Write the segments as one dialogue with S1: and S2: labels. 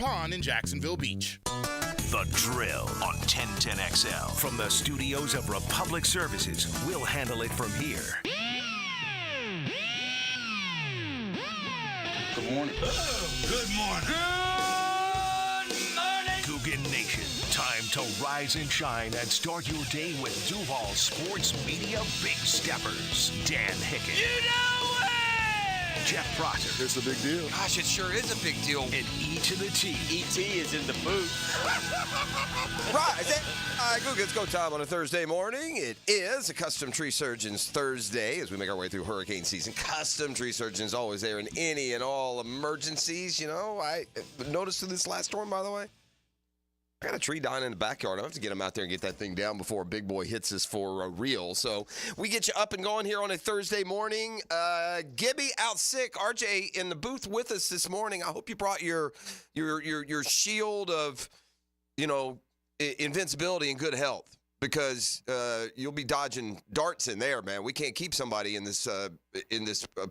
S1: Pond in Jacksonville Beach.
S2: The Drill on 1010XL. From the studios of Republic Services, we'll handle it from here.
S3: Good morning.
S1: Oh, good morning.
S2: Good morning. Coogan Nation, time to rise and shine and start your day with Duval Sports Media Big Steppers. Dan Hicken.
S4: You know it!
S2: Jeff Prosser.
S3: It's a big deal.
S4: Gosh, it sure is a big deal.
S2: And E to the T.
S4: E.T. is in the booth.
S5: Right. All right, Google, it's go time on a Thursday morning. It is a Custom Tree Surgeons Thursday as we make our way through hurricane season. Custom Tree Surgeons always there in any and all emergencies. You know, I noticed through this last storm, by the way, I got a tree dying in the backyard. I have to get him out there and get that thing down before a big boy hits us for real. So we get you up and going here on a Thursday morning. Gibby out sick. RJ in the booth with us this morning. I hope you brought your shield of, invincibility and good health, because you'll be dodging darts in there, man. We can't keep somebody in this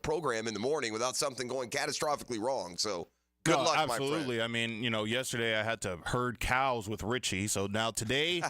S5: program in the morning without something going catastrophically wrong. So. Good luck,
S1: absolutely.
S5: my friend.
S1: I mean, yesterday I had to herd cows with Richie, so now today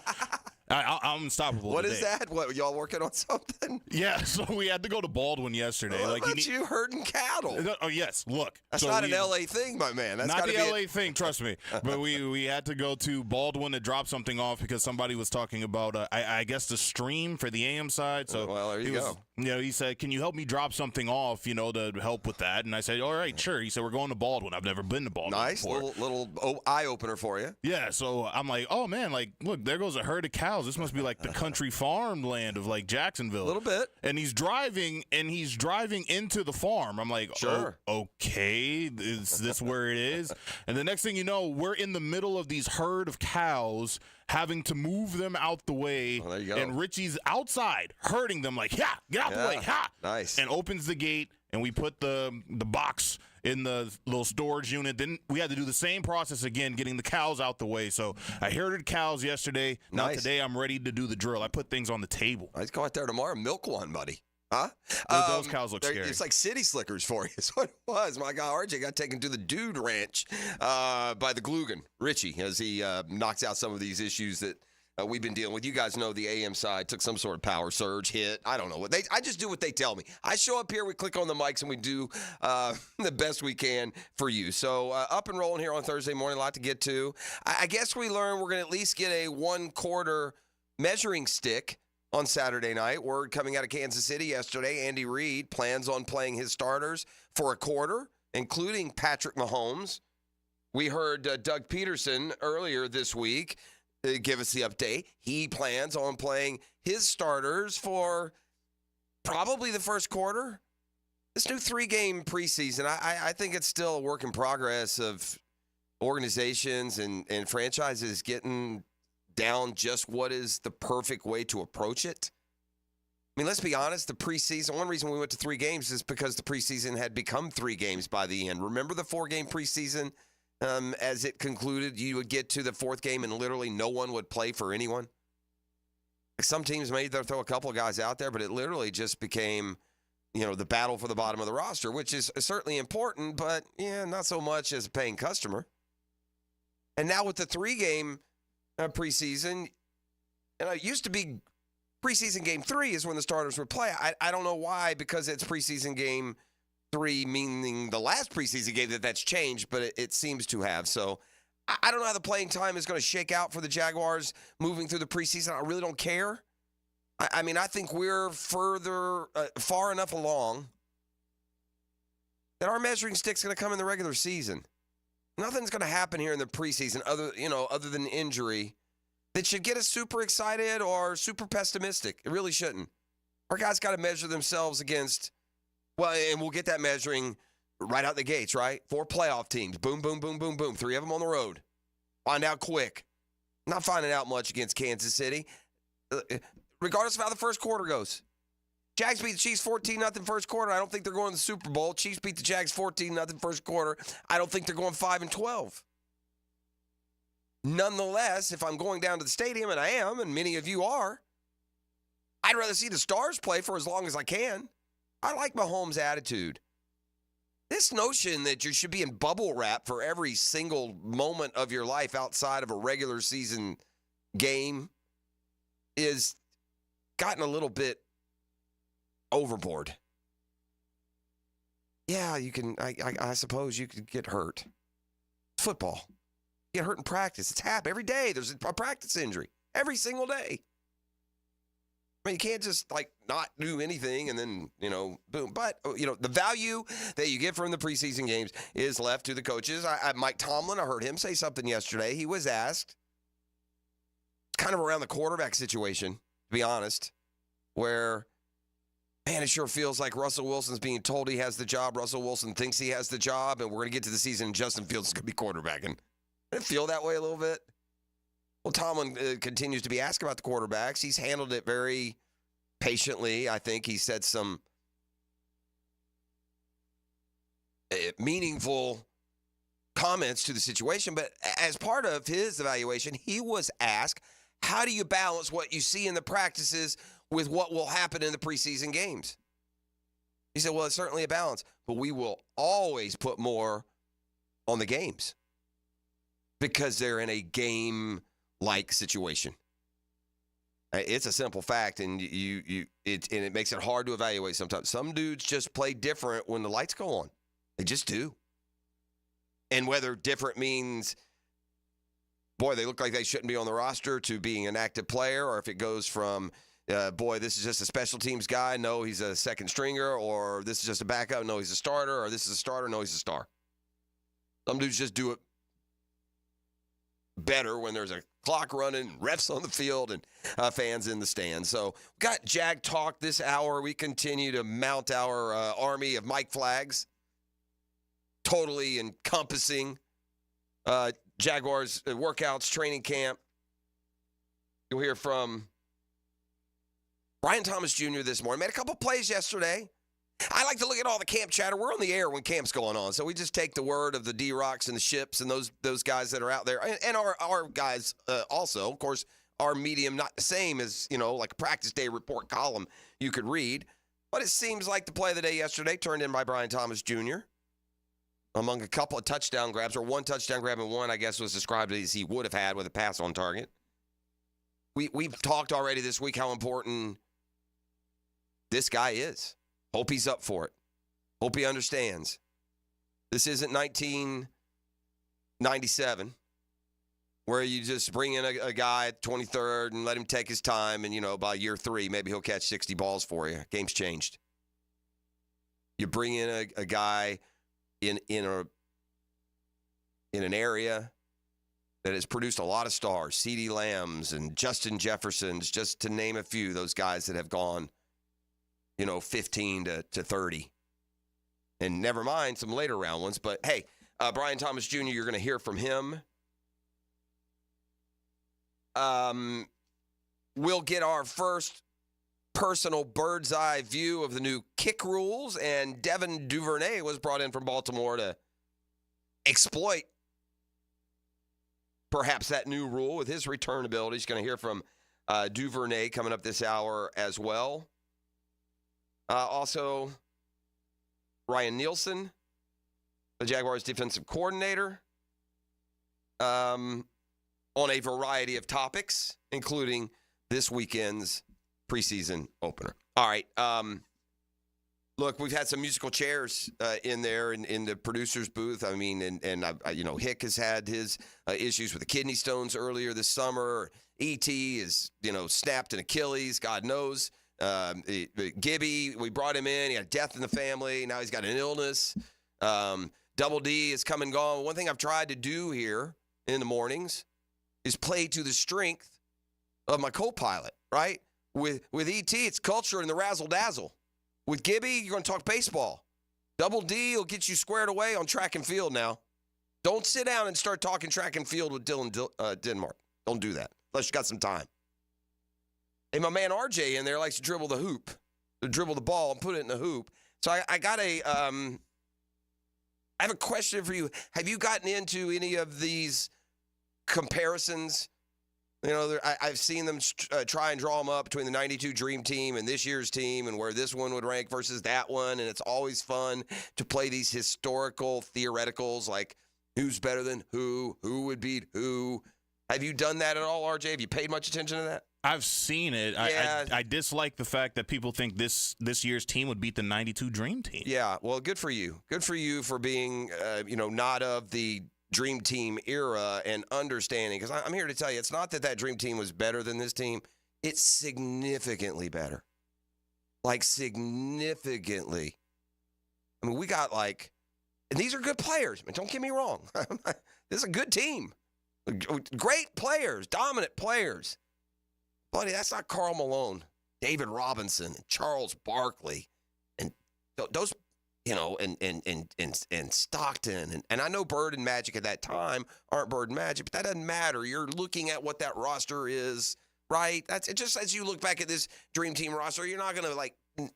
S1: I'm unstoppable.
S5: What
S1: today.
S5: is that? What, y'all working on something?
S1: Yeah, so we had to go to Baldwin yesterday.
S5: What about you herding cattle?
S1: Oh, yes, look.
S5: That's not an L.A. thing, my man. That's
S1: not the L.A. thing, trust me. But we had to go to Baldwin to drop something off because somebody was talking about, I guess, the stream for the AM side. So
S5: well, there you go.
S1: He said, can you help me drop something off, to help with that? And I said, all right, sure. He said, we're going to Baldwin. I've never been to Baldwin
S5: Nice,
S1: before.
S5: little eye-opener for you.
S1: Yeah, so I'm like, oh, man, look, there goes a herd of cows. This must be like the country farmland of, Jacksonville.
S5: A little bit.
S1: And he's driving into the farm. I'm like,
S5: sure.
S1: Oh, okay, is this where it is? And the next thing you know, we're in the middle of these herd of cows having to move them out the way.
S5: Oh, there you go.
S1: And Richie's outside herding them like, yeah, get out the way, ha!
S5: Nice.
S1: And opens the gate, and we put the box in the little storage unit. Then we had to do the same process again, getting the cows out the way. So I herded cows yesterday. Now today I'm ready to do the drill. I put things on the table.
S5: Let's go out there tomorrow and milk one, buddy. Huh?
S1: Those cows look scary.
S5: It's like city slickers for you. That's what it was. My guy RJ got taken to the dude ranch by the Glugan, Richie, as he knocks out some of these issues that we've been dealing with. You guys know the AM side took some sort of power surge hit. I don't know what I just do what they tell me. I show up here, we click on the mics, and we do the best we can for you. So up and rolling here on Thursday morning, a lot to get to. I guess we learned we're going to at least get a 1/4 measuring stick on Saturday night. Word coming out of Kansas City yesterday, Andy Reid plans on playing his starters for a quarter, including Patrick Mahomes. We heard Doug Peterson earlier this week give us the update. He plans on playing his starters for probably the first quarter. This new 3-game preseason, I think it's still a work in progress of organizations and franchises getting down just what is the perfect way to approach it. I mean, let's be honest, the preseason, one reason we went to 3 games is because the preseason had become 3 games by the end. Remember the 4-game preseason? As it concluded, you would get to the 4th game and literally no one would play for anyone. Some teams may throw a couple of guys out there, but it literally just became, the battle for the bottom of the roster, which is certainly important, but not so much as a paying customer. And now with the 3-game preseason, it used to be preseason game 3 is when the starters would play. I don't know why, because it's preseason game 3, meaning the last preseason game, that's changed, but it seems to have. So I don't know how the playing time is going to shake out for the Jaguars moving through the preseason. I really don't care. I mean, I think we're far enough along that our measuring stick's going to come in the regular season. Nothing's going to happen here in the preseason other than injury that should get us super excited or super pessimistic. It really shouldn't. Our guys got to measure themselves against, and we'll get that measuring right out the gates, right? 4 playoff teams. Boom, boom, boom, boom, boom. 3 of them on the road. Find out quick. Not finding out much against Kansas City, regardless of how the first quarter goes. Jags beat the Chiefs 14-0 first quarter. I don't think they're going to the Super Bowl. Chiefs beat the Jags 14-0 first quarter. I don't think they're going 5-12. Nonetheless, if I'm going down to the stadium, and I am, and many of you are, I'd rather see the Stars play for as long as I can. I like Mahomes' attitude. This notion that you should be in bubble wrap for every single moment of your life outside of a regular season game is gotten a little bit overboard. Yeah, you can. I suppose you could get hurt. Football, you get hurt in practice. It's happened every day. There's a practice injury every single day. I mean, you can't just not do anything and then boom. But the value that you get from the preseason games is left to the coaches. Mike Tomlin, I heard him say something yesterday. He was asked, kind of around the quarterback situation, to be honest, where, man, it sure feels like Russell Wilson's being told he has the job. Russell Wilson thinks he has the job, and we're going to get to the season and Justin Fields is going to be quarterbacking. Did it feel that way a little bit? Well, Tomlin continues to be asked about the quarterbacks. He's handled it very patiently. I think he said some meaningful comments to the situation. But as part of his evaluation, he was asked, how do you balance what you see in the practices with what will happen in the preseason games? He said, well, it's certainly a balance, but we will always put more on the games because they're in a game-like situation. It's a simple fact, and it makes it hard to evaluate sometimes. Some dudes just play different when the lights go on. They just do. And whether different means, boy, they look like they shouldn't be on the roster, to being an active player, or if it goes from, boy, this is just a special teams guy, no, he's a second stringer, or this is just a backup, no, he's a starter, or this is a starter, no, he's a star. Some dudes just do it better when there's a clock running, refs on the field, and fans in the stands. So we've got Jag Talk this hour. We continue to mount our army of mic flags, totally encompassing Jaguars workouts, training camp. You'll hear from Brian Thomas Jr. this morning. Made a couple plays yesterday. I like to look at all the camp chatter. We're on the air when camp's going on, so we just take the word of the D-Rocks and the Ships and those guys that are out there, and our guys also. Of course, our medium not the same as, like a practice day report column you could read, but it seems like the play of the day yesterday turned in by Brian Thomas Jr. among a couple of touchdown grabs, or one touchdown grab, and one, I guess, was described as he would have had with a pass on target. We've talked already this week how important this guy is. Hope he's up for it. Hope he understands. This isn't 1997 where you just bring in a guy at 23rd and let him take his time, and, by year 3, maybe he'll catch 60 balls for you. Game's changed. You bring in a guy in an area that has produced a lot of stars, CeeDee Lambs and Justin Jeffersons, just to name a few, those guys that have gone 15 to 30. And never mind some later round ones. But, hey, Brian Thomas Jr., you're going to hear from him. We'll get our first personal bird's eye view of the new kick rules. And Devin Duvernay was brought in from Baltimore to exploit perhaps that new rule with his return ability. He's going to hear from Duvernay coming up this hour as well. Also, Ryan Nielsen, the Jaguars defensive coordinator, on a variety of topics, including this weekend's preseason opener. All right. Look, we've had some musical chairs in there in the producer's booth. I mean, and Hick has had his issues with the kidney stones earlier this summer. E.T. is, snapped an Achilles, God knows. Gibby, we brought him in. He had death in the family. Now he's got an illness. Double D is come and gone. One thing I've tried to do here in the mornings is play to the strength of my co-pilot, right? With E.T., it's culture and the razzle-dazzle. With Gibby, you're going to talk baseball. Double D will get you squared away on track and field now. Don't sit down and start talking track and field with Dylan Denmark. Don't do that unless you got some time. And my man RJ in there likes to dribble the ball and put it in the hoop. So I got I have a question for you. Have you gotten into any of these comparisons You know, I've seen them try and draw them up between the 92 Dream Team and this year's team and where this one would rank versus that one. And it's always fun to play these historical theoreticals like who's better than who would beat who. Have you done that at all, RJ? Have you paid much attention to that?
S1: I've seen it.
S5: Yeah.
S1: I dislike the fact that people think this year's team would beat the 92 Dream Team.
S5: Yeah, well, good for you. Good for you for being, not of the Dream Team era and understanding. Because I'm here to tell you, it's not that Dream Team was better than this team. It's significantly better. Like, significantly. I mean, we got, and these are good players. I mean, don't get me wrong. This is a good team. Great players, dominant players. Buddy, that's not Karl Malone, David Robinson, and Charles Barkley, and those, and Stockton. And I know Bird and Magic at that time aren't Bird and Magic, but that doesn't matter. You're looking at what that roster is, right? That's it. Just as you look back at this Dream Team roster, you're not going to,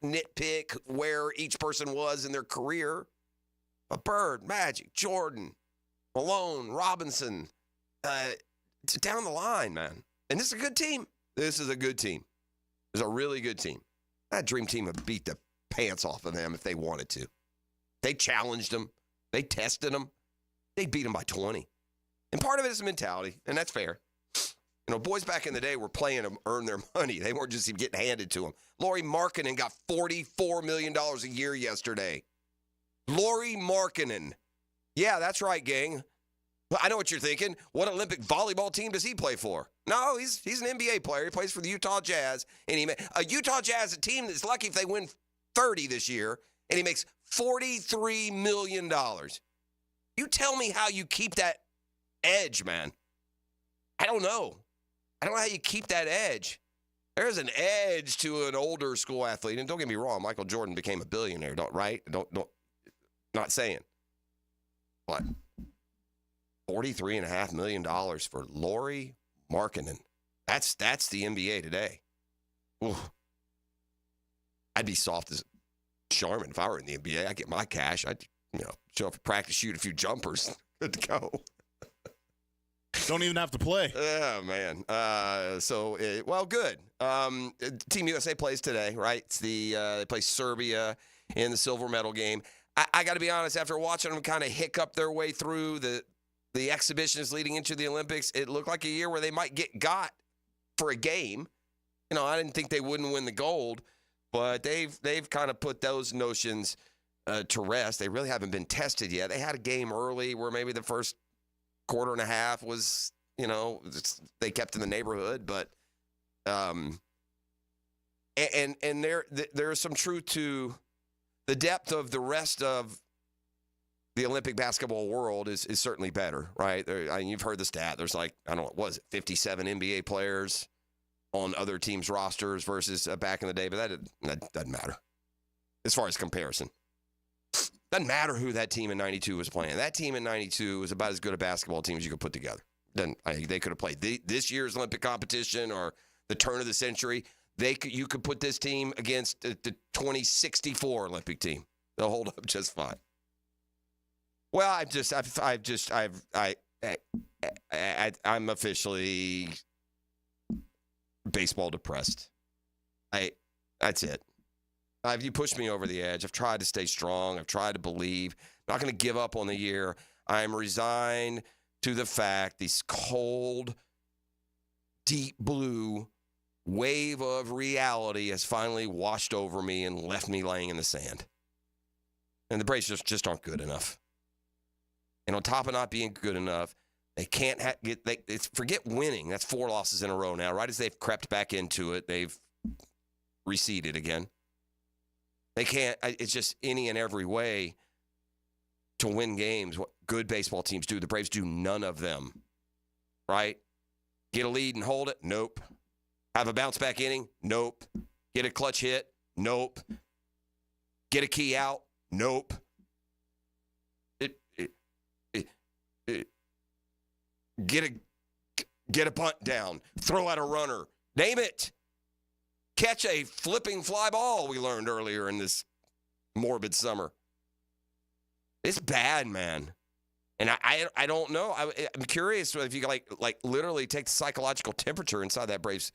S5: nitpick where each person was in their career. But Bird, Magic, Jordan, Malone, Robinson, down the line, man. And this is a good team. This is a good team. It's a really good team. That Dream Team would beat the pants off of them if they wanted to. They challenged them. They tested them. They beat them by 20. And part of it is mentality, and that's fair. Boys back in the day were playing to earn their money. They weren't just getting handed to them. Lauri Markkanen got $44 million a year yesterday. Lauri Markkanen. Yeah, that's right, gang. I know what you're thinking. What Olympic volleyball team does he play for? No, he's an NBA player. He plays for the Utah Jazz. And a Utah Jazz, a team that's lucky if they win 30 this year, and he makes $43 million. You tell me how you keep that edge, man. I don't know. I don't know how you keep that edge. There's an edge to an older school athlete. And don't get me wrong, Michael Jordan became a billionaire, right? Not saying. But $43.5 million for Lauri Markkanen. That's the NBA today. Ooh. I'd be soft as Charmin if I were in the NBA. I'd get my cash. I'd show up at practice, shoot a few jumpers. Good to go.
S1: Don't even have to play.
S5: Yeah, man. Good. Team USA plays today, right? It's they play Serbia in the silver medal game. I got to be honest, after watching them kind of hiccup their way through the exhibitions leading into the Olympics, it looked like a year where they might get got for a game. I didn't think they wouldn't win the gold, but they've kind of put those notions to rest. They really haven't been tested yet. They had a game early where maybe the first quarter and a half was, they kept in the neighborhood, but and there's some truth to the depth of the rest of the Olympic basketball world is certainly better, right? You've heard the stat. There's 57 NBA players on other teams' rosters versus back in the day, but that doesn't matter as far as comparison. Doesn't matter who that team in 92 was playing. That team in 92 was about as good a basketball team as you could put together. They could have played this year's Olympic competition or the turn of the century. You could put this team against the 2064 Olympic team. They'll hold up just fine. Well, I'm officially baseball depressed. That's it. You pushed me over the edge. I've tried to stay strong. I've tried to believe. I'm not going to give up on the year. I'm resigned to the fact this cold, deep blue wave of reality has finally washed over me and left me laying in the sand. And the Braves just aren't good enough. And on top of not being good enough, they can't forget winning. That's 4 losses in a row now. Right as they've crept back into it, they've receded again. They can't. It's just any and every way to win games. What good baseball teams do. The Braves do none of them. Right? Get a lead and hold it? Nope. Have a bounce back inning? Nope. Get a clutch hit? Nope. Get a key out? Nope. Get a bunt down. Throw out a runner. Name it. Catch a flipping fly ball, we learned earlier in this morbid summer. It's bad, man. And I don't know. I'm curious if you like literally take the psychological temperature inside that Braves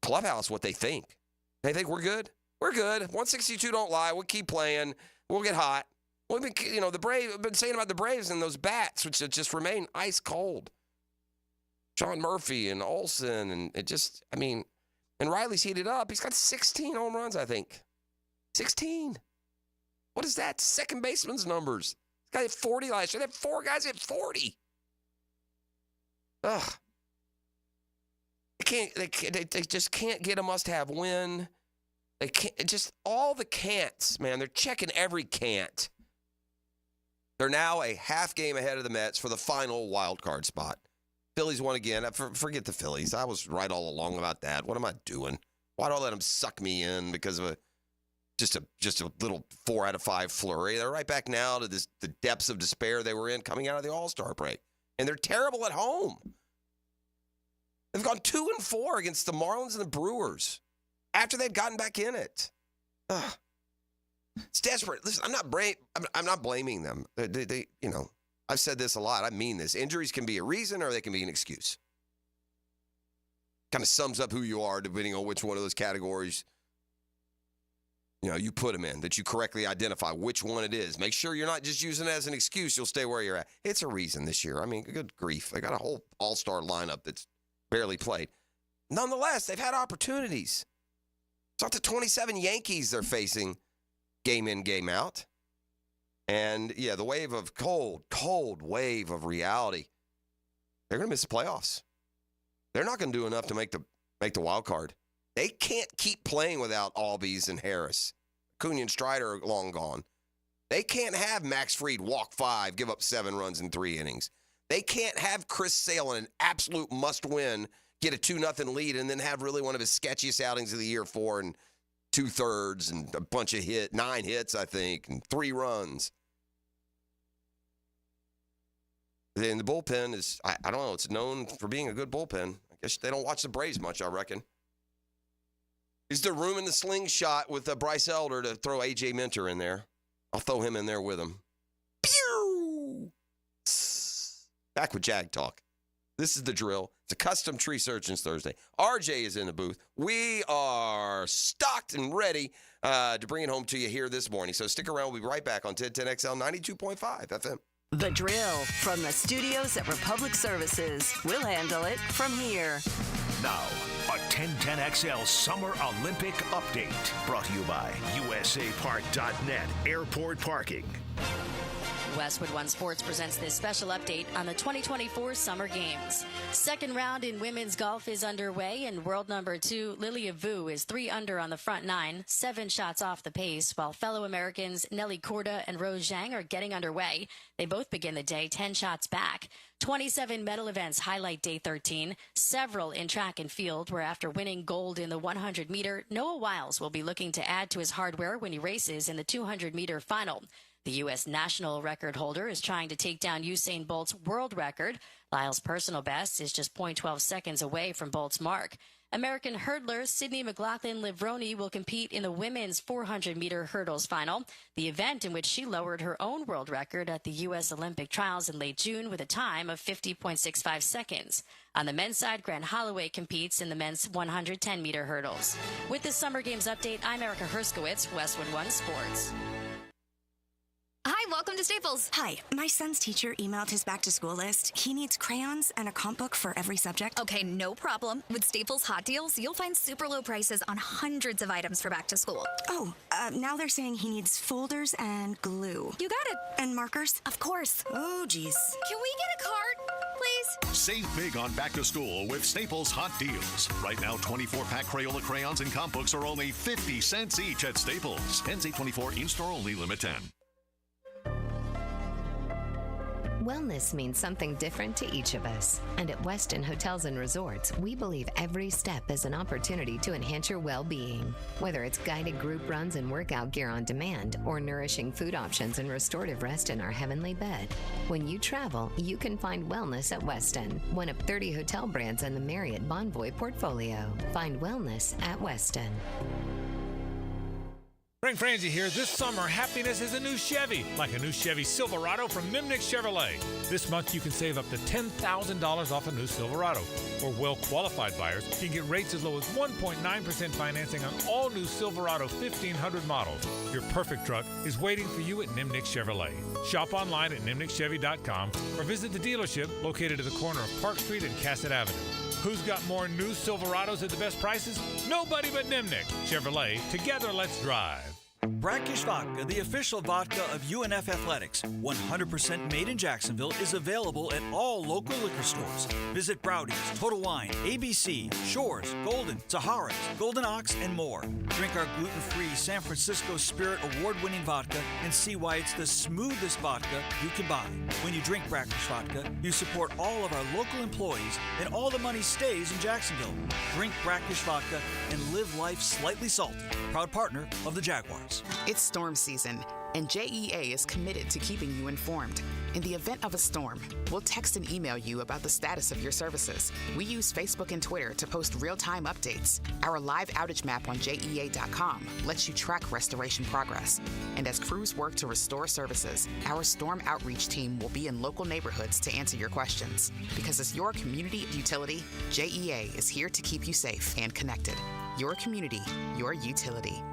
S5: clubhouse, what they think. They think we're good. We're good. 162 don't lie. We'll keep playing. We'll get hot. We've been, the Braves. I've been saying about the Braves and those bats, which just remain ice cold. Sean Murphy and Olsen, and it just, and Riley's heated up. He's got 16 home runs, I think. 16. What is that? Second baseman's numbers. This guy had 40 last year. They had 4 guys at 40. Ugh. They just can't get a must-have win. They can't, just all the can'ts, man. They're checking every can't. They're now a half game ahead of the Mets for the final wild card spot. Phillies won again. Forget the Phillies. I was right all along about that. What am I doing? Why do I let them suck me in because of just a little 4 out of 5 flurry? They're right back now to the depths of despair they were in coming out of the All-Star break. And they're terrible at home. They've gone 2-4 against the Marlins and the Brewers after they'd gotten back in it. Ugh. It's desperate. Listen, I'm not blaming them. They I've said this a lot. I mean this. Injuries can be a reason or they can be an excuse. Kind of sums up who you are depending on which one of those categories you put them in, that you correctly identify which one it is. Make sure you're not just using it as an excuse. You'll stay where you're at. It's a reason this year. Good grief. They got a whole all-star lineup that's barely played. Nonetheless, they've had opportunities. It's not the 27 Yankees they're facing game in, game out. And, yeah, the wave of cold wave of reality. They're going to miss the playoffs. They're not going to do enough to make the wild card. They can't keep playing without Albies and Harris. Acuna and Strider are long gone. They can't have Max Fried walk 5, give up 7 runs in 3 innings. They can't have Chris Sale in an absolute must-win, get a 2-0 lead, and then have really one of his sketchiest outings of the year, 4 2/3 and a bunch of 9 hits, I think, and 3 runs. Then the bullpen is, I don't know, it's known for being a good bullpen. I guess they don't watch the Braves much, I reckon. Is there room in the slingshot with Bryce Elder to throw A.J. Minter in there? I'll throw him in there with him. Pew! Back with Jag Talk. This is the drill. It's a custom Tree Surgeons Thursday. RJ is in the booth. We are stocked and ready to bring it home to you here this morning. So stick around. We'll be right back on 1010XL 92.5 FM.
S3: The Drill from the studios at Republic Services. We'll handle it from here.
S2: Now, a 1010XL Summer Olympic Update. Brought to you by USAPark.net Airport Parking.
S6: Westwood One Sports presents this special update on the 2024 Summer Games. Second round in women's golf is underway, and world number 2, Lilia Vu, is 3 under on the front 9, 7 shots off the pace, while fellow Americans Nelly Korda and Rose Zhang are getting underway. They both begin the day 10 shots back. 27 medal events highlight day 13, several in track and field, where after winning gold in the 100-meter, Noah Wiles will be looking to add to his hardware when he races in the 200-meter final. The U.S. national record holder is trying to take down Usain Bolt's world record. Lyle's personal best is just 0.12 seconds away from Bolt's mark. American hurdler Sydney McLaughlin-Livroni will compete in the women's 400-meter hurdles final, the event in which she lowered her own world record at the U.S. Olympic trials in late June with a time of 50.65 seconds. On the men's side, Grant Holloway competes in the men's 110-meter hurdles. With the Summer Games update, I'm Erica Herskowitz, Westwood One Sports.
S7: Hi, welcome to Staples.
S8: Hi, my son's teacher emailed his back-to-school list. He needs crayons and a comp book for every subject.
S7: Okay, no problem. With Staples Hot Deals, you'll find super low prices on hundreds of items for back to school.
S8: Oh, now they're saying he needs folders and glue.
S7: You got it.
S8: And markers?
S7: Of course.
S8: Oh, geez.
S7: Can we get a card, please?
S9: Save big on back to school with Staples Hot Deals. Right now, 24-pack Crayola crayons and comp books are only 50 cents each at Staples. Ends 8/24, in-store only, limit 10.
S10: Wellness means something different to each of us. And at Westin Hotels and Resorts, we believe every step is an opportunity to enhance your well-being. Whether it's guided group runs and workout gear on demand, or nourishing food options and restorative rest in our heavenly bed. When you travel, you can find wellness at Westin, one of 30 hotel brands in the Marriott Bonvoy. Bonvoy portfolio. Find wellness at Westin.
S11: Frank Frangie here. This summer, happiness is a new Chevy, like a new Chevy Silverado from Nimnick Chevrolet. This month, you can save up to $10,000 off a new Silverado. Or well-qualified buyers can get rates as low as 1.9% financing on all new Silverado 1500 models. Your perfect truck is waiting for you at Nimnick Chevrolet. Shop online at nimnickchevy.com or visit the dealership located at the corner of Park Street and Cassett Avenue. Who's got more new Silverados at the best prices? Nobody but Nimnick Chevrolet. Together, let's drive.
S12: Brackish Vodka, the official vodka of UNF Athletics, 100% made in Jacksonville, is available at all local liquor stores. Visit Browdy's, Total Wine, ABC, Shores, Golden, Sahara's, Golden Ox, and more. Drink our gluten-free San Francisco Spirit award-winning vodka and see why it's the smoothest vodka you can buy. When you drink Brackish Vodka, you support all of our local employees and all the money stays in Jacksonville. Drink Brackish Vodka and live life slightly salty. Proud partner of the Jaguars.
S13: It's storm season, and JEA is committed to keeping you informed. In the event of a storm, we'll text and email you about the status of your services. We use Facebook and Twitter to post real-time updates. Our live outage map on JEA.com lets you track restoration progress. And as crews work to restore services, our storm outreach team will be in local neighborhoods to answer your questions. Because as your community utility, JEA is here to keep you safe and connected. Your community, your utility.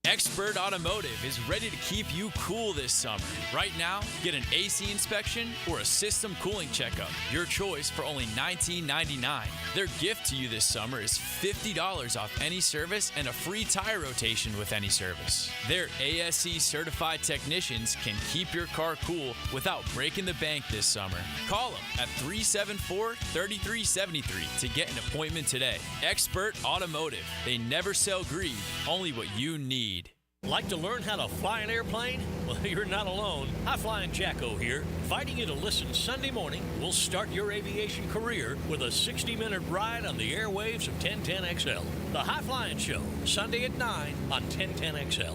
S14: Expert Automotive is ready to keep you cool this summer. Right now, get an AC inspection or a system cooling checkup. Your choice for only $19.99. Their gift to you this summer is $50 off any service and a free tire rotation with any service. Their ASE certified technicians can keep your car cool without breaking the bank this summer. Call them at 374-3373 to get an appointment today. Expert Automotive. They never sell greed, only what you need.
S15: Like to learn how to fly an airplane? Well, you're not alone. High Flying Jacko here, inviting you to listen Sunday morning. We'll start your aviation career with a 60-minute ride on the airwaves of 1010XL. The High Flying Show, Sunday at 9 on 1010XL.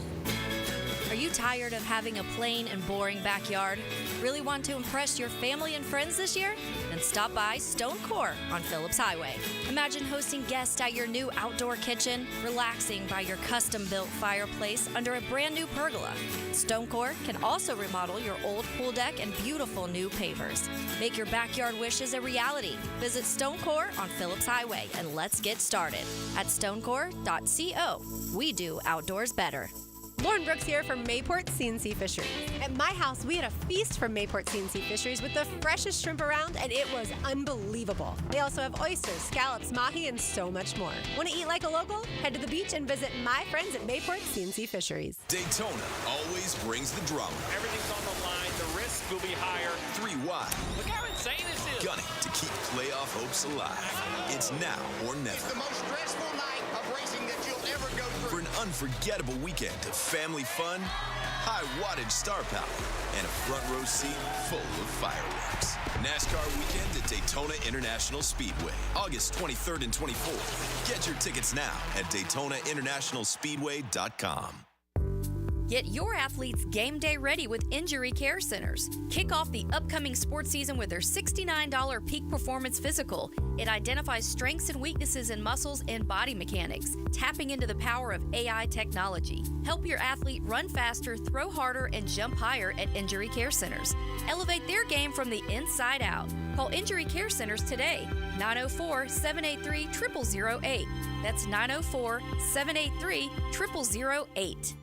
S16: Are you tired of having a plain and boring backyard? Really want to impress your family and friends this year? Then stop by Stone Core on Phillips Highway. Imagine hosting guests at your new outdoor kitchen, relaxing by your custom-built fireplace under a brand new pergola. Stone Core can also remodel your old pool deck and beautiful new pavers. Make your backyard wishes a reality. Visit Stone Core on Phillips Highway and let's get started at stonecore.co. We do outdoors better.
S17: Lauren Brooks here from Mayport CNC Fisheries. At my house, we had a feast from Mayport CNC Fisheries with the freshest shrimp around, and it was unbelievable. They also have oysters, scallops, mahi, and so much more. Want to eat like a local? Head to the beach and visit my friends at Mayport CNC Fisheries.
S18: Daytona always brings the drama.
S4: Everything's on the line. The risk will be higher.
S18: 3 wide.
S4: Look how insane this is.
S18: Gunning to keep playoff hopes alive. It's now or never.
S19: It's the most stressful night of racing that you'll ever go through.
S18: For an unforgettable weekend of family fun, high wattage star power, and a front row seat full of fireworks. NASCAR weekend at Daytona International Speedway, August 23rd and 24th. Get your tickets now at DaytonaInternationalSpeedway.com.
S16: Get your athletes game day ready with Injury Care Centers. Kick off the upcoming sports season with their $69 Peak Performance Physical. It identifies strengths and weaknesses in muscles and body mechanics, tapping into the power of AI technology. Help your athlete run faster, throw harder, and jump higher at Injury Care Centers. Elevate their game from the inside out. Call Injury Care Centers today, 904-783-0008. That's 904-783-0008.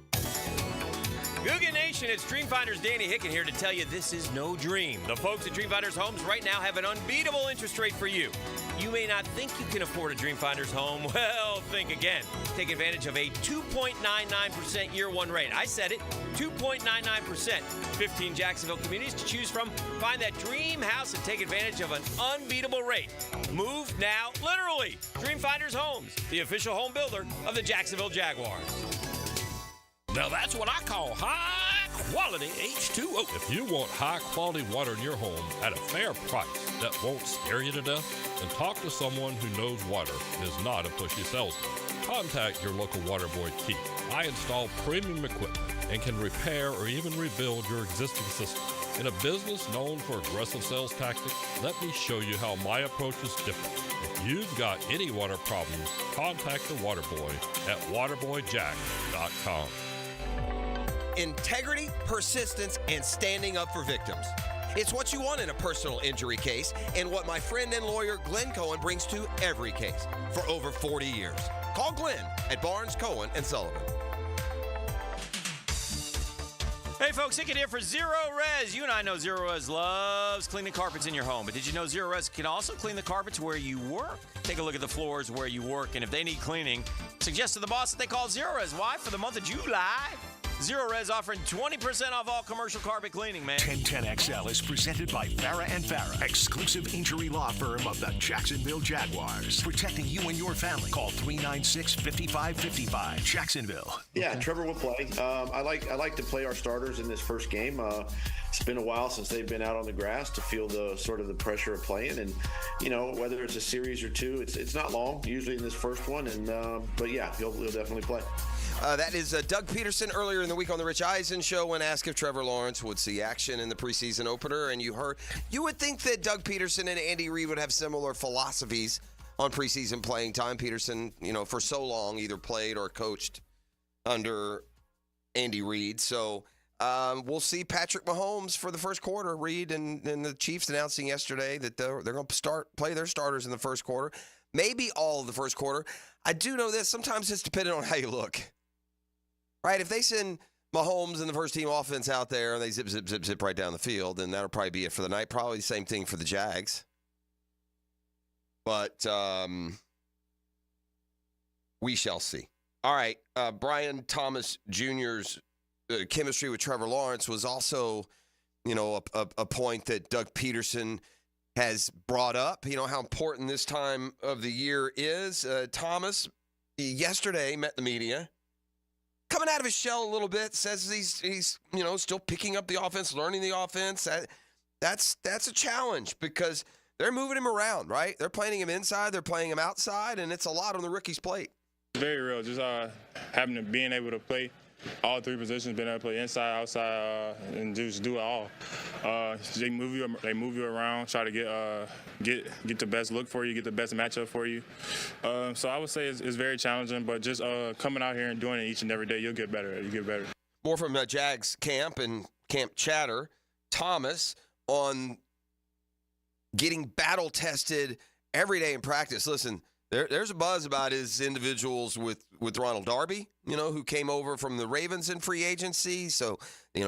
S4: Googan Nation, it's Dreamfinders Danny Hicken here to tell you this is no dream. The folks at Dreamfinders Homes right now have an unbeatable interest rate for you. You may not think you can afford a Dreamfinders home. Well, think again. Take advantage of a 2.99% year one rate. I said it, 2.99%. 15 Jacksonville communities to choose from. Find that dream house and take advantage of an unbeatable rate. Move now, literally. Dreamfinders Homes, the official home builder of the Jacksonville Jaguars.
S20: Now that's what I call high-quality H2O. If you want high-quality water in your home at a fair price that won't scare you to death, then talk to someone who knows water and is not a pushy salesman. Contact your local water boy, Keith. I install premium equipment and can repair or even rebuild your existing system. In a business known for aggressive sales tactics, let me show you how my approach is different. If you've got any water problems, contact the Water Boy at waterboyjack.com.
S5: Integrity, persistence, and standing up for victims. It's what you want in a personal injury case, and what my friend and lawyer Glenn Cohen brings to every case for over 40 years. Call Glenn at Barnes, Cohen, and Sullivan.
S4: Hey folks, Hicken here for Zero Res. You and I know Zero Res loves cleaning carpets in your home, but did you know Zero Res can also clean the carpets where you work? Take a look at the floors where you work, and if they need cleaning, suggest to the boss that they call Zero Res. Why? For the month of July. Zero Res offering 20% off all commercial carpet cleaning, man.
S2: 1010XL is presented by Farah & Farah, exclusive injury law firm of the Jacksonville Jaguars. Protecting you and your family. Call 396-5555. Jacksonville.
S21: Yeah, Trevor will play. I like to play our starters in this first game. It's been a while since they've been out on the grass to feel the sort of the pressure of playing, and whether it's a series or two, it's not long usually in this first one, but yeah, he'll definitely play.
S5: That is Doug Peterson earlier in the week on the Rich Eisen Show when asked if Trevor Lawrence would see action in the preseason opener. And you would think that Doug Peterson and Andy Reid would have similar philosophies on preseason playing time. Peterson, for so long either played or coached under Andy Reid. So we'll see Patrick Mahomes for the first quarter. Reid and the Chiefs announcing yesterday that they're going to play their starters in the first quarter. Maybe all of the first quarter. I do know this. Sometimes it's dependent on how you look. Right, if they send Mahomes and the first team offense out there and they zip right down the field, then that'll probably be it for the night. Probably the same thing for the Jags. But we shall see. All right, Brian Thomas Jr.'s chemistry with Trevor Lawrence was also, a point that Doug Peterson has brought up. How important this time of the year is. Thomas yesterday met the media. Coming out of his shell a little bit, says he's still picking up the offense, learning the offense. That's a challenge because they're moving him around, right? They're playing him inside, they're playing him outside, and it's a lot on the rookie's plate.
S22: Very real, just being able to play all three positions, being able to play inside, outside, and just do it all. They move you around, try to get the best look for you, get the best matchup for you. So I would say it's very challenging, but just coming out here and doing it each and every day, you'll get better. You get better.
S5: More from Jags camp and camp chatter. Thomas on getting battle tested every day in practice. Listen. There's a buzz about his individuals with Ronald Darby, who came over from the Ravens in free agency. So,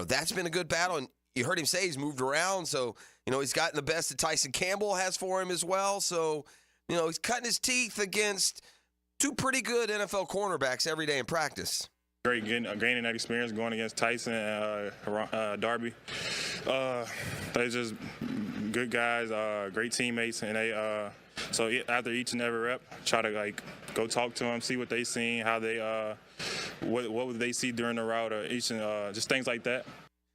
S5: that's been a good battle. And you heard him say he's moved around. So, he's gotten the best that Tyson Campbell has for him as well. So, he's cutting his teeth against two pretty good NFL cornerbacks every day in practice.
S22: Great gaining that experience going against Tyson and Darby. They're just good guys, great teammates, and they so after each and every rep, try to go talk to them, see what they seen, how they what would they see during the route, or just things like that.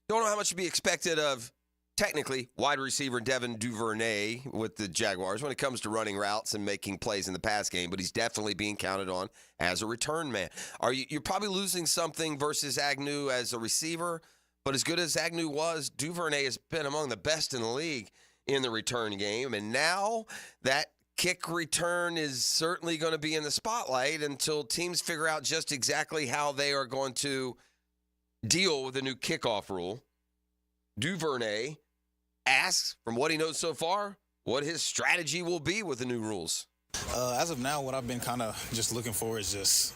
S5: Don't know how much to be expected of technically wide receiver Devin Duvernay with the Jaguars when it comes to running routes and making plays in the pass game, but he's definitely being counted on as a return man. You're probably losing something versus Agnew as a receiver, but as good as Agnew was, Duvernay has been among the best in the league in the return game, and now that kick return is certainly going to be in the spotlight until teams figure out just exactly how they are going to deal with the new kickoff rule. Duvernay asks, from what he knows so far, what his strategy will be with the new rules.
S23: As of now, what I've been kind of just looking for is just,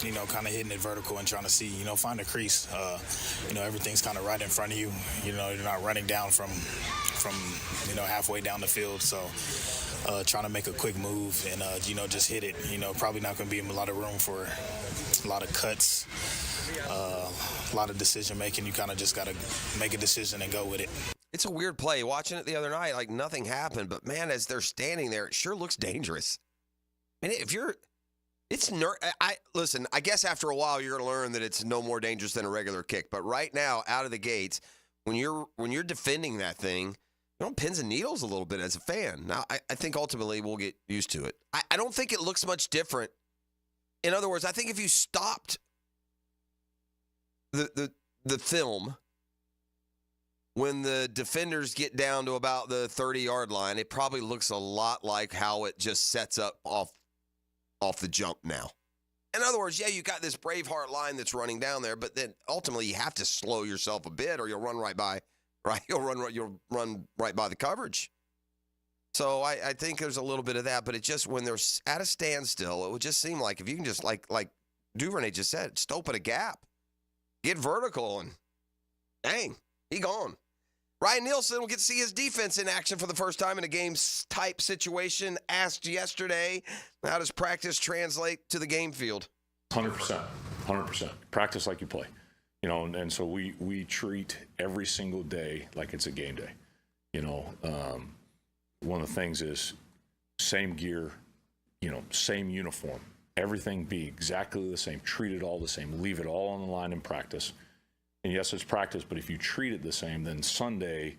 S23: kind of hitting it vertical and trying to see, find a crease. Everything's kind of right in front of you. You're not running down from halfway down the field. So trying to make a quick move and, just hit it. Probably not going to be a lot of room for a lot of cuts, a lot of decision making. You kind of just got to make a decision and go with it.
S5: It's a weird play. Watching it the other night, nothing happened. But, man, as they're standing there, it sure looks dangerous. I mean, listen, I guess after a while you're going to learn that it's no more dangerous than a regular kick. But right now, out of the gates, when you're defending that thing, you're on pins and needles a little bit as a fan. Now, I think ultimately we'll get used to it. I don't think it looks much different. In other words, I think if you stopped the film when the defenders get down to about the 30-yard line, it probably looks a lot like how it just sets up off the jump now. In other words, yeah, you got this Braveheart line that's running down there, but then ultimately you have to slow yourself a bit, or you'll run right by, right? You'll run right by the coverage. So I think there's a little bit of that, but it just, when they're at a standstill, it would just seem like if you can just, like Duvernay just said, just open a gap, get vertical, and dang, he gone. Ryan Nielsen will get to see his defense in action for the first time in a game-type situation. Asked yesterday, how does practice translate to the game field?
S1: 100%. Practice like you play. You know, and so we treat every single day like it's a game day. You know, one of the things is same gear, you know, same uniform. Everything be exactly the same. Treat it all the same. Leave it all on the line in practice. And yes, it's practice, but if you treat it the same, then Sunday,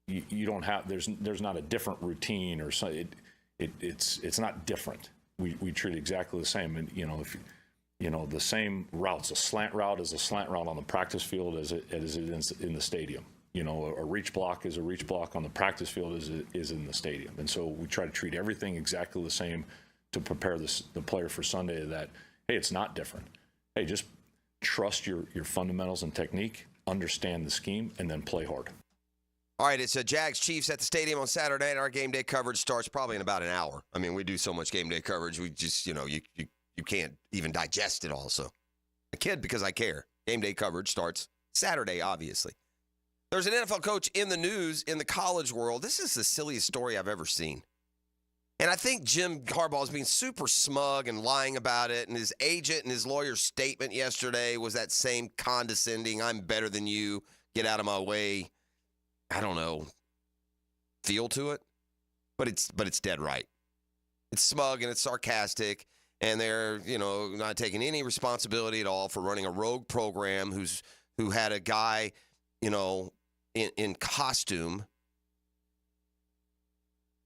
S1: you don't have, there's not a different routine or something. It's not different. We treat it exactly the same. And, you know, if you know, the same routes, a slant route is a slant route on the practice field as it is in the stadium. You know, a reach block is a reach block on the practice field as it is in the stadium. And so we try to treat everything exactly the same to prepare the player for Sunday that, hey, it's not different. Hey, just trust your fundamentals and technique, understand the scheme, and then play hard.
S5: All right, it's Jags Chiefs at the stadium on Saturday, and our game day coverage starts probably in about an hour. I mean, we do so much game day coverage, we just, you know, you can't even digest it all. So a kid, because I care. Game day coverage starts Saturday, obviously. There's an NFL coach in the news in the college world. This is the silliest story I've ever seen. And I think Jim Harbaugh is being super smug and lying about it. And his agent and his lawyer's statement yesterday was that same condescending, I'm better than you, get out of my way, I don't know, feel to it. But it's dead right. It's smug and it's sarcastic. And they're, you know, not taking any responsibility at all for running a rogue program who had a guy, you know, in costume,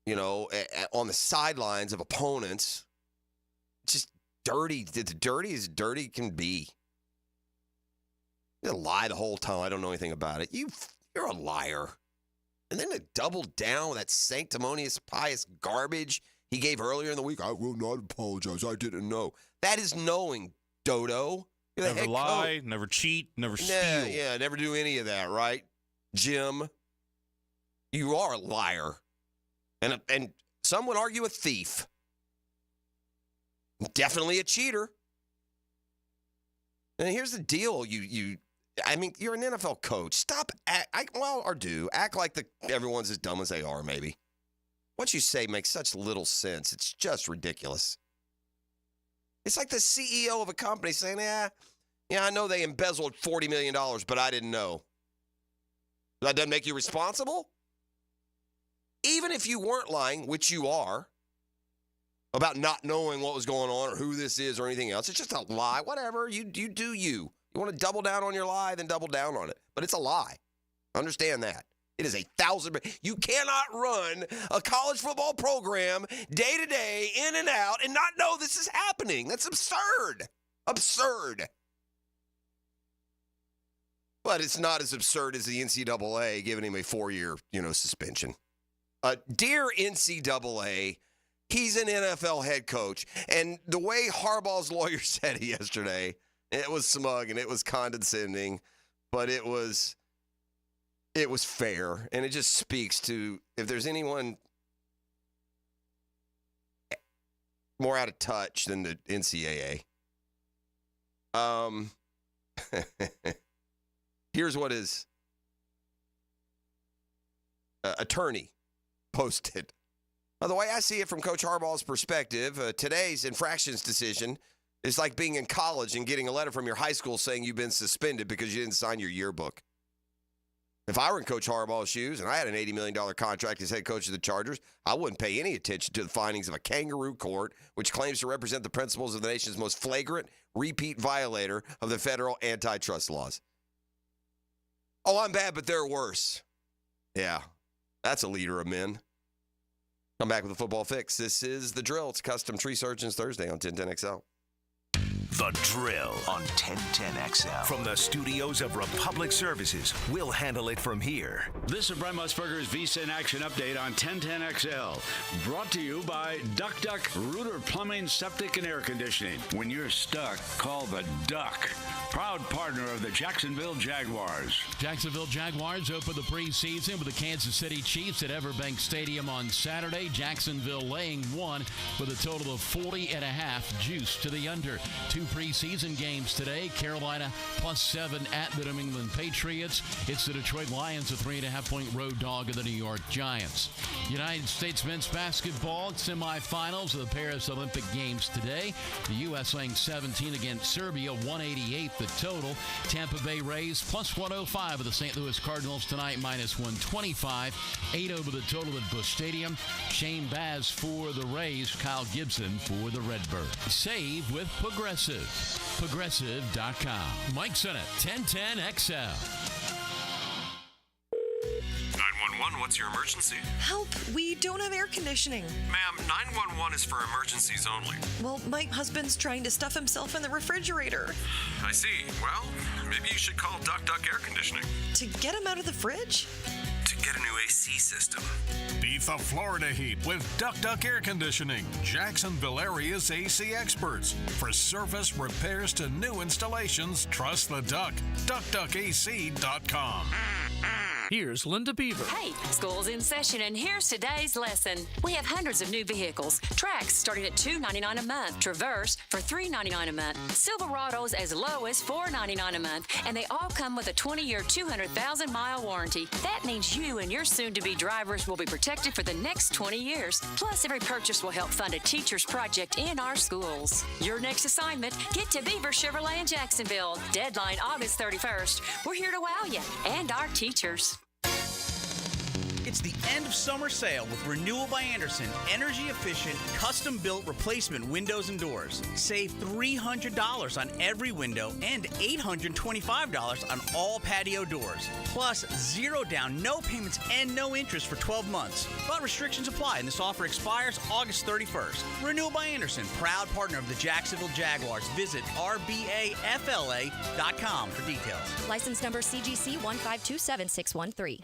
S5: you know, on the sidelines of opponents. Just dirty. Dirty as dirty can be. You lie the whole time. I don't know anything about it. You're a liar. And then to double down with that sanctimonious, pious garbage he gave earlier in the week. I will not apologize. I didn't know. That is knowing, Dodo.
S3: Never lie, never cheat, never steal.
S5: Yeah, never do any of that, right? Jim, you are a liar. And some would argue a thief. Definitely a cheater. And here's the deal, I mean, you're an NFL coach. Stop, act like everyone's as dumb as they are, maybe. What you say makes such little sense. It's just ridiculous. It's like the CEO of a company saying, yeah, I know they embezzled $40 million, but I didn't know. That doesn't make you responsible? Even if you weren't lying, which you are, about not knowing what was going on or who this is or anything else, it's just a lie. Whatever, you do you. You want to double down on your lie, then double down on it. But it's a lie. Understand that. It is 1,000%. You cannot run a college football program day to day, in and out, and not know this is happening. That's absurd. Absurd. But it's not as absurd as the NCAA giving him a 4-year, suspension. Dear NCAA, he's an NFL head coach. And the way Harbaugh's lawyer said it yesterday, it was smug and it was condescending, but it was fair. And it just speaks to, if there's anyone more out of touch than the NCAA. Here's what his attorney posted. By the way, I see it from Coach Harbaugh's perspective. Today's infractions decision is like being in college and getting a letter from your high school saying you've been suspended because you didn't sign your yearbook. If I were in Coach Harbaugh's shoes and I had an $80 million contract as head coach of the Chargers, I wouldn't pay any attention to the findings of a kangaroo court, which claims to represent the principles of the nation's most flagrant repeat violator of the federal antitrust laws. Oh, I'm bad, but they're worse. Yeah, that's a leader of men. Come back with a football fix. This is The Drill. It's Custom Tree Surgeons Thursday on 1010XL.
S2: The Drill on 1010XL. From the studios of Republic Services, we'll handle it from here.
S6: This is Brent Musburger's VSIN Action Update on 1010XL. Brought to you by Duck Rooter Plumbing, Septic, and Air Conditioning. When you're stuck, call the Duck. Proud partner of the Jacksonville Jaguars.
S7: Jacksonville Jaguars open the preseason with the Kansas City Chiefs at Everbank Stadium on Saturday. Jacksonville laying 1 with a total of 40.5 juice to the under. 2 preseason games today. Carolina +7 at the New England Patriots. It's the Detroit Lions, a 3.5-point road dog of the New York Giants. United States men's basketball semifinals of the Paris Olympic Games today. The U.S. laying 17 against Serbia, 188 the total. Tampa Bay Rays +105 of the St. Louis Cardinals tonight, -125. 8 over the total at Busch Stadium. Shane Baz for the Rays, Kyle Gibson for the Redbirds. Save with Progressive. Progressive.com. Mike Sennett, 1010XL.
S8: 911, what's your emergency?
S24: Help, we don't have air conditioning.
S8: Ma'am, 911 is for emergencies only.
S24: Well, my husband's trying to stuff himself in the refrigerator.
S8: I see. Well, maybe you should call Duck Air Conditioning.
S24: To get him out of the fridge?
S8: To get a new AC system.
S9: Beat the Florida heat with Duck Air Conditioning. Jacksonville area's AC experts. For service, repairs to new installations, trust the Duck. DuckDuckAC.com.
S25: Here's Linda Beaver.
S26: Hey, school's in session, and here's today's lesson. We have hundreds of new vehicles. Trax starting at $299 a month. Traverse for $399 a month. Silverados as low as $499 a month. And they all come with a 20-year, 200,000-mile warranty. That means you and your soon-to-be drivers will be protected for the next 20 years. Plus, every purchase will help fund a teacher's project in our schools. Your next assignment, get to Beaver Chevrolet in Jacksonville. Deadline August 31st. We're here to wow you and our teachers.
S27: It's the end of summer sale with Renewal by Andersen, energy-efficient, custom-built replacement windows and doors. Save $300 on every window and $825 on all patio doors. Plus, 0 down, no payments, and no interest for 12 months. But restrictions apply, and this offer expires August 31st. Renewal by Andersen, proud partner of the Jacksonville Jaguars. Visit rbafla.com for details.
S16: License number CGC 1527613.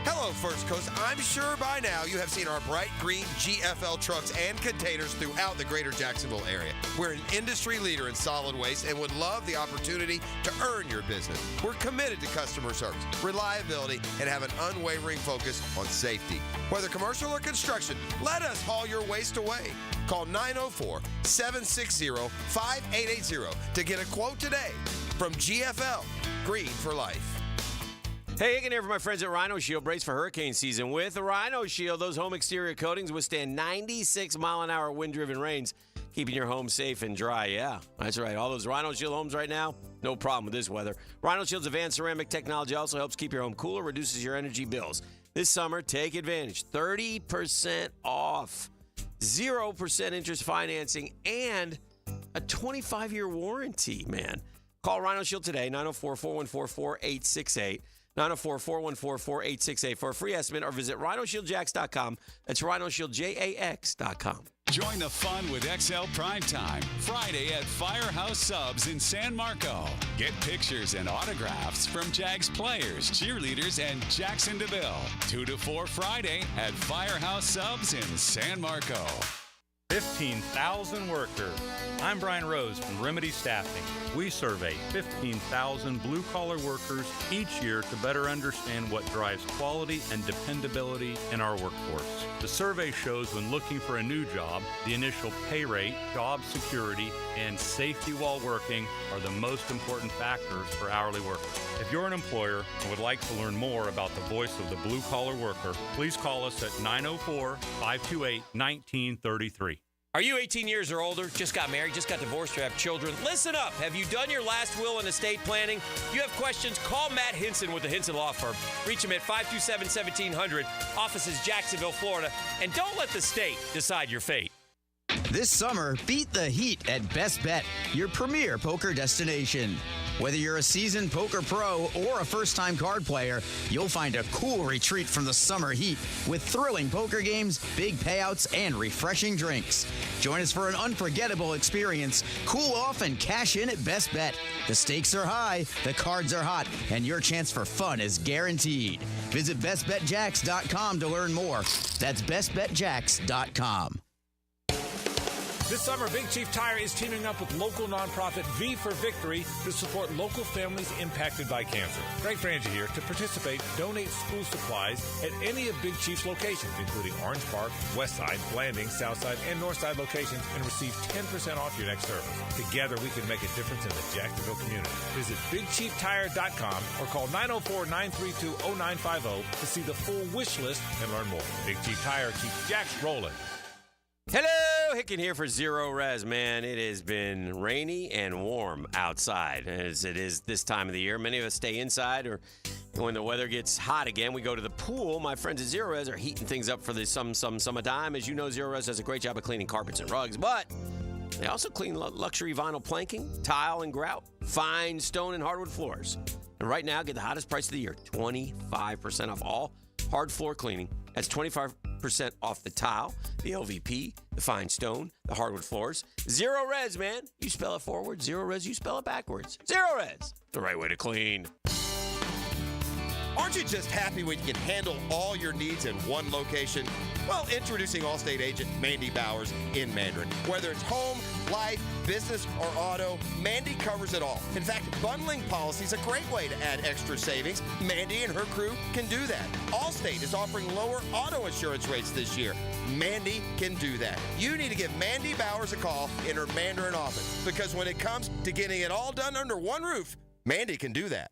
S5: Hello, First Coast. I'm sure by now you have seen our bright green GFL trucks and containers throughout the greater Jacksonville area. We're an industry leader in solid waste and would love the opportunity to earn your business. We're committed to customer service, reliability, and have an unwavering focus on safety. Whether commercial or construction, let us haul your waste away. Call 904-760-5880 to get a quote today from GFL, Green for Life.
S4: Hey, Hicken here for my friends at Rhino Shield. Brace for hurricane season. With the Rhino Shield, those home exterior coatings withstand 96-mile-an-hour wind-driven rains, keeping your home safe and dry. Yeah, that's right. All those Rhino Shield homes right now, no problem with this weather. Rhino Shield's advanced ceramic technology also helps keep your home cooler, reduces your energy bills. This summer, take advantage. 30% off, 0% interest financing, and a 25-year warranty, man. Call Rhino Shield today, 904-414-4868. 904-414-4868 for a free estimate, or visit rhinoshieldjax.com. That's rhinoshieldjax.com.
S28: Join the fun with XL Primetime, Friday at Firehouse Subs in San Marco. Get pictures and autographs from Jags players, cheerleaders, and Jackson DeVille. 2 to 4 Friday at Firehouse Subs in San Marco.
S29: 15,000 workers. I'm Brian Rose from Remedy Staffing. We survey 15,000 blue-collar workers each year to better understand what drives quality and dependability in our workforce. The survey shows when looking for a new job, the initial pay rate, job security, and safety while working are the most important factors for hourly workers. If you're an employer and would like to learn more about the voice of the blue-collar worker, please call us at 904-528-1933.
S4: Are you 18 years or older, just got married, just got divorced, or have children? Listen up. Have you done your last will and estate planning? If you have questions, call Matt Hinson with the Hinson Law Firm. Reach him at 527-1700, offices Jacksonville, Florida. And don't let the state decide your fate.
S30: This summer, beat the heat at Best Bet, your premier poker destination.
S10: Whether you're a seasoned poker pro or a first-time card player, you'll find a cool retreat from the summer heat with thrilling poker games, big payouts, and refreshing drinks. Join us for an unforgettable experience. Cool off and cash in at Best Bet. The stakes are high, the cards are hot, and your chance for fun is guaranteed. Visit bestbetjacks.com to learn more. That's bestbetjacks.com.
S11: This summer, Big Chief Tire is teaming up with local nonprofit V for Victory to support local families impacted by cancer. Greg Frangie here. To participate, donate school supplies at any of Big Chief's locations, including Orange Park, Westside, Blanding, Southside, and Northside locations, and receive 10% off your next service. Together, we can make a difference in the Jacksonville community. Visit BigChiefTire.com or call 904-932-0950 to see the full wish list and learn more. Big Chief Tire keeps Jacks rolling.
S4: Hello, Hicken here for Zero Res, man. It has been rainy and warm outside, as it is this time of the year. Many of us stay inside, or when the weather gets hot again, we go to the pool. My friends at Zero Res are heating things up for the summertime. As you know, Zero Res does a great job of cleaning carpets and rugs, but they also clean luxury vinyl planking, tile and grout, fine stone and hardwood floors. And right now, get the hottest price of the year, 25% off all hard floor cleaning. That's 25% off the tile, the LVP, the fine stone, the hardwood floors. Zero Res, man. You spell it forward. Zero Res, you spell it backwards. Zero Res, the right way to clean.
S12: Aren't you just happy when you can handle all your needs in one location? Well, introducing Allstate agent Mandy Bowers in Mandarin. Whether it's home, life, business, or auto, Mandy covers it all. In fact, bundling policy is a great way to add extra savings. Mandy and her crew can do that. Allstate is offering lower auto insurance rates this year. Mandy can do that. You need to give Mandy Bowers a call in her Mandarin office, because when it comes to getting it all done under one roof, Mandy can do that.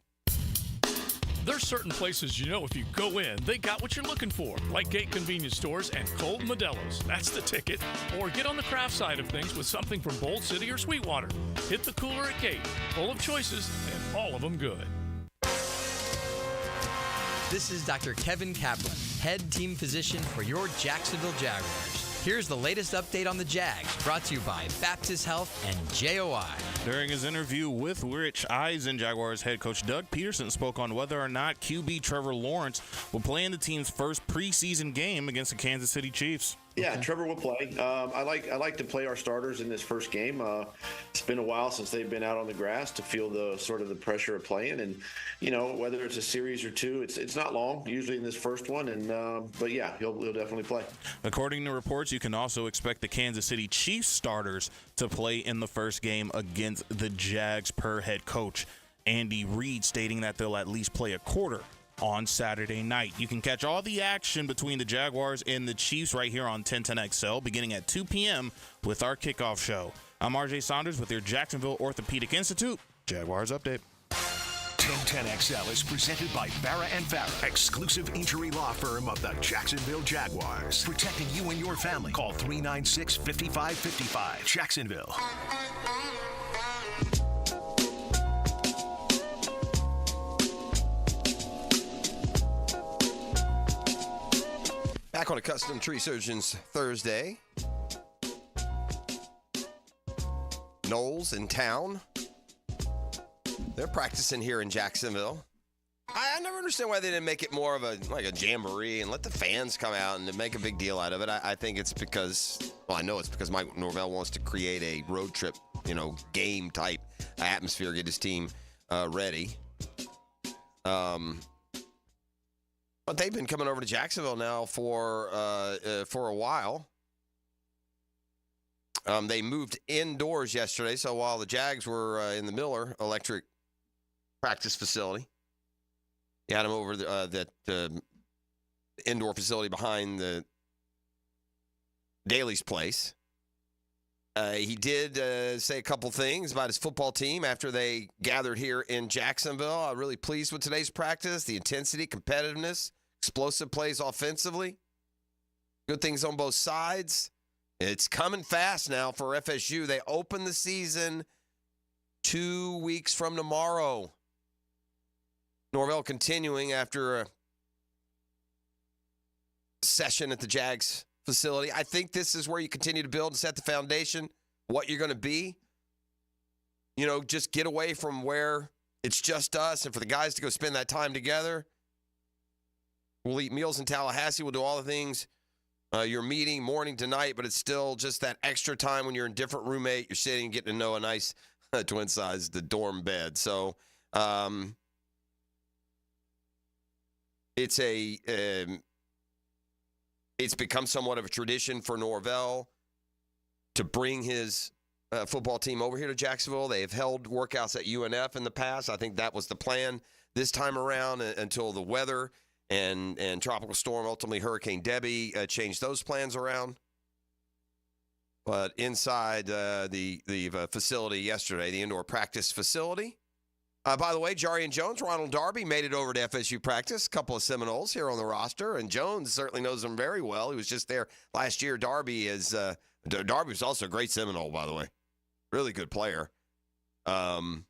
S25: There's certain places you know if you go in, they got what you're looking for, like Gate Convenience Stores and Cold Modelo's. That's the ticket. Or get on the craft side of things with something from Bold City or Sweetwater. Hit the cooler at Gate. Full of choices, and all of them good.
S13: This is Dr. Kevin Kaplan, head team physician for your Jacksonville Jaguars. Here's the latest update on the Jags, brought to you by Baptist Health and JOI.
S3: During his interview with Rich Eisen, Jaguars head coach Doug Peterson spoke on whether or not QB Trevor Lawrence will play in the team's first preseason game against the Kansas City Chiefs.
S21: Yeah, Trevor will play. I like to play our starters in this first game. It's been a while since they've been out on the grass to feel the sort of the pressure of playing, and whether it's a series or two, it's not long usually in this first one. And but yeah, he'll definitely play.
S3: According to reports, you can also expect the Kansas City Chiefs starters to play in the first game against the Jags, per head coach Andy Reid, stating that they'll at least play a quarter on Saturday night. You can catch all the action between the Jaguars and the Chiefs right here on 1010XL beginning at 2 p.m. with our kickoff show. I'm RJ Saunders with your Jacksonville Orthopedic Institute Jaguars Update.
S2: 1010XL is presented by Farah & Farah, exclusive injury law firm of the Jacksonville Jaguars. Protecting you and your family. Call 396-5555. Jacksonville.
S5: Back on a Custom Tree Surgeons Thursday. Knowles in town. They're practicing here in Jacksonville. I never understand why they didn't make it more of a jamboree and let the fans come out and make a big deal out of it. I think it's because, I know it's because Mike Norvell wants to create a road trip, game type atmosphere, get his team ready. But they've been coming over to Jacksonville now for a while. They moved indoors yesterday, so while the Jags were in the Miller Electric practice facility, they had them over that indoor facility behind the Daly's place. He did say a couple things about his football team after they gathered here in Jacksonville. I'm really pleased with today's practice, the intensity, competitiveness, explosive plays offensively. Good things on both sides. It's coming fast now for FSU. They open the season 2 weeks from tomorrow. Norvell continuing after a session at the Jags facility. I think this is where you continue to build and set the foundation, what you're going to be. Just get away from where it's just us, and for the guys to go spend that time together. We'll eat meals in Tallahassee. We'll do all the things you're meeting morning to night, but it's still just that extra time when you're in different roommate. You're sitting and getting to know a nice twin-sized dorm bed. So it's become somewhat of a tradition for Norvell to bring his football team over here to Jacksonville. They have held workouts at UNF in the past. I think that was the plan this time around until the weather and Tropical Storm, ultimately Hurricane Debbie, changed those plans around. But inside the facility yesterday, the indoor practice facility. By the way, Jarian Jones, Ronald Darby made it over to FSU practice. A couple of Seminoles here on the roster, and Jones certainly knows them very well. He was just there last year. Darby was also a great Seminole, by the way. Really good player. So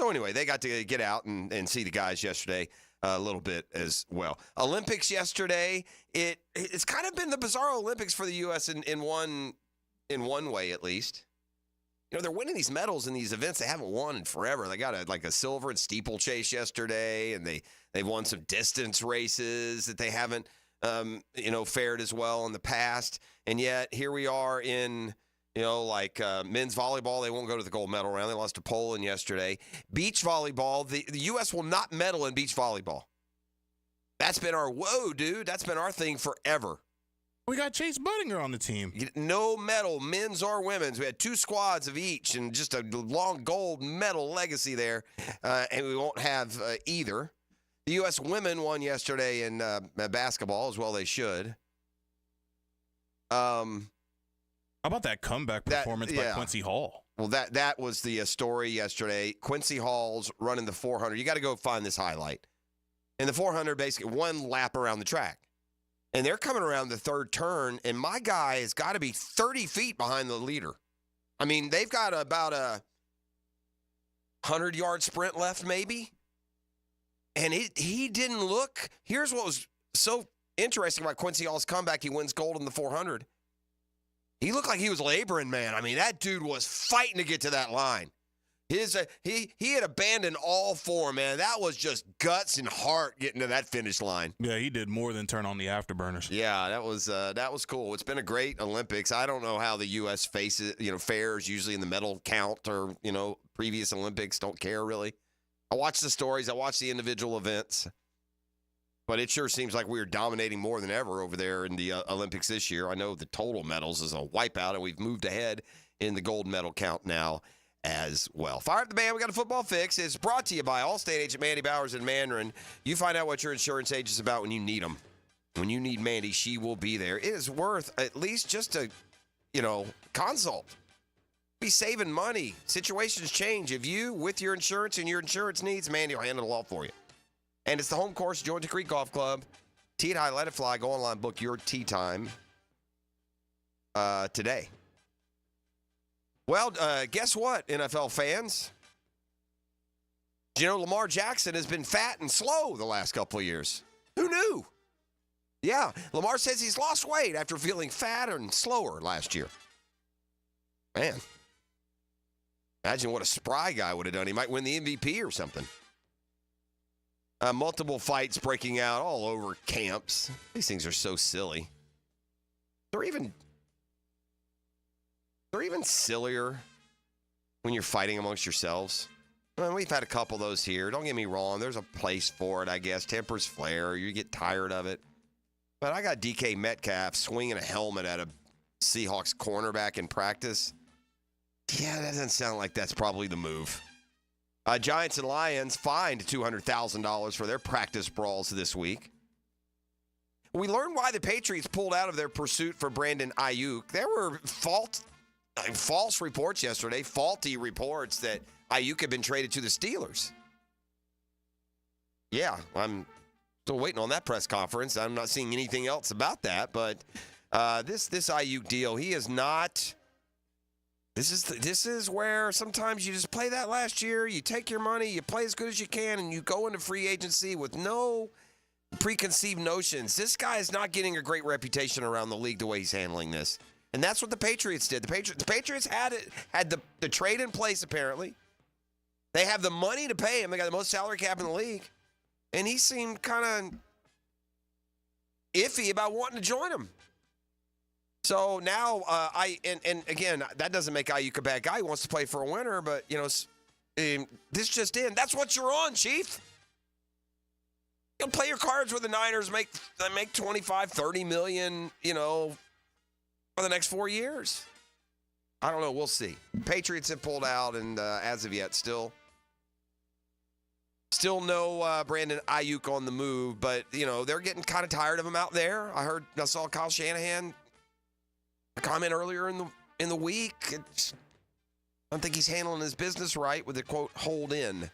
S5: anyway, they got to get out and see the guys yesterday a little bit as well. Olympics yesterday, it's kind of been the bizarre Olympics for the U.S. in one way at least. You know, they're winning these medals in these events they haven't won in forever. They got a silver in steeplechase yesterday, and they've won some distance races that they haven't fared as well in the past. And yet here we are in men's volleyball. They won't go to the gold medal round. They lost to Poland yesterday. Beach volleyball, the U.S. will not medal in beach volleyball. That's been that's been our thing forever.
S3: We got Chase Budinger on the team.
S5: No medal, men's or women's. We had 2 squads of each and just a long gold medal legacy there, and we won't have either. The U.S. women won yesterday in basketball as well. They should.
S3: How about that comeback performance by Quincy Hall?
S5: Well, that was the story yesterday. Quincy Hall's running the 400. You got to go find this highlight. And the 400, basically one lap around the track. And they're coming around the third turn, and my guy has got to be 30 feet behind the leader. I mean, they've got about a 100-yard sprint left maybe. And he didn't look. Here's what was so interesting about Quincy Hall's comeback. He wins gold in the 400. He looked like he was laboring, man. I mean, that dude was fighting to get to that line. He had abandoned all 4, man. That was just guts and heart getting to that finish line.
S3: Yeah, he did more than turn on the afterburners.
S5: Yeah, that was cool. It's been a great Olympics. I don't know how the U.S. fares usually in the medal count or previous Olympics. Don't care really. I watch the stories. I watch the individual events. But it sure seems like we are dominating more than ever over there in the Olympics this year. I know the total medals is a wipeout, and we've moved ahead in the gold medal count now as well. Fire up the band. We got a football fix. It's brought to you by Allstate agent Mandy Bowers in Mandarin. You find out what your insurance agent's about when you need them. When you need Mandy, she will be there. It is worth at least just a, consult. Be saving money. Situations change. If you, with your insurance and your insurance needs, Mandy will handle it all for you. And it's the home course, Georgia Creek Golf Club. Tee it high, let it fly. Go online, book your tee time today. Well, guess what, NFL fans? Lamar Jackson has been fat and slow the last couple of years. Who knew? Yeah, Lamar says he's lost weight after feeling fatter and slower last year. Man, imagine what a spry guy would have done. He might win the MVP or something. Multiple fights breaking out all over camps. These things are so silly. They're even sillier when you're fighting amongst yourselves. Well, we've had a couple of those here. Don't get me wrong. There's a place for it, I guess. Tempers flare. You get tired of it. But I got DK Metcalf swinging a helmet at a Seahawks cornerback in practice. Yeah, that doesn't sound like that's probably the move. Giants and Lions fined $200,000 for their practice brawls this week. We learned why the Patriots pulled out of their pursuit for Brandon Ayuk. There were false reports yesterday, faulty reports that Ayuk had been traded to the Steelers. Yeah, I'm still waiting on that press conference. I'm not seeing anything else about that, but this Ayuk deal, he is not. This is where sometimes you just play that last year, you take your money, you play as good as you can, and you go into free agency with no preconceived notions. This guy is not getting a great reputation around the league the way he's handling this. And that's what the Patriots did. The Patriots had the trade in place, apparently. They have the money to pay him. They got the most salary cap in the league. And he seemed kind of iffy about wanting to join him. So now, and again, that doesn't make Ayuk a bad guy. He wants to play for a winner, but, this just in. That's what you're on, Chief. You'll play your cards where the Niners make $25, $30 million, for the next 4 years. I don't know. We'll see. Patriots have pulled out, and as of yet, still no Brandon Ayuk on the move, but, they're getting kind of tired of him out there. I saw Kyle Shanahan comment earlier in the week. I don't think he's handling his business right with the, quote, hold in.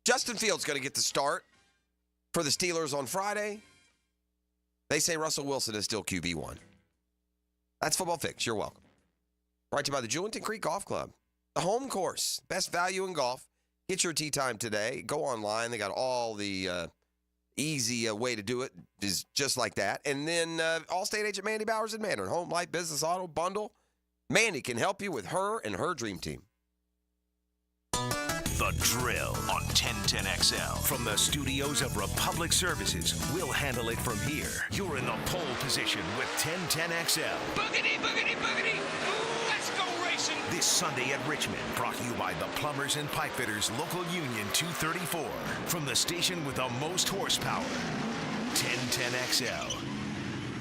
S5: Justin Fields going to get the start for the Steelers on Friday. They say Russell Wilson is still QB1. That's Football Fix. You're welcome. Brought to you by the Jewelton Creek Golf Club. The home course. Best value in golf. Get your tee time today. Go online. They got all the easy way to do it is just like that. And then Allstate agent Mandy Bowers in Mandarin. Home, life, business, auto, bundle. Mandy can help you with her and her dream team.
S2: The Drill on 1010XL. From the studios of Republic Services, we'll handle it from here. You're in the pole position with 1010XL.
S1: Boogity, boogity, boogity. Ooh, let's go racing.
S2: This Sunday at Richmond, brought to you by the Plumbers and Pipefitters Local Union 234. From the station with the most horsepower, 1010XL.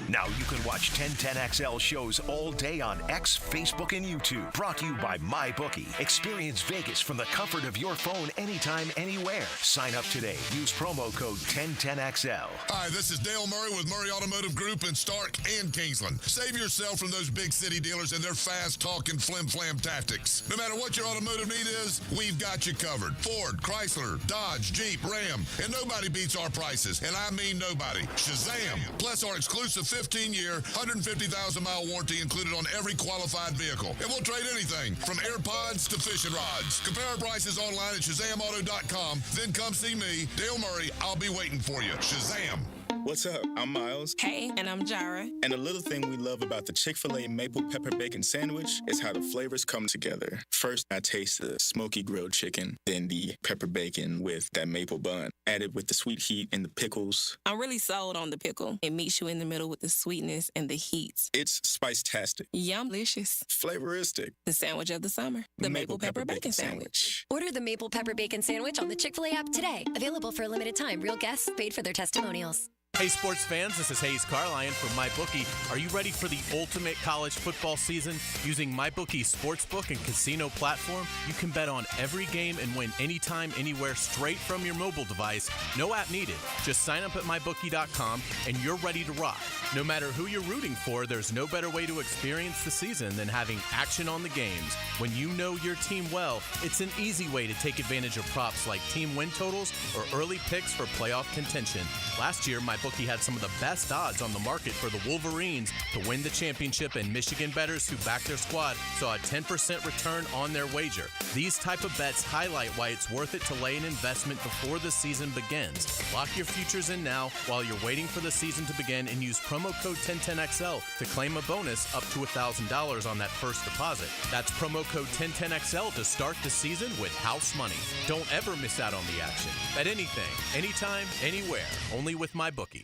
S2: Now you can watch 1010XL shows all day on X, Facebook, and YouTube. Brought to you by MyBookie. Experience Vegas from the comfort of your phone anytime, anywhere. Sign up today. Use promo code 1010XL.
S14: Hi, this is Dale Murray with Murray Automotive Group in Stark and Kingsland. Save yourself from those big city dealers and their fast-talking flim-flam tactics. No matter what your automotive need is, we've got you covered. Ford, Chrysler, Dodge, Jeep, Ram, and nobody beats our prices, and I mean nobody. Shazam! Plus our exclusive 15-year, 150,000-mile warranty included on every qualified vehicle. And we'll trade anything from AirPods to fishing rods. Compare our prices online at ShazamAuto.com. Then come see me, Dale Murray. I'll be waiting for you. Shazam!
S15: What's up? I'm Miles.
S17: Hey, and I'm Jara.
S15: And a little thing we love about the Chick-fil-A Maple Pepper Bacon Sandwich is how the flavors come together. First, I taste the smoky grilled chicken, then the pepper bacon with that maple bun, added with the sweet heat and the pickles.
S17: I'm really sold on the pickle. It meets you in the middle with the sweetness and the heat.
S15: It's spice-tastic.
S17: Yum-licious.
S15: Flavoristic.
S17: The sandwich of the summer. The Maple Pepper Bacon Sandwich.
S18: Order the Maple Pepper Bacon Sandwich on the Chick-fil-A app today. Available for a limited time. Real guests paid for their testimonials.
S19: Hey sports fans, this is Hayes Carlyon from MyBookie. Are you ready for the ultimate college football season? Using MyBookie's sportsbook and casino platform, you can bet on every game and win anytime, anywhere, straight from your mobile device. No app needed. Just sign up at MyBookie.com and you're ready to rock. No matter who you're rooting for, there's no better way to experience the season than having action on the games. When you know your team well, it's an easy way to take advantage of props like team win totals or early picks for playoff contention. Last year, MyBookie had some of the best odds on the market for the Wolverines to win the championship, and Michigan bettors who backed their squad saw a 10% return on their wager. These type of bets highlight why it's worth it to lay an investment before the season begins. Lock your futures in now while you're waiting for the season to begin and use promo code 1010XL to claim a bonus up to $1,000 on that first deposit. That's promo code 1010XL to start the season with house money. Don't ever miss out on the action. Bet anything, anytime, anywhere. Only with MyBookie.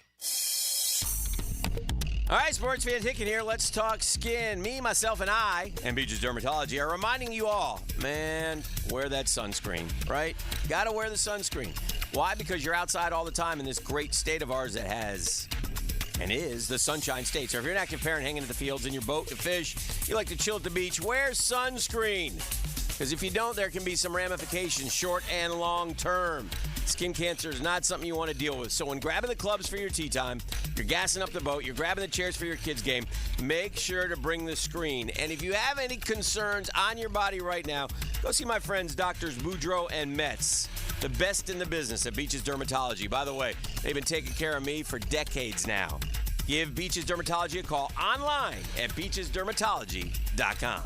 S4: All right, sports fans, Hicken here. Let's talk skin. Me, myself, and I, and Beaches Dermatology, are reminding you all, man, wear that sunscreen, right? Got to wear the sunscreen. Why? Because you're outside all the time in this great state of ours that has and is the Sunshine State. So if you're an active parent hanging at the fields in your boat to fish, you like to chill at the beach, wear sunscreen. Because if you don't, there can be some ramifications, short and long term. Skin cancer is not something you want to deal with. So when grabbing the clubs for your tea time, you're gassing up the boat, you're grabbing the chairs for your kids' game, make sure to bring the screen. And if you have any concerns on your body right now, go see my friends, Doctors Boudreaux and Metz, the best in the business at Beaches Dermatology. By the way, they've been taking care of me for decades now. Give Beaches Dermatology a call online at beachesdermatology.com.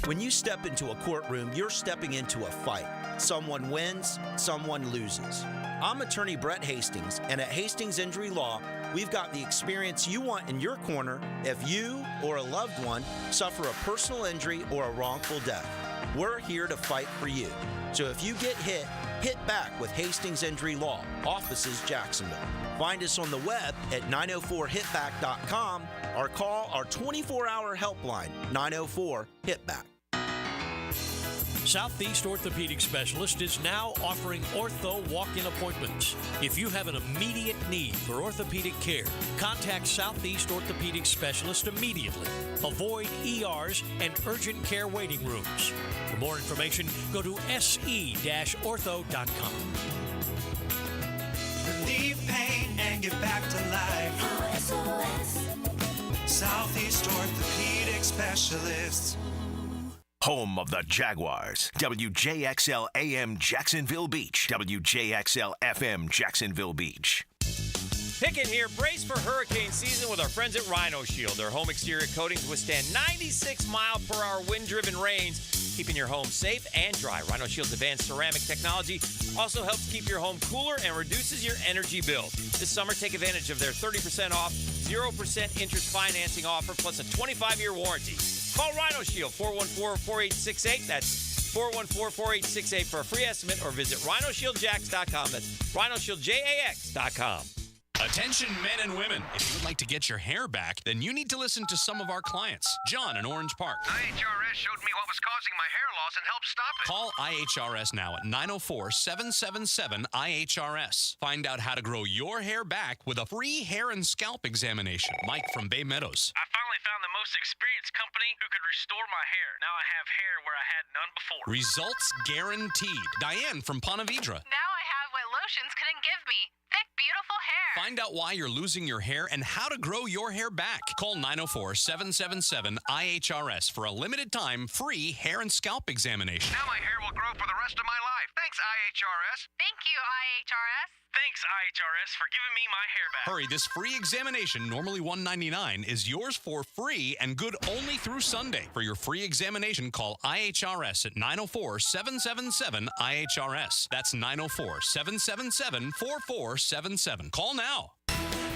S20: When you step into a courtroom, you're stepping into a fight. Someone wins, someone loses. I'm attorney Brett Hastings, and at Hastings Injury Law, we've got the experience you want in your corner if you or a loved one suffer a personal injury or a wrongful death. We're here to fight for you. So if you get hit, hit back with Hastings Injury Law, offices Jacksonville. Find us on the web at 904hitback.com or call our 24-hour helpline, 904-HITBACK.
S6: Southeast Orthopedic Specialist is now offering ortho walk-in appointments. If you have an immediate need for orthopedic care, contact Southeast Orthopedic Specialist immediately. Avoid ERs and urgent care waiting rooms. For more information, go to se-ortho.com.
S7: Relieve pain and get back to life. SOS. Southeast Orthopedic Specialists.
S2: Home of the Jaguars. WJXL AM Jacksonville Beach. WJXL FM Jacksonville Beach.
S4: Hicken here. Brace for hurricane season with our friends at Rhino Shield. Their home exterior coatings withstand 96 mile-per-hour wind-driven rains, keeping your home safe and dry. Rhino Shield's advanced ceramic technology also helps keep your home cooler and reduces your energy bill. This summer, take advantage of their 30% off, 0% interest financing offer, plus a 25-year warranty. Call Rhino Shield, 414-4868. That's 414-4868 for a free estimate, or visit rhinoshieldjax.com. That's rhinoshieldjax.com.
S8: Attention men and women. If you would like to get your hair back, then you need to listen to some of our clients. John in Orange Park.
S1: IHRS showed me what was causing my hair loss and helped stop it.
S8: Call IHRS now at 904-777-IHRS. Find out how to grow your hair back with a free hair and scalp examination. Mike from Bay Meadows.
S1: I finally found the most experienced company who could restore my hair. Now I have hair where I had none before.
S8: Results guaranteed. Diane from Ponte Vedra.
S9: Now I have what lotions couldn't give me. Thick, beautiful hair.
S8: Find out why you're losing your hair and how to grow your hair back. Call 904-777-IHRS for a limited time free hair and scalp examination.
S1: Now my hair will grow for the rest of my life. Thanks, IHRS.
S9: Thank you, IHRS.
S1: Thanks, IHRS, for giving me my hair back.
S8: Hurry, this free examination, normally $199, is yours for free and good only through Sunday. For your free examination, call IHRS at 904-777-IHRS. That's 904-777-4477. Call now.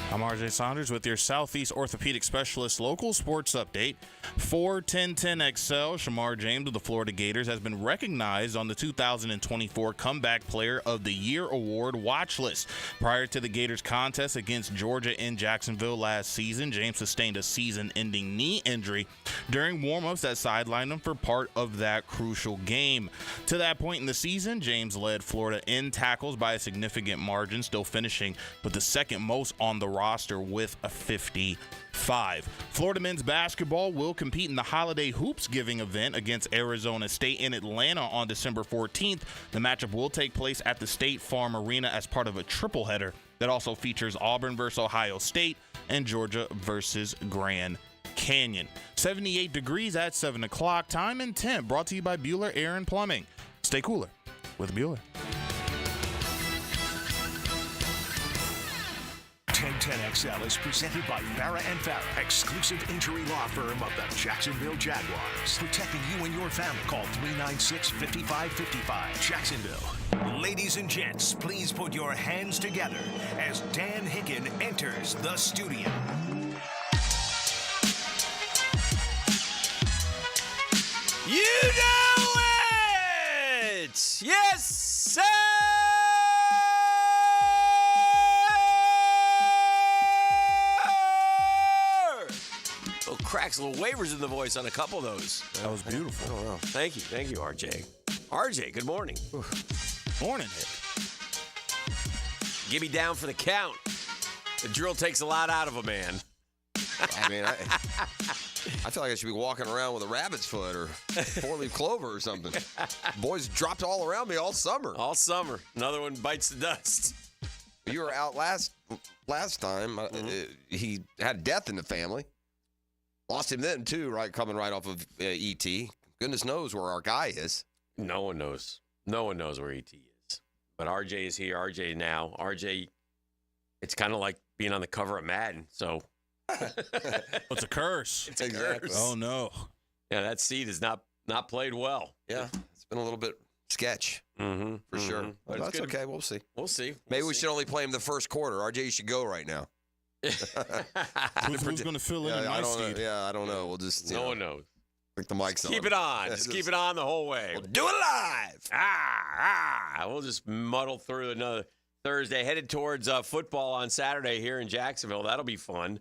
S3: I'm RJ Saunders with your Southeast Orthopedic Specialist local sports update. For 1010XL, Shamar James of the Florida Gators has been recognized on the 2024 Comeback Player of the Year Award watch list. Prior to the Gators contest against Georgia in Jacksonville last season, James sustained a season-ending knee injury during warm-ups that sidelined him for part of that crucial game. To that point in the season, James led Florida in tackles by a significant margin, still finishing with the second most on the roster with a 55. Florida men's basketball will compete in the Holiday Hoops Giving event against Arizona State in Atlanta on December 14th. The matchup will take place at the State Farm Arena as part of a triple header that also features Auburn versus Ohio State and Georgia versus Grand Canyon. 78 degrees at 7 o'clock. Time and temp brought to you by Bueller Air and Plumbing. Stay cooler with Bueller.
S2: 1010XL is presented by Farah & Farah, exclusive injury law firm of the Jacksonville Jaguars. Protecting you and your family. Call 396-5555. Jacksonville. Ladies and gents, please put your hands together as Dan Hicken enters the studio.
S4: You know it! Yes, sir! Little cracks, little wavers in the voice on a couple of those.
S3: That was beautiful.
S4: I don't know. Thank you, RJ. RJ, good morning.
S3: Morning, Hick.
S4: Give me down for the count. The drill takes a lot out of a man.
S5: I mean, I feel like I should be walking around with a rabbit's foot or four-leaf clover or something. Boys dropped all around me all summer.
S4: All summer. Another one bites the dust.
S5: You were out last time. He had death in the family. Lost him then, too, right? Coming right off of E.T. Goodness knows where our guy is.
S4: No one knows. No one knows where E.T. is. But RJ is here. RJ now. RJ, it's kind of like being on the cover of Madden. So
S3: it's a curse.
S4: It's a curse.
S3: Oh, no.
S4: Yeah, that seed is not played well.
S5: Yeah, it's been a little bit sketch for sure. But that's okay. We'll see.
S4: We'll see.
S5: Maybe we should only play him the first quarter. RJ, you should go right now.
S3: Who's going to fill in my seat?
S5: I don't know. We'll just
S4: no one knows.
S5: Click the mics on.
S4: Keep it on. Just keep it on the whole way.
S5: We'll do it live.
S4: We'll just muddle through another Thursday. Headed towards football on Saturday here in Jacksonville. That'll be fun.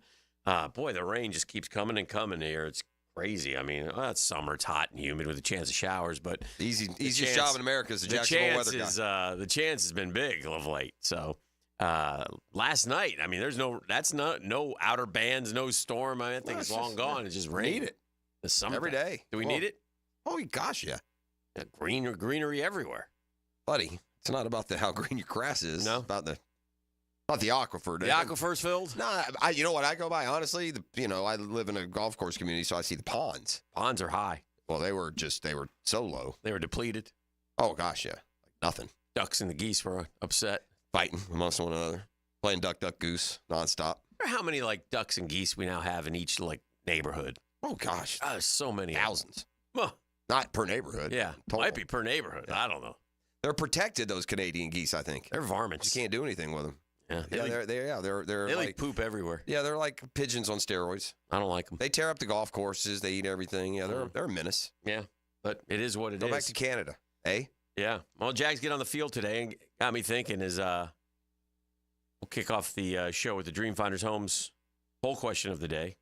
S4: Boy, the rain just keeps coming and coming here. It's crazy. I mean, it's summer. It's hot and humid with a chance of showers, but
S5: easiest job in America is the Jacksonville weather guy.
S4: The chance has been big of late. So last night, I mean, no outer bands, no storm. I think it's long gone. It's just rain.
S5: Need it.
S4: The summer
S5: every day.
S4: Do we need it?
S5: Oh gosh, yeah.
S4: Greenery everywhere,
S5: buddy. It's not about how green your grass is.
S4: No,
S5: it's about the aquifer.
S4: The aquifer's filled?
S5: No, you know what I go by? Honestly, I live in a golf course community, so I see the ponds.
S4: Ponds are high.
S5: Well, they were so low.
S4: They were depleted.
S5: Oh, gosh, yeah. Like nothing.
S4: Ducks and the geese were upset.
S5: Fighting amongst one another. Playing duck, duck, goose nonstop.
S4: I wonder how many, ducks and geese we now have in each, neighborhood.
S5: Oh, gosh.
S4: So many.
S5: Thousands.
S4: Well,
S5: not per neighborhood.
S4: Yeah. Total. Might be per neighborhood. Yeah. I don't know.
S5: They're protected, those Canadian geese, I think.
S4: They're varmints.
S5: You can't do anything with them.
S4: Yeah,
S5: they're
S4: poop everywhere.
S5: Yeah, they're like pigeons on steroids.
S4: I don't like them.
S5: They tear up the golf courses. They eat everything. Yeah, they're a menace.
S4: Yeah, but it is what it is.
S5: Go back to Canada, eh?
S4: Yeah. Well, Jags get on the field today, and got me thinking is we'll kick off the show with the Dreamfinders Homes poll question of the day,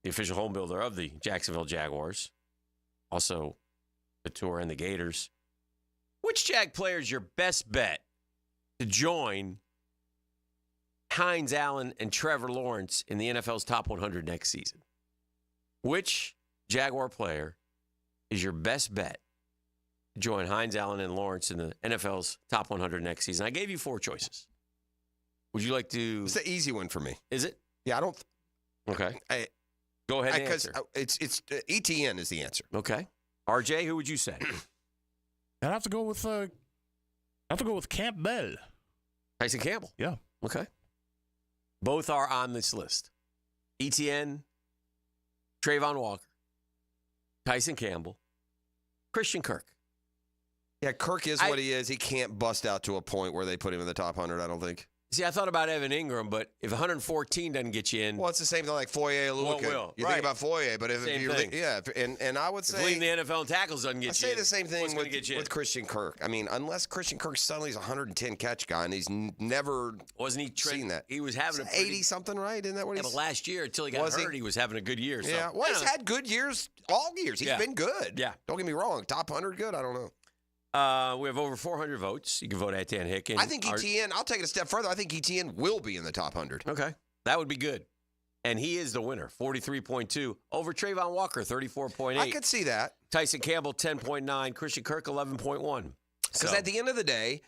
S4: the official home builder of the Jacksonville Jaguars, also the Tour and the Gators. Which Jag player is your best bet to join Hines Allen and Trevor Lawrence in the NFL's top 100 next season? Which Jaguar player is your best bet to join Hines Allen and Lawrence in the NFL's top 100 next season? I gave you 4 choices. Would you like to?
S5: It's an easy one for me.
S4: Is it?
S5: Yeah, I don't.
S4: Okay. Go ahead and answer.
S5: It's ETN is the answer.
S4: Okay. RJ, who would you say?
S3: I'd have to go with Campbell.
S4: Tyson Campbell.
S3: Yeah.
S4: Okay. Both are on this list. ETN, Trayvon Walker, Tyson Campbell, Christian Kirk.
S5: Yeah, Kirk is what he is. He can't bust out to a point where they put him in the top 100, I don't think.
S4: See, I thought about Evan Ingram, but if 114 doesn't get you in.
S5: Well, it's the same thing like Foye Aluaka.
S4: What will?
S5: You think about Foye, but if
S4: same
S5: you
S4: thing.
S5: and I would say.
S4: If leading the NFL in tackles doesn't get
S5: I say the same thing
S4: with
S5: Christian Kirk. I mean, unless Christian Kirk suddenly is a 110 catch guy and he's never seen that.
S4: He was having
S5: 80 something, right? Isn't that what he's?
S4: But last year, until he got hurt, he was having a good year. So.
S5: Yeah, well, he's had good years all years. He's been good.
S4: Yeah.
S5: Don't get me wrong. Top 100 good? I don't know.
S4: We have over 400 votes. You can vote at Dan Hicken.
S5: I think ETN, I'll take it a step further. I think ETN will be in the top 100.
S4: Okay. That would be good. And he is the winner, 43.2. Over Trayvon Walker, 34.8.
S5: I could see that.
S4: Tyson Campbell, 10.9. Christian Kirk, 11.1.
S5: Because at the end of the day,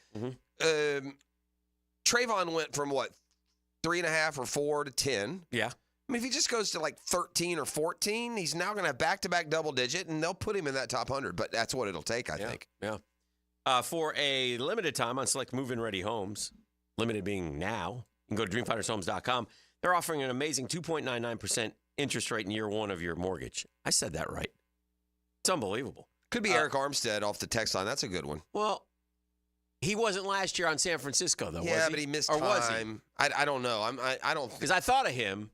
S5: Trayvon went from 3.5 or 4 to 10.
S4: Yeah.
S5: I mean, if he just goes to 13 or 14, he's now going to have back-to-back double-digit, and they'll put him in that top 100. But that's what it'll take, I think.
S4: Yeah. For a limited time on select move-in ready homes, limited being now, you can go to dreamfindershomes.com. They're offering an amazing 2.99% interest rate in year 1 of your mortgage. I said that right. It's unbelievable.
S5: Could be Eric Armstead off the text line. That's a good one.
S4: Well, he wasn't last year on San Francisco, though, was he?
S5: Yeah, but he missed time.
S4: Was he?
S5: I don't know. I don't.
S4: Because I thought of him.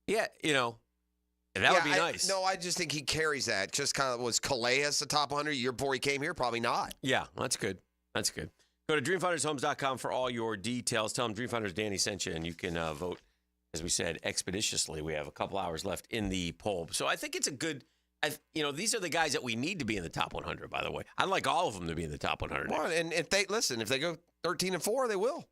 S4: Yeah, that would be nice.
S5: No, I just think he carries that. Just kind of was Calais the top 100 year before he came here? Probably not.
S4: Yeah, that's good. That's good. Go to dreamfindershomes.com for all your details. Tell them Dreamfinders Danny sent you, and you can vote, as we said, expeditiously. We have a couple hours left in the poll. So I think it's a good, these are the guys that we need to be in the top 100, by the way. I'd like all of them to be in the top 100.
S5: Well, and if they go 13-4, they will.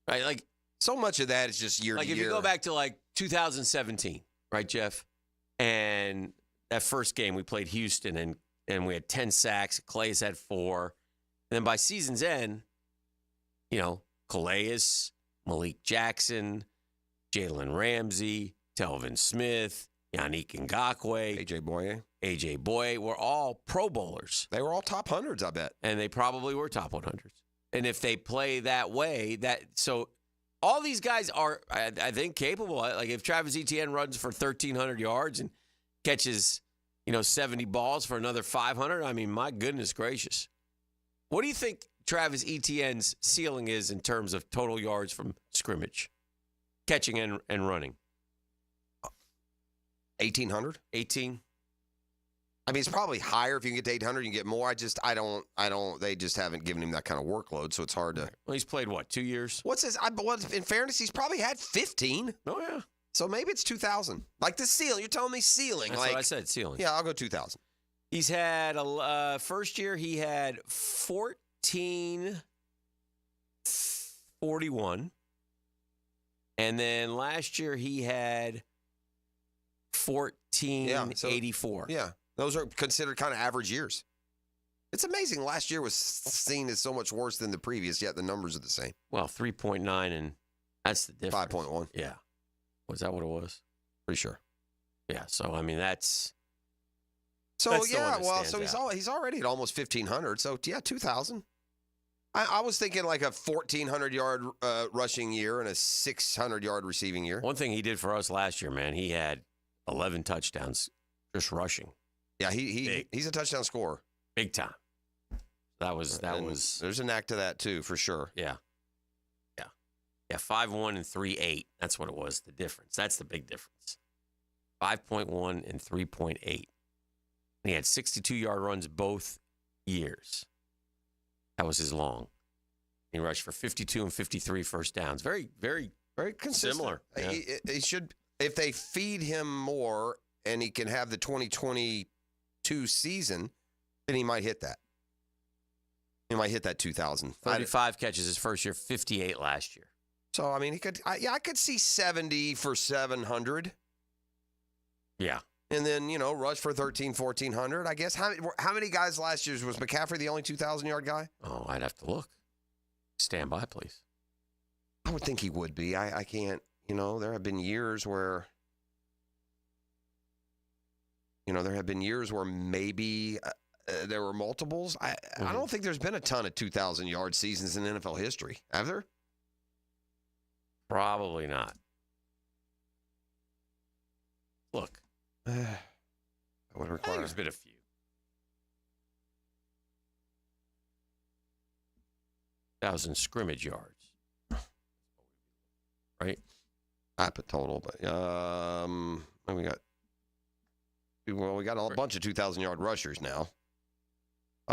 S4: Right,
S5: so much of that is just year to year.
S4: Like if you go back to 2017, right, Jeff? And that first game we played Houston and we had 10 sacks. Calais had 4. And then by season's end, Calais, Malik Jackson, Jalen Ramsey, Telvin Smith, Yannick Ngakoue, AJ Boye were all Pro Bowlers.
S5: They were all top 100s, I bet.
S4: And they probably were top 100s. And if they play that way, so all these guys are, I think, capable. Like if Travis Etienne runs for 1,300 yards and catches, 70 balls for another 500, I mean, my goodness gracious. What do you think Travis Etienne's ceiling is in terms of total yards from scrimmage? catching and running?
S5: 1,800?
S4: 18.
S5: I mean, it's probably higher if you can get to 800. You can get more. I don't. They just haven't given him that kind of workload, so it's hard to.
S4: Well, he's played what, 2 years?
S5: What's his? In fairness, he's probably had 15.
S4: Oh yeah.
S5: So maybe it's 2,000. Like the ceiling. You're telling me ceiling.
S4: That's what I said. Ceiling.
S5: Yeah, I'll go 2,000.
S4: He's had first year he had 1441, and then last year he had 1484.
S5: Yeah, those are considered kind of average years. It's amazing. Last year was seen as so much worse than the previous, yet the numbers are the same.
S4: Well, 3.9, and that's the difference.
S5: 5.1.
S4: Yeah. Was that what it was?
S5: Pretty sure.
S4: Yeah. So I mean, that's.
S5: So
S4: that's the one
S5: yeah,
S4: that
S5: well,
S4: stands
S5: so
S4: out.
S5: he's already at almost 1,500. So yeah, 2,000. I was thinking like a 1,400-yard rushing year and a 600-yard receiving year.
S4: One thing he did for us last year, man, he had 11 touchdowns just rushing.
S5: Yeah, he's a touchdown scorer.
S4: Big time. That was.
S5: There's a knack to that too, for sure.
S4: Yeah. 5.1 and 3.8. That's what it was. The difference. That's the big difference. 5.1 and 3.8. And he had 62-yard runs both years. That was his long. He rushed for 52 and 53 first downs. Very, very,
S5: very consistent.
S4: Similar. Yeah.
S5: He should, if they feed him more and he can have the 2022 season, then he might hit that. He might hit that 2,000.
S4: 35 catches his first year, 58 last year.
S5: So, I mean, I could see 70 for 700.
S4: Yeah.
S5: And then, rush for 1,400, I guess. How many guys last year? Was McCaffrey the only 2,000-yard guy?
S4: Oh, I'd have to look. Stand by, please.
S5: I would think he would be. I can't, there have been years where, maybe there were multiples. I don't think there's been a ton of 2,000-yard seasons in NFL history. Have there?
S4: Probably not. Look.
S5: That would require.
S4: There's been a few. Thousand scrimmage yards. Right?
S5: I put total, but we got a bunch of 2,000-yard rushers now.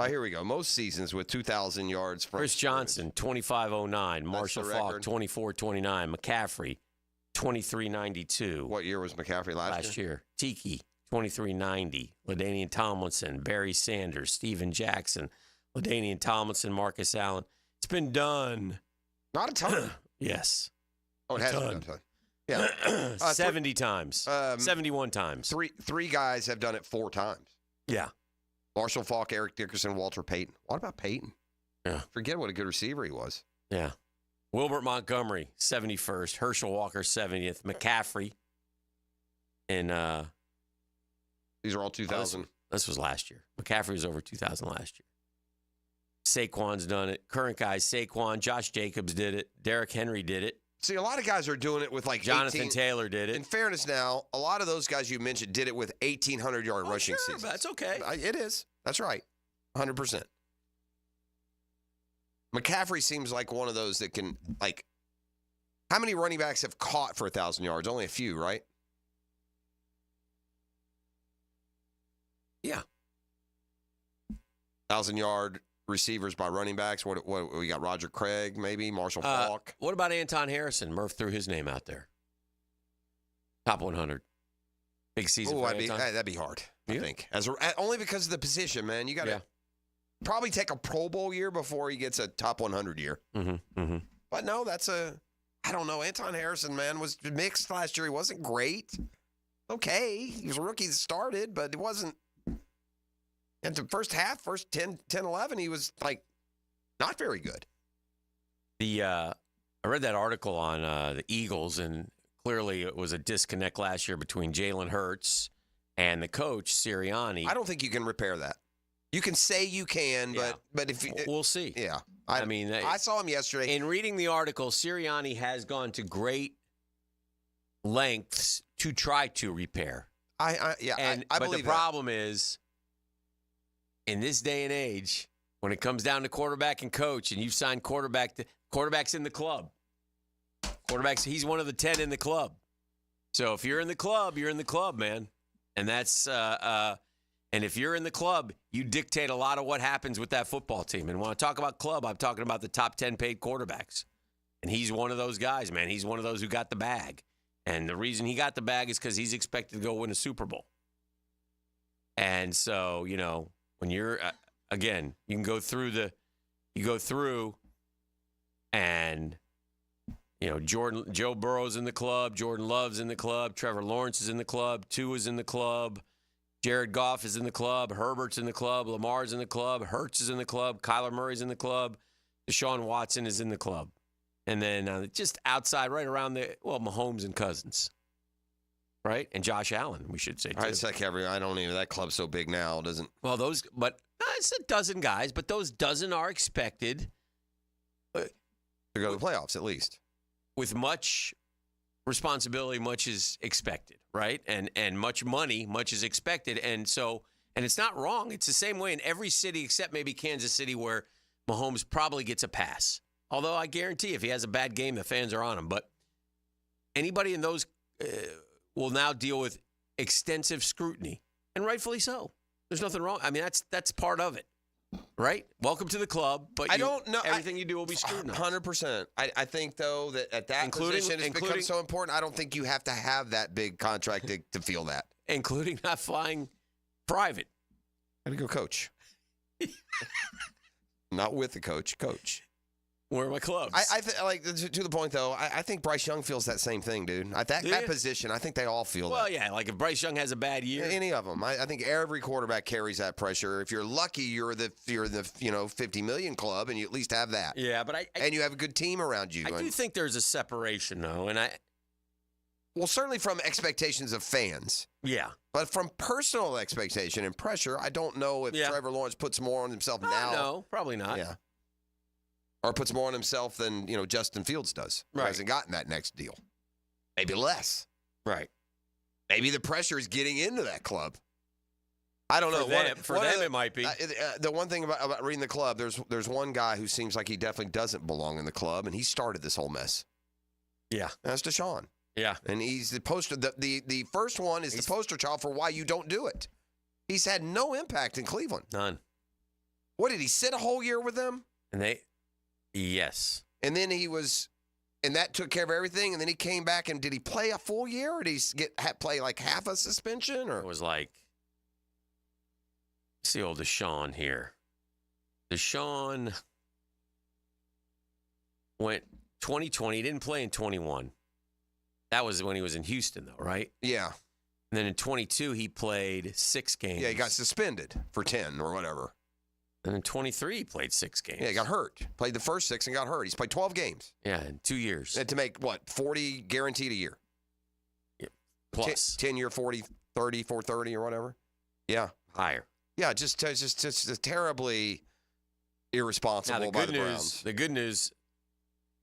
S5: Here we go. Most seasons with 2,000 yards.
S4: Chris Johnson, 2509. Marshall Faulk, 2429. McCaffrey, 2392.
S5: What year was McCaffrey last
S4: year? Tiki, 2390. LaDainian Tomlinson, Barry Sanders, Steven Jackson, LaDainian Tomlinson, Marcus Allen. It's been done.
S5: Not a ton.
S4: Yes.
S5: Oh, it has been a ton. Yeah.
S4: 70 times. 71 times.
S5: Three guys have done it 4 times.
S4: Yeah.
S5: Marshall Faulk, Eric Dickerson, Walter Payton. What about Payton?
S4: Yeah.
S5: Forget what a good receiver he was.
S4: Yeah. Wilbert Montgomery, 71st. Herschel Walker, 70th. McCaffrey. And
S5: these are all 2,000.
S4: This was last year. McCaffrey was over 2,000 last year. Saquon's done it. Current guys, Saquon. Josh Jacobs did it. Derrick Henry did it.
S5: See, a lot of guys are doing it with like
S4: Jonathan Taylor did it.
S5: In fairness now, a lot of those guys you mentioned did it with 1,800-yard rushing seasons.
S4: That's okay.
S5: It is. That's right. 100%. McCaffrey seems like one of those that can, like, how many running backs have caught for 1,000 yards? Only a few, right?
S4: Yeah.
S5: 1,000-yard receivers by running backs. What we got? Roger Craig, maybe Marshall Faulk.
S4: What about Anton Harrison? Murph threw his name out there. Top 100. Big season for Anton.
S5: That'd be hard. I think only because of the position, man. You got to probably take a Pro Bowl year before he gets a top 100 year.
S4: Mm-hmm.
S5: But no, I don't know. Anton Harrison, man, was mixed last year. He wasn't great. Okay, he was a rookie that started, but it wasn't. And the first 10, 11, he was, like, not very good.
S4: I read that article on the Eagles, and clearly it was a disconnect last year between Jalen Hurts and the coach, Sirianni.
S5: I don't think you can repair that. You can say you can, but if
S4: we'll see.
S5: Yeah.
S4: I
S5: saw him yesterday.
S4: In reading the article, Sirianni has gone to great lengths to try to repair.
S5: I believe
S4: But the problem is, in this day and age, when it comes down to quarterback and coach, and you've signed quarterbacks in the club. Quarterbacks, he's one of the 10 in the club. So if you're in the club, you're in the club, man. And that's and if you're in the club, you dictate a lot of what happens with that football team. And when I talk about club, I'm talking about the top 10 paid quarterbacks. And he's one of those guys, man. He's one of those who got the bag. And the reason he got the bag is because he's expected to go win a Super Bowl. And so, when you're, again, you can go through and, Joe Burrow's in the club, Jordan Love's in the club, Trevor Lawrence is in the club, Tua's in the club, Jared Goff is in the club, Herbert's in the club, Lamar's in the club, Hurts is in the club, Kyler Murray's in the club, Deshaun Watson is in the club. And then just outside, right around Mahomes and Cousins. Right? And Josh Allen, we should say, too.
S5: It's like that club's so big now, doesn't.
S4: Well, it's a dozen guys, but those dozen are expected
S5: to go to the playoffs, at least.
S4: With much responsibility, much is expected, right? And much money, much is expected. And it's not wrong. It's the same way in every city except maybe Kansas City, where Mahomes probably gets a pass. Although I guarantee if he has a bad game, the fans are on him. But anybody in those will now deal with extensive scrutiny, and rightfully so. There's nothing wrong. I mean, that's part of it, right? Welcome to the club, but
S5: I don't know.
S4: Everything you do will be scrutinized.
S5: 100%. I think, though, that at that position it's become so important, I don't think you have to have that big contract to feel that.
S4: Including not flying private.
S5: Got to go coach. Not with the coach.
S4: Where are my clubs?
S5: To the point, though, I think Bryce Young feels that same thing, dude. At that position, I think they all feel that.
S4: Well, yeah, like if Bryce Young has a bad year.
S5: Any of them. I think every quarterback carries that pressure. If you're lucky, you're the 50 million club, and you at least have that.
S4: Yeah, but
S5: and you have a good team around you.
S4: I do think there's a separation, though,
S5: well, certainly from expectations of fans.
S4: Yeah.
S5: But from personal expectation and pressure, I don't know if Trevor Lawrence puts more on himself now.
S4: No, probably not.
S5: Yeah. Or puts more on himself than, Justin Fields does. Right. Who hasn't gotten that next deal. Maybe less.
S4: Right.
S5: Maybe the pressure is getting into that club. I don't know.
S4: For them, it might be.
S5: The one thing about reading the club, there's one guy who seems like he definitely doesn't belong in the club, and he started this whole mess.
S4: Yeah.
S5: That's Deshaun.
S4: Yeah.
S5: And he's the poster. The first one is the poster child for why you don't do it. He's had no impact in Cleveland.
S4: None.
S5: What, did he sit a whole year with them?
S4: Yes.
S5: And then and that took care of everything. And then he came back, and did he play a full year, or did he play like half a suspension? Or
S4: it was like, see old Deshaun here. Deshaun went 2020. He didn't play in 21. That was when he was in Houston, though, right?
S5: Yeah.
S4: And then in 22, he played 6 games.
S5: Yeah, he got suspended for 10 or whatever.
S4: And in 23, he played 6 games.
S5: Yeah, he got hurt. Played the first 6 and got hurt. He's played 12 games.
S4: Yeah, in 2 years.
S5: And to make, 40 guaranteed a year?
S4: Yeah, plus.
S5: 10-year, 40, 30, 430 or whatever? Yeah.
S4: Higher.
S5: Yeah, just terribly irresponsible by the Browns.
S4: The good news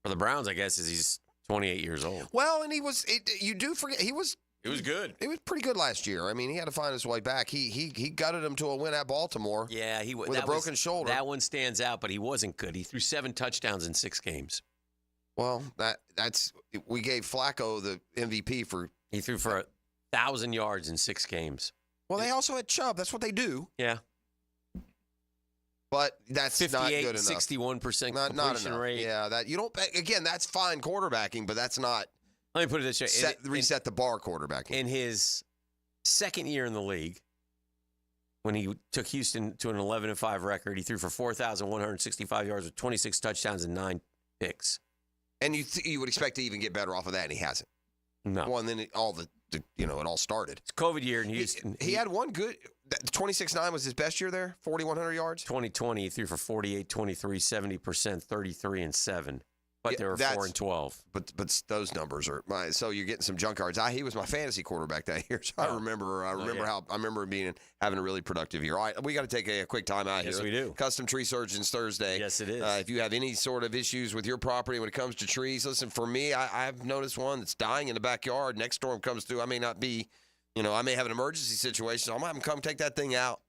S4: for the Browns, I guess, is he's 28 years old.
S5: Well, and you do forget, he was
S4: good.
S5: He was pretty good last year. I mean, he had to find his way back. He gutted him to a win at Baltimore.
S4: Yeah,
S5: with a broken shoulder.
S4: That one stands out, but he wasn't good. He threw 7 touchdowns in 6 games.
S5: Well, we gave Flacco the MVP for.
S4: He threw for 1,000 yards in 6 games.
S5: Well, they also had Chubb. That's what they do.
S4: Yeah.
S5: But that's not good enough.
S4: 61% completion rate.
S5: Yeah, you don't. Again, that's fine quarterbacking, but that's not.
S4: Let me put it this way:
S5: reset the bar quarterbacking.
S4: In his second year in the league, when he took Houston to an 11-5 record, he threw for 4,165 yards with 26 touchdowns and 9 picks.
S5: And you would expect to even get better off of that, and he hasn't.
S4: No.
S5: Well, and then it all started.
S4: It's COVID year in Houston.
S5: He had one good. 26-9 was his best year there. 4,100 yards.
S4: 2020, he threw for 48, 23, 70%, 33, and 7. But they were 4 and 12.
S5: But those numbers are so you're getting some junk yards. He was my fantasy quarterback that year. So I remember having a really productive year. All right, we got to take a quick time out here.
S4: Yes, we do.
S5: Custom Tree Surgeons Thursday.
S4: Yes, it is.
S5: If you have any sort of issues with your property when it comes to trees, listen, for me, I've noticed one that's dying in the backyard. Next storm comes through. I may not be, I may have an emergency situation. So I'm going to have them come take that thing out.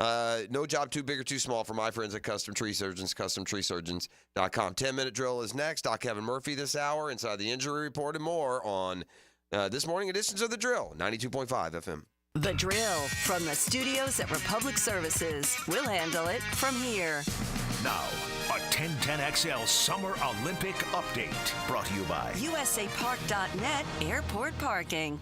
S5: No job too big or too small for my friends at Custom Tree Surgeons, CustomTreeSurgeons.com. 10-minute drill is next. Doc Kevin Murphy this hour, inside the injury report and more on this morning editions of The Drill, 92.5 FM.
S10: The Drill from the studios at Republic Services. We'll handle it from here.
S2: Now, a 1010XL Summer Olympic Update brought to you by
S10: USAPark.net Airport Parking.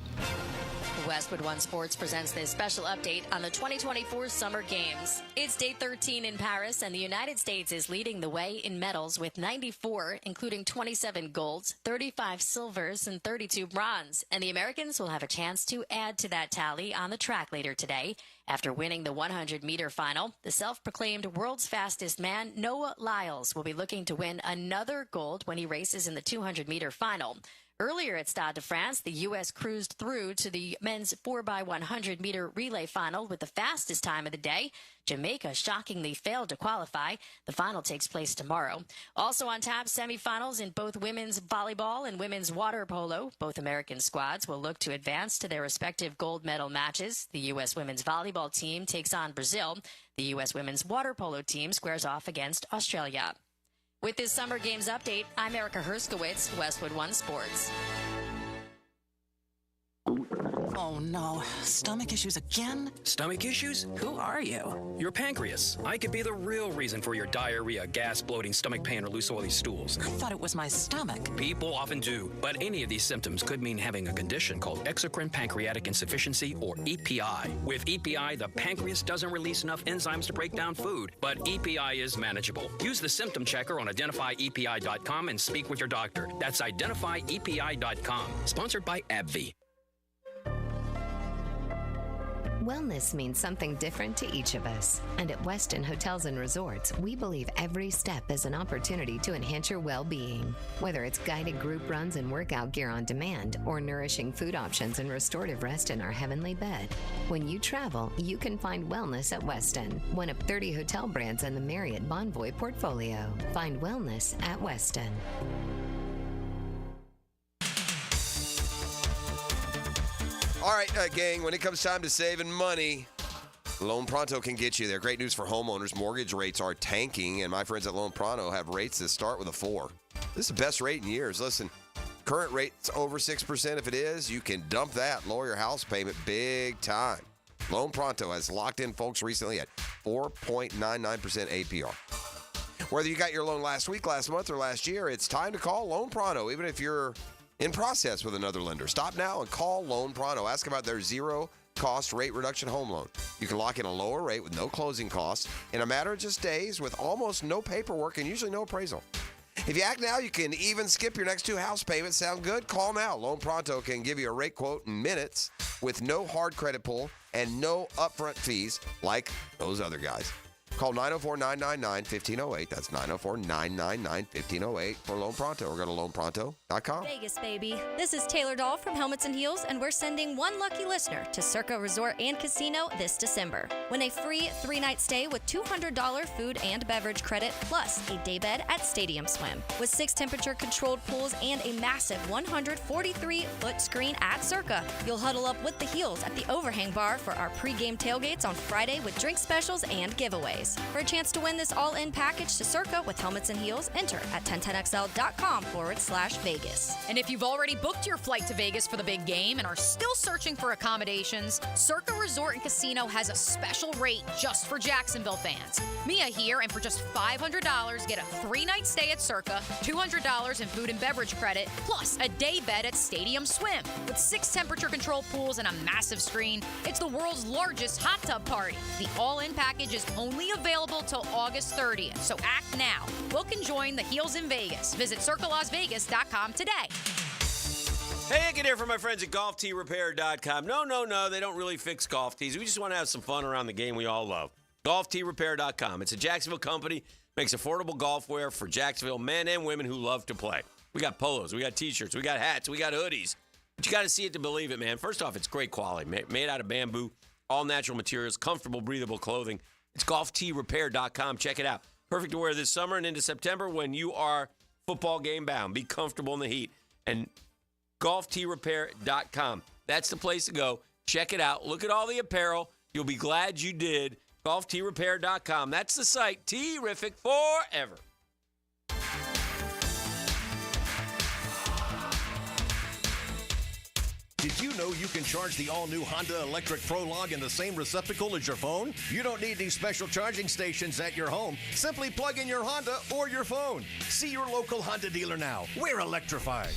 S18: Westwood One Sports presents this special update on the 2024 Summer Games. It's day 13 in Paris, and the United States is leading the way in medals with 94, including 27 golds, 35 silvers, and 32 bronze. And the Americans will have a chance to add to that tally on the track later today. After winning the 100-meter final, the self-proclaimed world's fastest man, Noah Lyles, will be looking to win another gold when he races in the 200-meter final. Earlier at Stade de France, the U.S. cruised through to the men's 4x100-meter relay final with the fastest time of the day. Jamaica shockingly failed to qualify. The final takes place tomorrow. Also on tap, semifinals in both women's volleyball and women's water polo. Both American squads will look to advance to their respective gold medal matches. The U.S. women's volleyball team takes on Brazil. The U.S. women's water polo team squares off against Australia. With this Summer Games update, I'm Erica Herskowitz, Westwood One Sports.
S16: Oh no, stomach issues again?
S22: Stomach issues?
S16: Who are you?
S22: Your pancreas. I could be the real reason for your diarrhea, gas, bloating, stomach pain, or loose oily stools.
S16: I thought it was my stomach.
S22: People often do, but any of these symptoms could mean having a condition called exocrine pancreatic insufficiency, or EPI. With EPI, the pancreas doesn't release enough enzymes to break down food, but EPI is manageable. Use the symptom checker on identifyepi.com and speak with your doctor. That's identifyepi.com. Sponsored by AbbVie.
S23: Wellness means something different to each of us. And at Westin Hotels and Resorts, we believe every step is an opportunity to enhance your well-being. Whether it's guided group runs and workout gear on demand, or nourishing food options and restorative rest in our heavenly bed. When you travel, you can find wellness at Westin, one of 30 hotel brands in the Marriott Bonvoy portfolio. Find wellness at Westin.
S5: All right, gang, when it comes time to saving money, Loan Pronto can get you there. Great news for homeowners. Mortgage rates are tanking, and my friends at Loan Pronto have rates that start with a 4. This is the best rate in years. Listen, current rate's over 6%. If it is, you can dump that, lower your house payment big time. Loan Pronto has locked in folks recently at 4.99% APR. Whether you got your loan last week, last month, or last year, it's time to call Loan Pronto, even if you're in process with another lender. Stop now and call Loan Pronto. Ask about their zero-cost rate reduction home loan. You can lock in a lower rate with no closing costs in a matter of just days with almost no paperwork and usually no appraisal. If you act now, you can even skip your next 2 house payments. Sound good? Call now. Loan Pronto can give you a rate quote in minutes with no hard credit pull and no upfront fees like those other guys. Call 904-999-1508. That's 904-999-1508 for Loan Pronto, or go to loanpronto.com.
S24: Vegas, baby. This is Taylor Dahl from Helmets and Heels, and we're sending one lucky listener to Circa Resort and Casino this December. Win a free 3-night stay with $200 food and beverage credit, plus a daybed at Stadium Swim. With 6 temperature-controlled pools and a massive 143-foot screen at Circa, you'll huddle up with the Heels at the Overhang Bar for our pregame tailgates on Friday with drink specials and giveaways. For a chance to win this all-in package to Circa with Helmets and Heels, enter at 1010xl.com/Vegas.
S26: And if you've already booked your flight to Vegas for the big game and are still searching for accommodations, Circa Resort and Casino has a special rate just for Jacksonville fans. Mia here, and for just $500, get a 3-night stay at Circa, $200 in food and beverage credit, plus a day bed at Stadium Swim. With 6 temperature-controlled pools and a massive screen, it's the world's largest hot tub party. The all-in package is only available till August 30th, so act now. Book and join the Heels in Vegas. Visit CircaLasVegas.com today.
S4: Hey, Hicken here from my friends at GolfTeeRepair.com. No, they don't really fix golf tees. We just want to have some fun around the game we all love. GolfTeeRepair.com. It's a Jacksonville company, makes affordable golf wear for Jacksonville men and women who love to play. We got polos, we got T-shirts, we got hats, we got hoodies. But you got to see it to believe it, man. First off, it's great quality, made out of bamboo, all natural materials, comfortable, breathable clothing. It's GolfTeeRepair.com. Check it out. Perfect to wear this summer and into September when you are football game bound. Be comfortable in the heat. And GolfTeeRepair.com. That's the place to go. Check it out. Look at all the apparel. You'll be glad you did. GolfTrepair.com. That's the site. Terrific forever.
S2: Did you know you can charge the all-new Honda Electric Prologue in the same receptacle as your phone? You don't need these special charging stations at your home. Simply plug in your Honda or your phone. See your local Honda dealer now. We're electrified.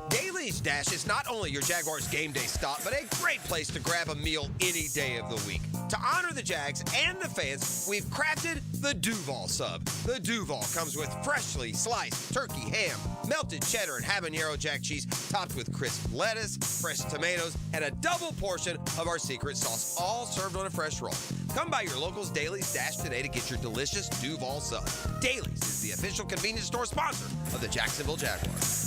S5: Daly's Dash is not only your Jaguars game day stop, but a great place to grab a meal any day of the week. To honor the Jags and the fans, we've crafted the Duval Sub. The Duval comes with freshly sliced turkey ham, melted cheddar and habanero jack cheese, topped with crisp lettuce, fresh tomatoes, and a double portion of our secret sauce, all served on a fresh roll. Come by your local's Daly's Dash today to get your delicious Duval Sub. Daly's is the official convenience store sponsor of the Jacksonville Jaguars.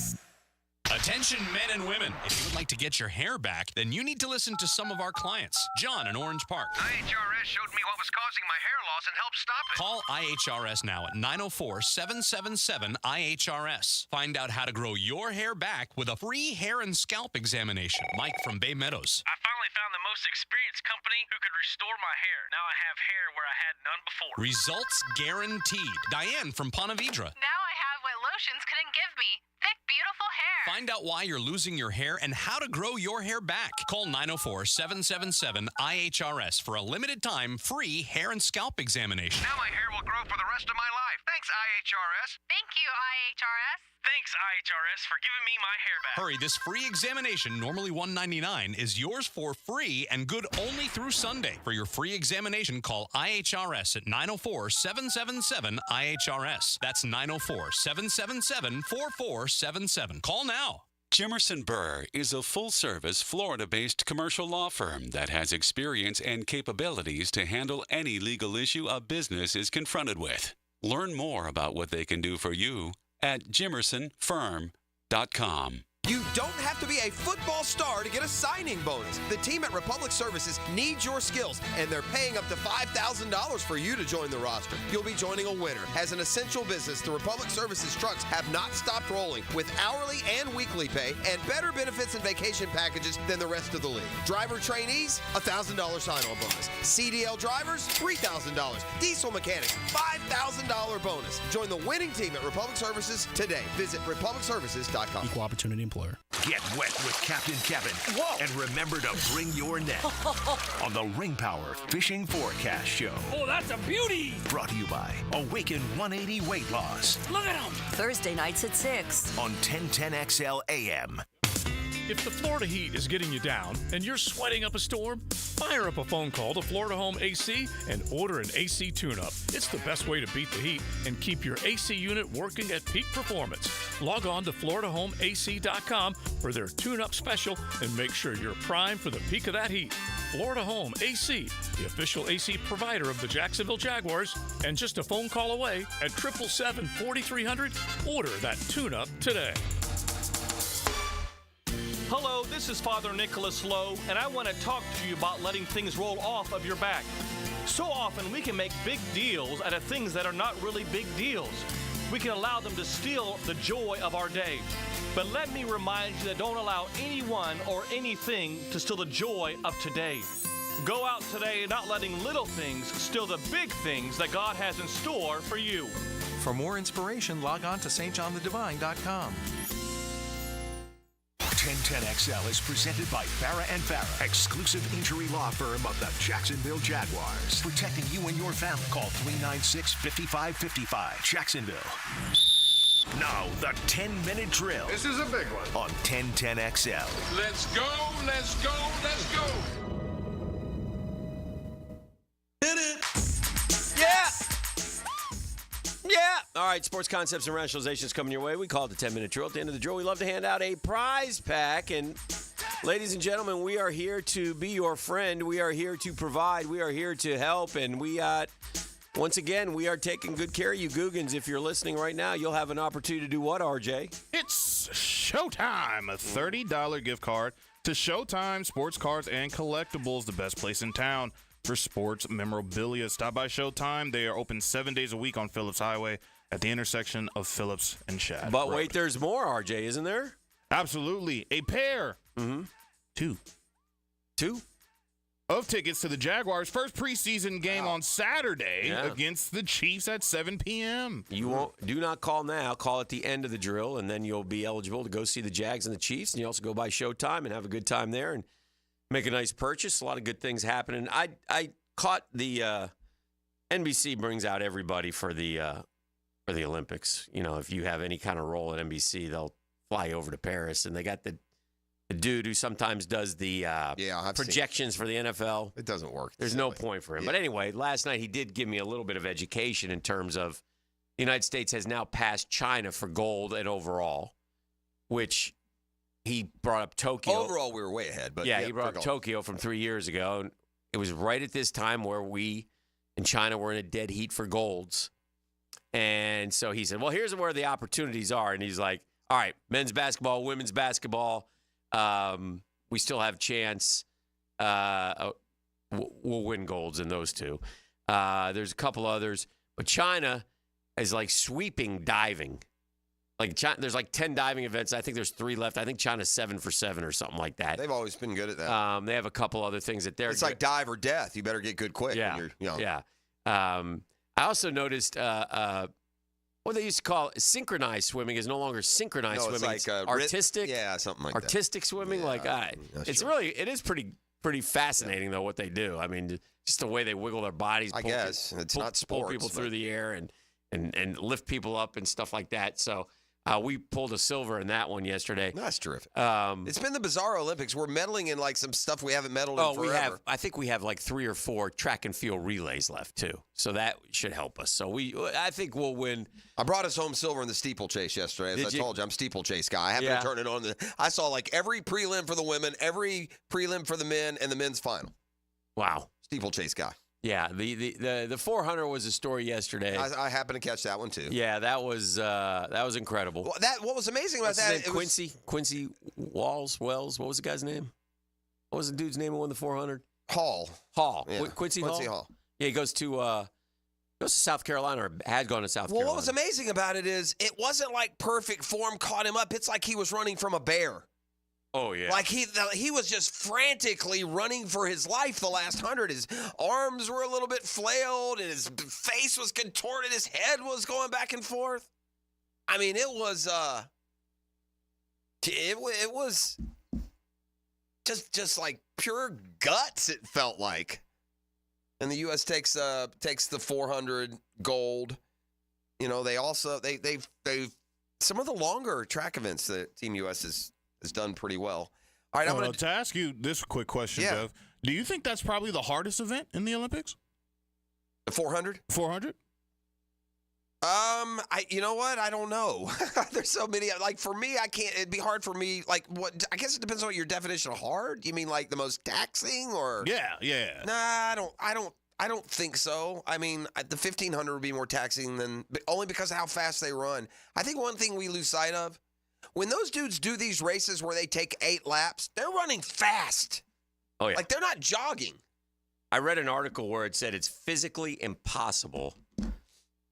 S8: Attention men and women. If you would like to get your hair back, then you need to listen to some of our clients. John in Orange Park.
S1: IHRS showed me what was causing my hair loss and helped stop it.
S8: Call IHRS now at 904-777-IHRS. Find out how to grow your hair back with a free hair and scalp examination. Mike from Bay Meadows.
S1: I finally found the most experienced company who could restore my hair. Now I have hair where I had none before.
S8: Results guaranteed. Diane from Ponte Vedra.
S9: Now I have what lotions couldn't give me. Thick, beautiful hair.
S8: Find out why you're losing your hair and how to grow your hair back. Call 904-777-IHRS for a limited time free hair and scalp examination.
S1: Now my hair will grow for the rest of my life. Thanks, IHRS.
S9: Thank you, IHRS.
S1: Thanks, IHRS, for giving me my hair back.
S8: Hurry, this free examination, normally $199, is yours for free and good only through Sunday. For your free examination, call IHRS at 904-777-IHRS. That's 904-777-4477. Call now.
S11: Jimerson Burr is a full-service, Florida-based commercial law firm that has experience and capabilities to handle any legal issue a business is confronted with. Learn more about what they can do for you at jimersonfirm.com.
S5: You don't have to be a football star to get a signing bonus. The team at Republic Services needs your skills, and they're paying up to $5,000 for you to join the roster. You'll be joining a winner. As an essential business, the Republic Services trucks have not stopped rolling with hourly and weekly pay and better benefits and vacation packages than the rest of the league. Driver trainees, $1,000 sign-on bonus. CDL drivers, $3,000. Diesel mechanics, $5,000 bonus. Join the winning team at Republic Services today. Visit republicservices.com.
S12: Equal opportunity employer.
S2: Get wet with Captain Kevin. Whoa. And remember to bring your net on the Ring Power Fishing Forecast Show.
S12: Oh, that's a beauty.
S2: Brought to you by Awaken 180 Weight Loss.
S12: Look at him.
S10: Thursday nights at 6
S2: on 1010XL AM.
S12: If the Florida heat is getting you down and you're sweating up a storm, fire up a phone call to Florida Home AC and order an AC tune-up. It's the best way to beat the heat and keep your AC unit working at peak performance. Log on to FloridaHomeAC.com for their tune-up special and make sure you're primed for the peak of that heat. Florida Home AC, the official AC provider of the Jacksonville Jaguars, and just a phone call away at 777-4300. Order that tune-up today.
S1: Hello, this is Father Nicholas Lowe, and I want to talk to you about letting things roll off of your back. So often we can make big deals out of things that are not really big deals. We can allow them to steal the joy of our day. But let me remind you that don't allow anyone or anything to steal the joy of today. Go out today not letting little things steal the big things that God has in store for you.
S13: For more inspiration, log on to stjohnthedivine.com.
S2: 1010XL is presented by Farah & Farah, exclusive injury law firm of the Jacksonville Jaguars. Protecting you and your family. Call 396-5555. Jacksonville. Now, the 10-minute drill.
S14: This is a big one.
S2: On 1010XL.
S14: Let's go, let's go, let's go.
S5: Hit it. Yeah. Yeah. All right, sports concepts and rationalizations coming your way. We call it the 10-minute drill. At the end of the drill, we love to hand out a prize pack. And ladies and gentlemen, we are here to be your friend. We are here to provide. We are here to help. And once again, we are taking good care of you Googans. If you're listening right now, you'll have an opportunity to do what, RJ?
S3: It's Showtime, a $30 gift card to Showtime Sports Cards and Collectibles, the best place in town for sports memorabilia. Stop by Showtime. They are open 7 days a week on Phillips Highway at the intersection of Phillips and Shad
S5: But
S3: Road.
S5: wait, there's more, RJ, isn't there?
S3: Absolutely. A pair.
S5: Mm-hmm.
S3: Two. of tickets to the Jaguars' first preseason game on Saturday against the Chiefs at 7 p.m.
S4: Do not call now. Call at the end of the drill, and then you'll be eligible to go see the Jags and the Chiefs. And you also go by Showtime and have a good time there and make a nice purchase. A lot of good things happening. I caught the NBC brings out everybody for the Olympics. You know, if you have any kind of role at NBC, they'll fly over to Paris, and they got the dude who sometimes does the projections for the NFL.
S5: It doesn't work.
S4: There's no point for him. But anyway, last night he did give me a little bit of education in terms of the United States has now passed China for gold and overall, which he brought up Tokyo.
S5: Overall, we were way ahead. But
S4: he brought up Tokyo from 3 years ago. And it was right at this time where we and China were in a dead heat for golds. And so he said, well, here's where the opportunities are. And he's like, all right, men's basketball, women's basketball, we still have a chance. We'll win golds in those two. There's a couple others. But China is like sweeping diving. Like there's like 10 diving events. I think there's 3 left. I think China's 7 for 7 or something like that.
S5: They've always been good at that.
S4: They have a couple other things that they're
S5: It's like dive or death. You better get good quick when you're young.
S4: Yeah. I also noticed what they used to call synchronized swimming is no longer synchronized swimming.
S5: It's like
S4: artistic.
S5: something like that.
S4: Artistic swimming. It is pretty fascinating though what they do. I mean, just the way they wiggle their bodies.
S5: I guess it's not sports.
S4: Pull people through the air and lift people up and stuff like that. So we pulled a silver in that one yesterday.
S5: That's terrific. It's been the bizarre Olympics. We're meddling in like some stuff we haven't meddled in forever.
S4: I think we have like 3 or 4 track and field relays left too. So that should help us. So I think we'll win.
S5: I brought us home silver in the steeplechase yesterday. As I told you, I'm a steeplechase guy. I happen to turn it on. I saw like every prelim for the women, every prelim for the men, and the men's final.
S4: Wow.
S5: Steeplechase guy.
S4: Yeah, the 400 was a story yesterday.
S5: I happened to catch that one too.
S4: Yeah, that was incredible.
S5: Well, what was amazing about that?
S4: Quincy Wells. What was the guy's name? What was the dude's name who won the 400?
S5: Hall.
S4: Yeah. Quincy Hall. Yeah, he goes to South Carolina or had gone to South Carolina.
S5: Well, what was amazing about it is it wasn't like perfect form caught him up. It's like he was running from a bear.
S4: Oh, yeah.
S5: Like he was just frantically running for his life the last 100. His arms were a little bit flailed and his face was contorted. His head was going back and forth. I mean, it was just like pure guts, it felt like. And the U.S. takes the 400 gold. You know, they also they some of the longer track events that Team U.S. has done pretty well. All right, I'm going
S3: to ask you this quick question, Bev. Do you think that's probably the hardest event in the Olympics?
S5: The 400?
S3: 400?
S5: You know what? I don't know. There's so many. Like for me, I can't. It'd be hard for me. Like what? I guess it depends on what your definition of hard. You mean like the most taxing, or?
S3: Yeah.
S5: Nah, I don't think so. I mean, the 1500 would be more taxing than only because of how fast they run. I think one thing we lose sight of. When those dudes do these races where they take 8 laps, they're running fast.
S4: Oh, yeah.
S5: Like, they're not jogging.
S4: I read an article where it said it's physically impossible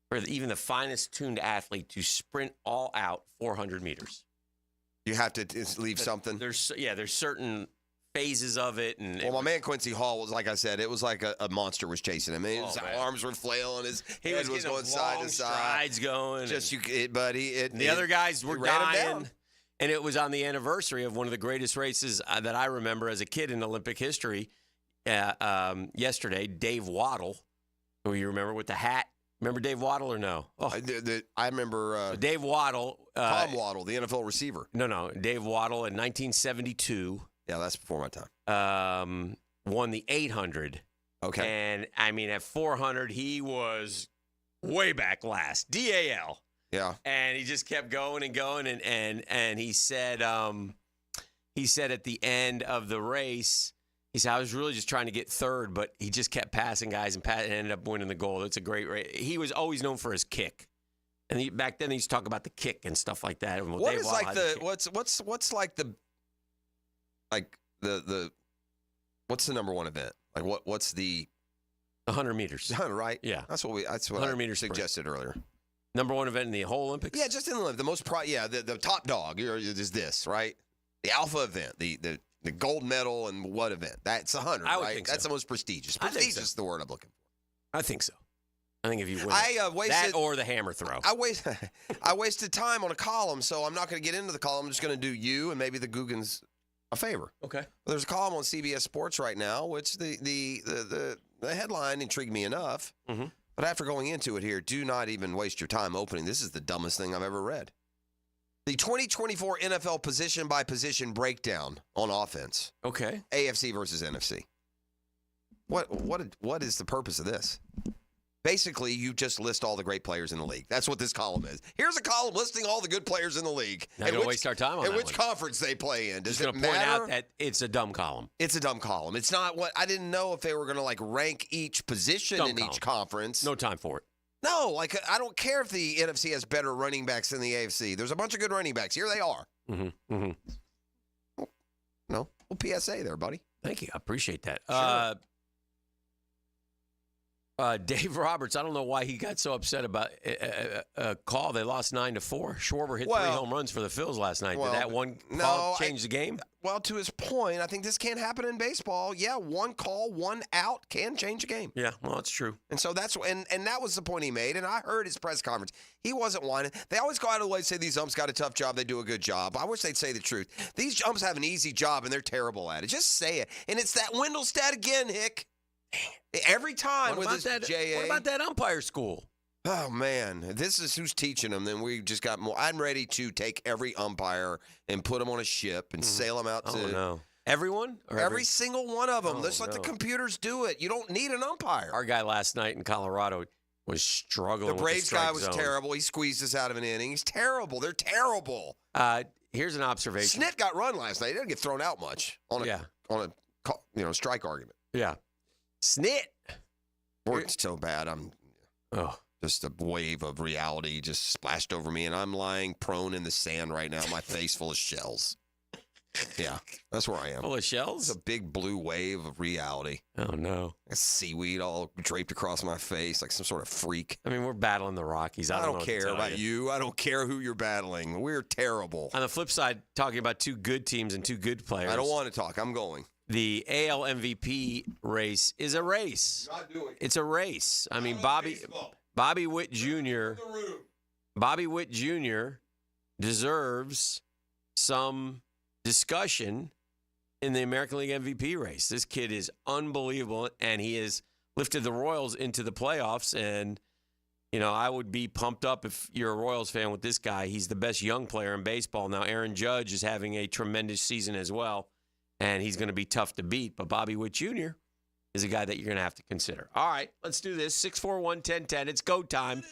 S4: for even the finest tuned athlete to sprint all out 400 meters.
S5: You have to leave something.
S4: There's certain phases of it.
S5: Well, my man Quincy Hall was, like I said, it was like a monster was chasing him. His arms were flailing. His head was going side to side.
S4: Strides going.
S5: The
S4: other guys were dying. And it was on the anniversary of one of the greatest races that I remember as a kid in Olympic history. Yesterday, Dave Waddle, who you remember with the hat. Remember Dave Waddle or no?
S5: Oh. I remember
S4: Dave Waddle.
S5: Tom Waddle, the NFL receiver.
S4: No. Dave Waddle in 1972.
S5: Yeah, that's before my time.
S4: Won the 800.
S5: Okay.
S4: And, I mean, at 400, he was way back last. DAL.
S5: Yeah.
S4: And he just kept going and going. And he said at the end of the race, he said, I was really just trying to get third, but he just kept passing guys and ended up winning the gold. It's a great race. He was always known for his kick. And back then, he used to talk about the kick and stuff like that.
S5: What is like what's like the what's the number one event? Like what's the
S4: 100 meters?
S5: 100, right?
S4: Yeah.
S5: That's what
S4: 100 meters
S5: suggested earlier.
S4: Number one event in the whole Olympics?
S5: Yeah, just in the most the top dog is this, right? The alpha event, the The gold medal and what event? That's 100,
S4: I would
S5: right?
S4: think
S5: That's
S4: so.
S5: the most prestigious.
S4: I think
S5: Prestigious
S4: so.
S5: is the word I'm looking for.
S4: I think so. I think if you win
S5: wasted,
S4: that or the hammer throw.
S5: I wasted time on a column, so I'm not going to get into the column. I'm just going to do you and maybe the Googans a favor.
S4: Okay.
S5: There's a column on CBS Sports right now, which the headline intrigued me enough.
S4: Mm-hmm.
S5: But after going into it here, do not even waste your time opening. This is the dumbest thing I've ever read. The 2024 NFL position-by-position breakdown on offense.
S4: Okay.
S5: AFC versus NFC. What is the purpose of this? Basically, you just list all the great players in the league. That's what this column is. Here's a column listing all the good players in the league.
S4: Not going to waste our time on that
S5: and which
S4: one.
S5: conference they play in. Does
S4: Just
S5: it
S4: going to point
S5: matter?
S4: out that it's a dumb column.
S5: It's a dumb column. It's not what I didn't know if they were going to like rank each position
S4: Dumb
S5: in
S4: column.
S5: each conference.
S4: No time for it.
S5: No, like I don't care if the NFC has better running backs than the AFC. There's a bunch of good running backs. Here they are.
S4: Mm-hmm. Mm-hmm.
S5: No, well, PSA there, buddy.
S4: Thank you. I appreciate that.
S5: Sure.
S4: Dave Roberts, I don't know why he got so upset about a call. They lost 9-4. Schwarber hit 3 home runs for the Phils last night. Did that one call change the game?
S5: Well, to his point, I think this can't happen in baseball. Yeah, one call, one out can change a game.
S4: Yeah, well, that's true.
S5: And so that's and that was the point he made. And I heard his press conference. He wasn't whining. They always go out of the way and say these umps got a tough job. They do a good job. I wish they'd say the truth. These umps have an easy job and they're terrible at it. Just say it. And it's that Wendell stat again, Hick. Every time
S4: What
S5: with
S4: about
S5: this
S4: that?
S5: JA.
S4: What about that umpire school?
S5: Oh, man. This is who's teaching them. Then we just got more. I'm ready to take every umpire and put them on a ship and sail them out to.
S4: Oh, no. Everyone? Or
S5: every single one of them.
S4: Oh,
S5: Just let the
S4: no.
S5: computers do it. You don't need an umpire.
S4: Our guy last night in Colorado was struggling
S5: The
S4: with
S5: Braves
S4: the strike
S5: guy was
S4: zone.
S5: terrible. He squeezed us out of an inning. He's terrible. They're terrible.
S4: Here's an observation.
S5: Snit got run last night. He didn't get thrown out much on a strike argument.
S4: Yeah. Snit.
S5: It's so bad. Just a wave of reality just splashed over me, and I'm lying prone in the sand right now, my face full of shells. Yeah, that's where I am.
S4: Full of shells?
S5: It's a big blue wave of reality.
S4: Oh, no.
S5: A seaweed all draped across my face like some sort of freak.
S4: I mean, we're battling the Rockies. I
S5: don't care about you. I don't care who you're battling. We're terrible.
S4: On the flip side, talking about two good teams and two good players.
S5: I don't want to talk. I'm going.
S4: The AL MVP race is a race.
S5: Not doing it.
S4: It's a race. I mean, Bobby Witt Jr. Bobby Witt Jr. deserves some discussion in the American League MVP race. This kid is unbelievable, and he has lifted the Royals into the playoffs. And, you know, I would be pumped up if you're a Royals fan with this guy. He's the best young player in baseball. Now, Aaron Judge is having a tremendous season as well, and he's going to be tough to beat. But Bobby Witt Jr. is a guy that you're going to have to consider. All right, let's do this. 641-1010. It's go time.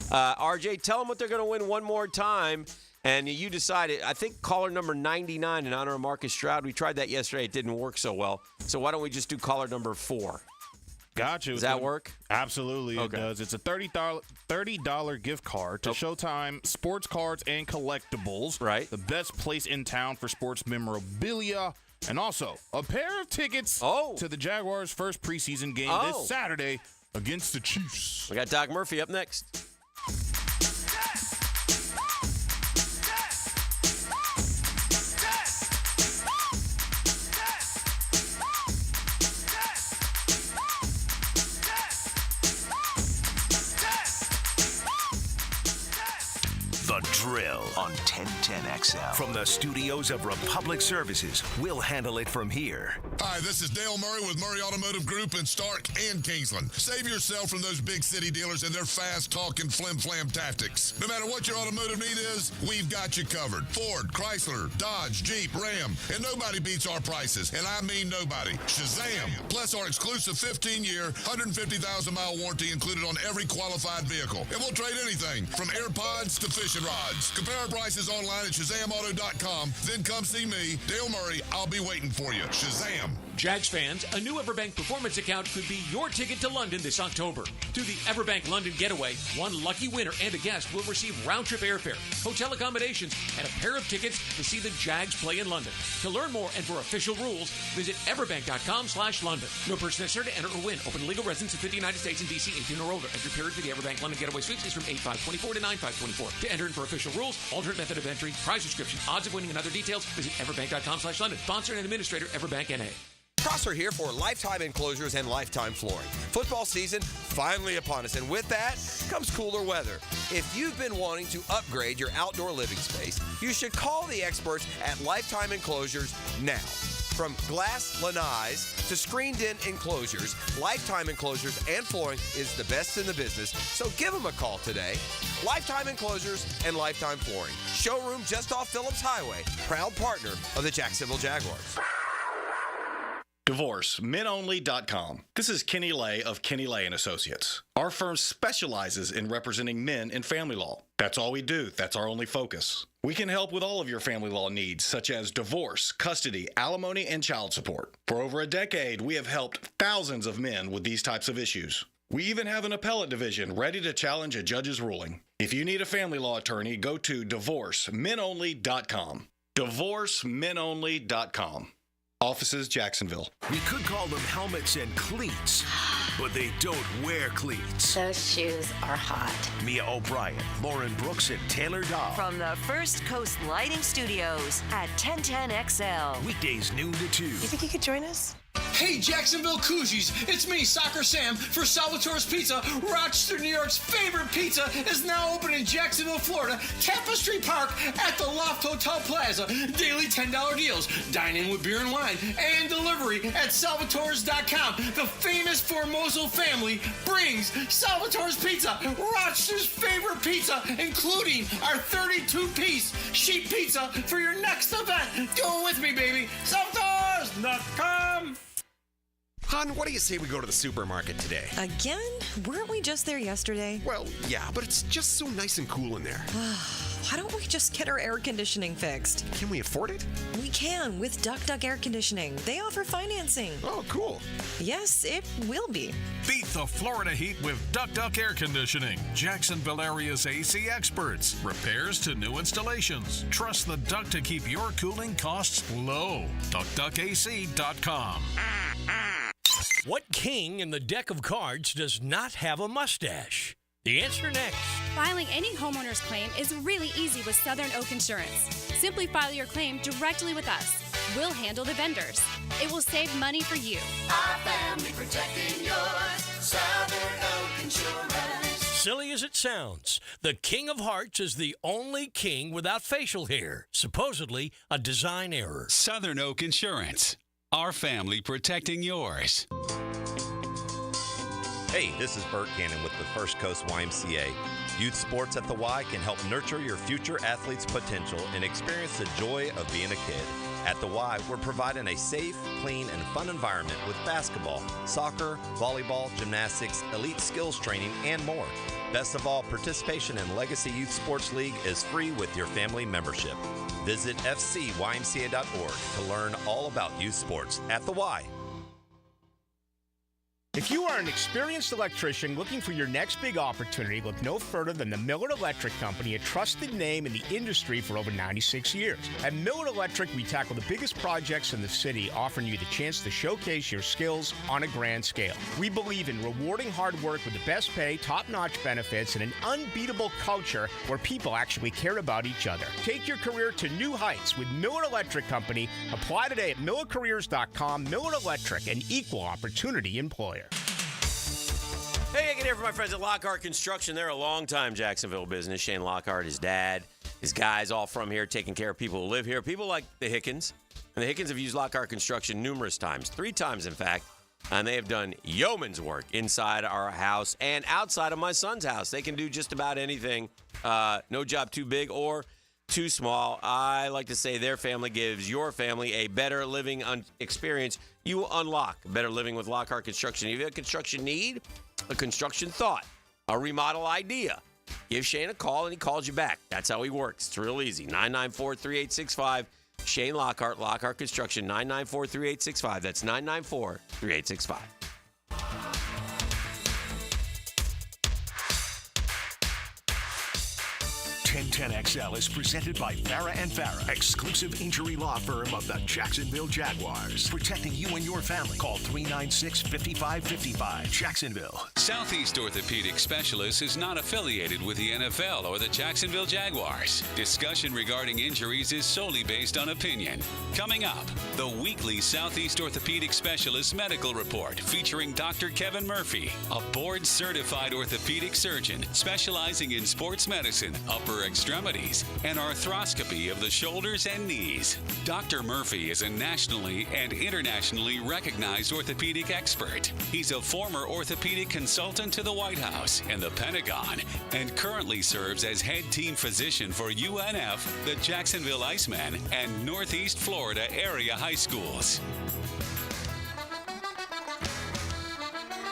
S4: RJ, tell them what they're going to win one more time. And you decided, I think caller number 99 in honor of Marcus Stroud. We tried that yesterday. It didn't work so well. So why don't we just do caller number 4?
S3: Gotcha.
S4: Does that work?
S3: Absolutely, it does. It's a $30 gift card to Showtime Sports Cards and Collectibles.
S4: Right.
S3: The best place in town for sports memorabilia. And also a pair of tickets to the Jaguars' first preseason game this Saturday against the Chiefs.
S4: We got Doc Murphy up next.
S2: The Drill on 1010XL. From the studios of Republic Services, we'll handle it from here.
S14: Hi, this is Dale Murray with Murray Automotive Group in Stark and Kingsland. Save yourself from those big city dealers and their fast-talking flim-flam tactics. No matter what your automotive need is, we've got you covered. Ford, Chrysler, Dodge, Jeep, Ram, and nobody beats our prices, and I mean nobody. Shazam! Plus our exclusive 15-year, 150,000-mile warranty included on every qualified vehicle. And we'll trade anything from AirPods to fishing rods. Compare our prices online at ShazamAuto.com. Then come see me, Dale Murray. I'll be waiting for you. Shazam!
S6: Jags fans, a new Everbank Performance account could be your ticket to London this October. Through the Everbank London Getaway, one lucky winner and a guest will receive round-trip airfare, hotel accommodations, and a pair of tickets to see the Jags play in London. To learn more and for official rules, visit everbank.com/London. No person necessary to enter or win. Open to legal residents of 50 United States and D.C. 18 or older. Entry period for the Everbank London Getaway Suites is from 8/5/24 to 9/5/24. To enter in for official rules, alternate method of entry, prize description, odds of winning, and other details, visit everbank.com/London. Sponsor and administrator, Everbank NA.
S5: Prosser here for Lifetime Enclosures and Lifetime Flooring. Football season finally upon us, and with that comes cooler weather. If you've been wanting to upgrade your outdoor living space, you should call the experts at Lifetime Enclosures now. From glass lanais to screened-in enclosures, Lifetime Enclosures and Flooring is the best in the business, so give them a call today. Lifetime Enclosures and Lifetime Flooring. Showroom just off Phillips Highway. Proud partner of the Jacksonville Jaguars.
S15: DivorceMenOnly.com. This is Kenny Lay of Kenny Lay & Associates. Our firm specializes in representing men in family law. That's all we do. That's our only focus. We can help with all of your family law needs, such as divorce, custody, alimony, and child support. For over a decade, we have helped thousands of men with these types of issues. We even have an appellate division ready to challenge a judge's ruling. If you need a family law attorney, go to DivorceMenOnly.com. DivorceMenOnly.com. Offices, Jacksonville.
S2: We could call them helmets and cleats, but they don't wear cleats.
S10: Those shoes are hot.
S2: Mia O'Brien, Lauren Brooks, and Taylor Dahl.
S10: From the First Coast Lighting Studios at 1010XL.
S2: Weekdays noon to 2.
S10: You think you could join us?
S17: Hey, Jacksonville Koozies, it's me, Soccer Sam, for Salvatore's Pizza. Rochester, New York's favorite pizza is now open in Jacksonville, Florida, Tapestry Park at the Loft Hotel Plaza. Daily $10 deals, dine in with beer and wine, and delivery at salvatores.com. The famous Formoso family brings Salvatore's Pizza, Rochester's favorite pizza, including our 32-piece sheet pizza for your next event. Do it with me, baby. Salvatores.com.
S19: Hon, what do you say we go to the supermarket today?
S20: Again? Weren't we just there yesterday?
S19: Well, yeah, but it's just so nice and cool in there.
S20: Why don't we just get our air conditioning fixed?
S19: Can we afford it?
S20: We can with Duck Air Conditioning. They offer financing.
S19: Oh, cool.
S20: Yes, it will be.
S12: Beat the Florida heat with Duck Air Conditioning. Jacksonville area's AC experts. Repairs to new installations. Trust the Duck to keep your cooling costs low. DuckDuckAC.com.
S6: What king in the deck of cards does not have a mustache? The answer next.
S21: Filing any homeowner's claim is really easy with Southern Oak Insurance. Simply file your claim directly with us. We'll handle the vendors. It will save money for you.
S7: Our family protecting yours. Southern Oak Insurance.
S6: Silly as it sounds, the King of Hearts is the only king without facial hair. Supposedly a design error.
S11: Southern Oak Insurance. Our family protecting yours.
S25: Hey, this is Bert Cannon with the First Coast YMCA. Youth sports at the Y can help nurture your future athlete's potential and experience the joy of being a kid. At the Y, we're providing a safe, clean, and fun environment with basketball, soccer, volleyball, gymnastics, elite skills training, and more. Best of all, participation in Legacy Youth Sports League is free with your family membership. Visit fcymca.org to learn all about youth sports at the Y.
S27: If you are an experienced electrician looking for your next big opportunity, look no further than the Miller Electric Company, a trusted name in the industry for over 96 years. At Miller Electric, we tackle the biggest projects in the city, offering you the chance to showcase your skills on a grand scale. We believe in rewarding hard work with the best pay, top-notch benefits, and an unbeatable culture where people actually care about each other. Take your career to new heights with Miller Electric Company. Apply today at millercareers.com. Miller Electric, an equal opportunity employer.
S4: Hey, I get here from my friends at Lockhart Construction. They're a long-time Jacksonville business. Shane Lockhart, his dad, his guys all from here, taking care of people who live here. People like the Hickens. And the Hickens have used Lockhart Construction numerous times, 3 times, in fact. And they have done yeoman's work inside our house and outside of my son's house. They can do just about anything. No job too big or too small. I like to say their family gives your family a better living experience. You will unlock better living with Lockhart Construction. If you have a construction need, a construction thought, a remodel idea, give Shane a call and he calls you back. That's how he works. It's real easy. 994-3865. Shane Lockhart, Lockhart Construction, 994-3865. That's 994-3865.
S2: 1010XL is presented by Farah and Farah, exclusive injury law firm of the Jacksonville Jaguars. Protecting you and your family. Call 396-5555. Jacksonville.
S11: Southeast Orthopedic Specialists is not affiliated with the NFL or the Jacksonville Jaguars. Discussion regarding injuries is solely based on opinion. Coming up, the weekly Southeast Orthopedic Specialist Medical Report featuring Dr. Kevin Murphy, a board-certified orthopedic surgeon specializing in sports medicine, upper extremities, and arthroscopy of the shoulders and knees. Dr. Murphy is a nationally and internationally recognized orthopedic expert. He's a former orthopedic consultant to the White House and the Pentagon, and currently serves as head team physician for UNF, the Jacksonville Icemen, and Northeast Florida area high schools.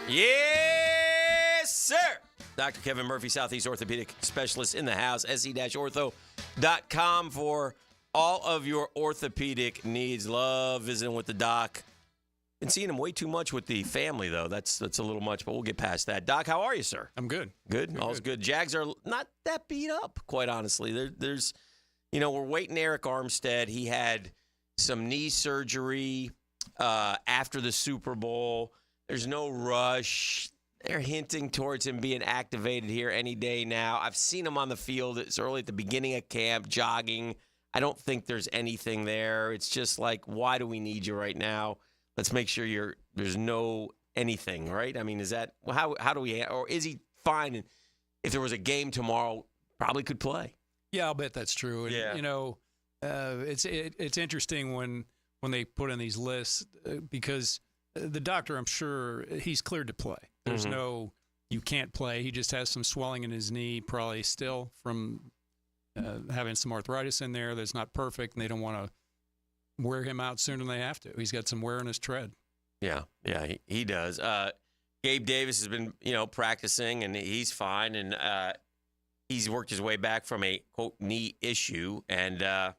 S4: Yes, sir. Dr. Kevin Murphy, Southeast Orthopedic Specialist in the house, se-ortho.com for all of your orthopedic needs. Love visiting with the doc. Been seeing him way too much with the family, though. That's a little much, but we'll get past that. Doc, how are you, sir?
S9: I'm good.
S4: Good? All's good. Jags are not that beat up, quite honestly. There's, we're waiting Eric Armstead. He had some knee surgery after the Super Bowl. There's no rush. They're hinting towards him being activated here any day now. I've seen him on the field. It's early at the beginning of camp, jogging. I don't think there's anything there. It's just like, why do we need you right now? Let's make sure there's no anything, right? I mean, is that how do we, or is he fine? And if there was a game tomorrow, probably could play.
S9: Yeah, I'll bet that's true. And,
S4: Yeah.
S9: it's interesting when they put in these lists because the doctor, I'm sure, he's cleared to play. There's no, you can't play. He just has some swelling in his knee, probably still from having some arthritis in there that's not perfect, and they don't want to wear him out sooner than they have to. He's got some wear in his tread.
S4: Yeah, he does. Gabe Davis has been, practicing, and he's fine, and he's worked his way back from a, quote, knee issue, and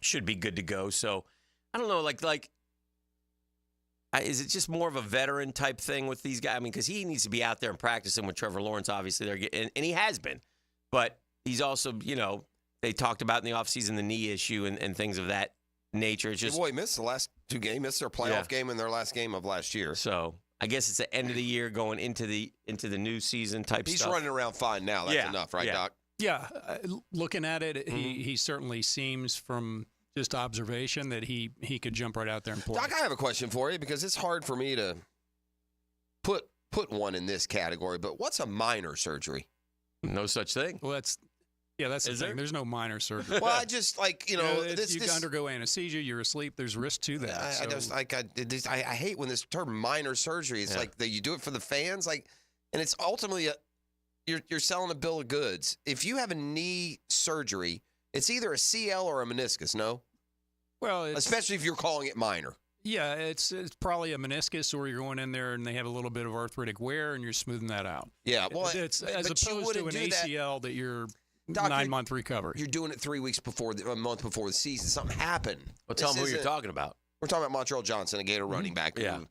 S4: should be good to go. So, I don't know, is it just more of a veteran type thing with these guys? I mean, because he needs to be out there and practicing with Trevor Lawrence, obviously, and he has been. But he's also, they talked about in the offseason the knee issue and things of that nature. It's just,
S5: he missed the last two games, missed their playoff game and their last game of last year.
S4: So I guess it's the end of the year going into the new season type
S5: He's
S4: stuff.
S5: running around fine now. That's enough, right, Doc?
S9: Yeah, looking at it, he certainly seems from just observation that he could jump right out there and play.
S5: Doc, I have a question for you because it's hard for me to put one in this category, but what's a minor surgery?
S4: No such thing.
S9: Well, that's the thing. There's no minor surgery.
S5: Well, I just you
S9: undergo anesthesia, you're asleep, there's risk to that.
S5: I hate when this term minor surgery is like that you do it for the fans, and it's ultimately you're selling a bill of goods. If you have a knee surgery, it's either a CL or a meniscus, no?
S9: Well,
S5: especially if you're calling it minor.
S9: Yeah, it's probably a meniscus, or you're going in there and they have a little bit of arthritic wear and you're smoothing that out.
S5: Yeah, well,
S9: it's as opposed to an ACL that you're 9-month recovery.
S5: You're doing it 3 weeks before, a month before the season. Something happened.
S4: Well, tell them who you're talking about.
S5: We're talking about Montreal Johnson, a Gator running back.
S4: Yeah.
S5: Who,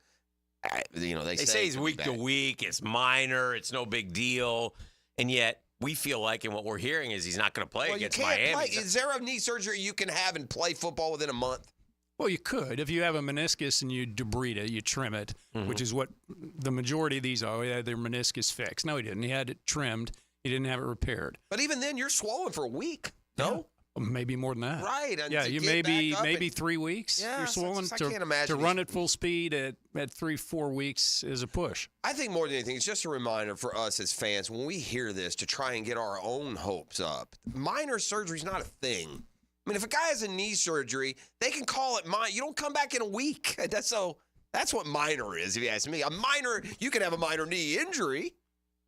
S5: they
S4: say he's week to week. It's minor. It's no big deal. And yet, we feel like, and what we're hearing is he's not going to play against Miami.
S5: Is there a knee surgery you can have and play football within a month?
S9: Well, you could. If you have a meniscus and you debride it, you trim it, which is what the majority of these are. He had their meniscus fixed. No, he didn't. He had it trimmed. He didn't have it repaired.
S5: But even then, you're swollen for a week. No?
S9: Yeah. Maybe more than that.
S5: Right.
S9: Yeah, you maybe 3 weeks.
S5: Yeah,
S9: you're swollen.
S5: I can't imagine.
S9: To run at full speed at 3-4 weeks is a push.
S5: I think more than anything, it's just a reminder for us as fans when we hear this to try and get our own hopes up. Minor surgery is not a thing. I mean, if a guy has a knee surgery, they can call it minor. You don't come back in a week. That's what minor is, if you ask me. You can have a minor knee injury,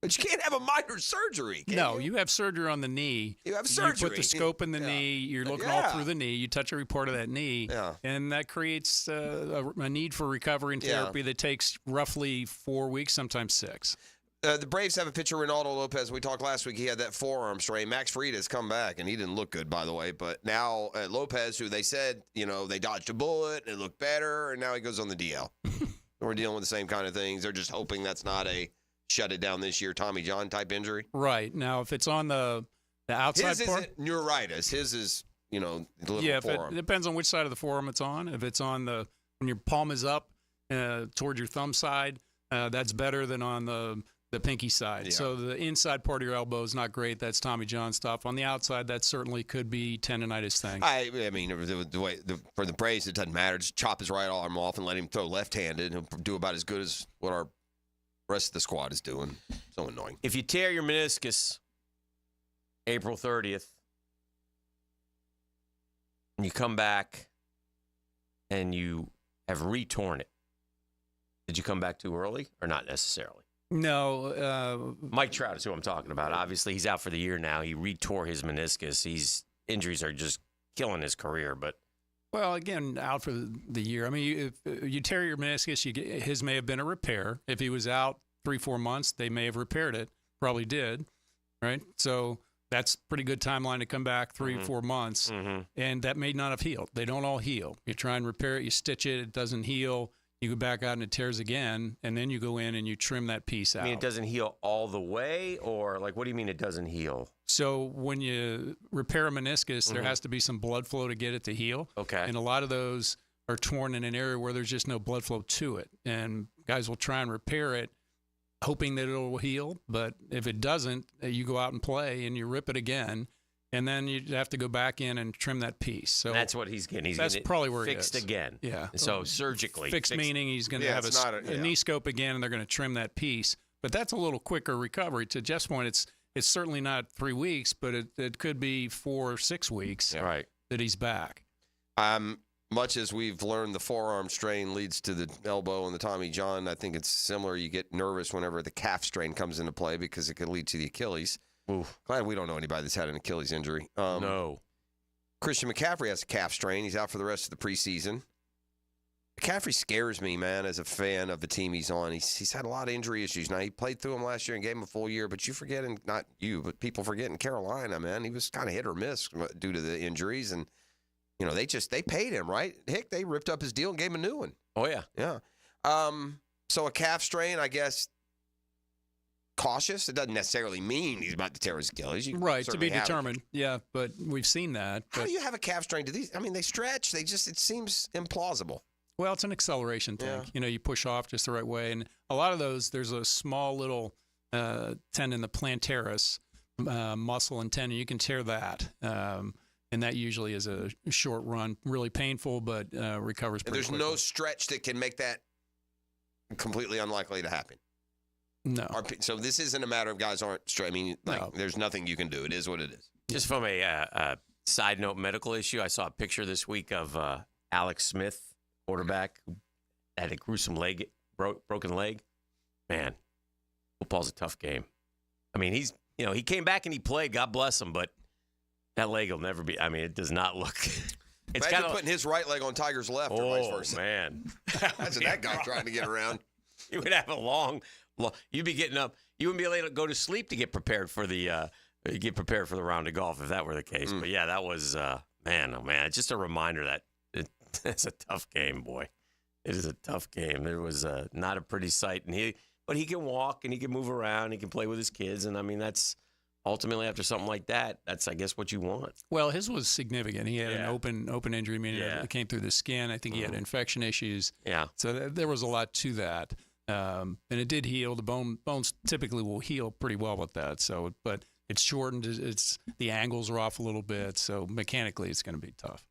S5: but you can't have a minor surgery.
S9: No, you have surgery on the knee.
S5: You have surgery.
S9: You put the scope in the knee. You're looking all through the knee. You touch every part of that knee, and that creates a need for recovery and therapy that takes roughly 4 weeks, sometimes 6.
S5: The Braves have a pitcher, Ronaldo Lopez. We talked last week. He had that forearm strain. Max Fried has come back, and he didn't look good, by the way. But now Lopez, who they said, they dodged a bullet, and it looked better, and now he goes on the DL. We're dealing with the same kind of things. They're just hoping that's not a shut it down this year Tommy John type injury.
S9: Right. Now, if it's on the outside
S5: his
S9: part.
S5: Isn't neuritis. His is, the little forearm.
S9: It depends on which side of the forearm it's on. If it's on when your palm is up towards your thumb side, that's better than on the pinky side.
S5: Yeah.
S9: So the inside part of your elbow is not great. That's Tommy John stuff. On the outside, that certainly could be tendonitis thing.
S5: I mean, the way for the Braves, it doesn't matter. Just chop his right arm off and let him throw left-handed. He'll do about as good as what our rest of the squad is doing. So annoying.
S4: If you tear your meniscus April 30th, and you come back and you have re-torn it, did you come back too early or not necessarily?
S9: No.
S4: Mike Trout is who I'm talking about. Obviously, he's out for the year now. He re-tore his meniscus. Injuries are just killing his career. But
S9: well, again, out for the year. I mean, if you tear your meniscus, his may have been a repair. If he was out 3-4 months, they may have repaired it. Probably did, right? So that's pretty good timeline to come back 3-4 months, and that may not have healed. They don't all heal. You try and repair it, you stitch it, it doesn't heal. You go back out and it tears again, and then you go in and you trim that piece out.
S4: I mean, it doesn't heal all the way, or what do you mean it doesn't heal?
S9: So when you repair a meniscus, there has to be some blood flow to get it to heal.
S4: Okay.
S9: And a lot of those are torn in an area where there's just no blood flow to it. And guys will try and repair it, hoping that it'll heal. But if it doesn't, you go out and play and you rip it again. And then you have to go back in and trim that piece. So
S4: that's what he's getting.
S9: That's
S4: getting
S9: probably where
S4: fixed
S9: he is.
S4: again.
S9: Yeah.
S4: So surgically.
S9: Fixed meaning he's going to have a knee scope again, and they're going to trim that piece. But that's a little quicker recovery. To Jeff's point, it's certainly not 3 weeks, but it could be 4 or 6 weeks that he's back.
S5: Much as we've learned the forearm strain leads to the elbow and the Tommy John, I think it's similar. You get nervous whenever the calf strain comes into play because it could lead to the Achilles.
S4: Oof.
S5: Glad we don't know anybody that's had an Achilles injury.
S4: No.
S5: Christian McCaffrey has a calf strain. He's out for the rest of the preseason. McCaffrey scares me, man, as a fan of the team he's on. He's had a lot of injury issues. Now, he played through them last year and gave him a full year, but not you, but people forget in Carolina, man, he was kind of hit or miss due to the injuries. And, they paid him, right? Hick, they ripped up his deal and gave him a new one.
S4: Oh, yeah.
S5: Yeah. So a calf strain, I guess, cautious. It doesn't necessarily mean he's about to tear his Achilles.
S9: Right, to be determined. Yeah, but we've seen that.
S5: How do you have a calf strain? They stretch. It seems implausible.
S9: Well, it's an acceleration thing. Yeah. You push off just the right way. And a lot of those, there's a small little tendon, the plantaris muscle and tendon. You can tear that. And that usually is a short run, really painful, but recovers pretty quickly.
S5: There's no stretch that can make that completely unlikely to happen.
S9: No.
S5: So this isn't a matter of guys aren't straight. I mean, there's nothing you can do. It is what it is.
S4: Just from a side note medical issue, I saw a picture this week of Alex Smith, quarterback, who had a gruesome broken leg. Man, football's a tough game. I mean, he came back and he played. God bless him, but that leg will never be. I mean, it does not look. It's
S5: Imagine putting his right leg on Tiger's left or vice versa.
S4: Oh, man.
S5: Imagine that guy trying to get around.
S4: You would have a long. You'd be getting up. You wouldn't be able to go to sleep to get prepared for the round of golf if that were the case. But yeah, that was man. Oh man, it's just a reminder that it's a tough game, boy. It is a tough game. There was not a pretty sight, but he can walk and he can move around. He can play with his kids, and I mean that's ultimately after something like that. That's I guess what you want.
S9: Well, his was significant. He had an open injury, meaning it came through the skin. I think he had infection issues.
S4: Yeah.
S9: So there was a lot to that. And it did heal. The bones typically will heal pretty well with that. So, but it's shortened. The angles are off a little bit. So mechanically, it's going to be tough.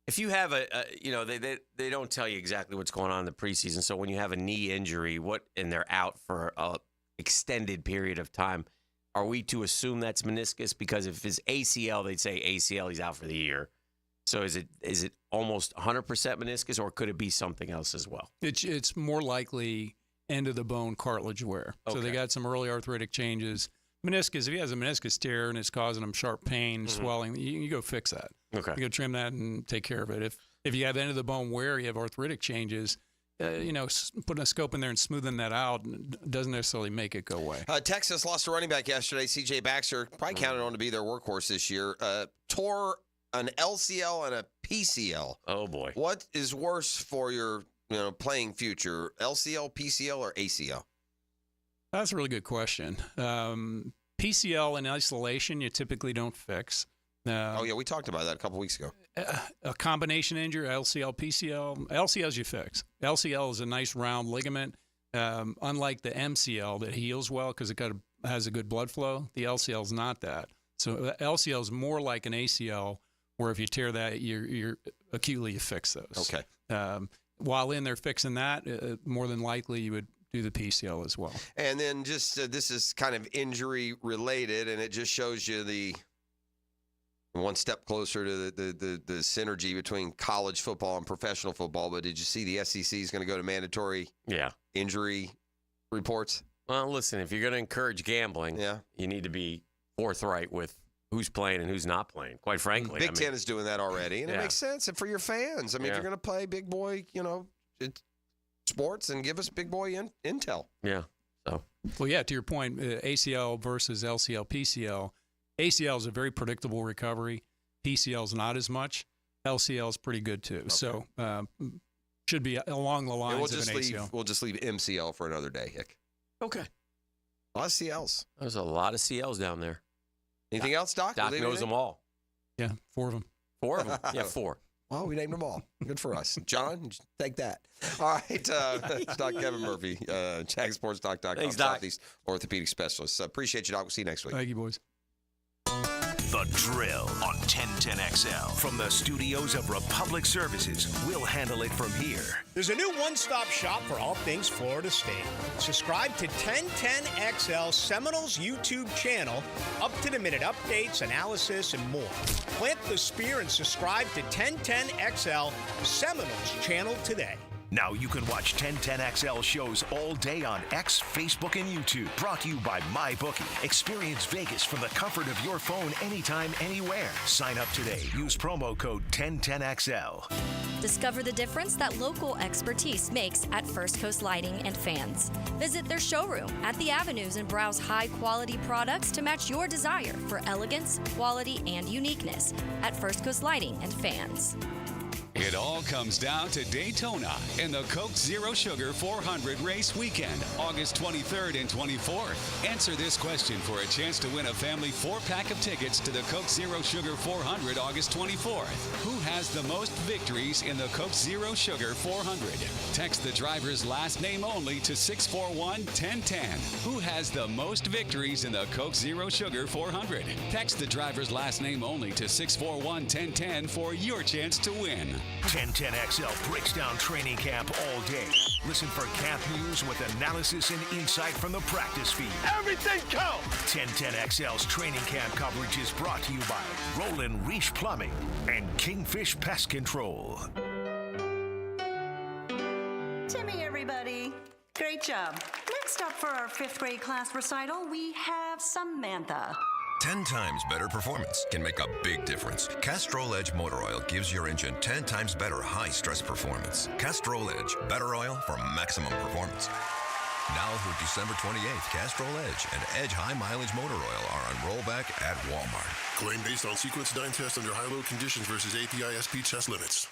S4: If you have they don't tell you exactly what's going on in the preseason. So when you have a knee injury, and they're out for a extended period of time, are we to assume that's meniscus? Because if it's ACL, they'd say ACL, he's out for the year. So is it almost 100% meniscus, or could it be something else as well?
S9: It's more likely end of the bone cartilage wear. Okay. So they got some early arthritic changes. Meniscus, if he has a meniscus tear and it's causing him sharp pain, swelling, you go fix that.
S4: Okay.
S9: You go trim that and take care of it. If you have end of the bone wear, you have arthritic changes, putting a scope in there and smoothing that out doesn't necessarily make it go away.
S5: Texas lost a running back yesterday. C.J. Baxter, probably counted on to be their workhorse this year. Tore an LCL and a PCL.
S4: Oh, boy.
S5: What is worse for your playing future, LCL, PCL, or ACL?
S9: That's a really good question. PCL in isolation, you typically don't fix.
S5: We talked about that a couple weeks ago.
S9: A combination injury, LCL, PCL. LCLs you fix. LCL is a nice round ligament. Unlike the MCL that heals well because it has a good blood flow, the LCL is not that. So LCL is more like an ACL, where if you tear that, you're acutely you fix those.
S5: Okay.
S9: While in there fixing that, more than likely you would do the PCL as well.
S5: And then just this is kind of injury related, and it just shows you the one step closer to the synergy between college football and professional football. But did you see the SEC is going to go to mandatory injury reports?
S4: Well, listen, if you're going to encourage gambling, you need to be forthright with who's playing and who's not playing, quite frankly.
S5: Big Ten is doing that already, and it makes sense. And for your fans, I mean, if you're going to play big boy, sports, and give us big boy intel.
S4: Yeah. So.
S9: Well, to your point, ACL versus LCL, PCL. ACL is a very predictable recovery. PCL is not as much. LCL is pretty good too. Okay. So should be along the lines of an ACL.
S5: We'll just leave MCL for another day, Hick.
S4: Okay.
S5: A lot of CLs.
S4: There's a lot of CLs down there.
S5: Anything else, Doc?
S4: Doc knows them all.
S9: Yeah, 4 of them.
S4: 4 of them? Yeah, 4.
S5: Well, we named them all. Good for us. John, take that. All right. Doc Kevin Murphy, JagSportsDoc.com,
S4: Thanks, Doc.
S5: Southeast Orthopedic Specialist. Appreciate you, Doc. We'll see you next week.
S9: Thank you, boys.
S2: The Drill on 1010XL. From the studios of Republic Services, we'll handle it from here.
S27: There's a new one-stop shop for all things Florida State. Subscribe to 1010XL Seminoles YouTube channel, up-to-the-minute updates, analysis, and more. Plant the spear and subscribe to 1010XL Seminoles channel today.
S2: Now you can watch 1010XL shows all day on X, Facebook, and YouTube. Brought to you by MyBookie. Experience Vegas from the comfort of your phone anytime, anywhere. Sign up today. Use promo code 1010XL.
S8: Discover the difference that local expertise makes at First Coast Lighting and Fans. Visit their showroom at the Avenues and browse high-quality products to match your desire for elegance, quality, and uniqueness at First Coast Lighting and Fans.
S11: It all comes down to Daytona in the Coke Zero Sugar 400 race weekend, August 23rd and 24th. Answer this question for a chance to win a family 4-pack of tickets to the Coke Zero Sugar 400 August 24th. Who has the most victories in the Coke Zero Sugar 400? Text the driver's last name only to 641-1010. Who has the most victories in the Coke Zero Sugar 400? Text the driver's last name only to 641-1010 for your chance to win.
S2: 1010XL breaks down training camp all day. Listen for camp news with analysis and insight from the practice feed. Everything counts! 1010XL's training camp coverage is brought to you by Roland Reach Plumbing and Kingfish Pest Control.
S10: Timmy, everybody. Great job. Next up for our 5th grade class recital, we have Samantha.
S16: 10 times better performance can make a big difference. Castrol Edge Motor Oil gives your engine 10 times better high-stress performance. Castrol Edge, better oil for maximum performance. Now through December 28th, Castrol Edge and Edge High Mileage Motor Oil are on rollback at Walmart.
S18: Claim based on sequence 9 test under high-load conditions versus API SP test limits.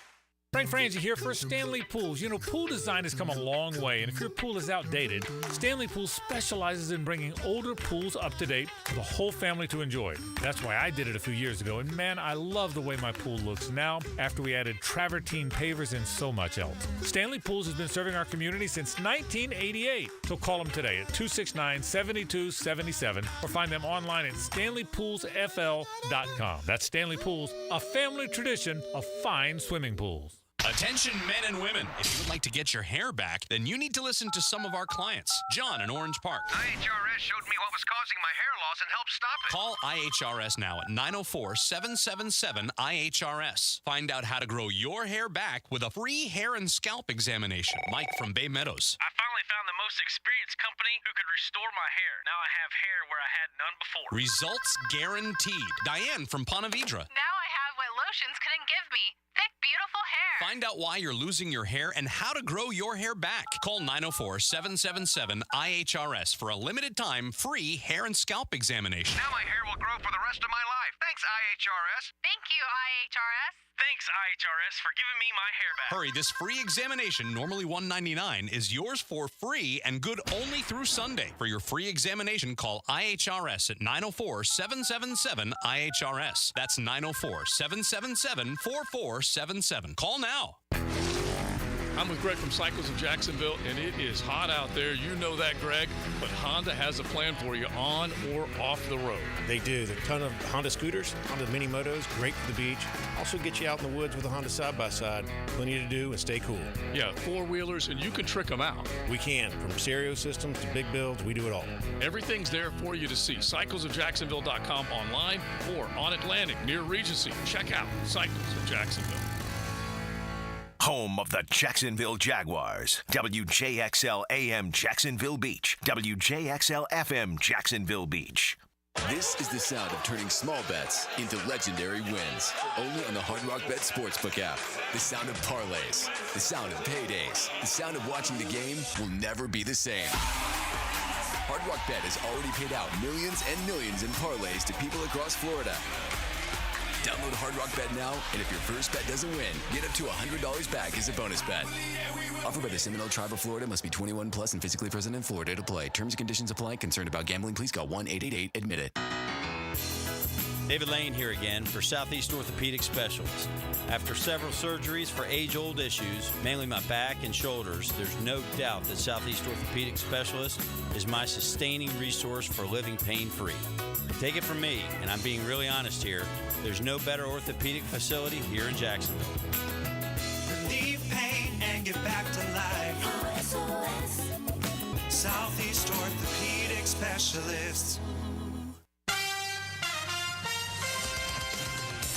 S12: Frank Franzi here for Stanley Pools. You know, pool design has come a long way, and if your pool is outdated, Stanley Pools specializes in bringing older pools up to date for the whole family to enjoy. That's why I did it a few years ago, and man, I love the way my pool looks now after we added travertine pavers and so much else. Stanley Pools has been serving our community since 1988. So call them today at 269-7277 or find them online at StanleyPoolsFL.com. That's Stanley Pools, a family tradition of fine swimming pools.
S22: Attention men and women. If you would like to get your hair back, then you need to listen to some of our clients. John in Orange Park.
S23: IHRS showed me what was causing my hair loss and helped stop it.
S22: Call IHRS now at 904-777-IHRS. Find out how to grow your hair back with a free hair and scalp examination. Mike from Bay Meadows.
S23: I finally found the most experienced company who could restore my hair. Now I have hair where I had none before.
S22: Results guaranteed. Diane from Ponte Vedra.
S24: Now I have what lotions couldn't give me.
S23: thick, beautiful hair.
S22: Find out why you're losing your hair and how to grow your hair back. Call 904-777-IHRS for a limited time free hair and scalp examination.
S23: Now my hair will grow for the rest of my life. Thanks, IHRS. Thank you, IHRS. Thanks, IHRS, for giving me my hair back.
S22: Hurry, this free examination, normally $199, is yours for free and good only through Sunday. For your free examination, call IHRS at 904-777-IHRS. That's 904-777-4477. Call now.
S12: I'm with Greg from Cycles of Jacksonville, and it is hot out there. You know that, Greg. But Honda has a plan for you on or off the road.
S1: They do. There's a ton of Honda scooters, Honda mini motos, great for the beach. Also get you out in the woods with a Honda side-by-side. Plenty to do and stay cool.
S12: Yeah, four-wheelers, and you can trick them out.
S1: We can. From stereo systems to big builds, we do it all.
S12: Everything's there for you to see. CyclesofJacksonville.com online or on Atlantic near Regency. Check out Cycles of Jacksonville.
S2: Home of the Jacksonville Jaguars. WJXL AM Jacksonville Beach. WJXL FM Jacksonville Beach.
S3: This is the sound of turning small bets into legendary wins. Only on the Hard Rock Bet Sportsbook app. The sound of parlays. The sound of paydays. The sound of watching the game will never be the same. Hard Rock Bet has already paid out millions and millions in parlays to people across Florida. Download Hard Rock Bet now, and if your first bet doesn't win, get up to $100 back as a bonus bet. Offered by the Seminole Tribe of Florida. Must be 21 plus and physically present in Florida to play. Terms and conditions apply. Concerned about gambling? Please call 1-888-ADMIT-IT.
S13: David Lane here again for Southeast Orthopedic Specialists. After several surgeries for age-old issues, mainly my back and shoulders, there's no doubt that Southeast Orthopedic Specialist is my sustaining resource for living pain-free. Take it from me, and I'm being really honest here, there's no better orthopedic facility here in Jacksonville.
S14: Relieve pain and get back to life. SOS. Southeast Orthopedic Specialists.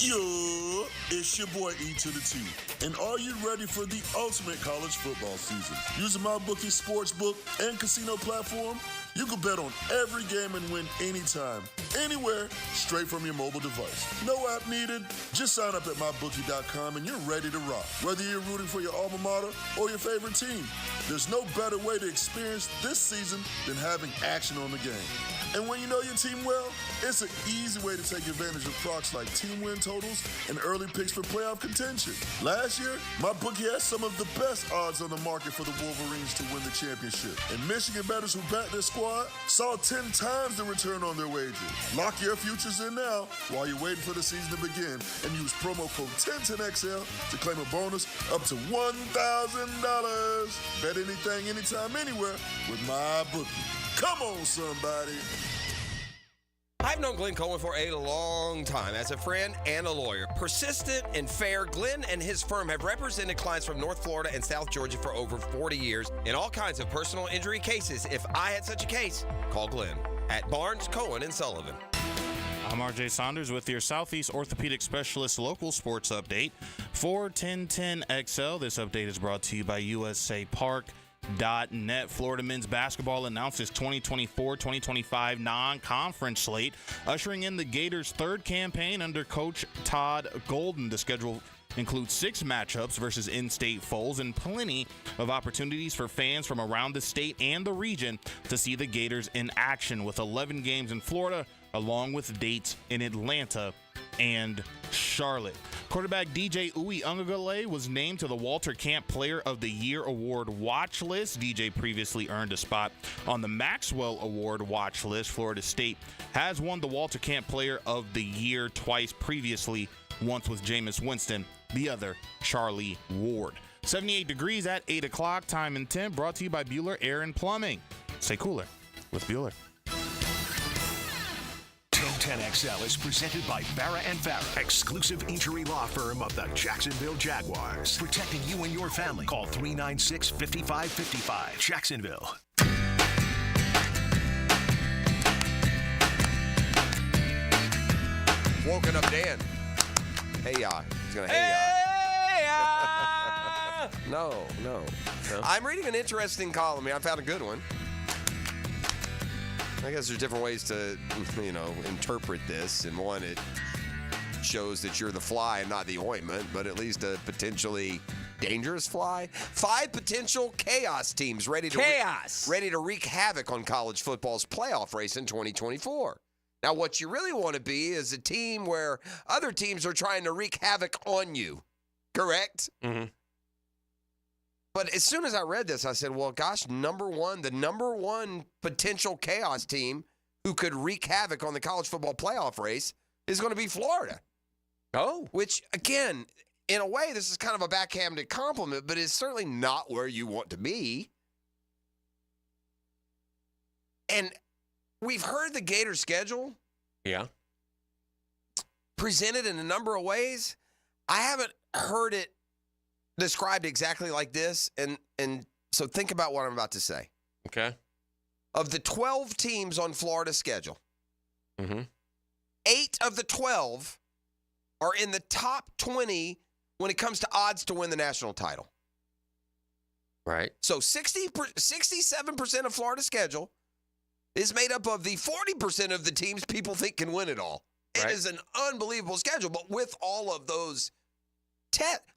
S15: Yo, it's your boy E to the T. And are you ready for the ultimate college football season? Using MyBookie Sportsbook and casino platform, you can bet on every game and win anytime, anywhere, straight from your mobile device. No app needed. Just sign up at mybookie.com and you're ready to rock. Whether you're rooting for your alma mater or your favorite team, there's no better way to experience this season than having action on the game. And when you know your team well, it's an easy way to take advantage of procs like team win totals and early picks for playoff contention. Last year, MyBookie had some of the best odds on the market for the Wolverines to win the championship. And Michigan bettors who backed their squad saw 10 times the return on their wager. Lock your futures in now while you're waiting for the season to begin and use promo code 1010XL to claim a bonus up to $1,000. Bet anything, anytime, anywhere with MyBookie. Come on, somebody.
S5: I've known Glenn Cohen for a long time as a friend and a lawyer. Persistent and fair, Glenn and his firm have represented clients from North Florida and South Georgia for over 40 years in all kinds of personal injury cases. If I had such a case, call Glenn at Barnes, Cohen, and Sullivan.
S24: I'm RJ Saunders with your Southeast Orthopedic Specialist local sports update for 1010XL. This update is brought to you by USA Park.net. Florida men's basketball announced its 2024-2025 non-conference slate, ushering in the Gators' third campaign under Coach Todd Golden. The schedule includes 6 matchups versus in-state foes and plenty of opportunities for fans from around the state and the region to see the Gators in action, with 11 games in Florida, along with dates in Atlanta and Charlotte. Quarterback DJ Uiagalelei was named to the Walter Camp Player of the Year Award watch list. DJ previously earned a spot on the Maxwell Award watch list. Florida State has won the Walter Camp Player of the Year twice previously, once with Jameis Winston, the other Charlie Ward. 78 degrees at 8 o'clock, time and temp, brought to you by Bueller Air and Plumbing. Stay cooler with Bueller.
S2: 1010XL is presented by Farah & Farah, exclusive injury law firm of the Jacksonville Jaguars. Protecting you and your family. Call 396-5555. Jacksonville.
S5: Woken up Dan. Hey, he's going to No. I'm reading an interesting column here. I found a good one. I guess there's different ways to, interpret this. And one, shows that you're the fly and not the ointment, but at least a potentially dangerous fly. 5 potential chaos teams ready to wreak havoc on college football's playoff race in 2024. Now, what you really want to be is a team where other teams are trying to wreak havoc on you. Correct?
S4: Mm-hmm.
S5: But as soon as I read this, I said, well, gosh, the number one potential chaos team who could wreak havoc on the college football playoff race is going to be Florida.
S4: Oh.
S5: Which, again, in a way, this is kind of a backhanded compliment, but it's certainly not where you want to be. And we've heard the Gator schedule.
S4: Yeah.
S5: Presented in a number of ways. I haven't heard it described exactly like this, and so think about what I'm about to say.
S4: Okay.
S5: Of the 12 teams on Florida's schedule, 8 of the 12 are in the top 20 when it comes to odds to win the national title.
S4: Right.
S5: So 67% of Florida's schedule is made up of the 40% of the teams people think can win it all. It is an unbelievable schedule, but with all of those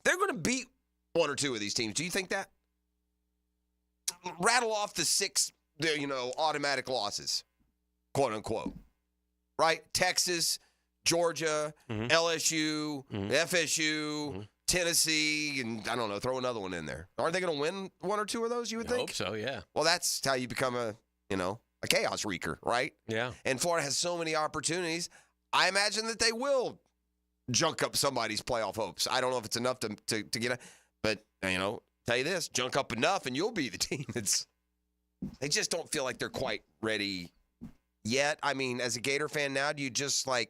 S5: they're going to beat 1 or 2 of these teams. Do you think that? Rattle off the 6, automatic losses, quote unquote. Right? Texas, Georgia, LSU, FSU, Tennessee, and I don't know, throw another one in there. Aren't they going to win 1 or 2 of those, you would think?
S4: Hope so, yeah.
S5: Well, that's how you become a chaos wreaker, right?
S4: Yeah.
S5: And Florida has so many opportunities. I imagine that they will junk up somebody's playoff hopes. I don't know if it's enough to get a, but tell you this, junk up enough and you'll be the team they just don't feel like they're quite ready yet. I mean, as a Gator fan now, do you just have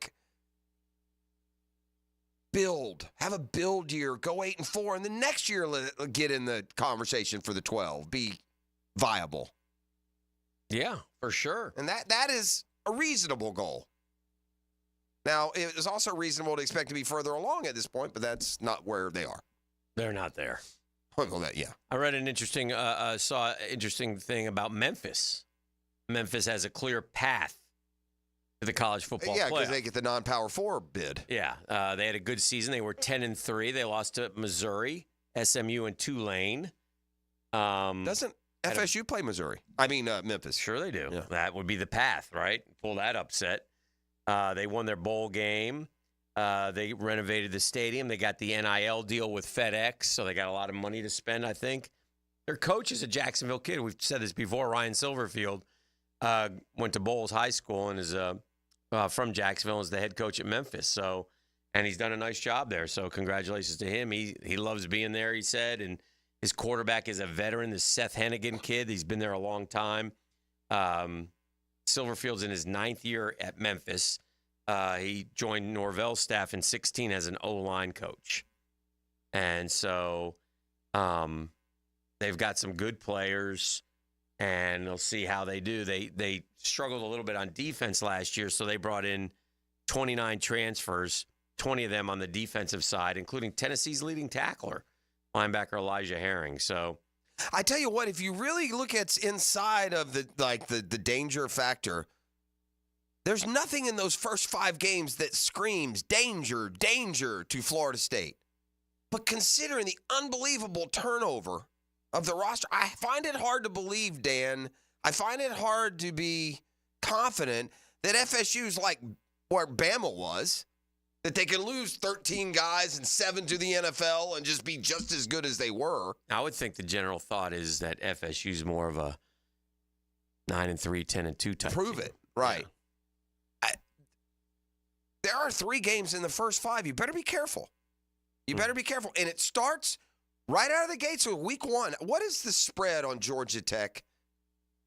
S5: a build year, go 8-4, and the next year get in the conversation for the 12, be viable?
S4: Yeah, for sure.
S5: And that is a reasonable goal. Now, it is also reasonable to expect to be further along at this point, but that's not where they are.
S4: They're not there.
S5: Well, yeah.
S4: I read an interesting thing about Memphis. Memphis has a clear path to the college football playoff.
S5: Yeah, because they get the non-Power 4 bid.
S4: Yeah, they had a good season. They were 10-3. They lost to Missouri, SMU, and Tulane.
S5: Doesn't FSU play Missouri? I mean, Memphis.
S4: Sure they do.
S5: Yeah.
S4: That would be the path, right? Pull that upset. They won their bowl game. They renovated the stadium. They got the NIL deal with FedEx, so they got a lot of money to spend, I think. Their coach is a Jacksonville kid. We've said this before. Ryan Silverfield went to Bowles High School and is from Jacksonville and is the head coach at Memphis. And he's done a nice job there, so congratulations to him. He loves being there, he said, and his quarterback is a veteran, this Seth Hennigan kid. He's been there a long time. Silverfield's in his 9th year at Memphis. He joined Norvell's staff in 2016 as an O-line coach. And so they've got some good players, and they'll see how they do. They struggled a little bit on defense last year, so they brought in 29 transfers, 20 of them on the defensive side, including Tennessee's leading tackler, linebacker Elijah Herring. So
S5: I tell you what, if you really look at inside of the danger factor, there's nothing in those first 5 games that screams danger to Florida State. But considering the unbelievable turnover of the roster, I find it hard to believe, Dan. I find it hard to be confident that FSU's like where Bama was, that they can lose 13 guys and 7 to the NFL and just be just as good as they were.
S4: I would think the general thought is that FSU's more of a 9-3, 10-2 type.
S5: Prove
S4: team.
S5: it, right? Yeah. There are 3 games in the first 5. You better be careful. You better be careful, and it starts right out of the gates with week 1. What is the spread on Georgia Tech,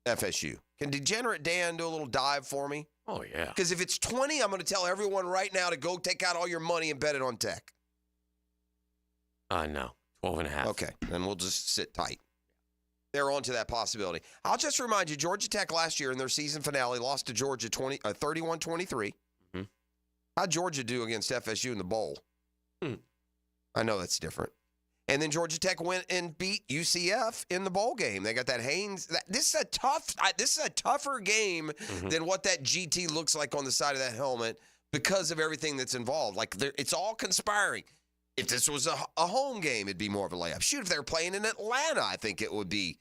S5: FSU? Can Degenerate Dan do a little dive for me?
S4: Oh, yeah.
S5: Because if it's 20, I'm going to tell everyone right now to go take out all your money and bet it on Tech.
S4: No, 12.5.
S5: Okay, then we'll just sit tight. They're on to that possibility. I'll just remind you, Georgia Tech last year in their season finale lost to Georgia 31-23.
S4: Mm-hmm.
S5: How'd Georgia do against FSU in the bowl? I know that's different. And then Georgia Tech went and beat UCF in the bowl game. They got that Haynes. This is a tougher game than what that GT looks like on the side of that helmet. because of everything that's involved. Like, it's all conspiring. If this was a home game, it'd be more of a layup. Shoot, if they were playing in Atlanta, I think it would be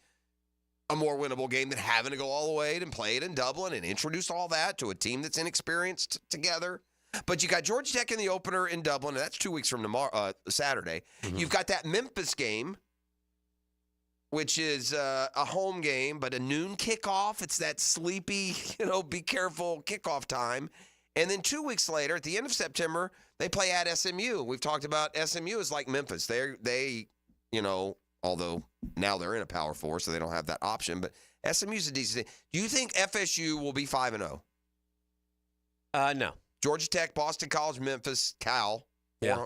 S5: a more winnable game than having to go all the way and play it in Dublin and introduce all that to a team that's inexperienced together. But you got Georgia Tech in the opener in Dublin, and that's 2 weeks from tomorrow, Saturday. Mm-hmm. You've got that Memphis game, which is a home game, but a noon kickoff. It's that sleepy, be careful kickoff time. And then 2 weeks later, at the end of September, they play at SMU. We've talked about SMU is like Memphis. They although now they're in a Power 4, so they don't have that option. But SMU's a decent thing. Do you think FSU will be 5-0?
S4: No.
S5: Georgia Tech, Boston College, Memphis, Cal,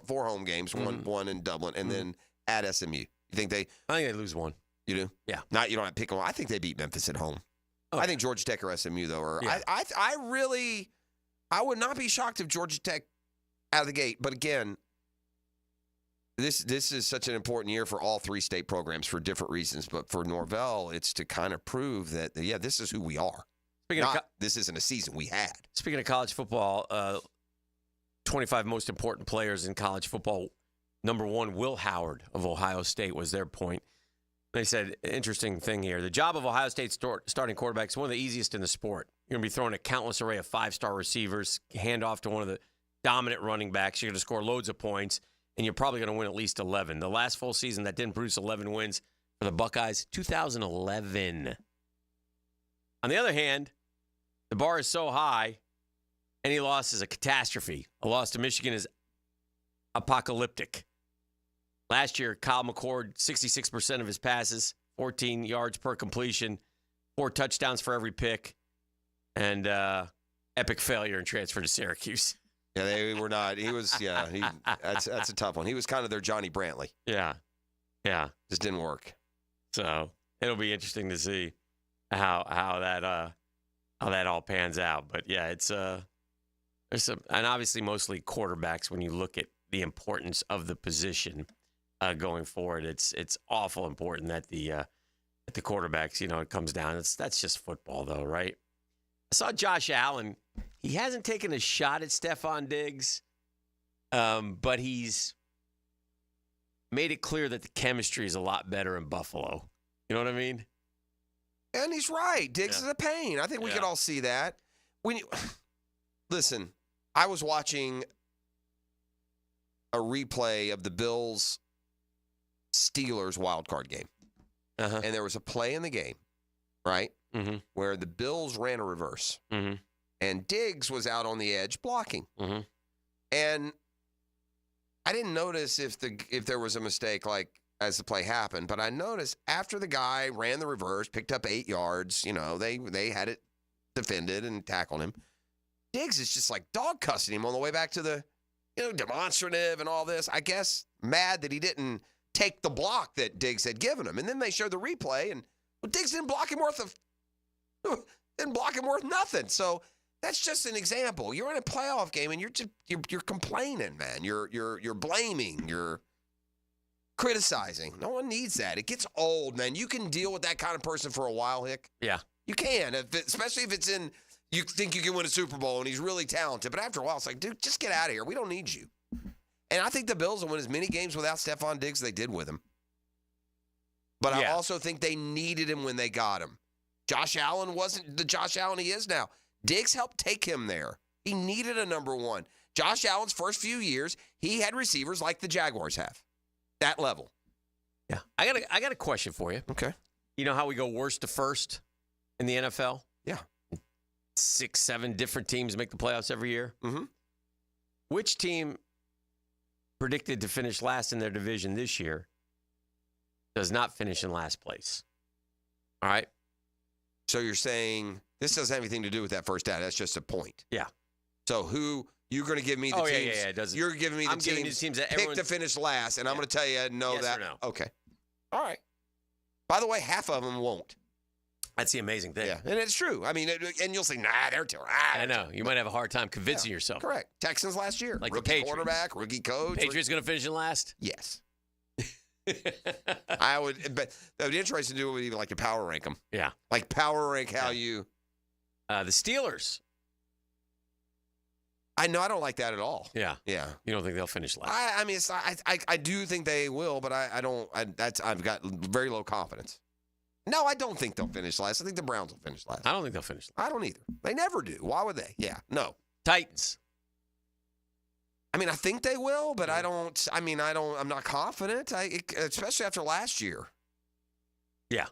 S5: four home games, one in Dublin, and then at SMU. You think they?
S4: I think they lose one.
S5: You do?
S4: Yeah.
S5: You don't have to pick one. I think they beat Memphis at home.
S4: Okay.
S5: I think Georgia Tech or SMU though.
S4: Yeah.
S5: I would not be shocked if Georgia Tech out of the gate. But again, this is such an important year for all three state programs for different reasons. But for Norvell, it's to kind of prove that, this is who we are. This isn't a season we had.
S4: Speaking of college football, 25 most important players in college football. Number one, Will Howard of Ohio State was their point. They said, interesting thing here. The job of Ohio State's starting quarterback is one of the easiest in the sport. You're going to be throwing a countless array of five-star receivers, hand off to one of the dominant running backs. You're going to score loads of points, and you're probably going to win at least 11. The last full season that didn't produce 11 wins for the Buckeyes, 2011. On the other hand, the bar is so high, any loss is a catastrophe. A loss to Michigan is apocalyptic. Last year, Kyle McCord, 66% of his passes, 14 yards per completion, 4 touchdowns for every pick, and epic failure in transfer to Syracuse.
S5: Yeah, they were not. He was, that's a tough one. He was kind of their Johnny Brantley.
S4: Yeah.
S5: Just didn't work.
S4: So it'll be interesting to see how that all pans out. But yeah, there's some, and obviously mostly quarterbacks. When you look at the importance of the position going forward, it's awful important that the quarterbacks, it comes down. That's just football, though, right? I saw Josh Allen. He hasn't taken a shot at Stephon Diggs, but he's made it clear that the chemistry is a lot better in Buffalo. You know what I mean?
S5: And he's right. Diggs is a pain. I think we could all see that. Listen, I was watching a replay of the Bills-Steelers wildcard game.
S4: Uh-huh.
S5: And there was a play in the game, right, where the Bills ran a reverse.
S4: Mm-hmm.
S5: And Diggs was out on the edge blocking.
S4: Mm-hmm.
S5: And I didn't notice if there was a mistake as the play happened, but I noticed after the guy ran the reverse, picked up 8 yards, they had it defended and tackled him. Diggs is just like dog cussing him on the way back to the, demonstrative and all this. I guess mad that he didn't take the block that Diggs had given him. And then they showed the replay, and Diggs didn't block him worth nothing. So that's just an example. You're in a playoff game and you're complaining, man. You're blaming. You're criticizing. No one needs that. It gets old, man. You can deal with that kind of person for a while, Hick.
S4: Yeah.
S5: You can, especially if it's in, you think you can win a Super Bowl and he's really talented. But after a while, it's like, dude, just get out of here. We don't need you. And I think the Bills will win as many games without Stephon Diggs as they did with him. But I also think they needed him when they got him. Josh Allen wasn't the Josh Allen he is now. Diggs helped take him there. He needed a number one. Josh Allen's first few years, he had receivers like the Jaguars have. That level.
S4: Yeah. I got a question for you.
S5: Okay.
S4: You know how we go worst to first in the NFL?
S5: Yeah.
S4: 6, 7 different teams make the playoffs every year.
S5: Mm-hmm.
S4: Which team predicted to finish last in their division this year does not finish in last place? All right.
S5: So you're saying this doesn't have anything to do with that first data. That's just a point.
S4: Yeah.
S5: So who you're going to give me the teams?
S4: Yeah. It doesn't.
S5: You're giving me the teams
S4: that
S5: pick to finish last, and I'm going to tell you
S4: yes
S5: that.
S4: Or no.
S5: Okay. All right. By the way, half of them won't.
S4: That's the amazing thing.
S5: Yeah, and it's true. I mean, and you'll say, nah, they're terrible.
S4: I know. You might have a hard time convincing yourself.
S5: Correct. Texans last year.
S4: Like
S5: rookie
S4: the Patriots.
S5: Quarterback, rookie coach.
S4: Patriots going to finish in last?
S5: Yes. I would, but that would be interesting to do would even like to power rank them.
S4: Yeah.
S5: Like power rank how you.
S4: The Steelers.
S5: I know I don't like that at all.
S4: Yeah.
S5: Yeah.
S4: You don't think they'll finish last?
S5: I mean, I do think they will, but I've got very low confidence. No, I don't think they'll finish last. I think the Browns will finish last.
S4: I don't think they'll finish last.
S5: I don't either. They never do. Why would they? Yeah. No.
S4: Titans.
S5: I mean, I think they will, but I'm not confident, especially after last year.
S4: Yeah.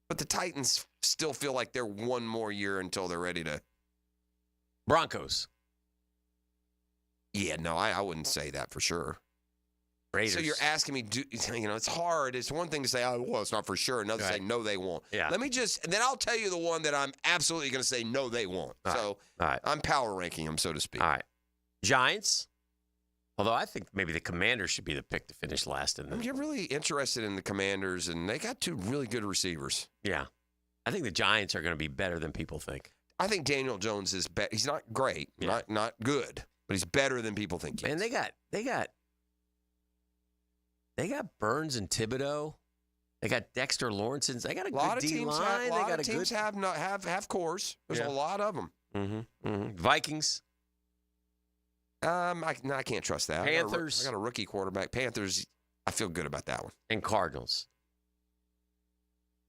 S5: But the Titans still feel like they're one more year until they're ready to.
S4: Broncos.
S5: Yeah, no, I wouldn't say that for sure.
S4: Raiders.
S5: So you're asking me, it's hard. It's one thing to say, oh, well, it's not for sure. Another to say, no, they won't.
S4: Yeah.
S5: Let me and then I'll tell you the one that I'm absolutely going to say, no, they won't.
S4: All right.
S5: I'm power ranking them, so to speak.
S4: All right. Giants. Although I think maybe the Commanders should be the pick to finish last.
S5: You're really interested in the Commanders, and they got two really good receivers.
S4: Yeah. I think the Giants are going to be better than people think.
S5: I think Daniel Jones is better. He's not great, not good, but he's better than people think he is.
S4: Man, they got Burns and Thibodeau. They got Dexter Lawrence. They got a good D-line.
S5: A lot of teams have cores. There's a lot of them.
S4: Mm-hmm. Vikings.
S5: I can't trust that.
S4: Panthers.
S5: I got a rookie quarterback. Panthers, I feel good about that one.
S4: And Cardinals.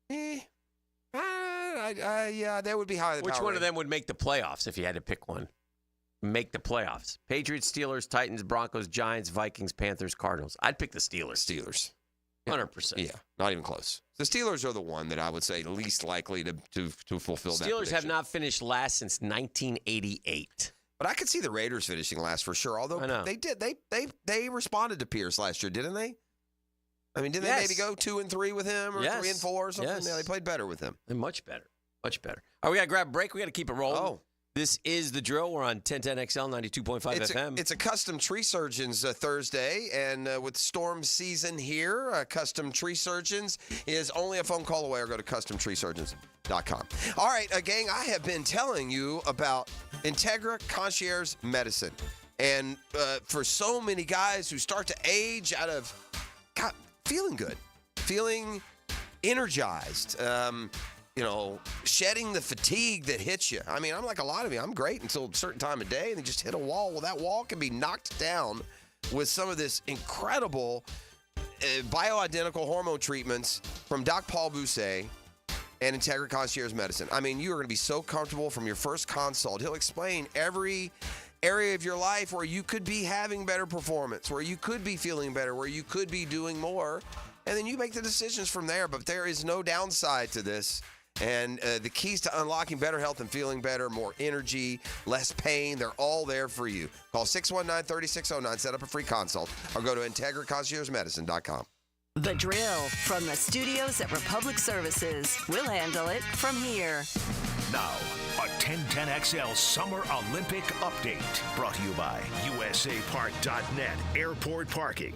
S5: Yeah, they would be high.
S4: Which one of them would make the playoffs if you had to pick one? Make the playoffs. Patriots, Steelers, Titans, Broncos, Giants, Vikings, Panthers, Cardinals. I'd pick the Steelers. 100%.
S5: Yeah, not even close. The Steelers are the one that I would say least likely to fulfill that
S4: Steelers
S5: prediction.
S4: have not finished last since 1988.
S5: But I could see the Raiders finishing last for sure. Although they did, they responded to Pierce last year, didn't they? I mean, didn't they maybe go 2-3 with him or 3-4 or something?
S4: Yes.
S5: Yeah, they played better with him.
S4: And much better. Much better. All right, we got to grab a break. We got to keep it rolling.
S5: Oh.
S4: This is The Drill. We're on 1010XL 92.5 FM.
S5: It's a Custom Tree Surgeons Thursday, and with storm season here, Custom Tree Surgeons is only a phone call away, or go to CustomTreeSurgeons.com. All right, gang, I have been telling you about Integra Concierge Medicine. And for so many guys who start to age out of feeling good, feeling energized, shedding the fatigue that hits you. I mean, I'm like a lot of you. I'm great until a certain time of day, and then just hit a wall. Well, that wall can be knocked down with some of this incredible bioidentical hormone treatments from Doc Paul Bousset and Integra Concierge Medicine. I mean, you are going to be so comfortable from your first consult. He'll explain every area of your life where you could be having better performance, where you could be feeling better, where you could be doing more, and then you make the decisions from there. But there is no downside to this. And the keys to unlocking better health and feeling better, more energy, less pain, they're all there for you. Call 619-3609, set up a free consult, or go to IntegraConciergeMedicine.com.
S6: The Drill from the studios at Republic Services. We'll handle it from here.
S2: Now, a 1010XL Summer Olympic Update, brought to you by USAPark.net Airport Parking.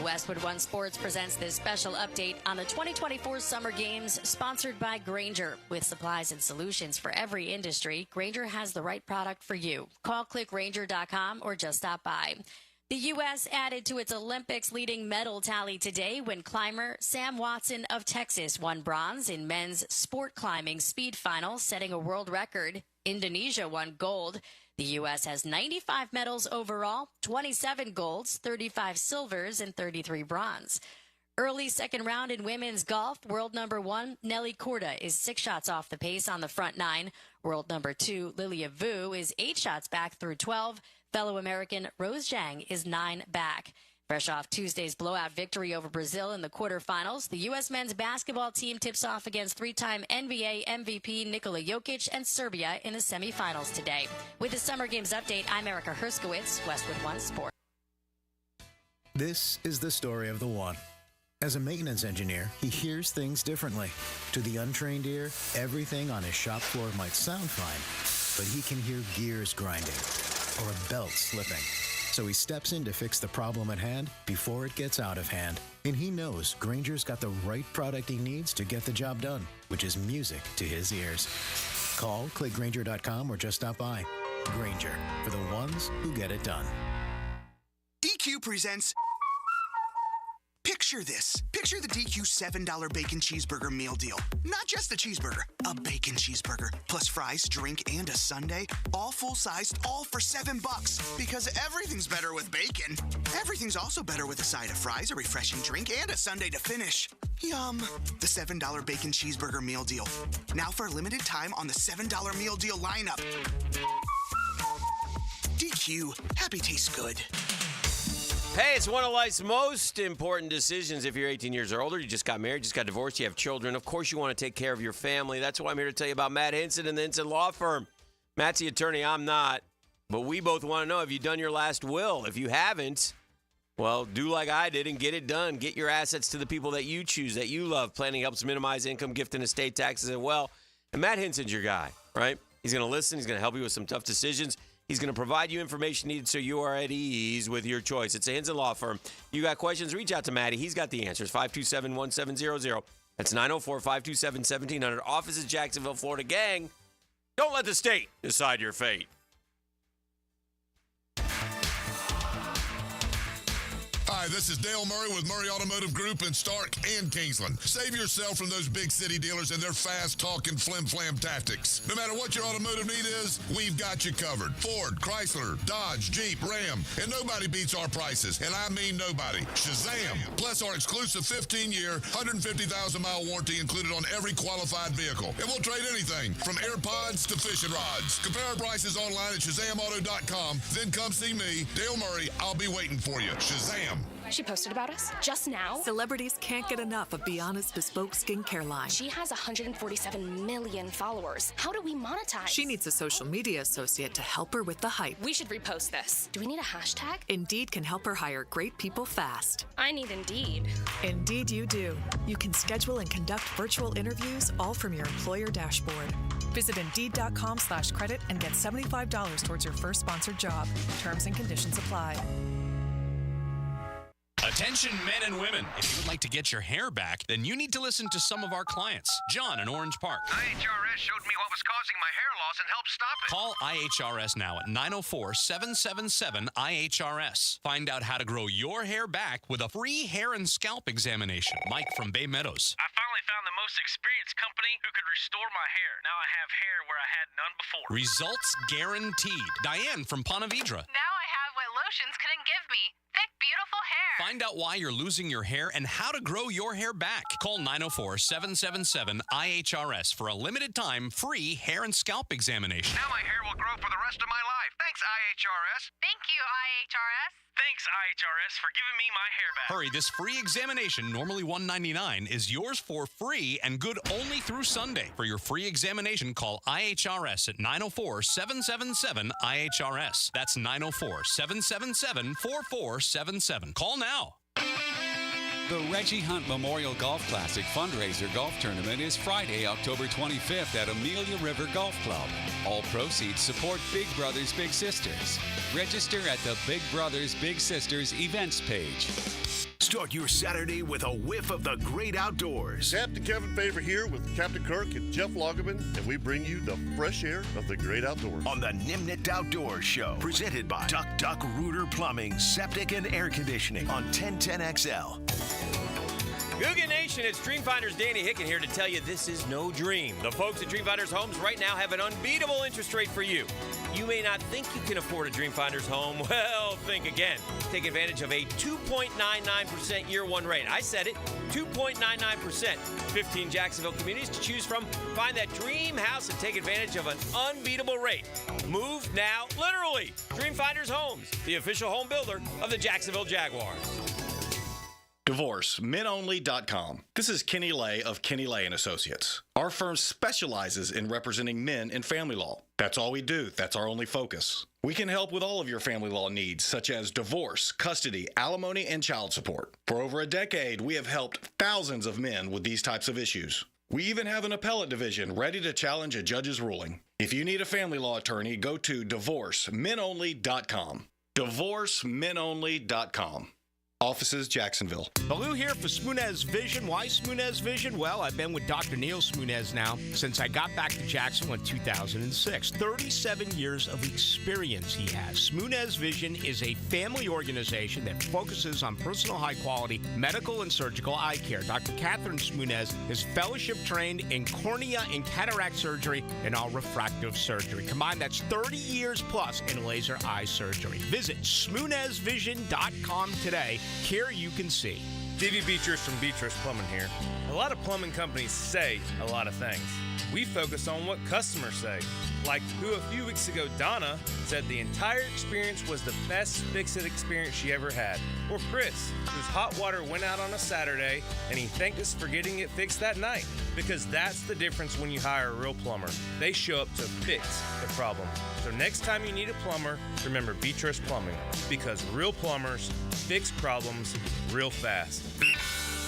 S8: Westwood One Sports presents this special update on the 2024 Summer Games, sponsored by Grainger. With supplies and solutions for every industry, Grainger has the right product for you. Call clickgrainger.com or just stop by. The U.S. added to its Olympics leading medal tally today when climber Sam Watson of Texas won bronze in men's sport climbing speed final, setting a world record. Indonesia won gold. The U.S. has 95 medals overall, 27 golds, 35 silvers, and 33 bronze. Early second round in women's golf, world number 1, Nelly Korda, is 6 shots off the pace on the front 9. World number 2, Lilia Vu, is 8 shots back through 12. Fellow American Rose Zhang is 9 back. Fresh off Tuesday's blowout victory over Brazil in the quarterfinals, the U.S. men's basketball team tips off against 3-time NBA MVP Nikola Jokic and Serbia in the semifinals today. With the Summer Games update, I'm Erica Herskowitz, Westwood One Sports.
S7: This is the story of the One. As a maintenance engineer, he hears things differently. To the untrained ear, everything on his shop floor might sound fine, but he can hear gears grinding or a belt slipping. So he steps in to fix the problem at hand before it gets out of hand. And he knows Grainger's got the right product he needs to get the job done, which is music to his ears. Call, click Grainger.com, or just stop by. Grainger, for the ones who get it done.
S17: EQ presents Picture
S9: Picture this. Picture the DQ $7 bacon cheeseburger meal deal. Not just a cheeseburger, a bacon cheeseburger. Plus fries, drink, and a sundae. All full-sized, all for $7. Because everything's better with bacon. Everything's also better with a side of fries, a refreshing drink, and a sundae to finish. Yum. The $7 bacon cheeseburger meal deal. Now for a limited time on the $7 meal deal lineup. DQ. Happy tastes good.
S4: Hey, it's one of life's most important decisions. If you're 18 years or older, you just got married, just got divorced, you have children. Of course, you want to take care of your family. That's why I'm here to tell you about Matt Hinson and the Hinson Law Firm. Matt's the attorney. I'm not. But we both want to know, have you done your last will? If you haven't, well, do like I did and get it done. Get your assets to the people that you choose, that you love. Planning helps minimize income, gift, and estate taxes as well. And Matt Hinson's your guy, right? He's going to listen. He's going to help you with some tough decisions. He's going to provide you information needed so you are at ease with your choice. It's a Hinson Law Firm. You got questions, reach out to Matty. He's got the answers. 527-1700. That's 904-527-1700. Office is Jacksonville, Florida. Gang, don't let the state decide your fate.
S17: Hi, this is Dale Murray with Murray Automotive Group in Stark and Kingsland. Save yourself from those big city dealers and their fast-talking flim-flam tactics. No matter what your automotive need is, we've got you covered. Ford, Chrysler, Dodge, Jeep, Ram, and nobody beats our prices, and I mean nobody. Shazam! Plus our exclusive 15-year, 150,000-mile warranty included on every qualified vehicle. And we'll trade anything from AirPods to fishing rods. Compare our prices online at ShazamAuto.com. Then come see me, Dale Murray. I'll be waiting for you. Shazam!
S19: She posted about us just now.
S20: Celebrities can't get enough of Bianna's bespoke skincare line.
S19: She has 147 million followers. How do we monetize?
S20: She needs a social media associate to help her with the hype.
S19: We should repost this. Do we need a hashtag?
S20: Indeed can help her hire great people fast.
S19: I need Indeed.
S20: Indeed you do. You can schedule and conduct virtual interviews all from your employer dashboard. Visit Indeed.com/credit and get $75 towards your first sponsored job. Terms and conditions apply.
S22: Attention men and women, if you would like to get your hair back, then you need to listen to some of our clients. John in Orange Park.
S23: IHRS showed me what was causing my hair loss and helped stop it.
S22: Call IHRS now at 904-777-IHRS. Find out how to grow your hair back with a free hair and scalp examination. Mike from Bay Meadows.
S23: I finally found the most experienced company who could restore my hair. Now I have hair where I had none before.
S22: Results guaranteed. Diane from Ponte Vedra.
S21: Now I have what lotions couldn't give me. Thick, beautiful hair.
S22: Find out why you're losing your hair and how to grow your hair back. Call 904-777-IHRS for a limited time free hair and scalp examination.
S23: Now my hair will grow for the rest of my life. Thanks, IHRS.
S21: Thank you, IHRS.
S23: Thanks, IHRS, for giving me my hair back.
S22: Hurry, this free examination, normally $199, is yours for free and good only through Sunday. For your free examination, call IHRS at 904-777-IHRS. That's 904-777-4477. Call now.
S25: The Reggie Hunt Memorial Golf Classic fundraiser golf tournament is Friday, October 25th at Amelia River Golf Club. All proceeds support Big Brothers Big Sisters. Register at the Big Brothers Big Sisters events page.
S2: Start your Saturday with a whiff of the great outdoors.
S18: Captain Kevin Favor here with Captain Kirk and Jeff Loggeman, and we bring you the fresh air of the great outdoors.
S2: On the Nimnit Outdoors Show, presented by Duck Rooter Plumbing, Septic and Air Conditioning on 1010XL.
S4: Googan Nation, it's Dreamfinders Danny Hicken here to tell you this is no dream. The folks at Dreamfinders Homes right now have an unbeatable interest rate for you. You may not think you can afford a Dreamfinders home. Well, think again. Take advantage of a 2.99% year one rate. I said it, 2.99%. 15 Jacksonville communities to choose from. Find that dream house and take advantage of an unbeatable rate. Move now, literally. Dreamfinders Homes, the official home builder of the Jacksonville Jaguars.
S26: DivorceMenOnly.com. This is Kenny Lay of Kenny Lay & Associates. Our firm specializes in representing men in family law. That's all we do. That's our only focus. We can help with all of your family law needs, such as divorce, custody, alimony, and child support. For over a decade, we have helped thousands of men with these types of issues. We even have an appellate division ready to challenge a judge's ruling. If you need a family law attorney, go to DivorceMenOnly.com. DivorceMenOnly.com. Offices, Jacksonville.
S1: Baloo here for Smoonez Vision. Why Smoonez Vision? Well, I've been with Dr. Neil Smoonez now since I got back to Jacksonville in 2006. 37 years of experience he has. Smoonez Vision is a family organization that focuses on personal high-quality medical and surgical eye care. Dr. Catherine Smoonez is fellowship-trained in cornea and cataract surgery and all refractive surgery. Combined, that's 30 years plus in laser eye surgery. Visit SmoonezVision.com today. Here you can see.
S3: D.V. Beatrice from Beatrice Plumbing here. A lot of plumbing companies say a lot of things. We focus on what customers say. Like who a few weeks ago, Donna, said the entire experience was the best fix-it experience she ever had. Or Chris, whose hot water went out on a Saturday and he thanked us for getting it fixed that night. Because that's the difference when you hire a real plumber. They show up to fix the problem. So next time you need a plumber, remember Beatrice Plumbing. Because real plumbers fix problems real fast.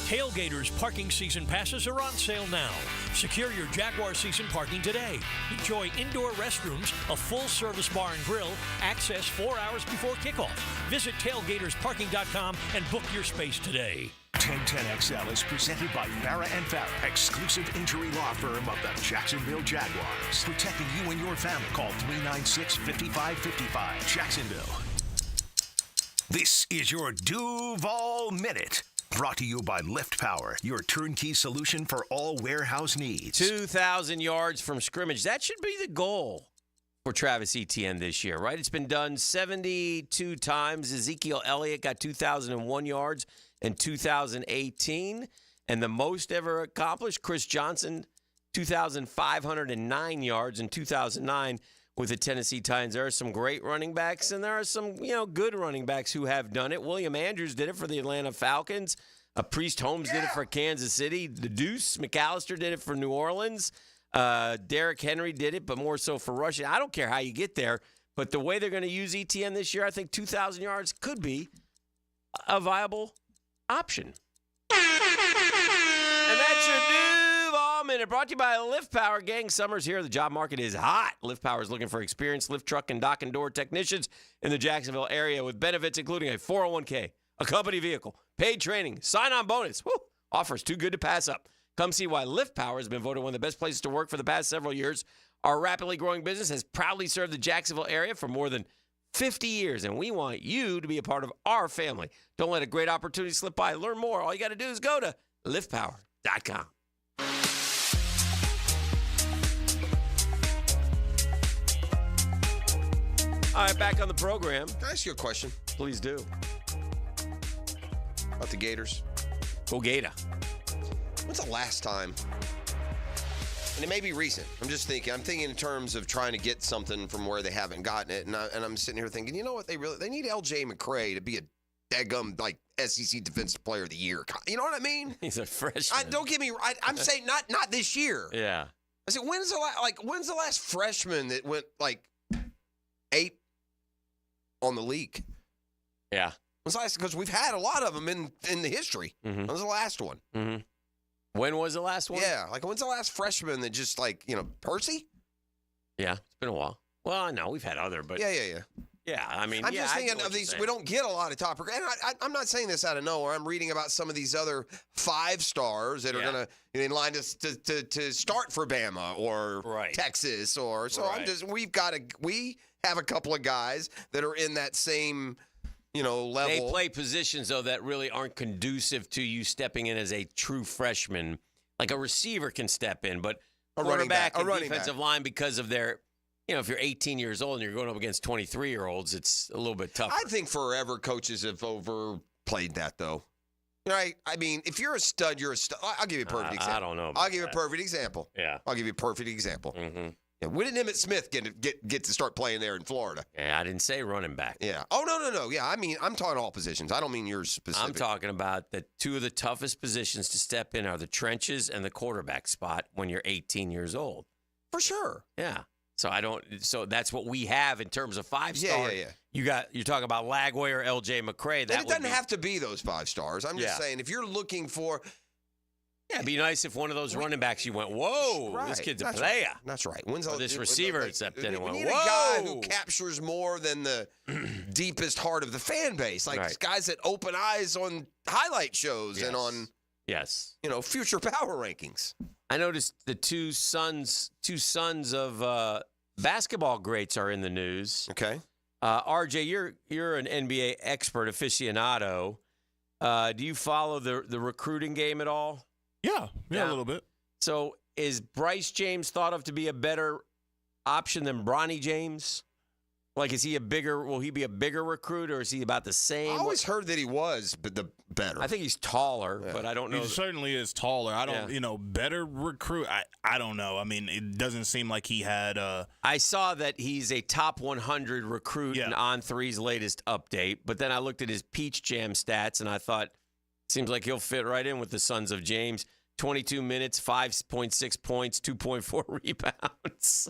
S10: Tailgaters parking season passes are on sale now. Secure your Jaguar season parking today. Enjoy indoor restrooms, a full-service bar and grill, access 4 hours before kickoff. Visit tailgatorsparking.com and book your space today.
S2: 1010XL is presented by Farah & Farah, exclusive injury law firm of the Jacksonville Jaguars. Protecting you and your family. Call 396-5555. Jacksonville. This is your Duval Minute. Brought to you by Lift Power, your turnkey solution for all warehouse needs.
S4: 2,000 yards from scrimmage. That should be the goal for Travis Etienne this year, right? It's been done 72 times. Ezekiel Elliott got 2,001 yards in 2018. And the most ever accomplished, Chris Johnson, 2,509 yards in 2009 with the Tennessee Titans. There are some great running backs, and there are some, good running backs who have done it. William Andrews did it for the Atlanta Falcons. Priest Holmes did it for Kansas City. The Deuce McAllister did it for New Orleans. Derrick Henry did it, but more so for rushing. I don't care how you get there, but the way they're going to use ETN this year, I think 2,000 yards could be a viable option. And that's your Duval Minute, brought to you by Lift Power. Gang, summer's here. The job market is hot. Lift Power is looking for experienced lift truck and dock and door technicians in the Jacksonville area with benefits including a 401k, a company vehicle, paid training, sign-on bonus. Woo! Offers too good to pass up. Come see why Lift Power has been voted one of the best places to work for the past several years. Our rapidly growing business has proudly served the Jacksonville area for more than 50 years, and we want you to be a part of our family. Don't let a great opportunity slip by. Learn more. All you got to do is go to liftpower.com. All right, back on the program.
S5: Can I ask you a question?
S4: Please do.
S5: About the Gators.
S4: Go Gator.
S5: When's the last time? And it may be recent. I'm just thinking. I'm thinking in terms of trying to get something from where they haven't gotten it. And I'm sitting here thinking, you know what? They need L.J. McCray to be a daggum, SEC Defensive Player of the Year. You know what I mean?
S4: He's a freshman.
S5: Don't get me right. I'm saying not this year.
S4: Yeah.
S5: I said, when's the last freshman that went 8 on the league?
S4: Yeah.
S5: When's the last? Because we've had a lot of them in the history. Mm-hmm. When was the last one?
S4: Mm-hmm. When was the last one?
S5: Yeah. When's the last freshman that just Percy?
S4: Yeah. It's been a while. Well, I know we've had other, but.
S5: Yeah.
S4: Yeah, I mean,
S5: I'm just thinking of these. We don't get a lot of top. And I'm not saying this out of nowhere. I'm reading about some of these other 5 stars that are going to in line to start for Bama or Texas or so. Right. We have a couple of guys that are in that same level.
S4: They play positions though that really aren't conducive to you stepping in as a true freshman. Like a receiver can step in, but a quarterback and defensive line because of their. If you're 18 years old and you're going up against 23-year-olds, it's a little bit tougher.
S5: I think forever coaches have overplayed that, though. Right? I mean, if you're a stud, you're a stud. I'll give you a perfect example.
S4: I don't know.
S5: I'll give you a perfect example.
S4: Yeah.
S5: I'll give you a perfect example.
S4: Mm-hmm.
S5: Yeah, when did Emmitt Smith get to start playing there in Florida?
S4: Yeah, I didn't say running back.
S5: Yeah. Oh, no. Yeah, I mean, I'm talking all positions. I don't mean yours specific.
S4: I'm talking about the 2 of the toughest positions to step in are the trenches and the quarterback spot when you're 18 years old.
S5: For sure.
S4: Yeah. So that's what we have in terms of 5-star.
S5: Yeah.
S4: You're talking about Lagway or L.J. McCray.
S5: It doesn't have to be those 5 stars. I'm just saying if you're looking for
S4: Yeah, it'd be nice if one of those running backs you went, whoa, this kid's a player.
S5: Right. That's right. When's
S4: or this receiver stepped in and went,
S5: we
S4: whoa.
S5: need a guy who captures more than the deepest heart of the fan base. Like guys that open eyes on highlight shows and on future power rankings.
S4: I noticed the two sons of basketball greats are in the news.
S5: Okay.
S4: RJ, you're an NBA expert aficionado. Do you follow the recruiting game at all?
S24: Yeah, a little bit.
S4: So is Bryce James thought of to be a better option than Bronny James? Like, will he be a bigger recruit, or is he about the same?
S5: I always heard that he was, but the better.
S4: I think he's taller, but I don't know.
S24: He certainly is taller. I don't, better recruit. I don't know. I mean, it doesn't seem like he had.
S4: I saw that he's a top 100 recruit in On3's latest update, but then I looked at his Peach Jam stats, and I thought, seems like he'll fit right in with the Sons of James. 22 minutes, 5.6 points, 2.4 rebounds.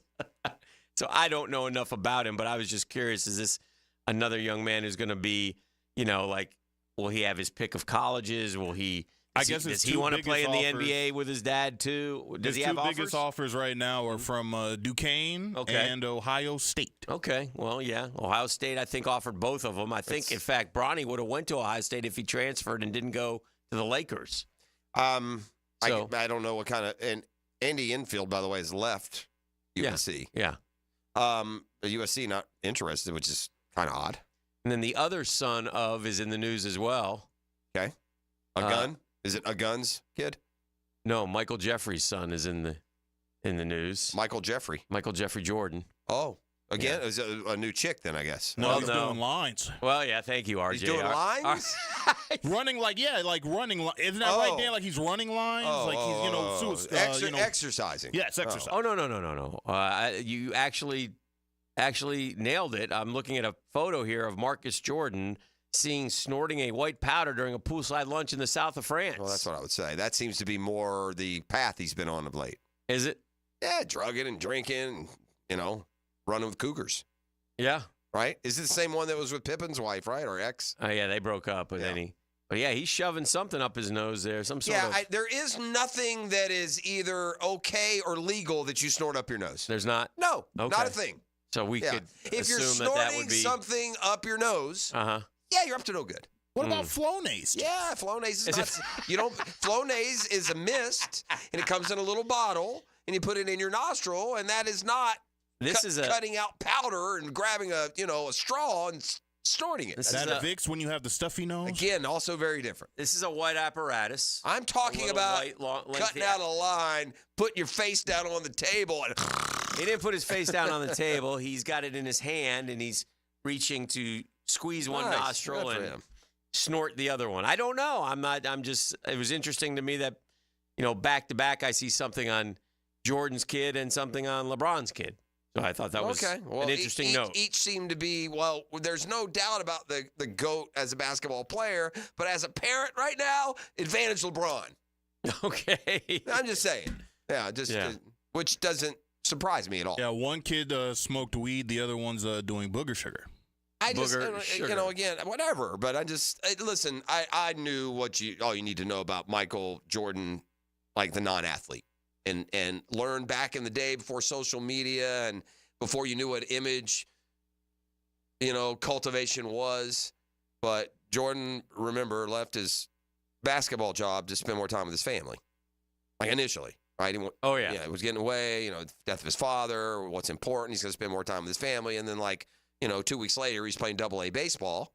S4: So I don't know enough about him, but I was just curious, is this another young man who's going to be, will he have his pick of colleges? Will he does he want to play in the NBA with his dad too? Does he have offers?
S24: His two biggest offers right now are from Duquesne and Ohio State.
S4: Okay, well, yeah. Ohio State, I think, offered both of them. I think, in fact, Bronny would have went to Ohio State if he transferred and didn't go to the Lakers.
S5: I don't know what kind of – and Andy Enfield, by the way, has left USC.
S4: Yeah.
S5: USC not interested, which is kind of odd.
S4: And then the other son of is in the news as well.
S5: Okay. A gun? Is it a gun's kid?
S4: No, Michael Jeffrey's son is in the news.
S5: Michael Jeffrey
S4: Jordan.
S5: Oh. Again, is a new chick then, I guess.
S24: No, he's doing lines.
S4: Well, yeah, thank you, RJ.
S5: He's doing lines?
S24: Running running. Isn't that right, Dan? Like he's running lines? He's,
S5: exercising.
S24: Yes, exercising.
S4: Oh, no. You actually nailed it. I'm looking at a photo here of Marcus Jordan snorting a white powder during a poolside lunch in the south of France.
S5: Well, that's what I would say. That seems to be more the path he's been on of late.
S4: Is it?
S5: Yeah, drugging and drinking, running with cougars.
S4: Yeah.
S5: Right? Is it the same one that was with Pippen's wife, right? Or ex?
S4: Oh, yeah, they broke up, but then he's shoving something up his nose there. Some sort of.
S5: There is nothing that is either okay or legal that you snort up your nose.
S4: There's not?
S5: No,
S4: okay.
S5: not a thing.
S4: So we could
S5: if you're
S4: assume
S5: snorting
S4: that would be
S5: something up your nose, you're up to no good.
S24: What about Flonase?
S5: Yeah, Flonase is not. Flonase is a mist, and it comes in a little bottle, and you put it in your nostril, and that is not. Cutting out powder and grabbing a straw and snorting it.
S24: Is that a Vicks when you have the stuffy nose?
S5: Again, also very different.
S4: This is a white apparatus.
S5: I'm talking about cutting out a line, putting your face down on the table. And
S4: he didn't put his face down on the table. He's got it in his hand, and he's reaching to squeeze one nostril and snort the other one. I don't know. It was interesting to me that, back to back, I see something on Jordan's kid and something on LeBron's kid. So I thought that was an interesting note.
S5: Each seemed to be, there's no doubt about the GOAT as a basketball player, but as a parent right now, advantage LeBron.
S4: Okay.
S5: I'm just saying. Yeah, which doesn't surprise me at all.
S24: Yeah, one kid smoked weed, the other one's doing booger sugar.
S5: Again, whatever. But listen, I knew all you need to know about Michael Jordan, like the non-athlete. And learn back in the day before social media and before you knew what image, cultivation was. But Jordan, remember, left his basketball job to spend more time with his family. Like initially, right? He was getting away, death of his father, what's important. He's going to spend more time with his family. And then 2 weeks later, he's playing AA baseball.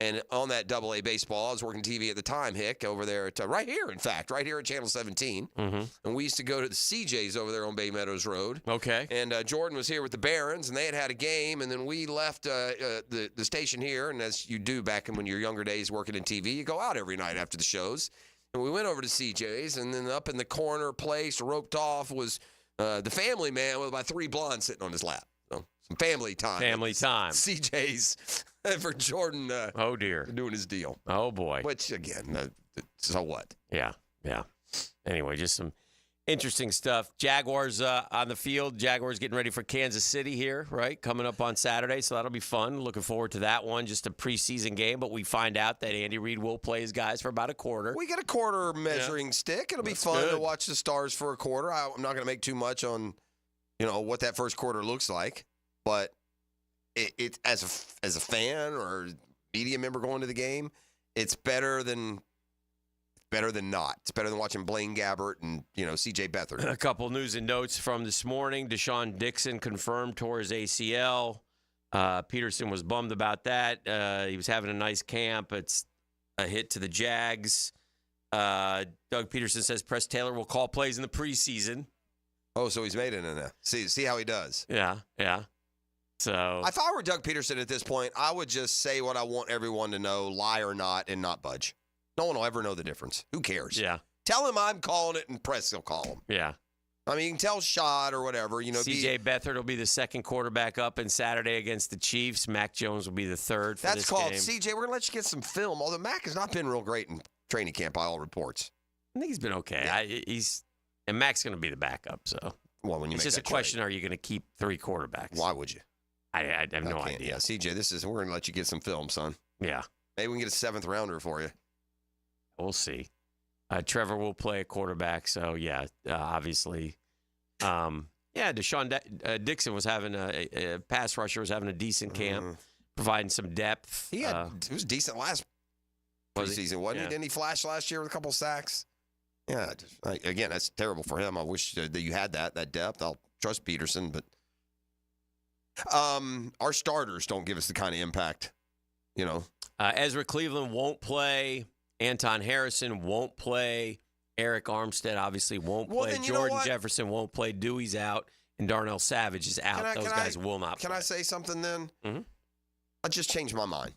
S5: And on that AA baseball, I was working TV at the time, Hick, over there at right here at Channel 17.
S4: Mm-hmm.
S5: And we used to go to the CJs over there on Bay Meadows Road.
S4: Okay.
S5: And Jordan was here with the Barons, and they had a game. And then we left the station here. And as you do back in your younger days working in TV, you go out every night after the shows. And we went over to CJ's, and then up in the corner place, roped off, was the family man with about 3 blondes sitting on his lap. So some family time. CJ's. For Jordan,
S4: oh dear,
S5: doing his deal.
S4: Oh boy.
S5: Which again, so what?
S4: Yeah. Anyway, just some Interesting stuff. Jaguars on the field. Jaguars getting ready for Kansas City here, right? Coming up on Saturday, so that'll be fun. Looking forward to that one. Just a preseason game, but we find out that Andy Reid will play his guys for about a quarter.
S5: We get a quarter measuring stick. It'll be fun to watch the Stars for a quarter. I'm not going to make too much on, what that first quarter looks like, but it as a fan or media member going to the game, it's better than not. It's better than watching Blaine Gabbert and, C.J. Beathard.
S4: A couple news and notes from this morning. Deshaun Dixon confirmed tore his ACL. Peterson was bummed about that. He was having a nice camp. It's a hit to the Jags. Doug Peterson says Press Taylor will call plays in the preseason.
S5: Oh, so he's made it in there. See how he does.
S4: Yeah. So
S5: if I were Doug Peterson at this point, I would just say what I want everyone to know, lie or not, and not budge. No one will ever know the difference. Who cares?
S4: Yeah.
S5: Tell him I'm calling it, and Press will call him.
S4: Yeah.
S5: I mean, you can tell Shad or whatever.
S4: C.J. Beathard will be the second quarterback up in Saturday against the Chiefs. Mac Jones will be the third for
S5: That's
S4: this
S5: called
S4: game.
S5: C.J. We're going to let you get some film, although Mac has not been real great in training camp by all reports.
S4: I think he's been okay.
S5: Yeah.
S4: And Mac's going to be the backup, so.
S5: Well, when you
S4: it's
S5: make
S4: just a
S5: that
S4: question,
S5: trade.
S4: are you going to keep three quarterbacks?
S5: Why would you?
S4: I have no idea.
S5: Yeah, C.J., we're going to let you get some film, son.
S4: Yeah.
S5: Maybe we can get a 7th rounder for you.
S4: We'll see. Trevor will play a quarterback, so yeah, obviously. Deshaun Dixon was having a pass rusher, was having a decent camp, providing some depth.
S5: It was decent last preseason, wasn't he? Didn't he flash last year with a couple sacks? Yeah. Again, that's terrible for him. I wish that you had that depth. I'll trust Peterson, but our starters don't give us the kind of impact,
S4: Ezra Cleveland won't play. Anton Harrison won't play. Eric Armstead obviously won't play. Jordan Jefferson won't play. Dewey's out. And Darnell Savage is out. Those guys will not play.
S5: Can I say something then?
S4: Mm-hmm.
S5: I just changed my mind.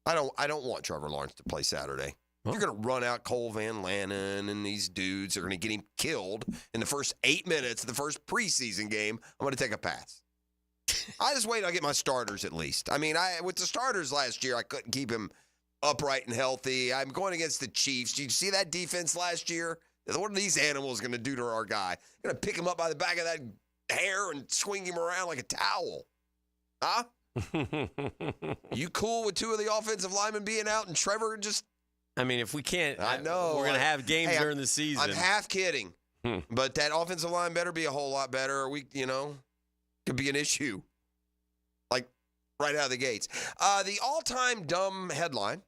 S5: I don't want Trevor Lawrence to play Saturday. You're going to run out Cole Van Lannon and these dudes are going to get him killed in the first 8 minutes of the first preseason game. I'm going to take a pass. I just wait till I get my starters at least. I mean, with the starters last year, I couldn't keep him upright and healthy. I'm going against the Chiefs. Did you see that defense last year? What are these animals going to do to our guy? Going to pick him up by the back of that hair and swing him around like a towel. Huh? You cool with 2 of the offensive linemen being out and Trevor just...
S4: I mean, if we can't...
S5: I know.
S4: We're going to have games during the season.
S5: I'm half kidding. But that offensive line better be a whole lot better. Could be an issue. Like, right out of the gates. The all-time dumb headline,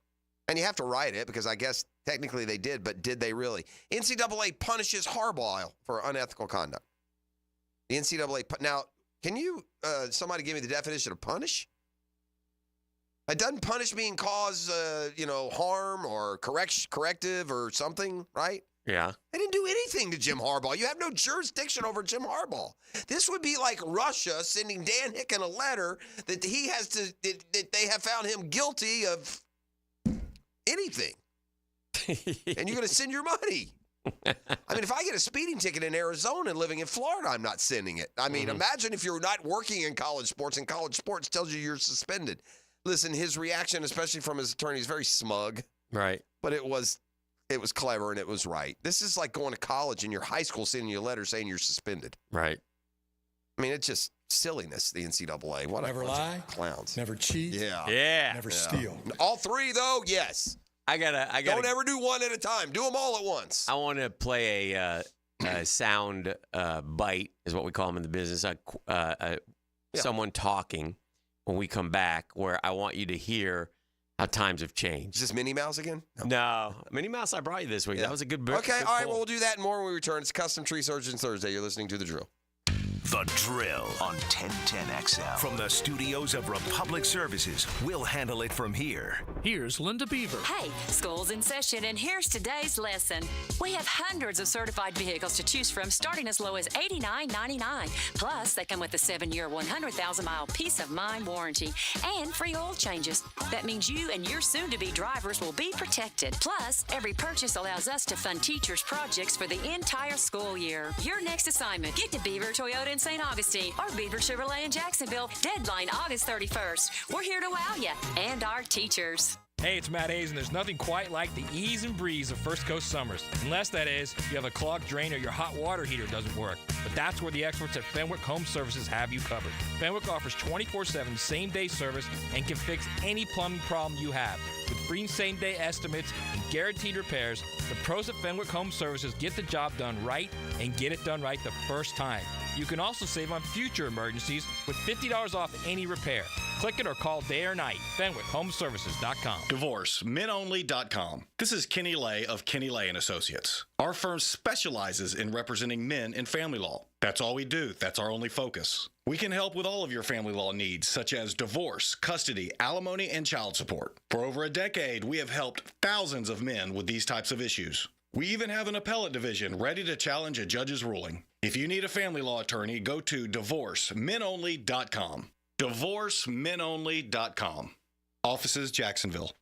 S5: and you have to write it because I guess technically they did, but did they really? NCAA punishes Harbaugh for unethical conduct. The NCAA... Now, can you... somebody give me the definition of punish? It doesn't punish mean cause, harm or corrective or something, right?
S4: Yeah.
S5: They didn't do anything to Jim Harbaugh. You have no jurisdiction over Jim Harbaugh. This would be like Russia sending Dan Hicken a letter that that they have found him guilty of anything. And you're going to send your money. I mean, if I get a speeding ticket in Arizona and living in Florida, I'm not sending it. I mean, imagine if you're not working in college sports and college sports tells you you're suspended. Listen, his reaction, especially from his attorney, is very smug.
S4: Right.
S5: But it was clever and it was right. This is like going to college and your high school sending you a letter saying you're suspended.
S4: Right.
S5: I mean, it's just silliness, the NCAA. What
S11: never lie,
S5: clowns.
S11: Never cheat.
S4: Yeah.
S11: Never steal.
S5: All 3, though, yes.
S4: I gotta.
S5: Don't ever do one at a time. Do them all at once.
S4: I want to play a sound bite, is what we call them in the business. Someone talking when we come back, where I want you to hear how times have changed.
S5: Is this Minnie Mouse again?
S4: No. Minnie Mouse I brought you this week. That was a good book.
S5: Okay, all right, well, we'll do that and more when we return. It's Custom Tree Surgeons Thursday. You're listening to The Drill.
S2: The Drill on 1010XL. From the studios of Republic Services, we'll handle it from here.
S10: Here's Linda Beaver.
S12: Hey, school's in session, and here's today's lesson. We have hundreds of certified vehicles to choose from, starting as low as $89.99. Plus, they come with a 7-year, 100,000-mile peace of mind warranty and free oil changes. That means you and your soon-to-be drivers will be protected. Plus, every purchase allows us to fund teachers' projects for the entire school year. Your next assignment, get to Beaver Toyota in St. Augustine or Beaver Chevrolet in Jacksonville. Deadline August 31st. We're here to wow you and our teachers.
S6: Hey, it's Matt Hayes, and there's nothing quite like the ease and breeze of First Coast summers. Unless, that is, you have a clogged drain or your hot water heater doesn't work. But that's where the experts at Fenwick Home Services have you covered. Fenwick offers 24/7 same-day service and can fix any plumbing problem you have. With free same-day estimates and guaranteed repairs, the pros at Fenwick Home Services get the job done right and get it done right the first time. You can also save on future emergencies with $50 off any repair. Click it or call day or night. FenwickHomeservices.com.
S26: DivorceMenOnly.com. This is Kenny Lay of Kenny Lay & Associates. Our firm specializes in representing men in family law. That's all we do. That's our only focus. We can help with all of your family law needs, such as divorce, custody, alimony, and child support. For over a decade, we have helped thousands of men with these types of issues. We even have an appellate division ready to challenge a judge's ruling. If you need a family law attorney, go to DivorceMenOnly.com. DivorceMenOnly.com. Offices, Jacksonville.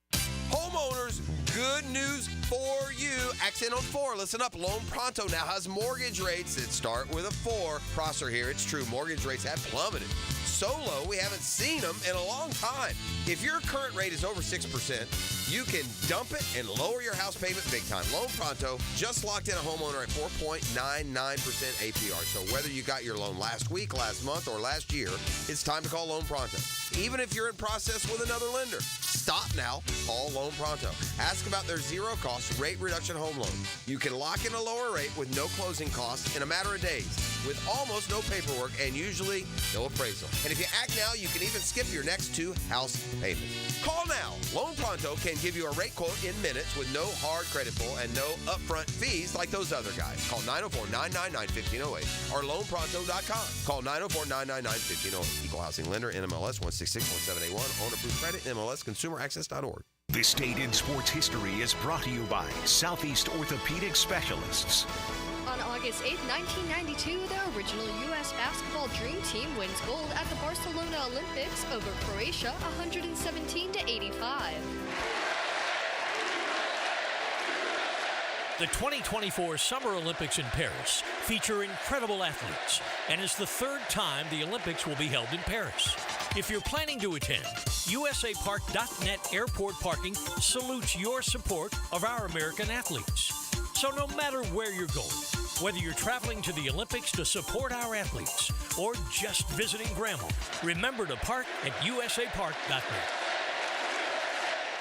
S5: Homeowners, good news for you. Accent on 4. Listen up. Loan Pronto now has mortgage rates that start with a 4. Prosser here. It's true. Mortgage rates have plummeted. So low, we haven't seen them in a long time. If your current rate is over 6%, you can dump it and lower your house payment big time. Loan Pronto just locked in a homeowner at 4.99% APR. So whether you got your loan last week, last month, or last year, it's time to call Loan Pronto. Even if you're in process with another lender, stop now. Call Loan Pronto. Ask about their zero-cost rate reduction home loan. You can lock in a lower rate with no closing costs in a matter of days, with almost no paperwork and usually no appraisal. And if you act now, you can even skip your next 2 house payments. Call now. Loan Pronto can give you a rate quote in minutes with no hard credit pull and no upfront fees like those other guys. Call 904-999-1508 or loanpronto.com. Call 904-999-1508. Equal housing lender, NMLS 1661781. Owner approved credit, NMLS consumeraccess.org.
S2: This date in sports history is brought to you by Southeast Orthopedic Specialists.
S8: On August 8, 1992, the original U.S. basketball dream team wins gold at the Barcelona Olympics over Croatia, 117-85.
S10: The 2024 Summer Olympics in Paris feature incredible athletes, and is the 3rd time the Olympics will be held in Paris. If you're planning to attend, USAPark.net Airport Parking salutes your support of our American athletes. So no matter where you're going, whether you're traveling to the Olympics to support our athletes or just visiting Grandma, remember to park at USAPark.net.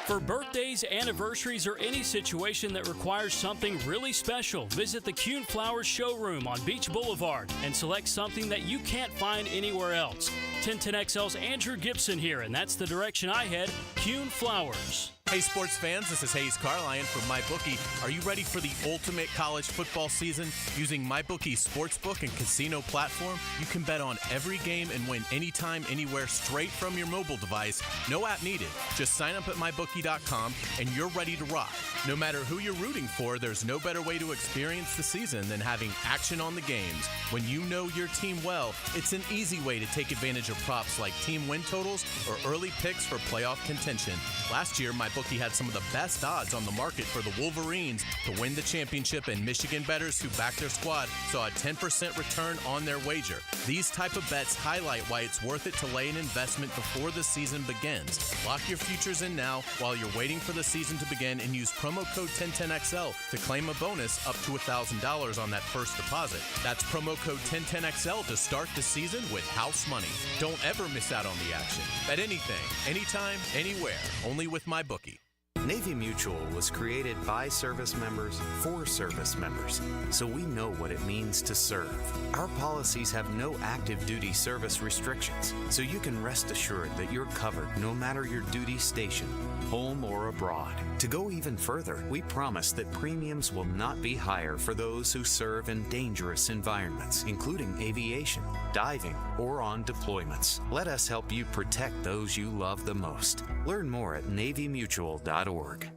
S11: For birthdays, anniversaries, or any situation that requires something really special, visit the Kuhn Flowers showroom on Beach Boulevard and select something that you can't find anywhere else. 1010XL's Andrew Gibson here, and that's the direction I head, Kuhn Flowers.
S13: Hey sports fans, this is Hayes Carline from MyBookie. Are you ready for the ultimate college football season? Using MyBookie's sportsbook and casino platform, you can bet on every game and win anytime, anywhere, straight from your mobile device. No app needed. Just sign up at MyBookie.com and you're ready to rock. No matter who you're rooting for, there's no better way to experience the season than having action on the games. When you know your team well, it's an easy way to take advantage of props like team win totals or early picks for playoff contention. Last year, MyBookie had some of the best odds on the market for the Wolverines to win the championship, and Michigan bettors who backed their squad saw a 10% return on their wager. These type of bets highlight why it's worth it to lay an investment before the season begins. Lock your futures in now while you're waiting for the season to begin and use promo code 1010XL to claim a bonus up to $1,000 on that first deposit. That's promo code 1010XL to start the season with house money. Don't ever miss out on the action. Bet anything, anytime, anywhere, only with MyBookie.
S14: Navy Mutual was created by service members for service members, so we know what it means to serve. Our policies have no active duty service restrictions, so you can rest assured that you're covered no matter your duty station, home or abroad. To go even further, we promise that premiums will not be higher for those who serve in dangerous environments, including aviation, diving, or on deployments. Let us help you protect those you love the most. Learn more at NavyMutual.org.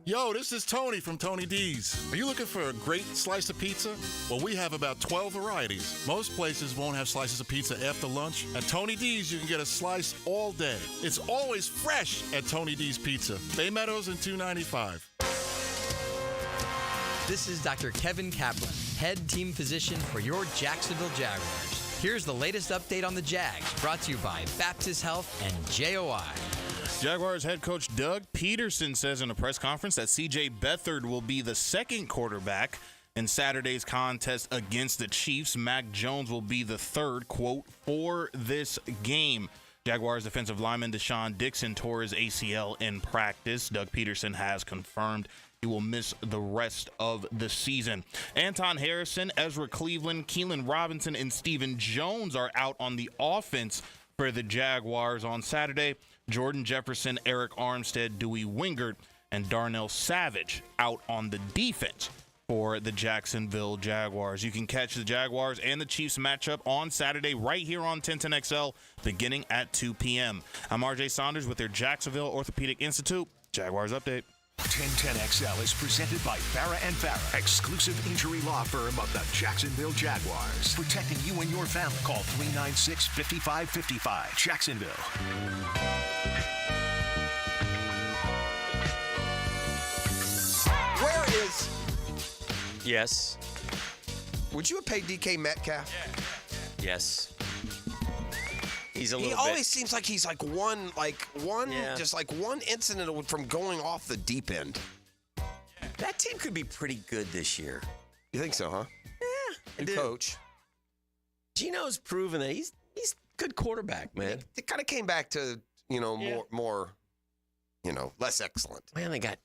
S17: Yo, this is Tony from Tony D's. Are you looking for a great slice of pizza? Well, we have about 12 varieties. Most places won't have slices of pizza after lunch. At Tony D's, you can get a slice all day. It's always fresh at Tony D's Pizza. Bay Meadows and 295.
S15: This is Dr. Kevin Kaplan, head team physician for your Jacksonville Jaguars. Here's the latest update on the Jags, brought to you by Baptist Health and JOI.
S24: Jaguars head coach Doug Peterson says in a press conference that C.J. Beathard will be the second quarterback in Saturday's contest against the Chiefs. Mac Jones will be the third, quote, for this game. Jaguars defensive lineman Deshaun Dixon tore his ACL in practice. Doug Peterson has confirmed he will miss the rest of the season. Anton Harrison, Ezra Cleveland, Keelan Robinson, and Stephen Jones are out on the offense for the Jaguars on Saturday. Jordan Jefferson, Eric Armstead, Dewey Wingert, and Darnell Savage out on the defense for the Jacksonville Jaguars. You can catch the Jaguars and the Chiefs matchup on Saturday right here on 1010XL beginning at 2 p.m. I'm RJ Saunders with their Jacksonville Orthopedic Institute Jaguars Update.
S2: 1010XL is presented by Farah & Farah, exclusive injury law firm of the Jacksonville Jaguars. Protecting you and your family. Call 396-5555. Jacksonville.
S5: Where is...
S4: Yes.
S5: Would you have paid DK Metcalf?
S4: Yes. He's a little
S5: He
S4: bit.
S5: always seems like he's like one incident from going off the deep end.
S4: That team could be pretty good this year.
S5: You think so, huh?
S4: Yeah.
S5: New coach.
S4: Gino's proven that he's a good quarterback, man.
S5: It kind of came back to, more, less excellent.
S4: Man, they got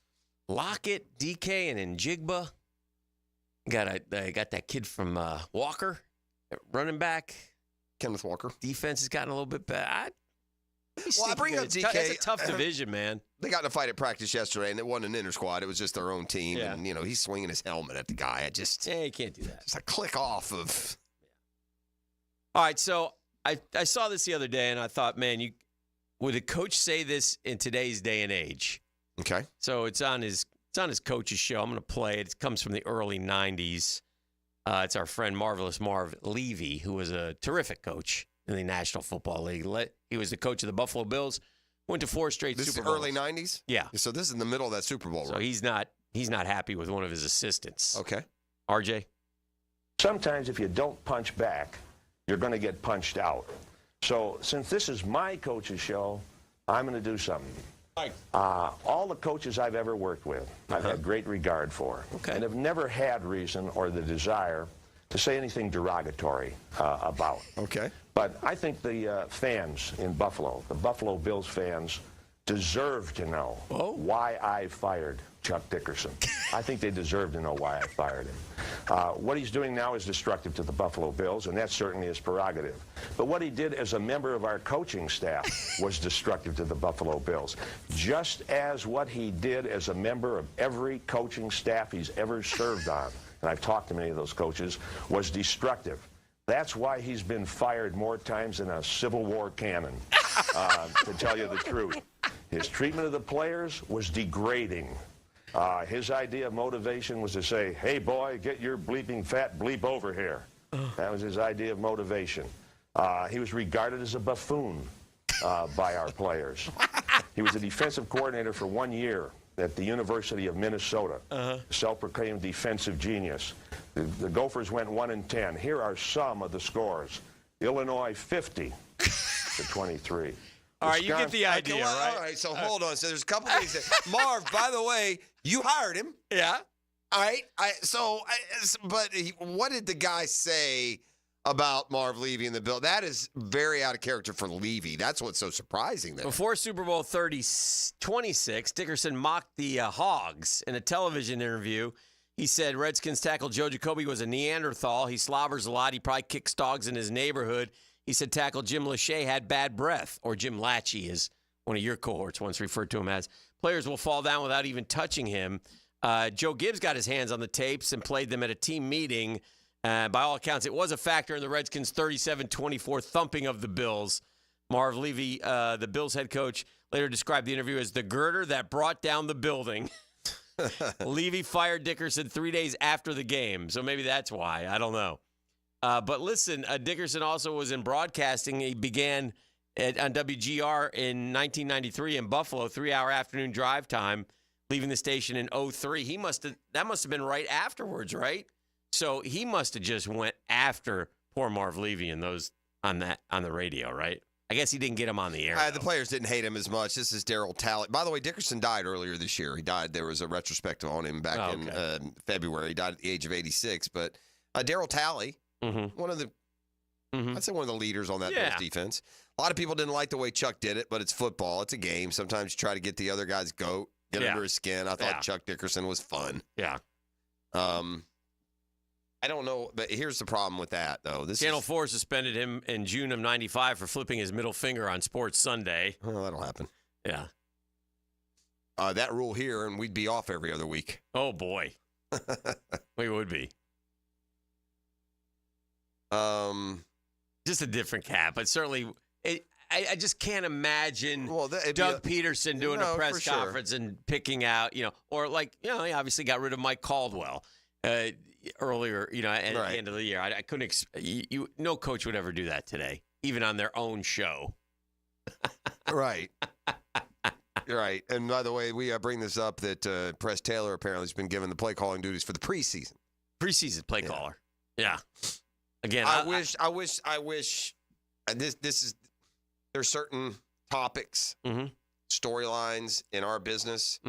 S4: Lockett, DK, and Njigba. They got that kid from Walker, running back.
S5: Kenneth Walker.
S4: Defense has gotten a little bit bad.
S5: I bring up DK.
S4: It's a tough division, man.
S5: They got in a fight at practice yesterday, and it wasn't an inter squad. It was just their own team.
S4: Yeah.
S5: And, he's swinging his helmet at the guy.
S4: You can't do that.
S5: Just a click off of.
S4: All right, so I saw this the other day, and I thought, man, would a coach say this in today's day and age?
S5: Okay.
S4: So it's on his coach's show. I'm going to play it. It comes from the early 90s. It's our friend Marvelous Marv Levy, who was a terrific coach in the National Football League. He was the coach of the Buffalo Bills. Went to 4 straight Super Bowls.
S5: This is early 90s?
S4: Yeah.
S5: So this is in the middle of that Super Bowl
S4: So
S5: run.
S4: he's not happy with one of his assistants.
S5: Okay.
S4: RJ?
S7: Sometimes if you don't punch back, you're going to get punched out. So since this is my coach's show, I'm going to do something. All the coaches I've ever worked with, I've had great regard for, and have never had reason or the desire to say anything derogatory about.
S5: Okay.
S7: But I think the fans in Buffalo, the Buffalo Bills fans, deserve to know why I fired Chuck Dickerson. I think they deserve to know why I fired him. What he's doing now is destructive to the Buffalo Bills, and that certainly is prerogative. But what he did as a member of our coaching staff was destructive to the Buffalo Bills, just as what he did as a member of every coaching staff he's ever served on, and I've talked to many of those coaches, was destructive. That's why he's been fired more times than a Civil War cannon, to tell you the truth. His treatment of the players was degrading. His idea of motivation was to say, hey, boy, get your bleeping fat bleep over here. That was his idea of motivation. He was regarded as a buffoon by our players. He was a defensive coordinator for 1 year at the University of Minnesota, self-proclaimed defensive genius. The Gophers went 1-10. Here are some of the scores. Illinois 50 to 23.
S4: All right, you get the idea,
S5: okay,
S4: right?
S5: All right, so hold on. So there's a couple things that Marv, by the way, you hired him.
S4: Yeah.
S5: All right. What did the guy say about Marv Levy and the Bill? That is very out of character for Levy. That's what's so surprising there.
S4: Before Super Bowl 26, Dickerson mocked the Hogs in a television interview. He said Redskins tackle Joe Jacoby was a Neanderthal. He slobbers a lot. He probably kicks dogs in his neighborhood. He said tackle Jim Lachey had bad breath, or Jim Lachey, as one of your cohorts once referred to him as. Players will fall down without even touching him. Joe Gibbs got his hands on the tapes and played them at a team meeting. By all accounts, it was a factor in the Redskins' 37-24 thumping of the Bills. Marv Levy, the Bills head coach, later described the interview as the girder that brought down the building. Levy fired Dickerson 3 days after the game, so maybe that's why. I don't know. But listen, Dickerson also was in broadcasting. He began on WGR in 1993 in Buffalo, 3-hour afternoon drive time, leaving the station in 2003. That must have been right afterwards, right? So he must have just went after poor Marv Levy and those on the radio, right? I guess he didn't get him on the air.
S5: The players didn't hate him as much. This is Daryl Talley. By the way, Dickerson died earlier this year. He died. There was a retrospective on him back in February. He died at the age of 86. But Daryl Talley, one of the, I'd say one of the leaders on that Bills defense. A lot of people didn't like the way Chuck did it, but it's football. It's a game. Sometimes you try to get the other guy's goat, get under his skin. I thought Chuck Dickerson was fun.
S4: Yeah.
S5: I don't know, but here's the problem with that, though.
S4: Channel 4 suspended him in June of '95 for flipping his middle finger on Sports Sunday.
S5: Well, that'll happen.
S4: Yeah.
S5: That rule here, and we'd be off every other week.
S4: Oh, boy. We would be. Just a different cap, but certainly I just can't imagine Doug Peterson doing a press conference and picking out, or he obviously got rid of Mike Caldwell earlier, at the end of the year. I couldn't. No coach would ever do that today, even on their own show.
S5: Right. Right. And by the way, we bring this up that Press Taylor apparently has been given the play calling duties for the preseason.
S4: Preseason play caller. Yeah. Again,
S5: I wish. There's certain topics, storylines in our business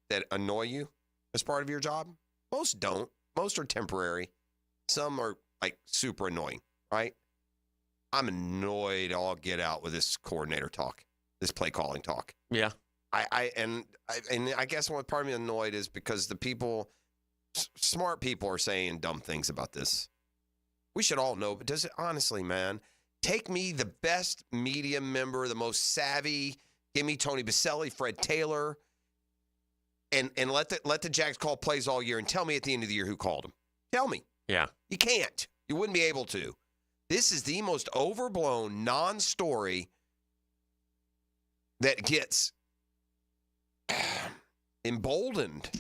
S5: that annoy you as part of your job. Most don't. Most are temporary. Some are super annoying, right? I'm annoyed all get out with this coordinator talk, this play calling talk.
S4: Yeah.
S5: And I guess one part of me annoyed is because the people, smart people, are saying dumb things about this. We should all know, but does it honestly, man? Take me the best media member, the most savvy. Give me Tony Baselli, Fred Taylor, and let the Jags call plays all year and tell me at the end of the year who called them. Tell me.
S4: Yeah.
S5: You can't. You wouldn't be able to. This is the most overblown non-story that gets emboldened,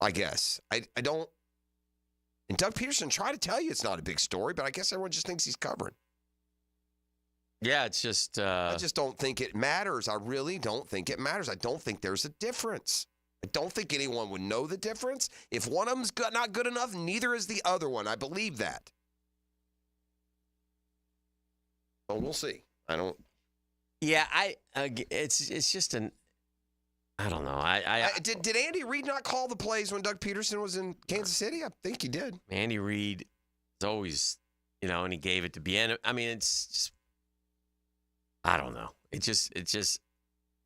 S5: I guess. I don't. And Doug Peterson tried to tell you it's not a big story, but I guess everyone just thinks he's covering.
S4: Yeah, it's just...
S5: I just don't think it matters. I really don't think it matters. I don't think there's a difference. I don't think anyone would know the difference. If one of them's not good enough, neither is the other one. I believe that. So we'll see. I don't...
S4: Yeah, it's just an... I don't know.
S5: Did Andy Reid not call the plays when Doug Peterson was in Kansas City? I think he did.
S4: Andy Reid is always, and he gave it to Bien. I mean, it's just, I don't know.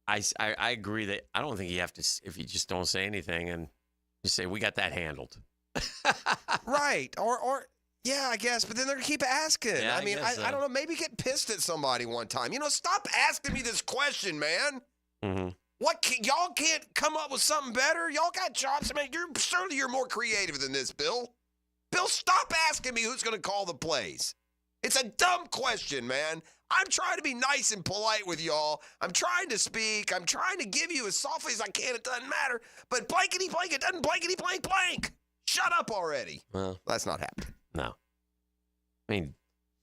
S4: I agree that I don't think you have to, if you just don't say anything and just say, we got that handled.
S5: Right. Or yeah, I guess. But then they're going to keep asking.
S4: Yeah,
S5: I don't know. Maybe get pissed at somebody one time. Stop asking me this question, man.
S4: Mm-hmm.
S5: Y'all can't come up with something better? Y'all got jobs. Surely you're more creative than this, Bill. Bill, stop asking me who's going to call the plays. It's a dumb question, man. I'm trying to be nice and polite with y'all. I'm trying to speak. I'm trying to give you as softly as I can. It doesn't matter. But blankety blank, it doesn't blankety blank blank. Shut up already.
S4: Well,
S5: that's not happening.
S4: No. I mean,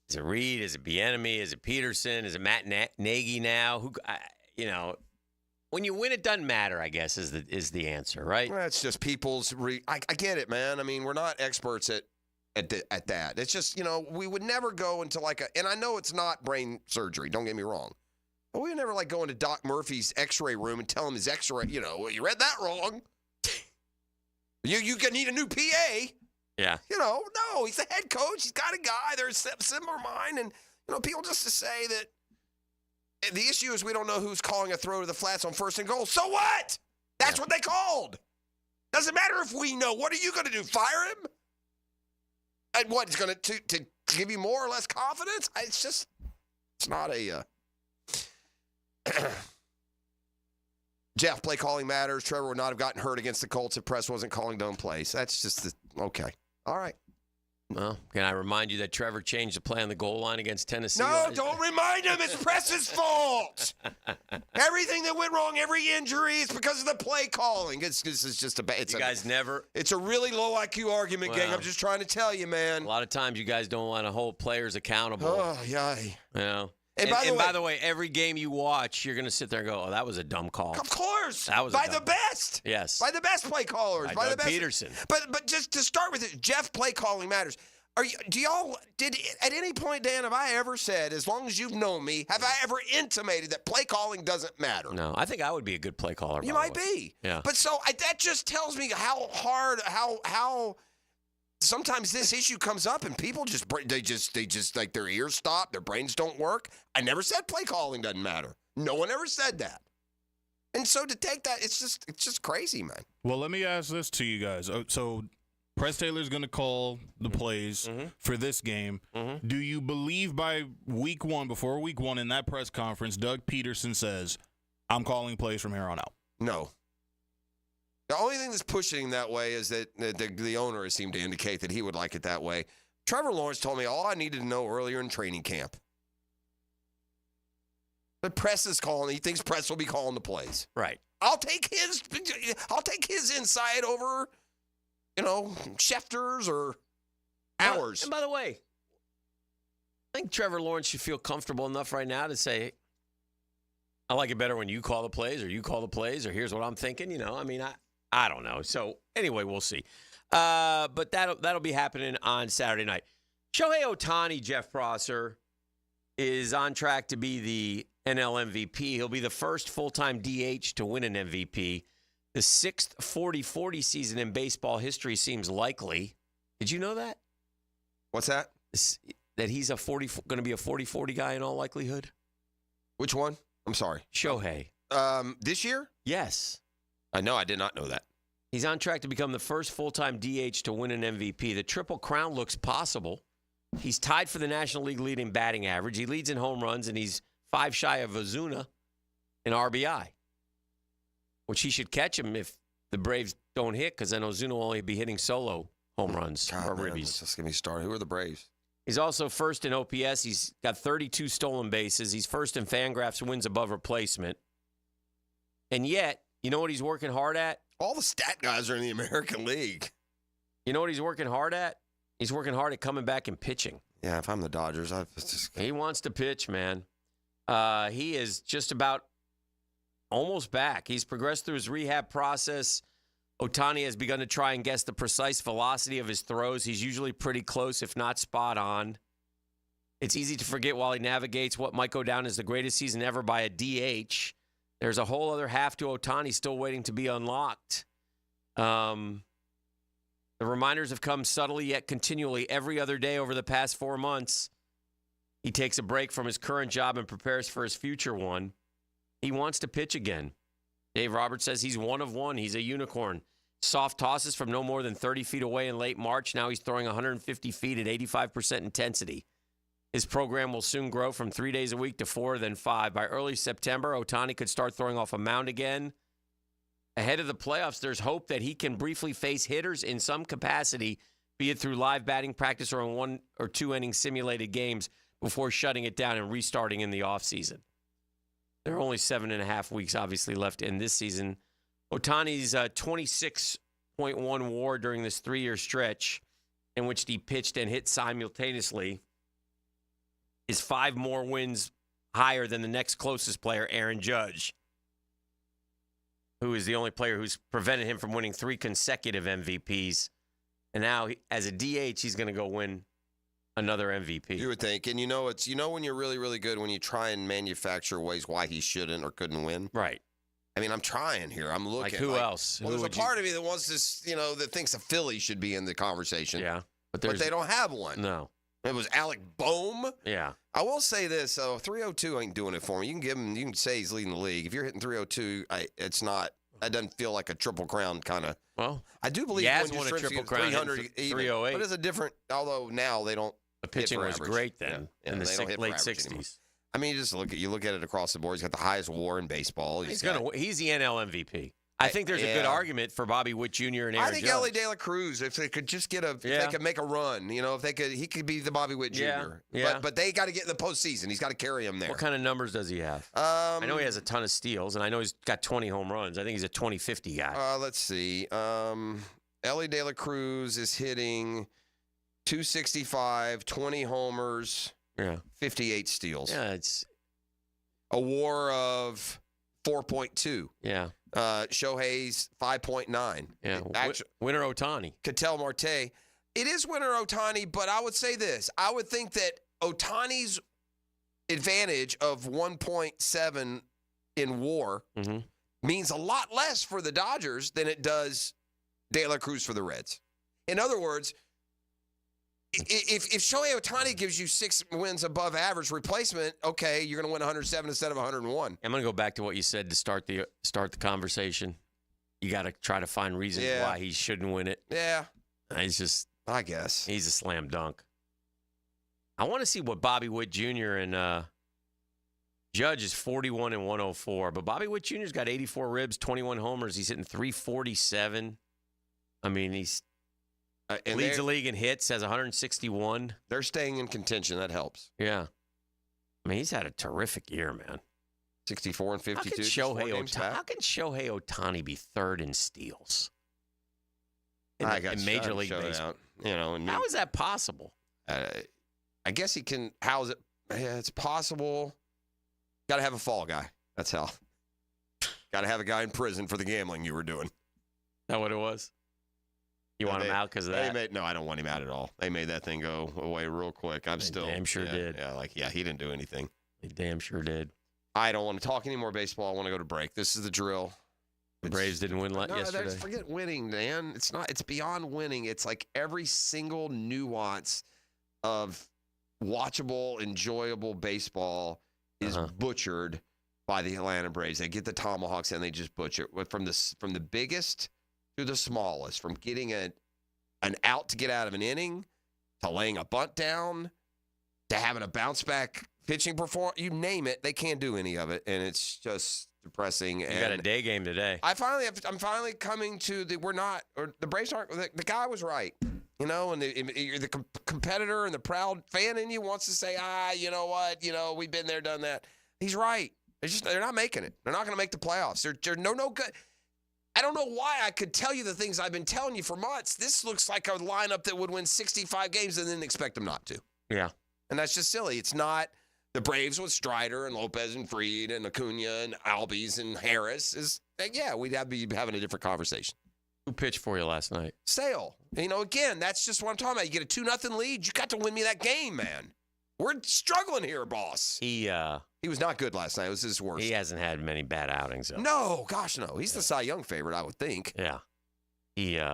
S4: is it Reed? Is it Bieniemy? Is it Peterson? Is it Matt Nagy now? When you win, it doesn't matter, I guess, is the answer, right?
S5: Well, it's just people's I get it, man. I mean, we're not experts at that. It's just, we would never go into and I know it's not brain surgery, don't get me wrong. But we would never go into Doc Murphy's x-ray room and tell him his x-ray, well, you read that wrong. You need a new PA.
S4: Yeah.
S5: No, he's the head coach. He's got a guy. They're similar mind. And, people just to say that the issue is we don't know who's calling a throw to the flats on 1st and goal. So what? That's what they called. Doesn't matter if we know. What are you going to do? Fire him? And what? He's going to give you more or less confidence? It's not a... Jeff, play calling matters. Trevor would not have gotten hurt against the Colts if Press wasn't calling dumb plays. That's just okay. All right.
S4: Well, can I remind you that Trevor changed the play on the goal line against Tennessee?
S5: No, don't remind him. It's Press's fault. Everything that went wrong, every injury, is because of the play calling. This is just It's a really low IQ argument, gang. I'm just trying to tell you, man.
S4: A lot of times you guys don't want to hold players accountable.
S5: Oh, yeah.
S4: And by the way, every game you watch, you're going to sit there and go, oh, that was a dumb call.
S5: Of course.
S4: That was
S5: the best.
S4: Yes.
S5: By the best play callers.
S4: By
S5: the best.
S4: Peterson.
S5: But just to start with it, Jeff, play calling matters. Did at any point, Dan, have I ever said, as long as you've known me, have I ever intimated that play calling doesn't matter?
S4: No, I think I would be a good play caller.
S5: You might be.
S4: Yeah.
S5: But that just tells me how hard, how sometimes this issue comes up and people they just like their ears stop, their brains don't work. I never said play calling doesn't matter. No one ever said that. And so to take that, it's just crazy, man.
S24: Well, let me ask this to you guys. So Press Taylor's going to call the plays for this game. Do you believe by week one, before week one in that press conference, Doug Peterson says, I'm calling plays from here on out?
S5: No. The only thing that's pushing that way is that the owner has seemed to indicate that he would like it that way. Trevor Lawrence told me all I needed to know earlier in training camp. But Press is calling. He thinks Press will be calling the plays.
S4: Right.
S5: I'll take his insight over, Schefter's or ours.
S4: And by the way, I think Trevor Lawrence should feel comfortable enough right now to say, I like it better when you call the plays, or you call the plays, or here's what I'm thinking. I don't know. So anyway, we'll see. But that'll be happening on Saturday night. Shohei Ohtani, Jeff Prosser, is on track to be the NL MVP. He'll be the first full-time DH to win an MVP. The 6th 40-40 season in baseball history seems likely. Did you know that?
S5: What's that?
S4: That he's going to be a 40-40 guy in all likelihood?
S5: Which one? I'm sorry.
S4: Shohei.
S5: This year?
S4: Yes.
S5: I did not know that.
S4: He's on track to become the first full-time DH to win an MVP. The Triple Crown looks possible. He's tied for the National League lead in batting average. He leads in home runs, and he's 5 shy of Ozuna in RBI, which he should catch him if the Braves don't hit, because then Ozuna will only be hitting solo home runs or ribbies.
S5: Let's get me started. Who are the Braves?
S4: He's also first in OPS. He's got 32 stolen bases. He's first in Fangraphs wins above replacement. And yet, you know what he's working hard at?
S5: All the stat guys are in the American League.
S4: You know what he's working hard at? He's working hard at coming back and pitching.
S5: Yeah, if I'm the Dodgers,
S4: he wants to pitch, man. He is just about almost back. He's progressed through his rehab process. Ohtani has begun to try and guess the precise velocity of his throws. He's usually pretty close, if not spot on. It's easy to forget while he navigates what might go down as the greatest season ever by a DH. There's a whole other half to Ohtani still waiting to be unlocked. The reminders have come subtly yet continually every other day over the past 4 months. He takes a break from his current job and prepares for his future one. He wants to pitch again. Dave Roberts says he's one of one. He's a unicorn. Soft tosses from no more than 30 feet away in late March. Now he's throwing 150 feet at 85% intensity. His program will soon grow from 3 days a week to 4, then 5. By early September, Ohtani could start throwing off a mound again. Ahead of the playoffs, there's hope that he can briefly face hitters in some capacity, be it through live batting practice or in 1 or 2 inning simulated games, before shutting it down and restarting in the offseason. There are only 7.5 weeks, obviously, left in this season. Ohtani's 26.1 WAR during this 3-year stretch, in which he pitched and hit simultaneously, is 5 more wins higher than the next closest player, Aaron Judge, who is the only player who's prevented him from winning 3 consecutive MVPs. And now, as a DH, he's going to go win another MVP.
S5: You would think. And when you're really, really good, when you try and manufacture ways why he shouldn't or couldn't win.
S4: Right.
S5: I mean, I'm trying here. I'm looking.
S4: Like who else?
S5: Well, there's a part of me that wants this, that thinks the Phillies should be in the conversation.
S4: Yeah.
S5: But they don't have one.
S4: No.
S5: It was Alec Boehm.
S4: Yeah.
S5: I will say this, 302 ain't doing it for me. You can say he's leading the league. If you're hitting 302, that doesn't feel like a Triple Crown kind of.
S4: Well,
S5: I do believe
S4: Yaz won a Triple Crown
S5: 300
S4: 308.
S5: But it's a different, although now they don't.
S4: The pitching was
S5: average.
S4: great then in the late 60s.
S5: Anymore. I mean, you look at it across the board. He's got the highest WAR in baseball. He's the
S4: NL MVP. I think there's a good argument for Bobby Witt Jr. and Aaron Judge.
S5: I think Ellie De La Cruz, if they could just get if they could make a run, he could be the Bobby Witt Jr.
S4: Yeah.
S5: But they got to get in the postseason. He's got to carry him there.
S4: What kind of numbers does he have? I know he has a ton of steals, and I know he's got 20 home runs. I think he's a 20-50 guy.
S5: Let's see. Ellie De La Cruz is hitting 265, 20 homers, 58 steals.
S4: Yeah, it's
S5: a WAR of 4.2.
S4: Yeah.
S5: Shohei's 5.9.
S4: Yeah. Winner Ohtani.
S5: Ketel Marte. It is winner Ohtani, but I would say this. I would think that Ohtani's advantage of 1.7 in WAR means a lot less for the Dodgers than it does De La Cruz for the Reds. In other words, if Shohei Ohtani gives you 6 wins above average replacement, okay, you're going to win 107 instead of 101.
S4: I'm going to go back to what you said to start the conversation. You got to try to find reasons why he shouldn't win it.
S5: Yeah.
S4: I guess. He's a slam dunk. I want to see what Bobby Witt Jr. and Judge is 41 and 104. But Bobby Witt Jr.'s got 84 ribs, 21 homers. He's hitting 347. I mean, he's leads the league in hits, has 161.
S5: They're staying in contention. That helps.
S4: Yeah. I mean, he's had a terrific year, man.
S5: 64 and 52.
S4: How can Shohei Ohtani be third in steals? In Major League Baseball. How is that possible?
S5: I guess he can. How is it? Yeah, it's possible. Got to have a fall guy. That's how. Got to have a guy in prison for the gambling you were doing.
S4: Is that what it was? You want him out because of that?
S5: No, I don't want him out at all. They made that thing go away real quick. They
S4: damn sure did.
S5: Yeah, he didn't do anything.
S4: They damn sure did.
S5: I don't want to talk any more baseball. I want to go to break. This is the drill.
S4: The Braves didn't win yesterday.
S5: Forget winning, man. It's not. It's beyond winning. It's like every single nuance of watchable, enjoyable baseball is butchered by the Atlanta Braves. They get the tomahawks and they just butcher it from the biggest to the smallest, from getting an out to get out of an inning, to laying a bunt down, to having a bounce back pitching performance. You name it, they can't do any of it, and it's just depressing.
S4: You got a day game today.
S5: I'm finally coming to the Braves aren't. The guy was right, and the competitor and the proud fan in you wants to say, you know what, we've been there, done that. He's right. They're not making it. They're not going to make the playoffs. They're no good. I don't know why I could tell you the things I've been telling you for months. This looks like a lineup that would win 65 games and then expect them not to.
S4: Yeah.
S5: And that's just silly. It's not the Braves with Strider and Lopez and Fried and Acuna and Albies and Harris. We'd be having a different conversation.
S4: Who pitched for you last night?
S5: Sale. Again, that's just what I'm talking about. You get a 2-0 lead. You got to win me that game, man. We're struggling here, boss.
S4: He
S5: was not good last night. It was his worst.
S4: He hasn't had many bad outings, though.
S5: No, gosh, no. He's the Cy Young favorite, I would think.
S4: Yeah.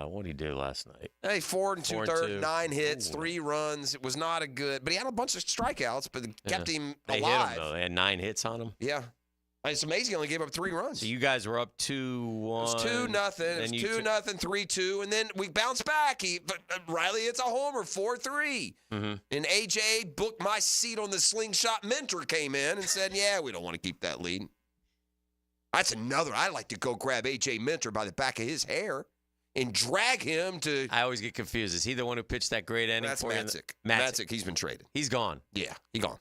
S4: What did he do last night?
S5: Hey, 4 2/3, 9 hits, 3 runs. It was not a good, but he had a bunch of strikeouts, but kept him alive.
S4: They hit him, though. They had 9 hits on him.
S5: Yeah. It's amazing he only gave up 3 runs.
S4: So you guys were up 2-1.
S5: It was 2-0. It was 2-0, 3-2, and then we bounced back. But Riley hits a homer, 4-3.
S4: Mm-hmm.
S5: And AJ booked my seat on the slingshot mentor, came in and said, yeah, we don't want to keep that lead. That's another. I'd like to go grab AJ Mentor by the back of his hair and drag him to.
S4: I always get confused. Is he the one who pitched that great inning?
S5: That's Matzik. Matzik, he's been traded.
S4: He's gone.
S5: Yeah, he's gone.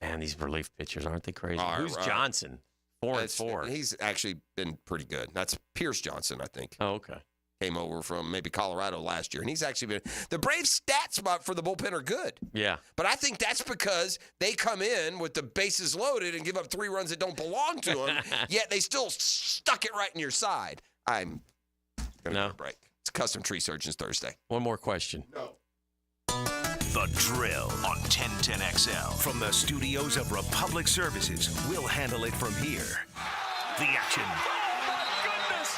S4: Man, these relief pitchers, aren't they crazy?
S5: All
S4: Who's
S5: right.
S4: Johnson? 4-4.
S5: He's actually been pretty good. That's Pierce Johnson, I think.
S4: Oh, okay.
S5: Came over from maybe Colorado last year, and he's actually been. The Braves' stats for the bullpen are good.
S4: Yeah.
S5: But I think that's because they come in with the bases loaded and give up 3 runs that don't belong to them, yet they still stuck it right in your side. I'm going to break. It's Custom Tree Surgeons Thursday.
S4: One more question.
S5: No.
S2: The Drill on 1010XL. From the studios of Republic Services, we'll handle it from here. The action.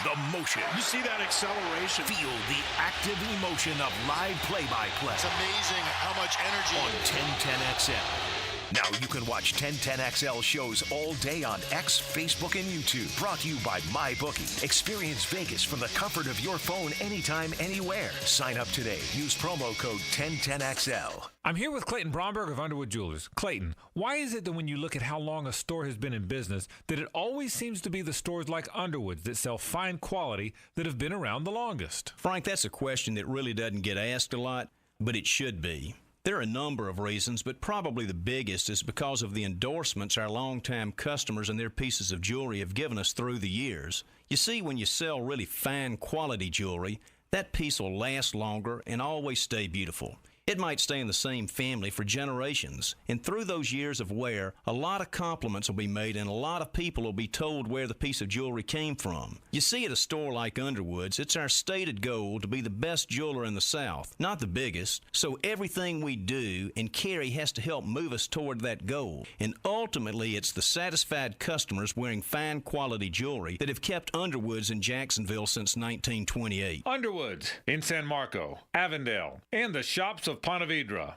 S2: The motion.
S9: You see that acceleration.
S2: Feel the active emotion of live play-by-play.
S9: It's amazing how much energy.
S2: On 1010XL. Now you can watch 1010XL shows all day on X, Facebook, and YouTube. Brought to you by MyBookie. Experience Vegas from the comfort of your phone anytime, anywhere. Sign up today. Use promo code 1010XL.
S16: I'm here with Clayton Bromberg of Underwood Jewelers. Clayton, why is it that when you look at how long a store has been in business, that it always seems to be the stores like Underwood's that sell fine quality that have been around the longest?
S19: Frank, that's a question that really doesn't get asked a lot, but it should be. There are a number of reasons, but probably the biggest is because of the endorsements our longtime customers and their pieces of jewelry have given us through the years. You see, when you sell really fine quality jewelry, that piece will last longer and always stay beautiful. It might stay in the same family for generations. And through those years of wear, a lot of compliments will be made and a lot of people will be told where the piece of jewelry came from. You see, at a store like Underwood's, it's our stated goal to be the best jeweler in the South, not the biggest. So everything we do and carry has to help move us toward that goal. And ultimately, it's the satisfied customers wearing fine quality jewelry that have kept Underwood's in Jacksonville since 1928.
S16: Underwood's in San Marco, Avondale, and the shops of Ponte Vedra.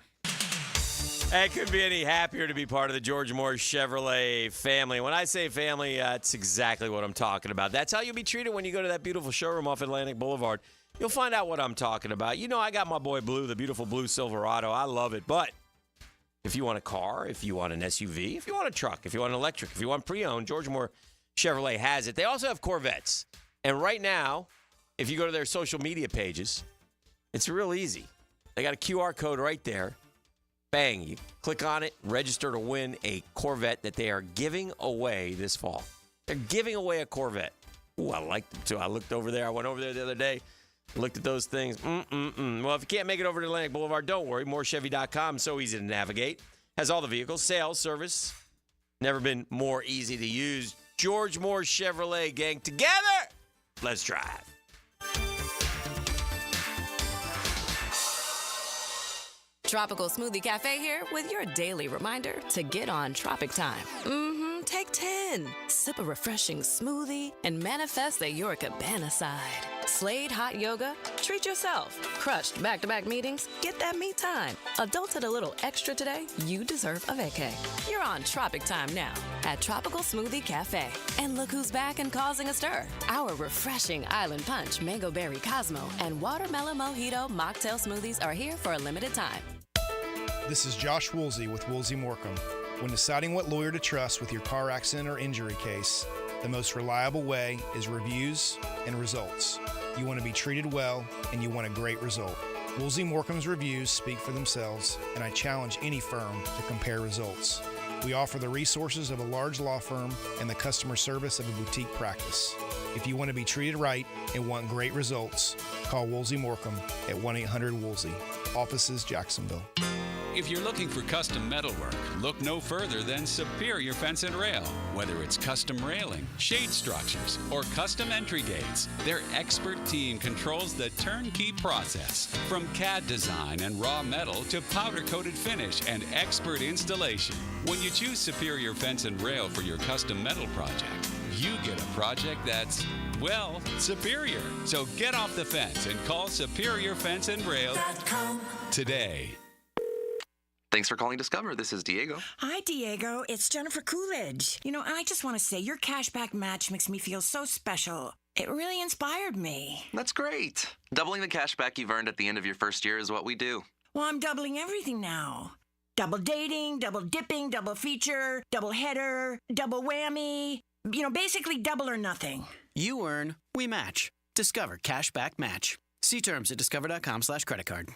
S4: I couldn't be any happier to be part of the George Moore Chevrolet family. When I say family, that's exactly what I'm talking about. That's how you'll be treated when you go to that beautiful showroom off Atlantic Boulevard. You'll find out what I'm talking about. You know, I got my boy Blue, the beautiful blue Silverado. I love it. But if you want a car, if you want an SUV, if you want a truck, if you want an electric, if you want pre-owned, George Moore Chevrolet has it. They also have Corvettes. And right now, if you go to their social media pages, it's real easy. They got a QR code right there. Bang, you click on it, register to win a Corvette that they are giving away this fall. They're giving away a Corvette. Ooh, I like them too. I looked over there. I went over there the other day, looked at those things. Well, if you can't make it over to Atlantic Boulevard, don't worry. MooreChevy.com, so easy to navigate. Has all the vehicles, sales, service. Never been more easy to use. George Moore Chevrolet, gang. Together, let's drive.
S18: Tropical Smoothie Cafe here with your daily reminder to get on Tropic Time. Take 10. Sip a refreshing smoothie and manifest the Your Cabana side. Slade hot yoga? Treat yourself. Crushed back-to-back meetings? Get that me time. Adults at a little extra today? You deserve a vacay. You're on Tropic Time now at Tropical Smoothie Cafe. And look who's back and causing a stir. Our refreshing Island Punch, Mango Berry Cosmo, and Watermelon Mojito mocktail smoothies are here for a limited time.
S20: This is Josh Woolsey with Woolsey Morecambe. When deciding what lawyer to trust with your car accident or injury case, the most reliable way is reviews and results. You want to be treated well, and you want a great result. Woolsey Morecambe's reviews speak for themselves, and I challenge any firm to compare results. We offer the resources of a large law firm and the customer service of a boutique practice. If you want to be treated right and want great results, call Woolsey Morecambe at 1-800-WOOLSEY. Offices, Jacksonville.
S21: If you're looking for custom metalwork, look no further than Superior Fence and Rail. Whether it's custom railing, shade structures, or custom entry gates, their expert team controls the turnkey process. From CAD design and raw metal to powder-coated finish and expert installation. When you choose Superior Fence and Rail for your custom metal project, you get a project that's, well, superior. So get off the fence and call Superior Fence and Rail today.
S22: Thanks for calling Discover. This is Diego.
S23: Hi, Diego. It's Jennifer Coolidge. You know, I just want to say your cashback match makes me feel so special. It really inspired me.
S22: That's great. Doubling the cashback you've earned at the end of your first year is what we do.
S23: Well, I'm doubling everything now. Double dating, double dipping, double feature, double header, double whammy. You know, basically double or nothing.
S25: You earn, we match. Discover Cashback Match. See terms at discover.com/creditcard.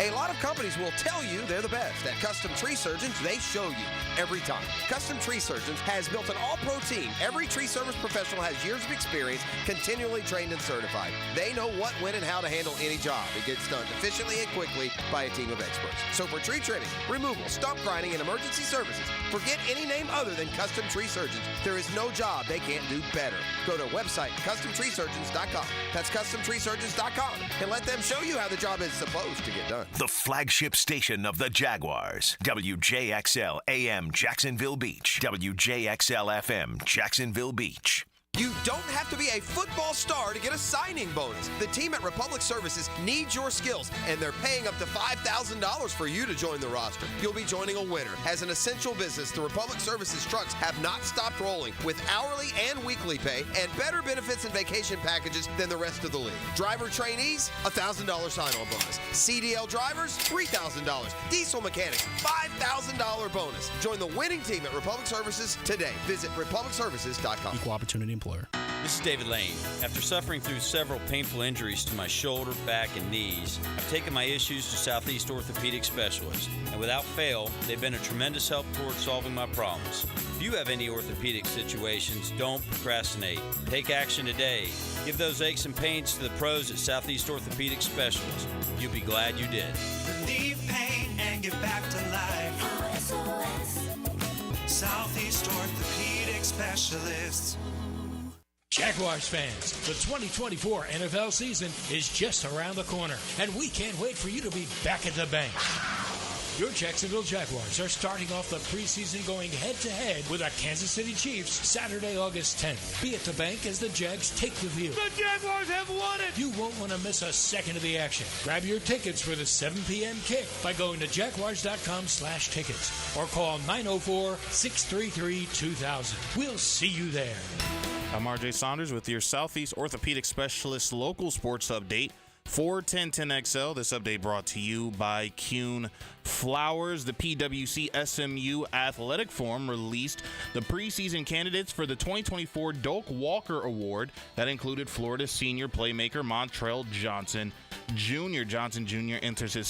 S27: A lot of companies will tell you they're the best. At Custom Tree Surgeons, they show you every time. Custom Tree Surgeons has built an all-pro team. Every tree service professional has years of experience, continually trained and certified. They know what, when, and how to handle any job. It gets done efficiently and quickly by a team of experts. So for tree trimming, removal, stump grinding, and emergency services, forget any name other than Custom Tree Surgeons. There is no job they can't do better. Go to website CustomTreeSurgeons.com. That's CustomTreeSurgeons.com, and let them show you how the job is supposed to get done.
S2: The flagship station of the Jaguars. WJXL AM Jacksonville Beach. WJXL FM Jacksonville Beach.
S27: You don't have to be a football star to get a signing bonus. The team at Republic Services needs your skills, and they're paying up to $5,000 for you to join the roster. You'll be joining a winner. As an essential business, the Republic Services trucks have not stopped rolling with hourly and weekly pay and better benefits and vacation packages than the rest of the league. Driver trainees, $1,000 sign-on bonus. CDL drivers, $3,000. Diesel mechanics, $5,000 bonus. Join the winning team at Republic Services today. Visit republicservices.com.
S28: Equal opportunity employer.
S1: simpler.
S3: This is David Lane. After suffering through several painful injuries to my shoulder, back, and knees, I've taken my issues to Southeast Orthopedic Specialists, and without fail, they've been a tremendous help towards solving my problems. If you have any orthopedic situations, don't procrastinate. Take action today. Give those aches and pains to the pros at Southeast Orthopedic Specialists. You'll be glad you did.
S6: Relieve pain and get back to life. SOS. Southeast Orthopedic Specialists.
S8: Jaguars fans, the 2024 NFL season is just around the corner, and we can't wait for you to be back at the bank. Your Jacksonville Jaguars are starting off the preseason going head-to-head with the Kansas City Chiefs Saturday, August 10th. Be at the bank as the Jags take the field. The Jaguars have won it! You won't want to miss a second of the action. Grab your tickets for the 7 p.m. kick by going to jaguars.com/tickets or call 904-633-2000. We'll see you there.
S24: I'm RJ Saunders with your Southeast Orthopedic Specialist local sports update for 1010XL. This update brought to you by Kuhn Flowers. The PWC SMU Athletic Forum released the preseason candidates for the 2024 Doak Walker Award that included Florida senior playmaker Montrell Johnson Jr. Johnson Jr. enters his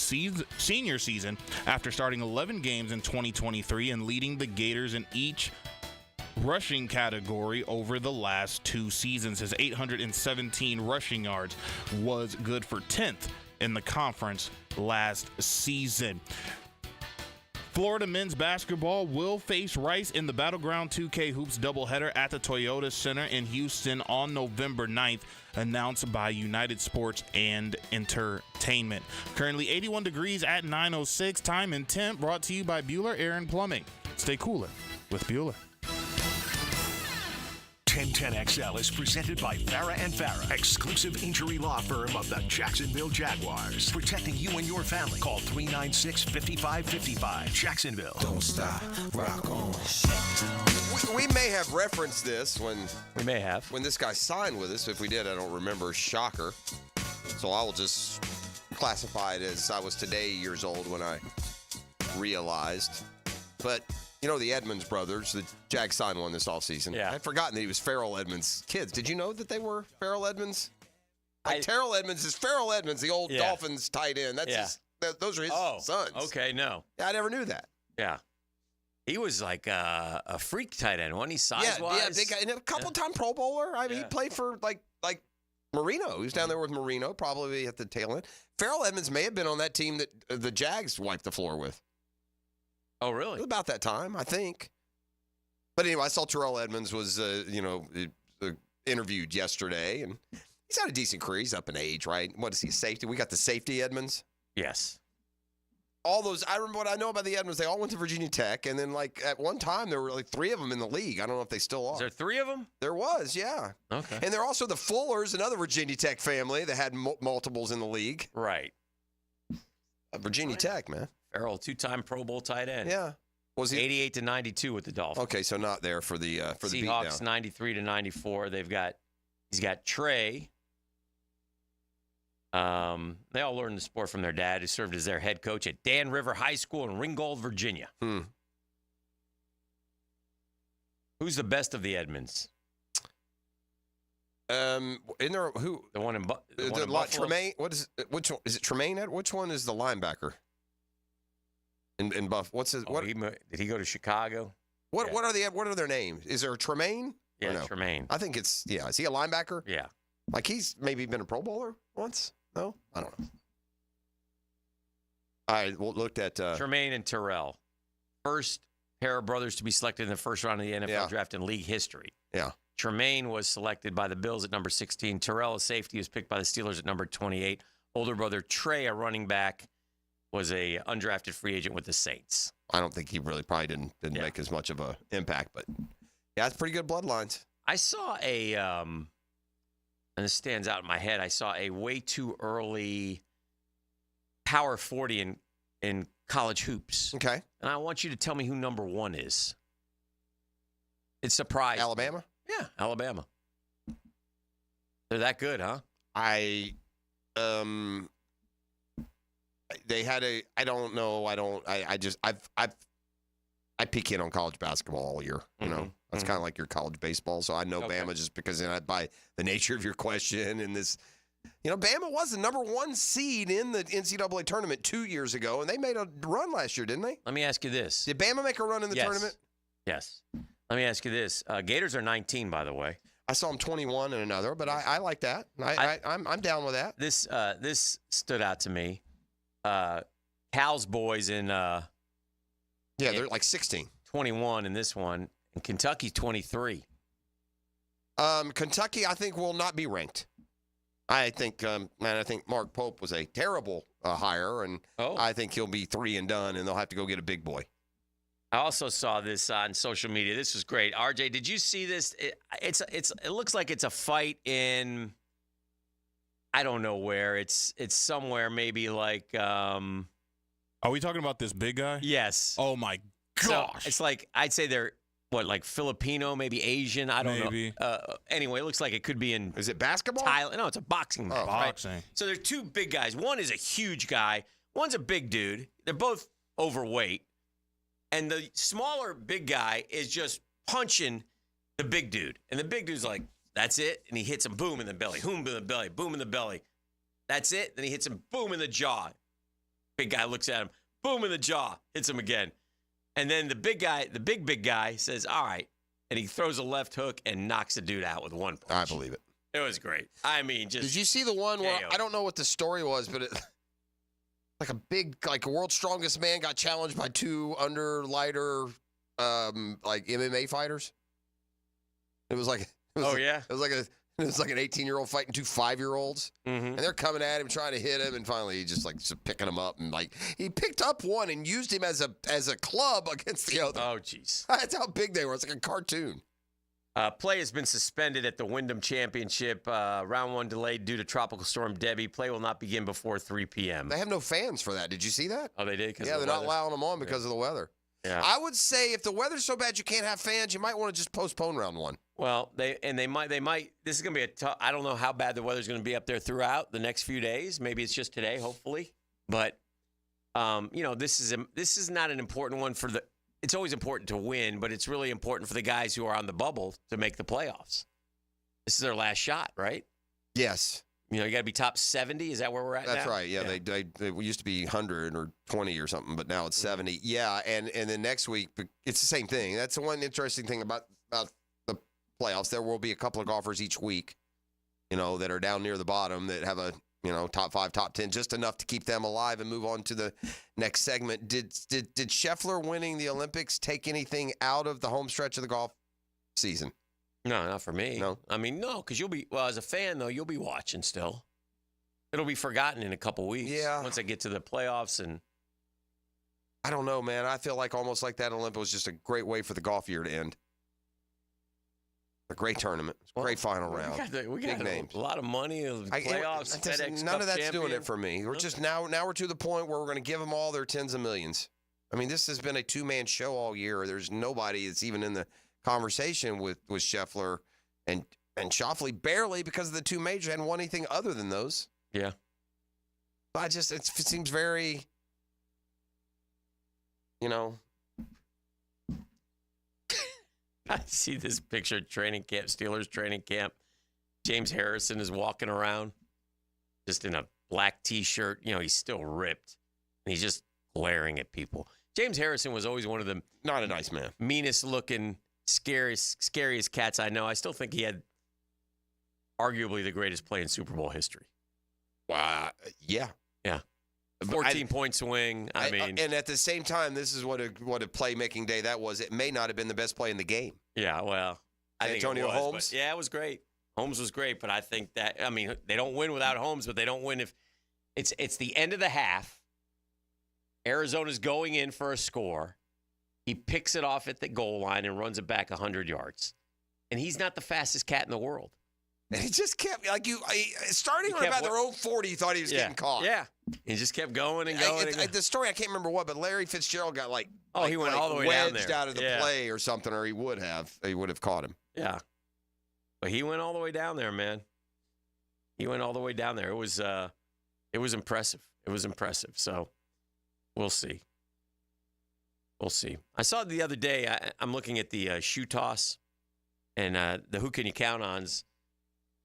S24: senior season after starting 11 games in 2023 and leading the Gators in each rushing category over the last 2 seasons. His 817 rushing yards was good for 10th in the conference last season. Florida men's basketball will face Rice in the Battleground 2K Hoops doubleheader at the Toyota Center in Houston on November 9th, announced by United Sports and Entertainment. Currently 81 degrees at 9:06. Time and temp brought to you by Bueller Air and Plumbing. Stay cooler with Bueller.
S2: 1010XL is presented by Farah and Farah, exclusive injury law firm of the Jacksonville Jaguars. Protecting you and your family. Call 396-5555. Jacksonville.
S27: Don't stop. Rock on. We may have referenced this when this guy signed with us. If we did, I don't remember. Shocker. So I will just classify it as I was today years old when I realized. But you know the Edmonds brothers, the Jags signed one this offseason.
S4: Yeah.
S27: I'd forgotten that he was Farrell Edmonds' kids. Did you know that they were Farrell Edmonds? Terrell Edmonds is Farrell Edmonds, the old Dolphins tight end. That's those are his sons.
S4: Okay, no.
S27: Yeah, I never knew that.
S4: Yeah. He was like a freak tight end, wasn't he, size-wise?
S27: Yeah, big guy. And a couple-time Pro Bowler. I mean, he played for, like Marino. He was down there with Marino, probably at the tail end. Farrell Edmonds may have been on that team that the Jags wiped the floor with.
S4: Oh, really?
S27: About that time, I think. But anyway, I saw Terrell Edmonds was, interviewed yesterday, and he's had a decent career. He's up in age, right? What is he, safety? We got the safety Edmonds?
S4: Yes.
S27: All those, I remember what I know about the Edmonds, they all went to Virginia Tech, and then, like, at one time, there were, like, 3 of them in the league. I don't know if they still are.
S4: Is there 3 of them?
S27: There was, yeah.
S4: Okay.
S27: And they're also the Fullers, another Virginia Tech family that had multiples in the league.
S4: Right.
S27: Virginia Tech, man.
S4: Farrell, 2-time Pro Bowl tight end.
S27: Yeah. Was he
S4: 88-92 with the Dolphins?
S27: Okay, so not there for the
S4: Seahawks
S27: beatdown.
S4: 93-94. He's got Trey. They all learned the sport from their dad, who served as their head coach at Dan River High School in Ringgold, Virginia. Who's the best of the Edmonds?
S27: In there, who?
S4: The one in Buffalo.
S27: Tremaine. What is? Which one is it? Tremaine? Which one is the linebacker? In Buff. What's his? What
S4: did he go to Chicago?
S27: What are their names? Is there a Tremaine?
S4: Yeah,
S27: no?
S4: Tremaine.
S27: I think it's Is he a linebacker?
S4: Yeah.
S27: Like he's maybe been a Pro Bowler once. No, I don't know. I looked at
S4: Tremaine and Terrell, first pair of brothers to be selected in the first round of the NFL draft in league history.
S27: Yeah.
S4: Tremaine was selected by the Bills at number 16. Terrell, a safety, was picked by the Steelers at number 28. Older brother Trey, a running back, was a undrafted free agent with the Saints.
S27: I don't think he probably didn't make as much of an impact, but yeah, it's pretty good bloodlines.
S4: I saw and this stands out in my head, I saw a way too early Power 40 in college hoops.
S27: Okay.
S4: And I want you to tell me who number 1 is. It's surprising.
S27: Alabama?
S4: Yeah, Alabama. They're that good, huh?
S27: They had I don't know. I've
S5: I peek in on college basketball all year. You know, that's kind of like your college baseball. So I know Bama just because by the nature of your question and this. You know, Bama was the number 1 seed in the NCAA tournament 2 years ago, and they made a run last year, didn't they?
S4: Let me ask you this.
S5: Did Bama make a run in the tournament?
S4: Yes. Let me ask you this. Gators are 19, by the way.
S5: I saw them 21 in another, but I like that. I'm down with that.
S4: This stood out to me. Cal's boys in
S5: they're like 16.
S4: 21 in this one, and Kentucky's 23.
S5: Kentucky, I think, will not be ranked. I think, I think Mark Pope was a terrible hire, and I think he'll be 3 and done, and they'll have to go get a big boy.
S4: I also saw this on social media. This was great. RJ, did you see this? It looks like it's a fight in, I don't know where. It's somewhere maybe like.
S24: Are we talking about this big guy?
S4: Yes.
S24: Oh my gosh!
S4: So it's like I'd say they're. What, like Filipino, maybe Asian? I don't know. Anyway, it looks like it could be in.
S5: Is it basketball?
S4: Thailand. No, it's a boxing match.
S24: Boxing.
S4: Right? So there's 2 big guys. One is a huge guy. One's a big dude. They're both overweight. And the smaller big guy is just punching the big dude. And the big dude's like, that's it. And he hits him, boom, in the belly. Boom in the belly. Boom in the belly. That's it. Then he hits him, boom, in the jaw. Big guy looks at him, boom in the jaw. Hits him again. And then the big guy says, all right. And he throws a left hook and knocks the dude out with 1 punch.
S5: I believe it.
S4: It was great. I mean, just.
S5: Did you see the one where, I don't know what the story was, but like a big, like a world's strongest man got challenged by 2 lighter, like MMA fighters? It was like. It was like an 18-year-old fighting 2 5-year-olds, and they're coming at him, trying to hit him, and finally he just picking him up, and like he picked up one and used him as a club against the other.
S4: Oh, jeez.
S5: That's how big they were. It's like a cartoon.
S4: Play has been suspended at the Wyndham Championship. Round 1 delayed due to Tropical Storm Debbie. Play will not begin before 3 p.m.
S5: They have no fans for that. Did you see that?
S4: Oh, they did?
S5: Yeah, they're not allowing them on because of the weather.
S4: Yeah.
S5: I would say if the weather's so bad you can't have fans, you might want to just postpone round 1.
S4: Well, they might. This is going to be a tough. I don't know how bad the weather's going to be up there throughout the next few days. Maybe it's just today, hopefully. But this is not an important one for the. It's always important to win, but it's really important for the guys who are on the bubble to make the playoffs. This is their last shot, right?
S5: Yes.
S4: You got to be top 70. Is that where we're at now?
S5: That's right. Yeah, they used to be 100 or 20 or something, but now it's 70. Yeah, and then next week, it's the same thing. That's the one interesting thing about the playoffs. There will be a couple of golfers each week, that are down near the bottom that have a, top 5, top 10, just enough to keep them alive and move on to the next segment. Did Scheffler winning the Olympics take anything out of the home stretch of the golf season?
S4: No, not for me.
S5: No?
S4: I mean, no, because as a fan, though, you'll be watching still. It'll be forgotten in a couple weeks.
S5: Yeah.
S4: Once they get to the playoffs. And
S5: I don't know, man. I feel like almost like that Olympic was just a great way for the golf year to end. A great tournament. Great final round.
S4: We got
S5: big names.
S4: A lot of money, playoffs, FedEx
S5: none
S4: Cup
S5: of that's
S4: champion.
S5: doing it for me. We're just now we're to the point where we're going to give them all their tens of millions. I mean, this has been a 2-man show all year. There's nobody that's even in the conversation with Scheffler and Schauffele, barely because of the 2 majors, hadn't won anything other than those.
S4: Yeah.
S5: It seems very,
S4: I see this picture of training camp, Steelers training camp. James Harrison is walking around just in a black T-shirt. He's still ripped. And he's just glaring at people. James Harrison was always one of the
S5: not a nice man,
S4: meanest looking, scariest cats I know. I still think he had arguably the greatest play in Super Bowl history.
S5: Wow. Yeah.
S4: 14-point swing. I mean,
S5: and at the same time, this is what a playmaking day that was. It may not have been the best play in the game.
S4: Yeah, well, I think
S5: Antonio
S4: it was,
S5: Holmes.
S4: Yeah, it was great. Holmes was great, but I think that they don't win without Holmes, but they don't win if it's the end of the half. Arizona's going in for a score. He picks it off at the goal line and runs it back 100 yards. And he's not the fastest cat in the world.
S5: And he just kept, starting around about their own 40, he thought he was getting caught.
S4: Yeah. He just kept going and going.
S5: The story, I can't remember what, but Larry Fitzgerald got
S4: he went all the way down there.
S5: Wedged out of the play or something, or he would have caught him.
S4: Yeah. But he went all the way down there, man. He went all the way down there. It was impressive. It was impressive. So we'll see. We'll see. I saw the other day, I'm looking at the shoe toss and the who can you count ons.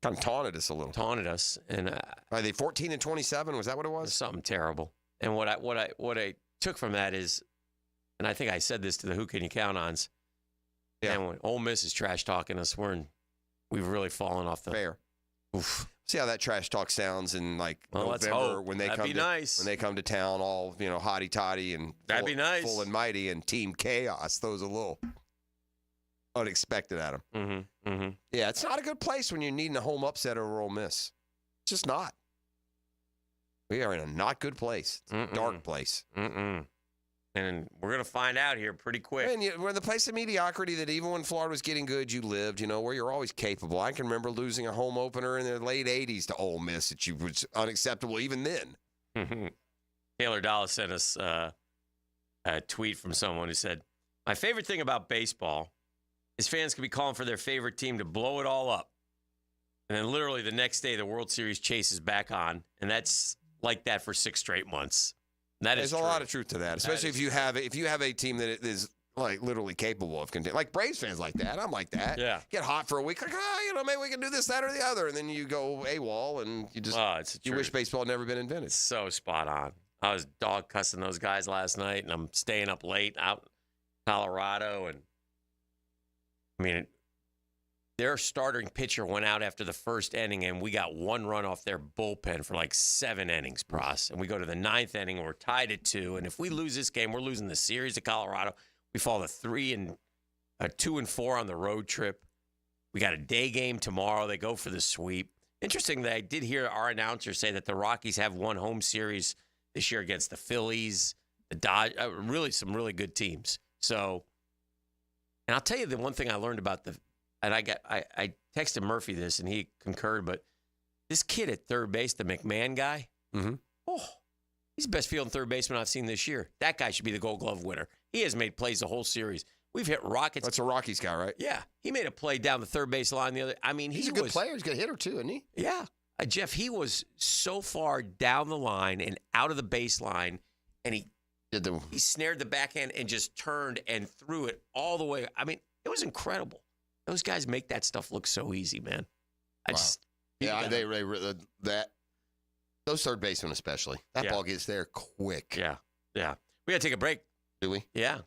S5: Kind of taunted us a little.
S4: Taunted us. And
S5: are they 14 and 27? Was that what it was?
S4: Something terrible. And what I took from that is, and I think I said this to the who can you count ons. Yeah. And when Ole Miss is trash talking us, we've really fallen off the
S5: fair.
S4: Oof.
S5: See how that trash talk sounds in November when they when they come to town, all hotty toddy and
S4: that'd be nice,
S5: full and mighty, and team chaos. Those a little unexpected at them.
S4: Mm-hmm. Mm-hmm.
S5: Yeah, it's not a good place when you're needing a home upset over Ole Miss. It's just not. We are in a not good place. It's a dark place.
S4: And we're going to find out here pretty quick.
S5: And we're in the place of mediocrity that even when Florida was getting good, you lived, where you're always capable. I can remember losing a home opener in the late 80s to Ole Miss that was unacceptable even then.
S4: Taylor Dallas sent us a tweet from someone who said, my favorite thing about baseball is fans can be calling for their favorite team to blow it all up. And then literally the next day, the World Series chase is back on. And that's like that for 6 straight months.
S5: There's a lot of truth to that, especially if you have a team that is like literally capable of contending. Like Braves fans like that. I'm like that.
S4: Yeah.
S5: Get hot for a week, like maybe we can do this, that, or the other, and then you go AWOL, and you just you wish baseball had never been invented.
S4: So spot on. I was dog cussing those guys last night, and I'm staying up late out in Colorado, and I mean, their starting pitcher went out after the first inning, and we got 1 run off their bullpen for like 7 innings, Pross. And we go to the 9th inning, and we're tied at 2. And if we lose this game, we're losing the series to Colorado. We fall to 2 and 4 on the road trip. We got a day game tomorrow. They go for the sweep. Interesting that I did hear our announcer say that the Rockies have won home series this year against the Phillies, the Dodgers, really some really good teams. So, and I'll tell you the one thing I learned about and I texted Murphy this, and he concurred, but this kid at third base, the McMahon guy, he's the best fielding third baseman I've seen this year. That guy should be the Gold Glove winner. He has made plays the whole series. We've hit rockets.
S5: That's a Rockies guy, right?
S4: Yeah. He made a play down the third base line the other. I mean,
S5: he's a good player. He's a good hitter, too, isn't he?
S4: Yeah. Jeff, he was so far down the line and out of the baseline, and he snared the backhand and just turned and threw it all the way. I mean, it was incredible. Those guys make that stuff look so easy, man. Those third basemen especially. That ball gets there quick. Yeah. We gotta take a break.
S5: Do we?
S4: Yeah.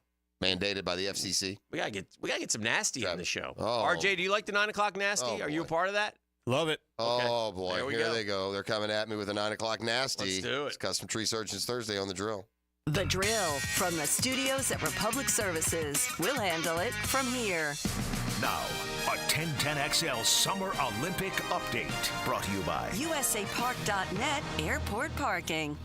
S5: Mandated by the FCC.
S4: We gotta get some nasty on the show.
S5: Oh.
S4: RJ, do you like the 9 o'clock nasty? Are you a part of that?
S24: Love it.
S5: Oh boy, here they go. They're coming at me with a 9 o'clock nasty.
S4: Let's do it.
S5: It's Custom Tree Surgeons Thursday on The Drill.
S18: The Drill from the studios at Republic Services. We'll handle it from here.
S2: Now, a 1010XL Summer Olympic Update brought to you by
S23: USAPark.net Airport Parking.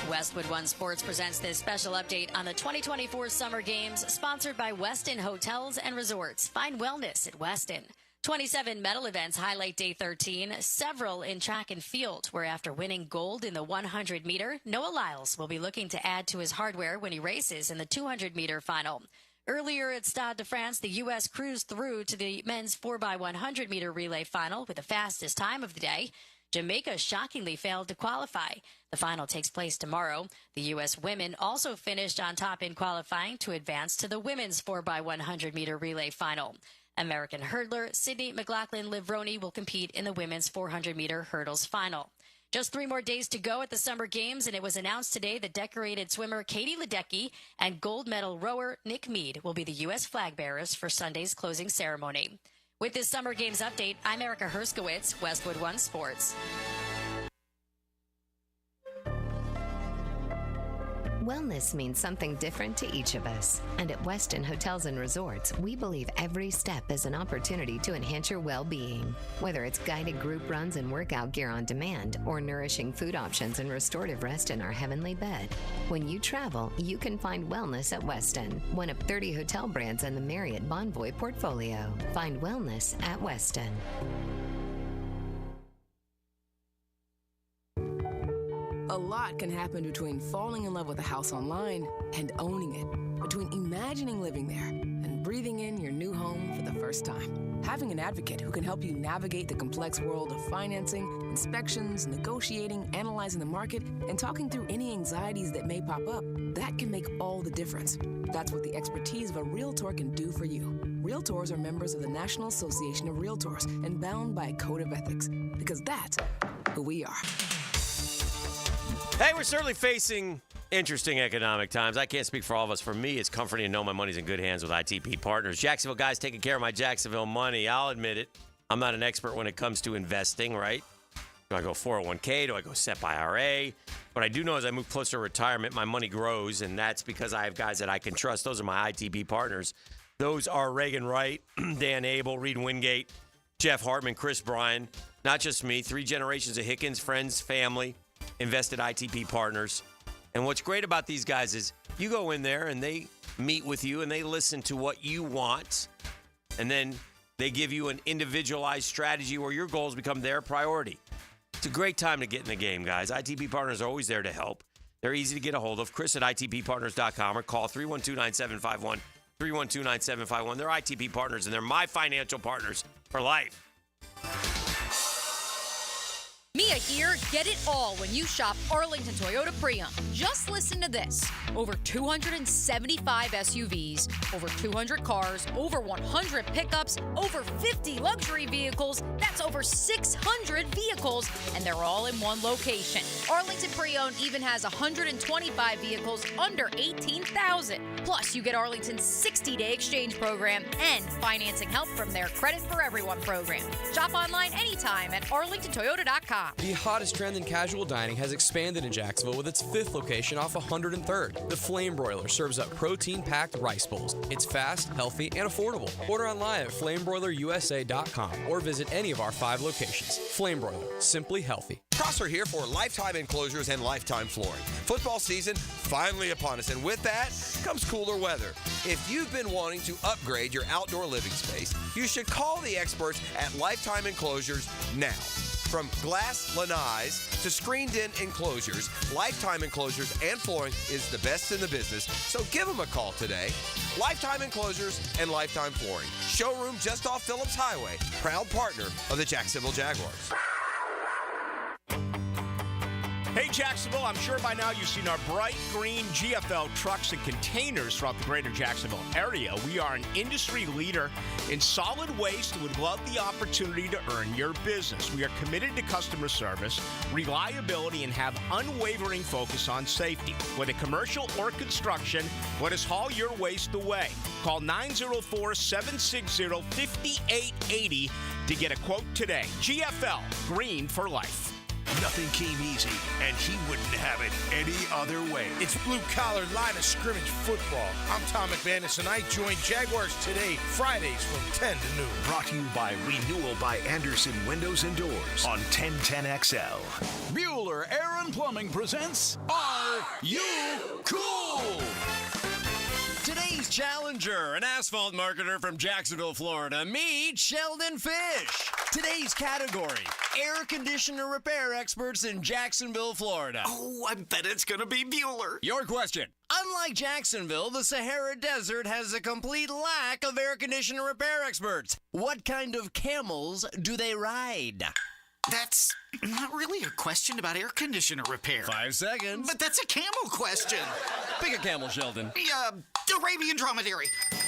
S1: Westwood One Sports presents this special update on the 2024 Summer Games, sponsored by Westin Hotels and Resorts. Find wellness at Westin. 27 medal events highlight day 13, several in track and field, where after winning gold in the 100-meter, Noah Lyles will be looking to add to his hardware when he races in the 200-meter final. Earlier at Stade de France, the U.S. cruised through to the men's 4x100-meter relay final with the fastest time of the day. Jamaica shockingly failed to qualify. The final takes place tomorrow. The U.S. women also finished on top in qualifying to advance to the women's 4x100-meter relay final. American hurdler Sydney McLaughlin-Livroni will compete in the women's 400-meter hurdles final. Just 3 more days to go at the Summer Games, and it was announced today that decorated swimmer Katie Ledecky and gold medal rower Nick Mead will be the U.S. flag bearers for Sunday's closing ceremony. With this Summer Games update, I'm Erica Herskowitz, Westwood One Sports.
S10: Wellness means something different to each of us. And at Westin Hotels and Resorts, we believe every step is an opportunity to enhance your well-being. Whether it's guided group runs and workout gear on demand, or nourishing food options and restorative rest in our heavenly bed. When you travel, you can find wellness at Westin, one of 30 hotel brands in the Marriott Bonvoy portfolio. Find wellness at Westin.
S11: A lot can happen between falling in love with a house online and owning it, between imagining living there and breathing in your new home for the first time. Having an advocate who can help you navigate the complex world of financing, inspections, negotiating, analyzing the market, and talking through any anxieties that may pop up, that can make all the difference. That's what the expertise of a Realtor can do for you. Realtors are members of the National Association of Realtors and bound by a code of ethics, because that's who we are.
S4: Hey, we're certainly facing interesting economic times. I can't speak for all of us. For me, it's comforting to know my money's in good hands with ITP Partners. Jacksonville guys taking care of my Jacksonville money. I'll admit it. I'm not an expert when it comes to investing, right? Do I go 401k? Do I go SEP IRA? What I do know is I move closer to retirement, my money grows, and that's because I have guys that I can trust. Those are my ITP partners. Those are Reagan Wright, Dan Abel, Reed Wingate, Jeff Hartman, Chris Bryan. Not just me, 3 generations of Hickens, friends, family, invested ITP partners. And what's great about these guys is you go in there and they meet with you and they listen to what you want. And then they give you an individualized strategy where your goals become their priority. It's a great time to get in the game, guys. ITP Partners are always there to help. They're easy to get a hold of. Chris at ITPpartners.com or call 312-9751, 312-9751. They're ITP Partners and they're my financial partners for life.
S7: Mia here. Get it all when you shop Arlington Toyota Pre-Owned. Just listen to this. Over 275 SUVs, over 200 cars, over 100 pickups, over 50 luxury vehicles. That's over 600 vehicles, and they're all in one location. Arlington Pre-Owned even has 125 vehicles under $18,000. Plus, you get Arlington's 60-day exchange program and financing help from their Credit for Everyone program. Shop online anytime at arlingtontoyota.com.
S12: The hottest trend in casual dining has expanded in Jacksonville with its 5th location off 103rd. The Flame Broiler serves up protein-packed rice bowls. It's fast, healthy, and affordable. Order online at flamebroilerusa.com or visit any of our 5 locations. Flame Broiler, simply healthy.
S27: Prosser here for Lifetime Enclosures and Lifetime Flooring. Football season finally upon us, and with that comes cooler weather. If you've been wanting to upgrade your outdoor living space, you should call the experts at Lifetime Enclosures now. From glass lanais to screened-in enclosures, Lifetime Enclosures and Flooring is the best in the business, so give them a call today. Lifetime Enclosures and Lifetime Flooring. Showroom just off Phillips Highway. Proud partner of the Jacksonville Jaguars.
S13: Hey, Jacksonville, I'm sure by now you've seen our bright green GFL trucks and containers throughout the greater Jacksonville area. We are an industry leader in solid waste and would love the opportunity to earn your business. We are committed to customer service, reliability, and have unwavering focus on safety. Whether commercial or construction, let us haul your waste away. Call 904-760-5880 to get a quote today. GFL, green for life.
S2: Nothing came easy, and he wouldn't have it any other way.
S9: It's blue-collar line of scrimmage football. I'm Tom McManus, and I join Jaguars Today Fridays from 10 to noon.
S2: Brought to you by Renewal by Anderson Windows and Doors on 1010XL.
S14: Bueller Air and Plumbing presents Are You Cool?
S15: Today's challenger, an asphalt marketer from Jacksonville, Florida. Meet Sheldon Fish. Today's category, air conditioner repair experts in Jacksonville, Florida.
S14: Oh, I bet it's going to be Bueller.
S15: Your question. Unlike Jacksonville, the Sahara Desert has a complete lack of air conditioner repair experts. What kind of camels do they ride?
S14: That's not really a question about air conditioner repair.
S15: 5 seconds.
S14: But that's a camel question.
S15: Pick a camel, Sheldon.
S14: Arabian dromedary.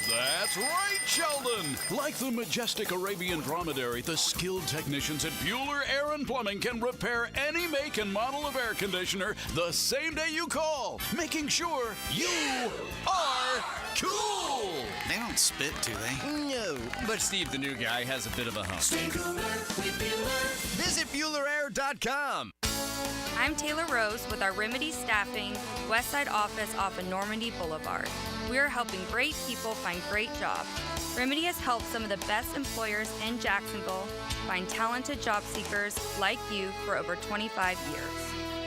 S14: That's right, Sheldon. Like the majestic Arabian dromedary, the skilled technicians at Bueller Air and Plumbing can repair any make and model of air conditioner the same day you call, making sure you are cool. They don't spit, do they?
S15: No, but Steve, the new guy, has a bit of a hump.
S6: Stay cooler with Bueller.
S15: Visit BuellerAir.com.
S17: I'm Taylor Rose with our Remedy Staffing Westside office off of Normandy Boulevard. We are helping great people find great jobs. Remedy has helped some of the best employers in Jacksonville find talented job seekers like you for over 25 years.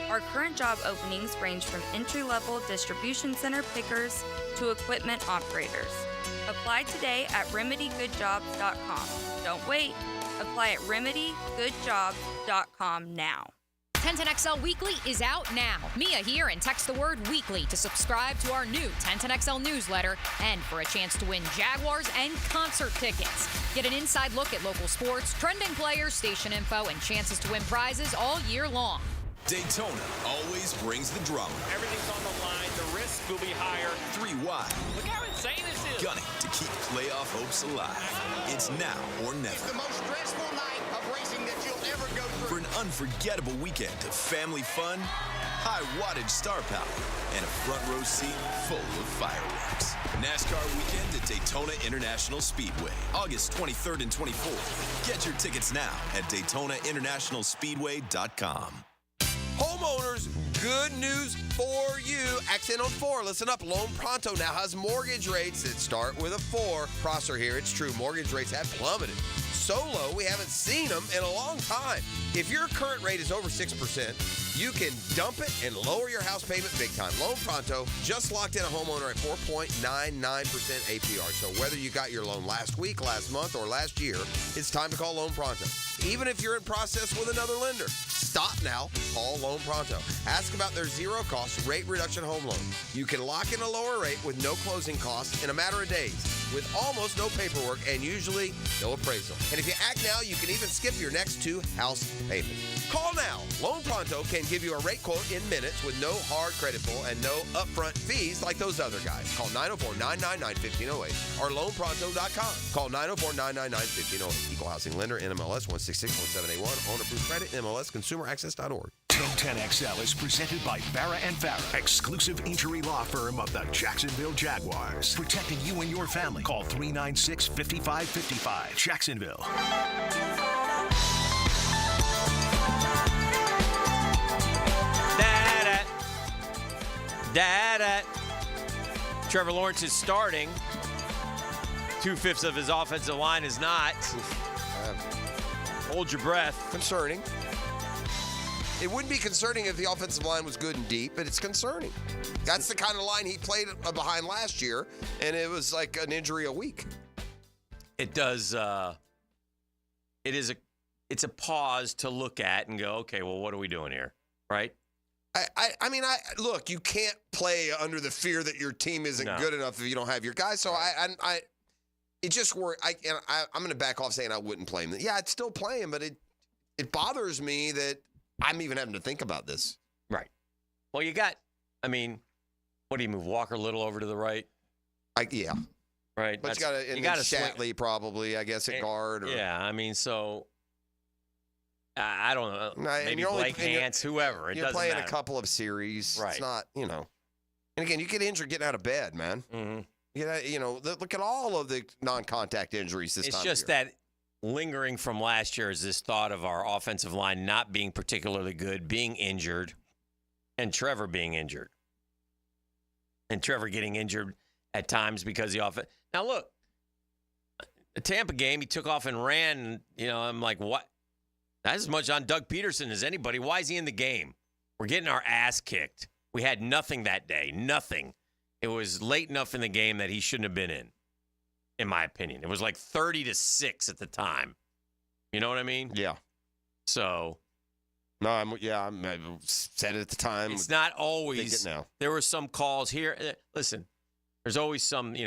S17: Our current job openings range from entry-level distribution center pickers to equipment operators. Apply today at remedygoodjobs.com. Don't wait. Apply at remedygoodjobs.com now.
S7: 1010XL Weekly is out now. Mia here, and text the word weekly to subscribe to our new 1010XL newsletter and for a chance to win Jaguars and concert tickets. Get an inside look at local sports, trending players, station info, and chances to win prizes all year long.
S16: Daytona always brings the drama.
S4: Everything's on the line. The risk will be higher.
S16: 3 wide.
S4: Look how insane this is.
S16: Gunning to keep playoff hopes alive. It's now or never.
S19: It's the most stressful night of racing that you'll ever go through.
S16: For an unforgettable weekend of family fun, high wattage star power, and a front row seat full of fireworks. NASCAR weekend at Daytona International Speedway, August 23rd and 24th. Get your tickets now at DaytonaInternationalSpeedway.com.
S5: Homeowners, good news for you. Accent on 4. Listen up. Loan Pronto now has mortgage rates that start with a 4. Prosser here. It's true. Mortgage rates have plummeted. So low, we haven't seen them in a long time. If your current rate is over 6%, you can dump it and lower your house payment big time. Loan Pronto just locked in a homeowner at 4.99% APR. So whether you got your loan last week, last month, or last year, it's time to call Loan Pronto. Even if you're in process with another lender, stop now. Call Loan Pronto. Ask about their zero-cost rate reduction home loan. You can lock in a lower rate with no closing costs in a matter of days, with almost no paperwork and usually no appraisal. And if you act now, you can even skip your next 2 house payments. Call now. Loan Pronto can give you a rate quote in minutes with no hard credit pull and no upfront fees like those other guys. Call 904-999-1508 or loanpronto.com. Call 904-999-1508. Equal housing lender, NMLS 1661781. Owner approved credit, MLSconsumeraccess.org.
S2: 1010XL is presented by Farrah & Farrah, exclusive injury law firm of the Jacksonville Jaguars. Protecting you and your family. Call 396-5555. Jacksonville.
S4: Trevor Lawrence is starting. 2/5 of his offensive line is not. Hold your breath.
S5: Concerning. It wouldn't be concerning if the offensive line was good and deep, but it's concerning. That's the kind of line he played behind last year, and it was like an injury a week.
S4: It does. It's a pause to look at and go, okay, well, what are we doing here, right?
S5: I mean, look, you can't play under the fear that your team isn't good enough if you don't have your guys. So it just worked. I'm going to back off saying I wouldn't play him. Yeah, I'd still play him, but it bothers me that I'm even having to think about this.
S4: Right. Well, what do you move Walker Little over to the right?
S5: Yeah.
S4: Right.
S5: But you got to Shatley probably, I guess, at guard. Or,
S4: yeah, so I don't know. Maybe Blake Hance, whoever. It
S5: you're
S4: doesn't
S5: playing
S4: matter.
S5: A couple of series.
S4: Right.
S5: It's not, And again, you get injured getting out of bed, man.
S4: Mm-hmm.
S5: Look at all of the non-contact injuries this time
S4: It's just that lingering from last year is this thought of our offensive line not being particularly good, being injured, and Trevor being injured. And Trevor getting injured at times because the offense. Now, look, the Tampa game, he took off and ran. I'm like, what? That's as much on Doug Peterson as anybody. Why is he in the game? We're getting our ass kicked. We had nothing that day. Nothing. It was late enough in the game that he shouldn't have been in my opinion. It was like 30-6 at the time. You know what I mean?
S5: Yeah.
S4: So.
S5: No, I said it at the time.
S4: It's not always.
S5: Think it now.
S4: There were some calls here. Listen, there's always some,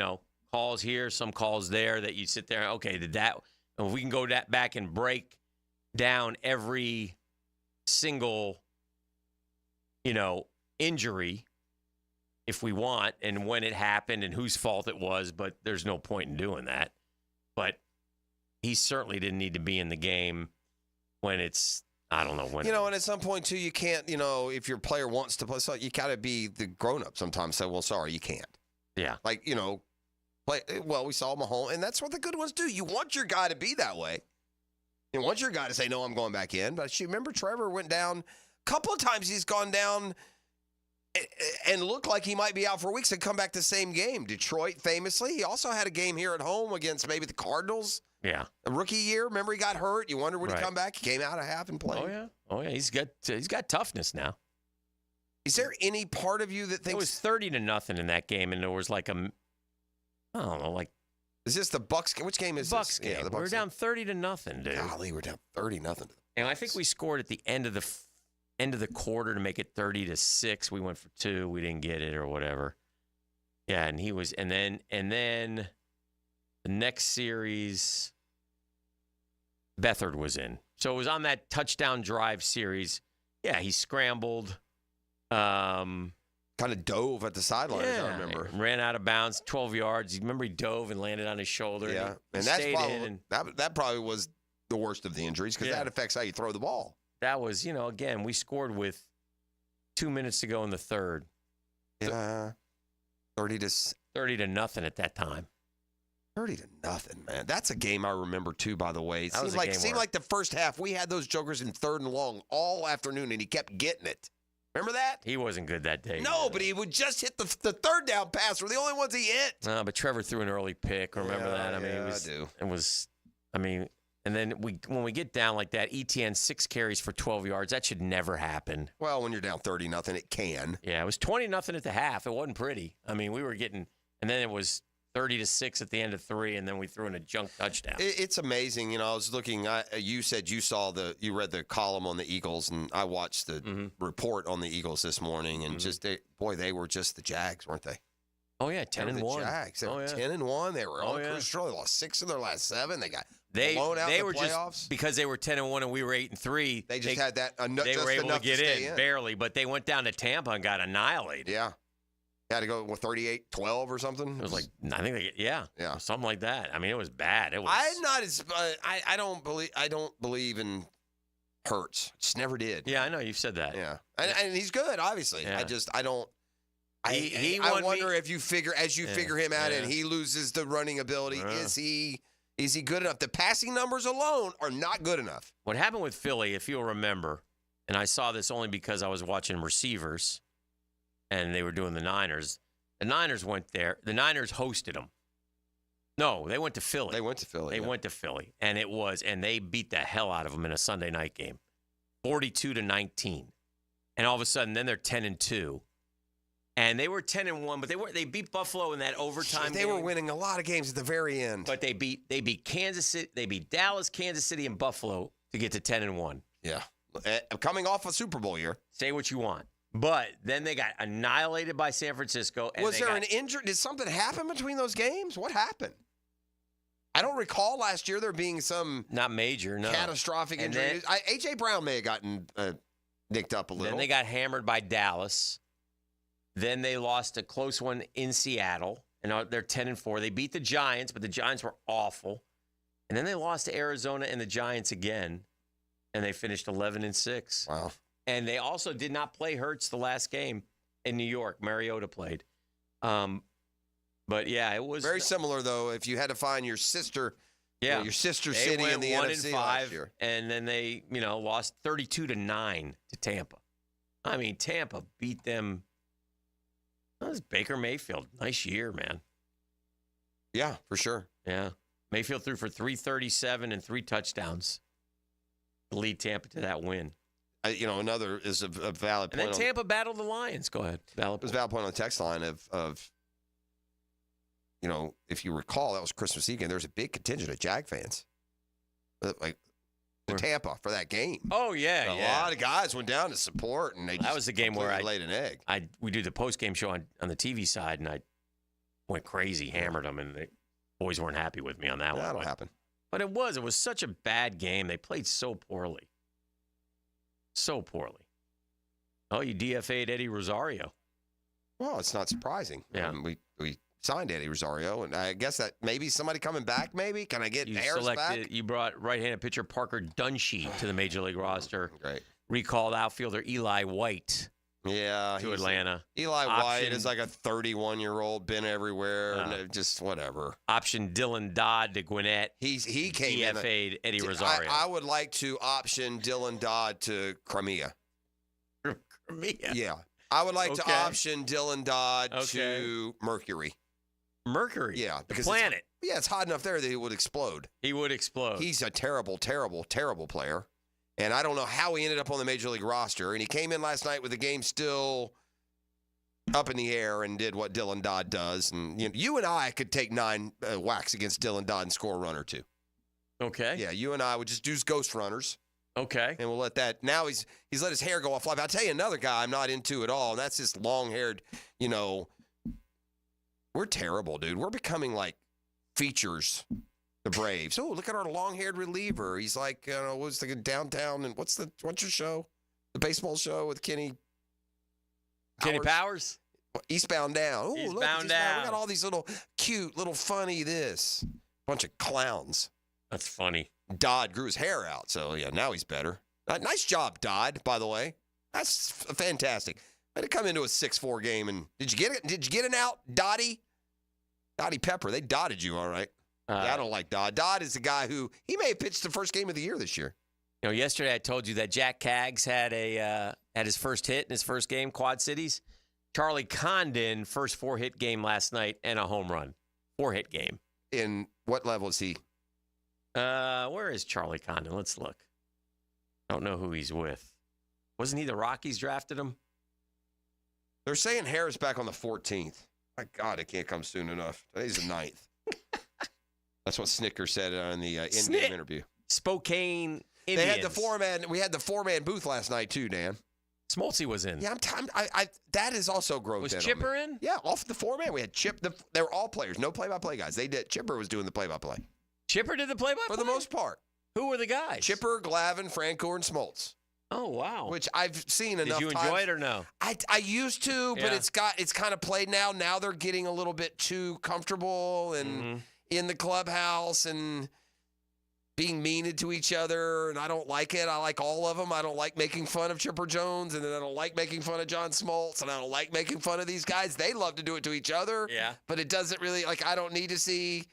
S4: calls here, some calls there that you sit there. Okay, and if we can go back and break down every single, injury if we want and when it happened and whose fault it was, but there's no point in doing that. But he certainly didn't need to be in the game when it's, I don't know when.
S5: And at some point, too, you can't, if your player wants to play, so you got to be the grown-up sometimes. Say, well, sorry, you can't.
S4: Yeah.
S5: Like, play. Well, we saw Mahomes, and that's what the good ones do. You want your guy to be that way. You want your guy to say, no, I'm going back in. But remember Trevor went down a couple of times. He's gone down and looked like he might be out for weeks and come back the same game. Detroit, famously. He also had a game here at home against maybe the Cardinals.
S4: Yeah.
S5: A rookie year. Remember he got hurt. You wonder would he come back? He came out a half and played.
S4: Oh, yeah. He's got toughness now.
S5: Is there any part of you that thinks...
S4: It was 30-0 in that game, and there was like I don't know, like...
S5: Is this the Bucks game? Which game is
S4: Bucks
S5: this?
S4: Game.
S5: Yeah, the
S4: We're
S5: Bucks
S4: down 30-0, dude.
S5: Golly, we're down 30-0.
S4: And I think we scored at the end of the end of the quarter to make it 30-6. We went for 2. We didn't get it or whatever. Yeah, and he was, and then the next series, Beathard was in. So it was on that touchdown drive series. Yeah, he scrambled.
S5: Kind of dove at the sidelines, I remember.
S4: Ran out of bounds, 12 yards. You remember he dove and landed on his shoulder.
S5: Yeah,
S4: and
S5: that's probably, that probably was the worst of the injuries because that affects how you throw the ball.
S4: That was, again, we scored with 2 minutes to go in the third.
S5: Yeah,
S4: 30-0 at that time.
S5: 30-0, man. That's a game I remember too. By the way, it
S4: That was
S5: seemed like the first half we had those jokers in 3rd and long all afternoon, and he kept getting it. Remember that?
S4: He wasn't good that day.
S5: No, but he would just hit the 3rd down pass. Were the only ones he hit.
S4: No, but Trevor threw an early pick. Remember that? I mean,
S5: I do.
S4: It was. I mean, and then when we get down like that, ETN 6 carries for 12 yards. That should never happen.
S5: Well, when you're down 30-0, it can.
S4: Yeah, it was 20-0 at the half. It wasn't pretty. I mean, we were getting, and then it was 30-6 at the end of 3, and then we threw in a junk touchdown.
S5: It's amazing. I was looking. You said you read the column on the Eagles, and I watched the report on the Eagles this morning, and they were just the Jags, weren't they?
S4: Oh yeah, 10-1.
S5: The Jags. They were 10-1. They were on cruise control. They lost 6 of their last 7. They got blown out in the playoffs.
S4: Just because they were 10-1 and we were 8-3.
S5: They just had that.
S4: They were able to get in barely, but they went down to Tampa and got annihilated.
S5: Yeah. Had to go with 38-12 or something.
S4: It was like, I think something like that. I mean, it was bad. It was.
S5: I'm not as I don't believe in Hurts. Just never did.
S4: Yeah, I know you've said that.
S5: Yeah, and he's good, obviously.
S4: Yeah.
S5: I don't. I wonder if you figure him out and he loses the running ability. Is he good enough? The passing numbers alone are not good enough.
S4: What happened with Philly, if you'll remember, and I saw this only because I was watching receivers. And they were doing the Niners. The Niners went there. The Niners hosted them. No, they went to Philly.
S5: They went to Philly.
S4: And they beat the hell out of them in a Sunday night game, 42-19. And all of a sudden, then they're 10-2. And they were 10-1, but they beat Buffalo in that overtime.
S5: They were winning a lot of games at the very end.
S4: But they beat Kansas City. They beat Dallas, Kansas City, and Buffalo to get to 10-1.
S5: Yeah, coming off a Super Bowl year.
S4: Say what you want. But then they got annihilated by San Francisco. And
S5: was there an injury? Did something happen between those games? What happened? I don't recall last year there being some
S4: not major, no
S5: catastrophic injury. A.J. Brown may have gotten nicked up a little.
S4: Then they got hammered by Dallas. Then they lost a close one in Seattle, and they're 10-4. They beat the Giants, but the Giants were awful. And then they lost to Arizona and the Giants again, and they finished 11-6.
S5: Wow.
S4: And they also did not play Hurts the last game in New York. Mariota played. But, yeah, it was.
S5: Very similar, though, if you had to find your sister.
S4: Yeah.
S5: Your sister city in the NFC last year.
S4: And then they, lost 32-9 to Tampa. I mean, Tampa beat them. That was Baker Mayfield. Nice year, man.
S5: Yeah, for sure.
S4: Yeah. Mayfield threw for 337 and 3 touchdowns to lead Tampa to that win.
S5: Another is a valid point.
S4: And then Tampa battled the Lions. Go ahead.
S5: It was a valid point on the text line of if you recall, that was Christmas Eve, and there was a big contingent of Jag fans. Like to Tampa for that game.
S4: Oh, yeah,
S5: A lot of guys went down to support, and
S4: that was the game where I
S5: laid an egg.
S4: We do the post-game show on the TV side, and I went crazy, hammered them, and the boys weren't happy with me on that one.
S5: That'll happen.
S4: But it was such a bad game. They played so poorly. So poorly. Oh, you DFA'd Eddie Rosario.
S5: Well, it's not surprising.
S4: Yeah.
S5: We signed Eddie Rosario, and I guess that maybe somebody coming back, maybe? Can I get Harris back?
S4: You brought right-handed pitcher Parker Dunshee to the Major League roster.
S5: Great.
S4: Recalled outfielder Eli White to Atlanta.
S5: Eli White is like a 31-year-old, been everywhere, and just whatever.
S4: Option Dylan Dodd to Gwinnett.
S5: He came
S4: DFA'd Eddie Rosario.
S5: I would like to option Dylan Dodd to Crimea.
S4: Crimea?
S5: Yeah. I would like to option Dylan Dodd to Mercury.
S4: Mercury?
S5: Yeah.
S4: The planet.
S5: It's hot enough there that he would explode.
S4: He would explode.
S5: He's a terrible, terrible, terrible player. And I don't know how he ended up on the Major League roster. And he came in last night with the game still up in the air and did what Dylan Dodd does. And you and I could take 9 whacks against Dylan Dodd and score a run or 2.
S4: Okay.
S5: Yeah, you and I would just do ghost runners.
S4: Okay.
S5: And we'll let that. Now he's let his hair go off live. I'll tell you another guy I'm not into at all, and that's this long-haired, we're terrible, dude. We're becoming like features, the Braves. Oh, look at our long-haired reliever. He's like, what's the downtown, and what's your show? The baseball show with Kenny
S4: Powers?
S5: Eastbound Down. Oh, look,
S4: Eastbound Down.
S5: We got all these little cute, little funny bunch of clowns.
S4: That's funny.
S5: Dodd grew his hair out, so yeah, now he's better. Nice job, Dodd, by the way. That's fantastic. Way to come into a 6-4 game, and did you get it? Did you get an out, Dottie Pepper? They dotted you, all right. Yeah, I don't like Dodd. Dodd is the guy who he may have pitched the first game of the year this year.
S4: Yesterday I told you that Jack Kaggs had his first hit in his first game, Quad Cities. Charlie Condon, first 4-hit game last night and a home run. 4-hit game.
S5: In what level is he?
S4: Where is Charlie Condon? Let's look. I don't know who he's with. Wasn't he the Rockies drafted him?
S5: They're saying Harris back on the 14th. My God, it can't come soon enough. Today's the 9th. That's what Snicker said in the in-game interview.
S4: Spokane Indians.
S5: They had the four-man. We had the four-man booth last night too, Dan.
S4: Smoltzy was in.
S5: Yeah, that is also growth.
S4: Was Chipper in?
S5: Yeah, off the four-man. We had Chip. They were all players. No play-by-play guys. They did. Chipper was doing the play-by-play.
S4: Chipper did the play-by-play?
S5: For the most part.
S4: Who were the guys?
S5: Chipper, Glavine, Francoeur, and Smoltz.
S4: Oh, wow.
S5: Which I've seen enough
S4: times. Did you enjoy it or no?
S5: I used to, but it's kind of played now. Now they're getting a little bit too comfortable and in the clubhouse and being mean to each other, and I don't like it. I like all of them. I don't like making fun of Chipper Jones, and then I don't like making fun of John Smoltz, and I don't like making fun of these guys. They love to do it to each other.
S4: Yeah.
S5: But it doesn't really, I don't need to see,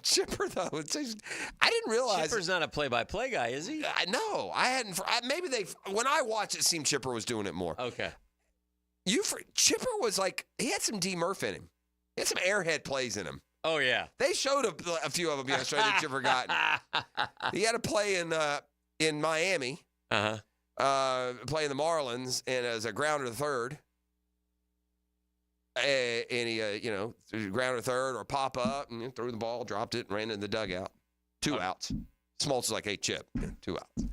S5: Chipper, though. I didn't realize.
S4: Chipper's not a play-by-play guy, is he?
S5: No. I hadn't. Maybe when I watched it, seemed Chipper was doing it more.
S4: Okay.
S5: Chipper was he had some D. Murph in him. He had some airhead plays in him.
S4: Oh, yeah.
S5: They showed a few of them yesterday that Chipper got. He had a play in Miami, playing the Marlins, and as a grounder third. And he, grounder third or pop up and threw the ball, dropped it, and ran in the dugout. 2 outs. Smoltz was like, hey, Chip, 2 outs.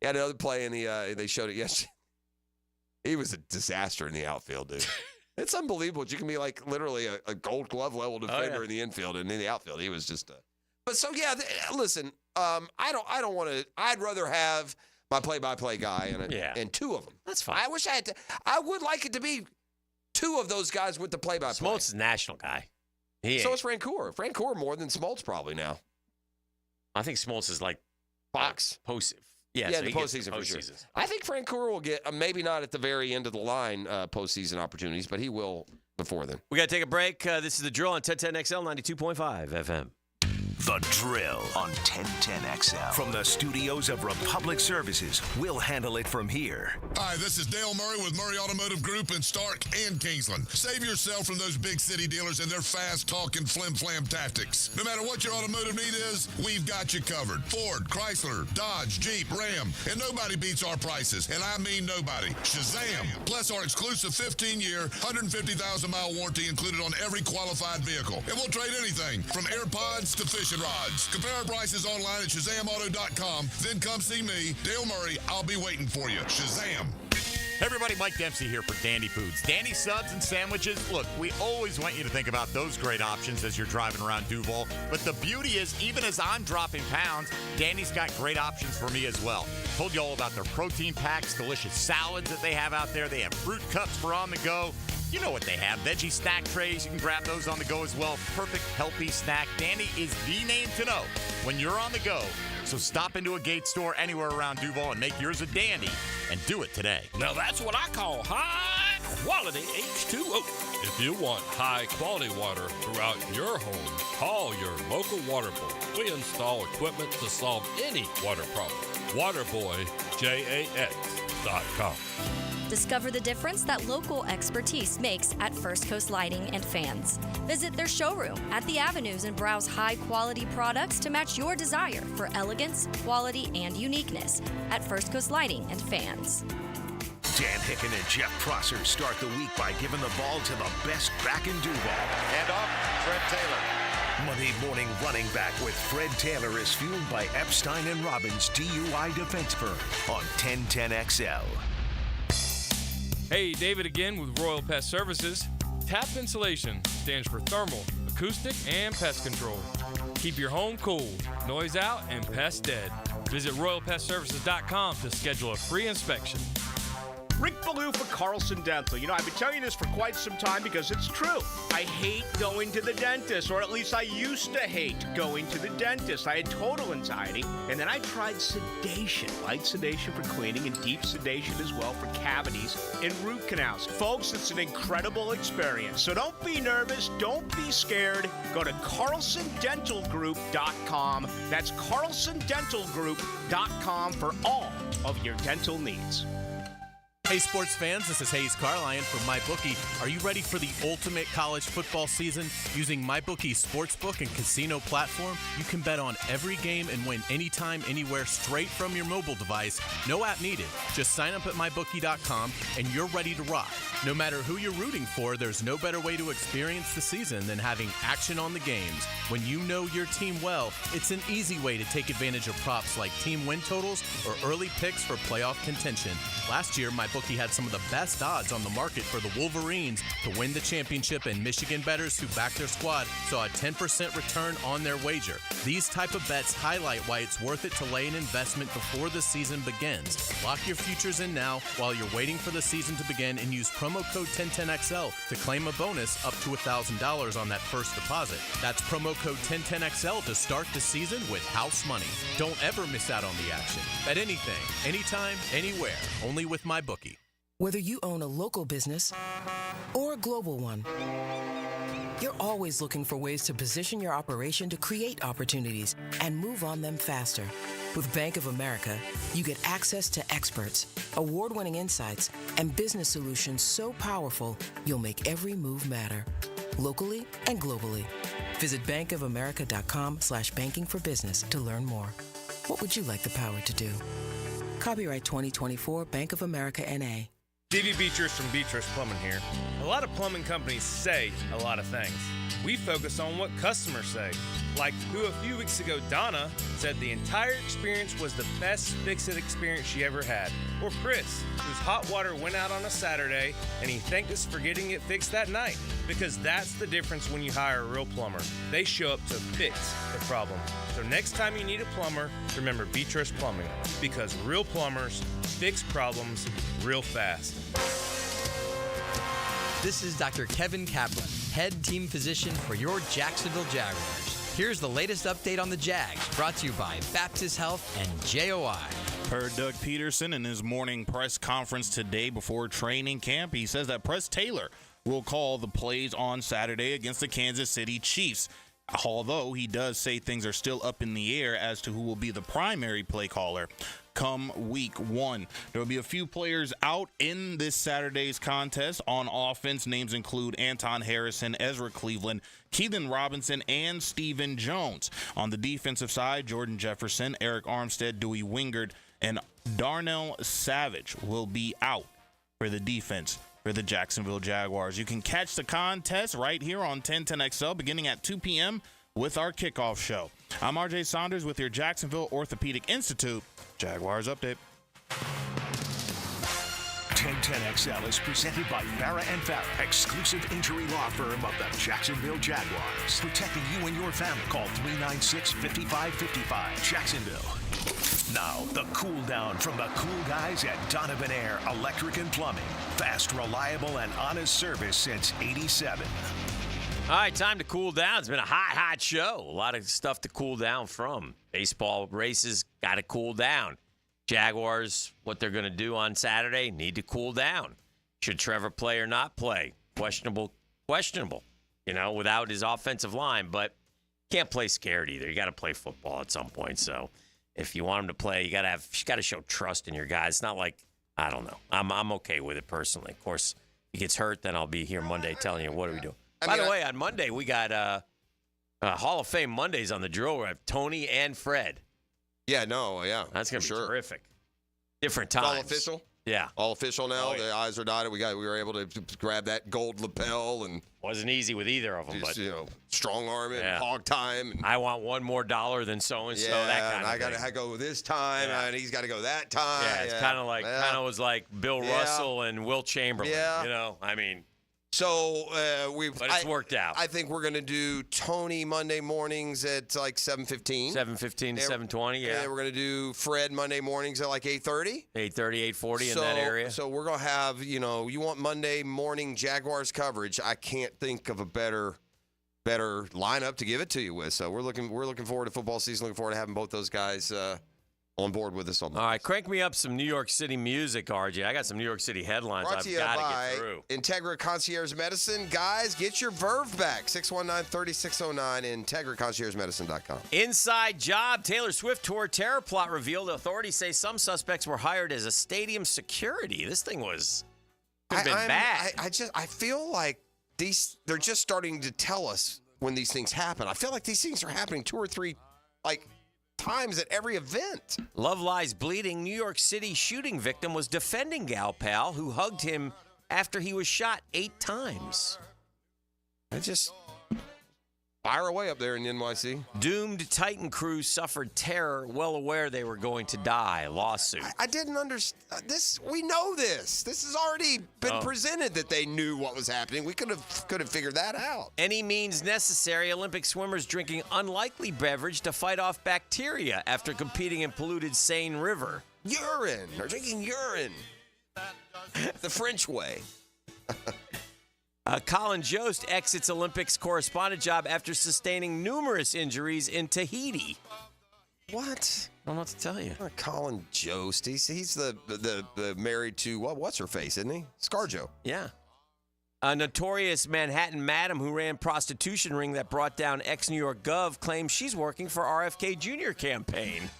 S5: He had another play in they showed it yesterday. He was a disaster in the outfield, dude. It's unbelievable. You can be literally a gold glove level defender in the infield, and in the outfield, he was just But so, yeah, listen, I don't want to. I'd rather have my play-by-play guy and 2 of them.
S4: That's fine.
S5: I wish I had to. I would like it to be 2 of those guys with the play-by-play.
S4: Smoltz is a national guy.
S5: So is Francoeur. Francoeur more than Smoltz probably now.
S4: I think Smoltz is
S5: Fox.
S4: Yeah,
S5: so the postseason for sure. I think Francoeur will get, maybe not at the very end of the line, postseason opportunities, but he will before then.
S4: We got to take a break. This is The Drill on 1010XL 92.5 FM.
S2: The Drill on 1010XL. From the studios of Republic Services, we'll handle it from here.
S3: Hi, this is Dale Murray with Murray Automotive Group in Stark and Kingsland. Save yourself from those big city dealers and their fast-talking flim-flam tactics. No matter what your automotive need is, we've got you covered. Ford, Chrysler, Dodge, Jeep, Ram, and nobody beats our prices, and I mean nobody. Shazam! Plus our exclusive 15-year, 150,000-mile warranty included on every qualified vehicle. And we'll trade anything from AirPods to fishing rods. Compare our prices online at ShazamAuto.com. Then come see me, Dale Murray. I'll be waiting for you. Shazam!
S13: Hey everybody, Mike Dempsey here for Dandy Foods. Dandy subs and sandwiches. Look, we always want you to think about those great options as you're driving around Duval. But the beauty is, even as I'm dropping pounds, Dandy's got great options for me as well. Told you all about their protein packs, delicious salads that they have out there. They have fruit cups for on the go. You know what they have. Veggie snack trays. You can grab those on the go as well. Perfect, healthy snack. Dandy is the name to know when you're on the go. So stop into a Gate store anywhere around Duval and make yours a dandy. And do it today.
S8: Now that's what I call high-quality H2O. If you want high-quality water throughout your home, call your local water boy. We install equipment to solve any water problem. WaterBoyJAX.com.
S20: Discover the difference that local expertise makes at First Coast Lighting and Fans. Visit their showroom at the Avenues and browse high-quality products to match your desire for elegance, quality, and uniqueness at First Coast Lighting and Fans.
S2: Dan Hicken and Jeff Prosser start the week by giving the ball to the best back in Duval.
S21: And off, Trent Taylor.
S2: Monday morning running back with Fred Taylor is fueled by Epstein and Robbins DUI defense firm on 1010XL.
S18: Hey, David again with Royal Pest Services. TAP Insulation stands for thermal, acoustic, and pest control. Keep your home cool, noise out, and pests dead. Visit RoyalPestServices.com to schedule a free inspection.
S13: Rick Ballou for Carlson Dental. You know, I've been telling you this for quite some time because it's true. I hate going to the dentist, or at least I used to hate going to the dentist. I had total anxiety, and then I tried sedation, light sedation for cleaning and deep sedation as well for cavities and root canals. Folks, it's an incredible experience. So don't be nervous. Don't be scared. Go to CarlsonDentalGroup.com. That's CarlsonDentalGroup.com for all of your dental needs.
S21: Hey sports fans, this is Hayes Carline from MyBookie. Are you ready for the ultimate college football season? Using MyBookie's sportsbook and casino platform, you can bet on every game and win anytime, anywhere, straight from your mobile device. No app needed. Just sign up at MyBookie.com and you're ready to rock. No matter who you're rooting for, there's no better way to experience the season than having action on the games. When you know your team well, it's an easy way to take advantage of props like team win totals or early picks for playoff contention. Last year, MyBookie had some of the best odds on the market for the Wolverines to win the championship, and Michigan bettors who backed their squad saw a 10% return on their wager. These type of bets highlight why it's worth it to lay an investment before the season begins. Lock your futures in now while you're waiting for the season to begin and use promo code 1010XL to claim a bonus up to $1,000 on that first deposit. That's promo code 1010XL to start the season with house money. Don't ever miss out on the action. Bet anything, anytime, anywhere, only with MyBookie.
S11: Whether you own a local business or a global one, you're always looking for ways to position your operation to create opportunities and move on them faster. With Bank of America, you get access to experts, award-winning insights, and business solutions so powerful, you'll make every move matter, locally and globally. Visit bankofamerica.com/banking for business to learn more. What would you like the power to do? Copyright 2024 Bank of America N.A.
S18: D.V. Beatrice from Beatrice Plumbing here. A lot of plumbing companies say a lot of things. We focus on what customers say. Like who a few weeks ago, Donna, said the entire experience was the best fix-it experience she ever had. Or Chris, whose hot water went out on a Saturday and he thanked us for getting it fixed that night. Because that's the difference when you hire a real plumber. They show up to fix the problem. So next time you need a plumber, remember Beatrice Plumbing. Because real plumbers fix problems real fast.
S22: This is Dr. Kevin Kaplan, head team physician for your Jacksonville Jaguars. Here's the latest update on the Jags, brought to you by Baptist Health and JOI.
S23: Per Doug Peterson in his morning press conference today before training camp, he says that Press Taylor will call the plays on Saturday against the Kansas City Chiefs. Although he does say things are still up in the air as to who will be the primary play caller come week one. There will be a few players out in this Saturday's contest. On offense, names include Anton Harrison, Ezra Cleveland, Keelan Robinson, and Stephen Jones. On the defensive side, Jordan Jefferson, Eric Armstead, Dewey Wingard, and Darnell Savage will be out for the defense for the Jacksonville Jaguars. You can catch the contest right here on 1010XL beginning at 2 p.m. with our kickoff show. I'm RJ Saunders with your Jacksonville Orthopedic Institute Jaguars Update.
S2: 1010XL is presented by Farrah & Farrah, exclusive injury law firm of the Jacksonville Jaguars. Protecting you and your family. Call 396-5555. Jacksonville. Now, the cool down from the cool guys at Donovan Air Electric and Plumbing. Fast, reliable, and honest service since '87.
S4: All right, time to cool down. It's been a hot show. A lot of stuff to cool down from. Baseball races got to cool down. Jaguars, what they're going to do on Saturday, need to cool down. Should Trevor play or not play? Questionable, without his offensive line. But can't play scared either. You got to play football at some point. So if you want him to play, you got to show trust in your guys. It's not like, I don't know. I'm okay with it personally. Of course, if he gets hurt, then I'll be here Monday telling you what are we doing. By the way, on Monday, we got Hall of Fame Mondays on the drill. We have Tony and Fred.
S5: Yeah.
S4: That's going to be terrific. Different times.
S5: It's all official?
S4: Yeah.
S5: All official now. The I's are dotted. We were able to grab that gold lapel and
S4: wasn't easy with either of them,
S5: just,
S4: but
S5: strong arm and hog time. And,
S4: I want one more dollar than so and so. That kind of thing.
S5: I go this time, and he's got to go that time.
S4: Yeah, it's kind of was like Bill Russell and Will Chamberlain.
S5: Yeah.
S4: I mean.
S5: So
S4: but it's worked out.
S5: I think we're going to do Tony Monday mornings at like 7:15.
S4: 7:15 to 7:20, yeah.
S5: And then we're going to do Fred Monday mornings at like 8:30.
S4: 8:30, 8:40 in that area.
S5: So we're going to have, you want Monday morning Jaguars coverage. I can't think of a better lineup to give it to you with. So we're looking forward to football season. Looking forward to having both those guys on board with us on
S4: All right, crank me up some New York City music, RJ. I got some New York City headlines
S5: Brought
S4: I've
S5: to you
S4: got to
S5: by
S4: get through.
S5: Integra Concierge Medicine. Guys, get your Verve back. 619-3609, IntegraConciergeMedicine.com.
S4: Inside job. Taylor Swift tour terror plot revealed. Authorities say some suspects were hired as a stadium security. This thing could have been bad.
S5: I feel like they're just starting to tell us when these things happen. I feel like these things are happening 2 or 3 times at every event.
S4: Love Lies Bleeding. New York City shooting victim was defending gal pal who hugged him after he was shot 8 times.
S5: Fire away up there in NYC.
S4: Doomed Titan crew suffered terror, well aware they were going to die. Lawsuit.
S5: I didn't understand this. We know this. This has already been presented that they knew what was happening. We could have figured that out.
S4: Any means necessary. Olympic swimmers drinking unlikely beverage to fight off bacteria after competing in polluted Seine River.
S5: Urine. They're drinking urine. The French way.
S4: Colin Jost exits Olympics correspondent job after sustaining numerous injuries in Tahiti.
S5: What?
S4: I don't know what to tell you.
S5: Colin Jost. He's the married to what's her face, isn't he? ScarJo.
S4: Yeah. A notorious Manhattan madam who ran prostitution ring that brought down ex-New York Gov claims she's working for RFK Jr. campaign.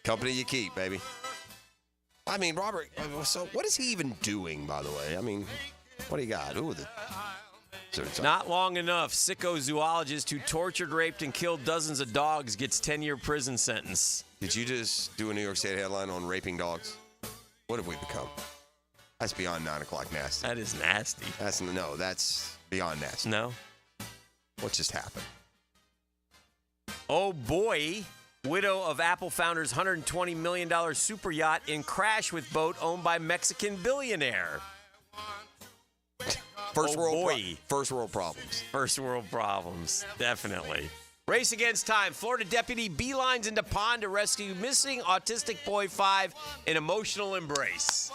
S5: Company you keep, baby. I mean, Robert, so what is he even doing, by the way? I mean, what do you got?
S4: Not long enough. Sicko zoologist who tortured, raped, and killed dozens of dogs gets 10-year prison sentence.
S5: Did you just do a New York State headline on raping dogs? What have we become? That's beyond 9 o'clock nasty.
S4: That is nasty.
S5: That's beyond nasty.
S4: No.
S5: What just happened?
S4: Oh, boy. Widow of Apple founder's $120 million super yacht in crash with boat owned by Mexican billionaire.
S5: First world problems.
S4: First world problems, definitely. Race against time. Florida deputy beelines into pond to rescue missing autistic boy 5 in emotional embrace.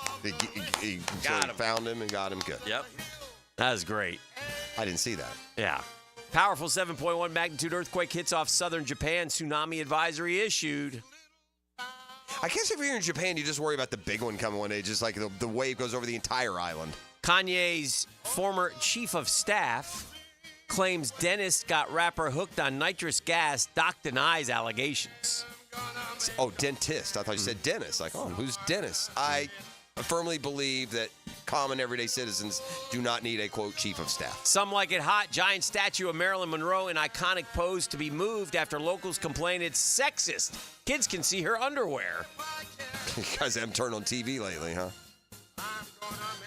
S5: He found him and got him good.
S4: Yep. That was great.
S5: I didn't see that.
S4: Yeah. Powerful 7.1 magnitude earthquake hits off southern Japan. Tsunami advisory issued.
S5: I guess if you're in Japan, you just worry about the big one coming one day. Just like the wave goes over the entire island.
S4: Kanye's former chief of staff claims dentist got rapper hooked on nitrous gas. Doc denies allegations.
S5: Oh, dentist. I thought you said dentist. Like, who's dentist? I firmly believe that common everyday citizens do not need a, quote, chief of staff.
S4: Some like it hot. Giant statue of Marilyn Monroe in iconic pose to be moved after locals complain it's sexist. Kids can see her underwear.
S5: You guys haven't turned on TV lately, huh?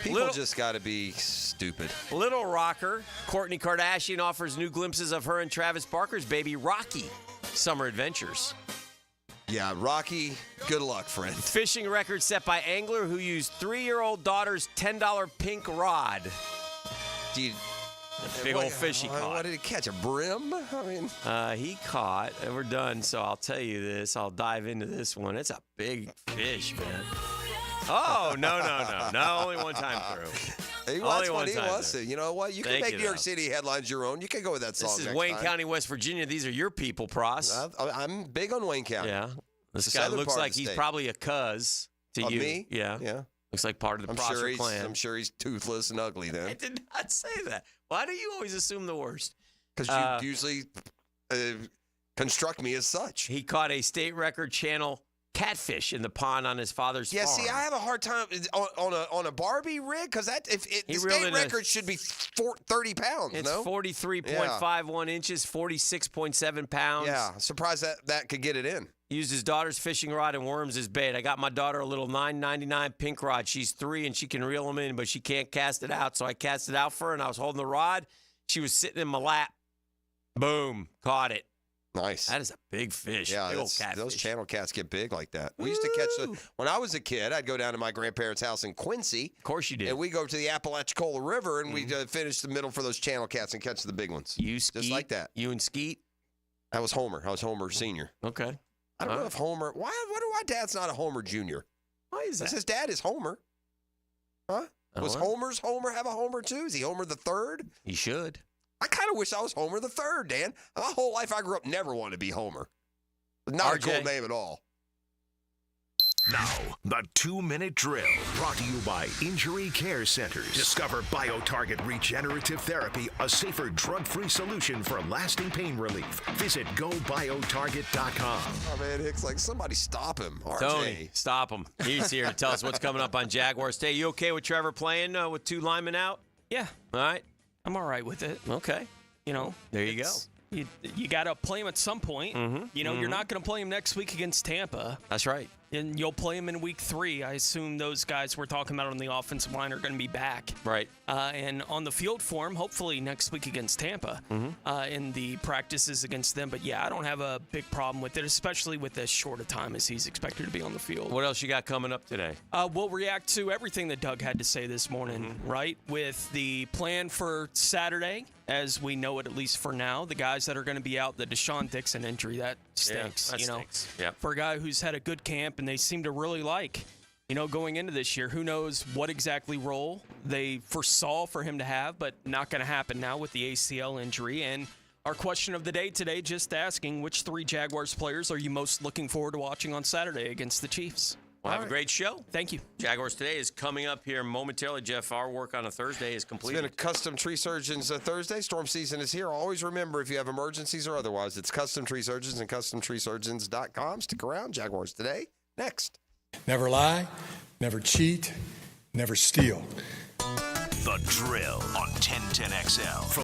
S5: People just got to be stupid.
S4: Little rocker. Kourtney Kardashian offers new glimpses of her and Travis Barker's baby, Rocky. Summer adventures.
S5: Yeah, Rocky, good luck, friend.
S4: Fishing record set by angler who used 3-year-old daughter's $10 pink rod. Big old fish he caught.
S5: What did he catch? A brim? I mean,
S4: he caught. We're done, so I'll tell you this. I'll dive into this one. It's a big fish, man. Oh, no. Only one time through.
S5: He wants to. You know what? You can make New York City headlines your own. You can go with that song.
S4: This is Wayne County, West Virginia. These are your people, Pross.
S5: I'm big on Wayne County.
S4: Yeah. This guy looks like he's probably a cuz to you.
S5: Me?
S4: Yeah. Looks like part of the Prosser clan.
S5: I'm sure he's toothless and ugly then.
S4: I did not say that. Why do you always assume the worst?
S5: Because you usually construct me as such.
S4: He caught a state record channel catfish in the pond on his father's farm.
S5: See, I have a hard time on a Barbie rig because the state record should be 30 pounds.
S4: It's 43.51 inches, 46.7 pounds.
S5: Yeah, surprised that could get it in.
S4: Used his daughter's fishing rod and worms as bait. I got my daughter a little $9.99 pink rod. She's 3 and she can reel them in, but she can't cast it out. So I cast it out for her, and I was holding the rod. She was sitting in my lap. Boom. Caught it.
S5: Nice.
S4: That is a big fish.
S5: Yeah,
S4: big old catfish.
S5: those channel cats get big like that. We used to catch when I was a kid, I'd go down to my grandparents' house in Quincy.
S4: Of course you did.
S5: And we go to the Apalachicola River, and we'd finish the middle for those channel cats and catch the big ones.
S4: You Skeet?
S5: Just like that.
S4: You and Skeet?
S5: I was Homer. I was Homer Sr.
S4: Okay.
S5: I don't know if Homer. Why Dad's not a Homer Jr.?
S4: Why is that?
S5: His dad is Homer. Huh? Was Homer have a Homer too? Is he Homer the third?
S4: He should.
S5: I kind of wish I was Homer the third, Dan. My whole life I grew up never wanted to be Homer. Not a cool name at all.
S2: Now, the 2-minute drill brought to you by Injury Care Centers. Discover BioTarget Regenerative Therapy, a safer drug-free solution for lasting pain relief. Visit GoBioTarget.com.
S5: Oh, man, Hicks, like somebody stop him. RJ.
S4: Tony, stop him. He's here to tell us what's coming up on Jaguars Day. You okay with Trevor playing with 2 linemen out?
S1: Yeah.
S4: All right.
S1: I'm all right with it.
S4: Okay.
S1: You know.
S4: There you go.
S1: You got to play him at some point. You're not going to play him next week against Tampa.
S4: That's right.
S1: And you'll play him in week 3. I assume those guys we're talking about on the offensive line are going to be back.
S4: Right.
S1: And on the field for him, hopefully next week against Tampa in the practices against them. But, yeah, I don't have a big problem with it, especially with as short a time as he's expected to be on the field.
S4: What else you got coming up today?
S1: We'll react to everything that Doug had to say this morning, right? With the plan for Saturday, as we know it at least for now, the guys that are going to be out, the Deshaun Dixon injury, that stinks.
S4: Yeah, that stinks. Yeah.
S1: For a guy who's had a good camp and they seem to really like, going into this year, who knows what exactly role they foresaw for him to have, but not going to happen now with the ACL injury. And our question of the day today, just asking, which 3 Jaguars players are you most looking forward to watching on Saturday against the Chiefs?
S4: Well, have a great show.
S1: Thank you.
S4: Jaguars Today is coming up here momentarily. Jeff, our work on a Thursday is completed.
S5: It's been a Custom Tree Surgeons Thursday. Storm season is here. Always remember, if you have emergencies or otherwise, it's Custom Tree Surgeons and CustomTreeSurgeons.com. Stick around. Jaguars Today, next.
S10: Never lie, never cheat, never steal.
S2: The Drill on 1010XL.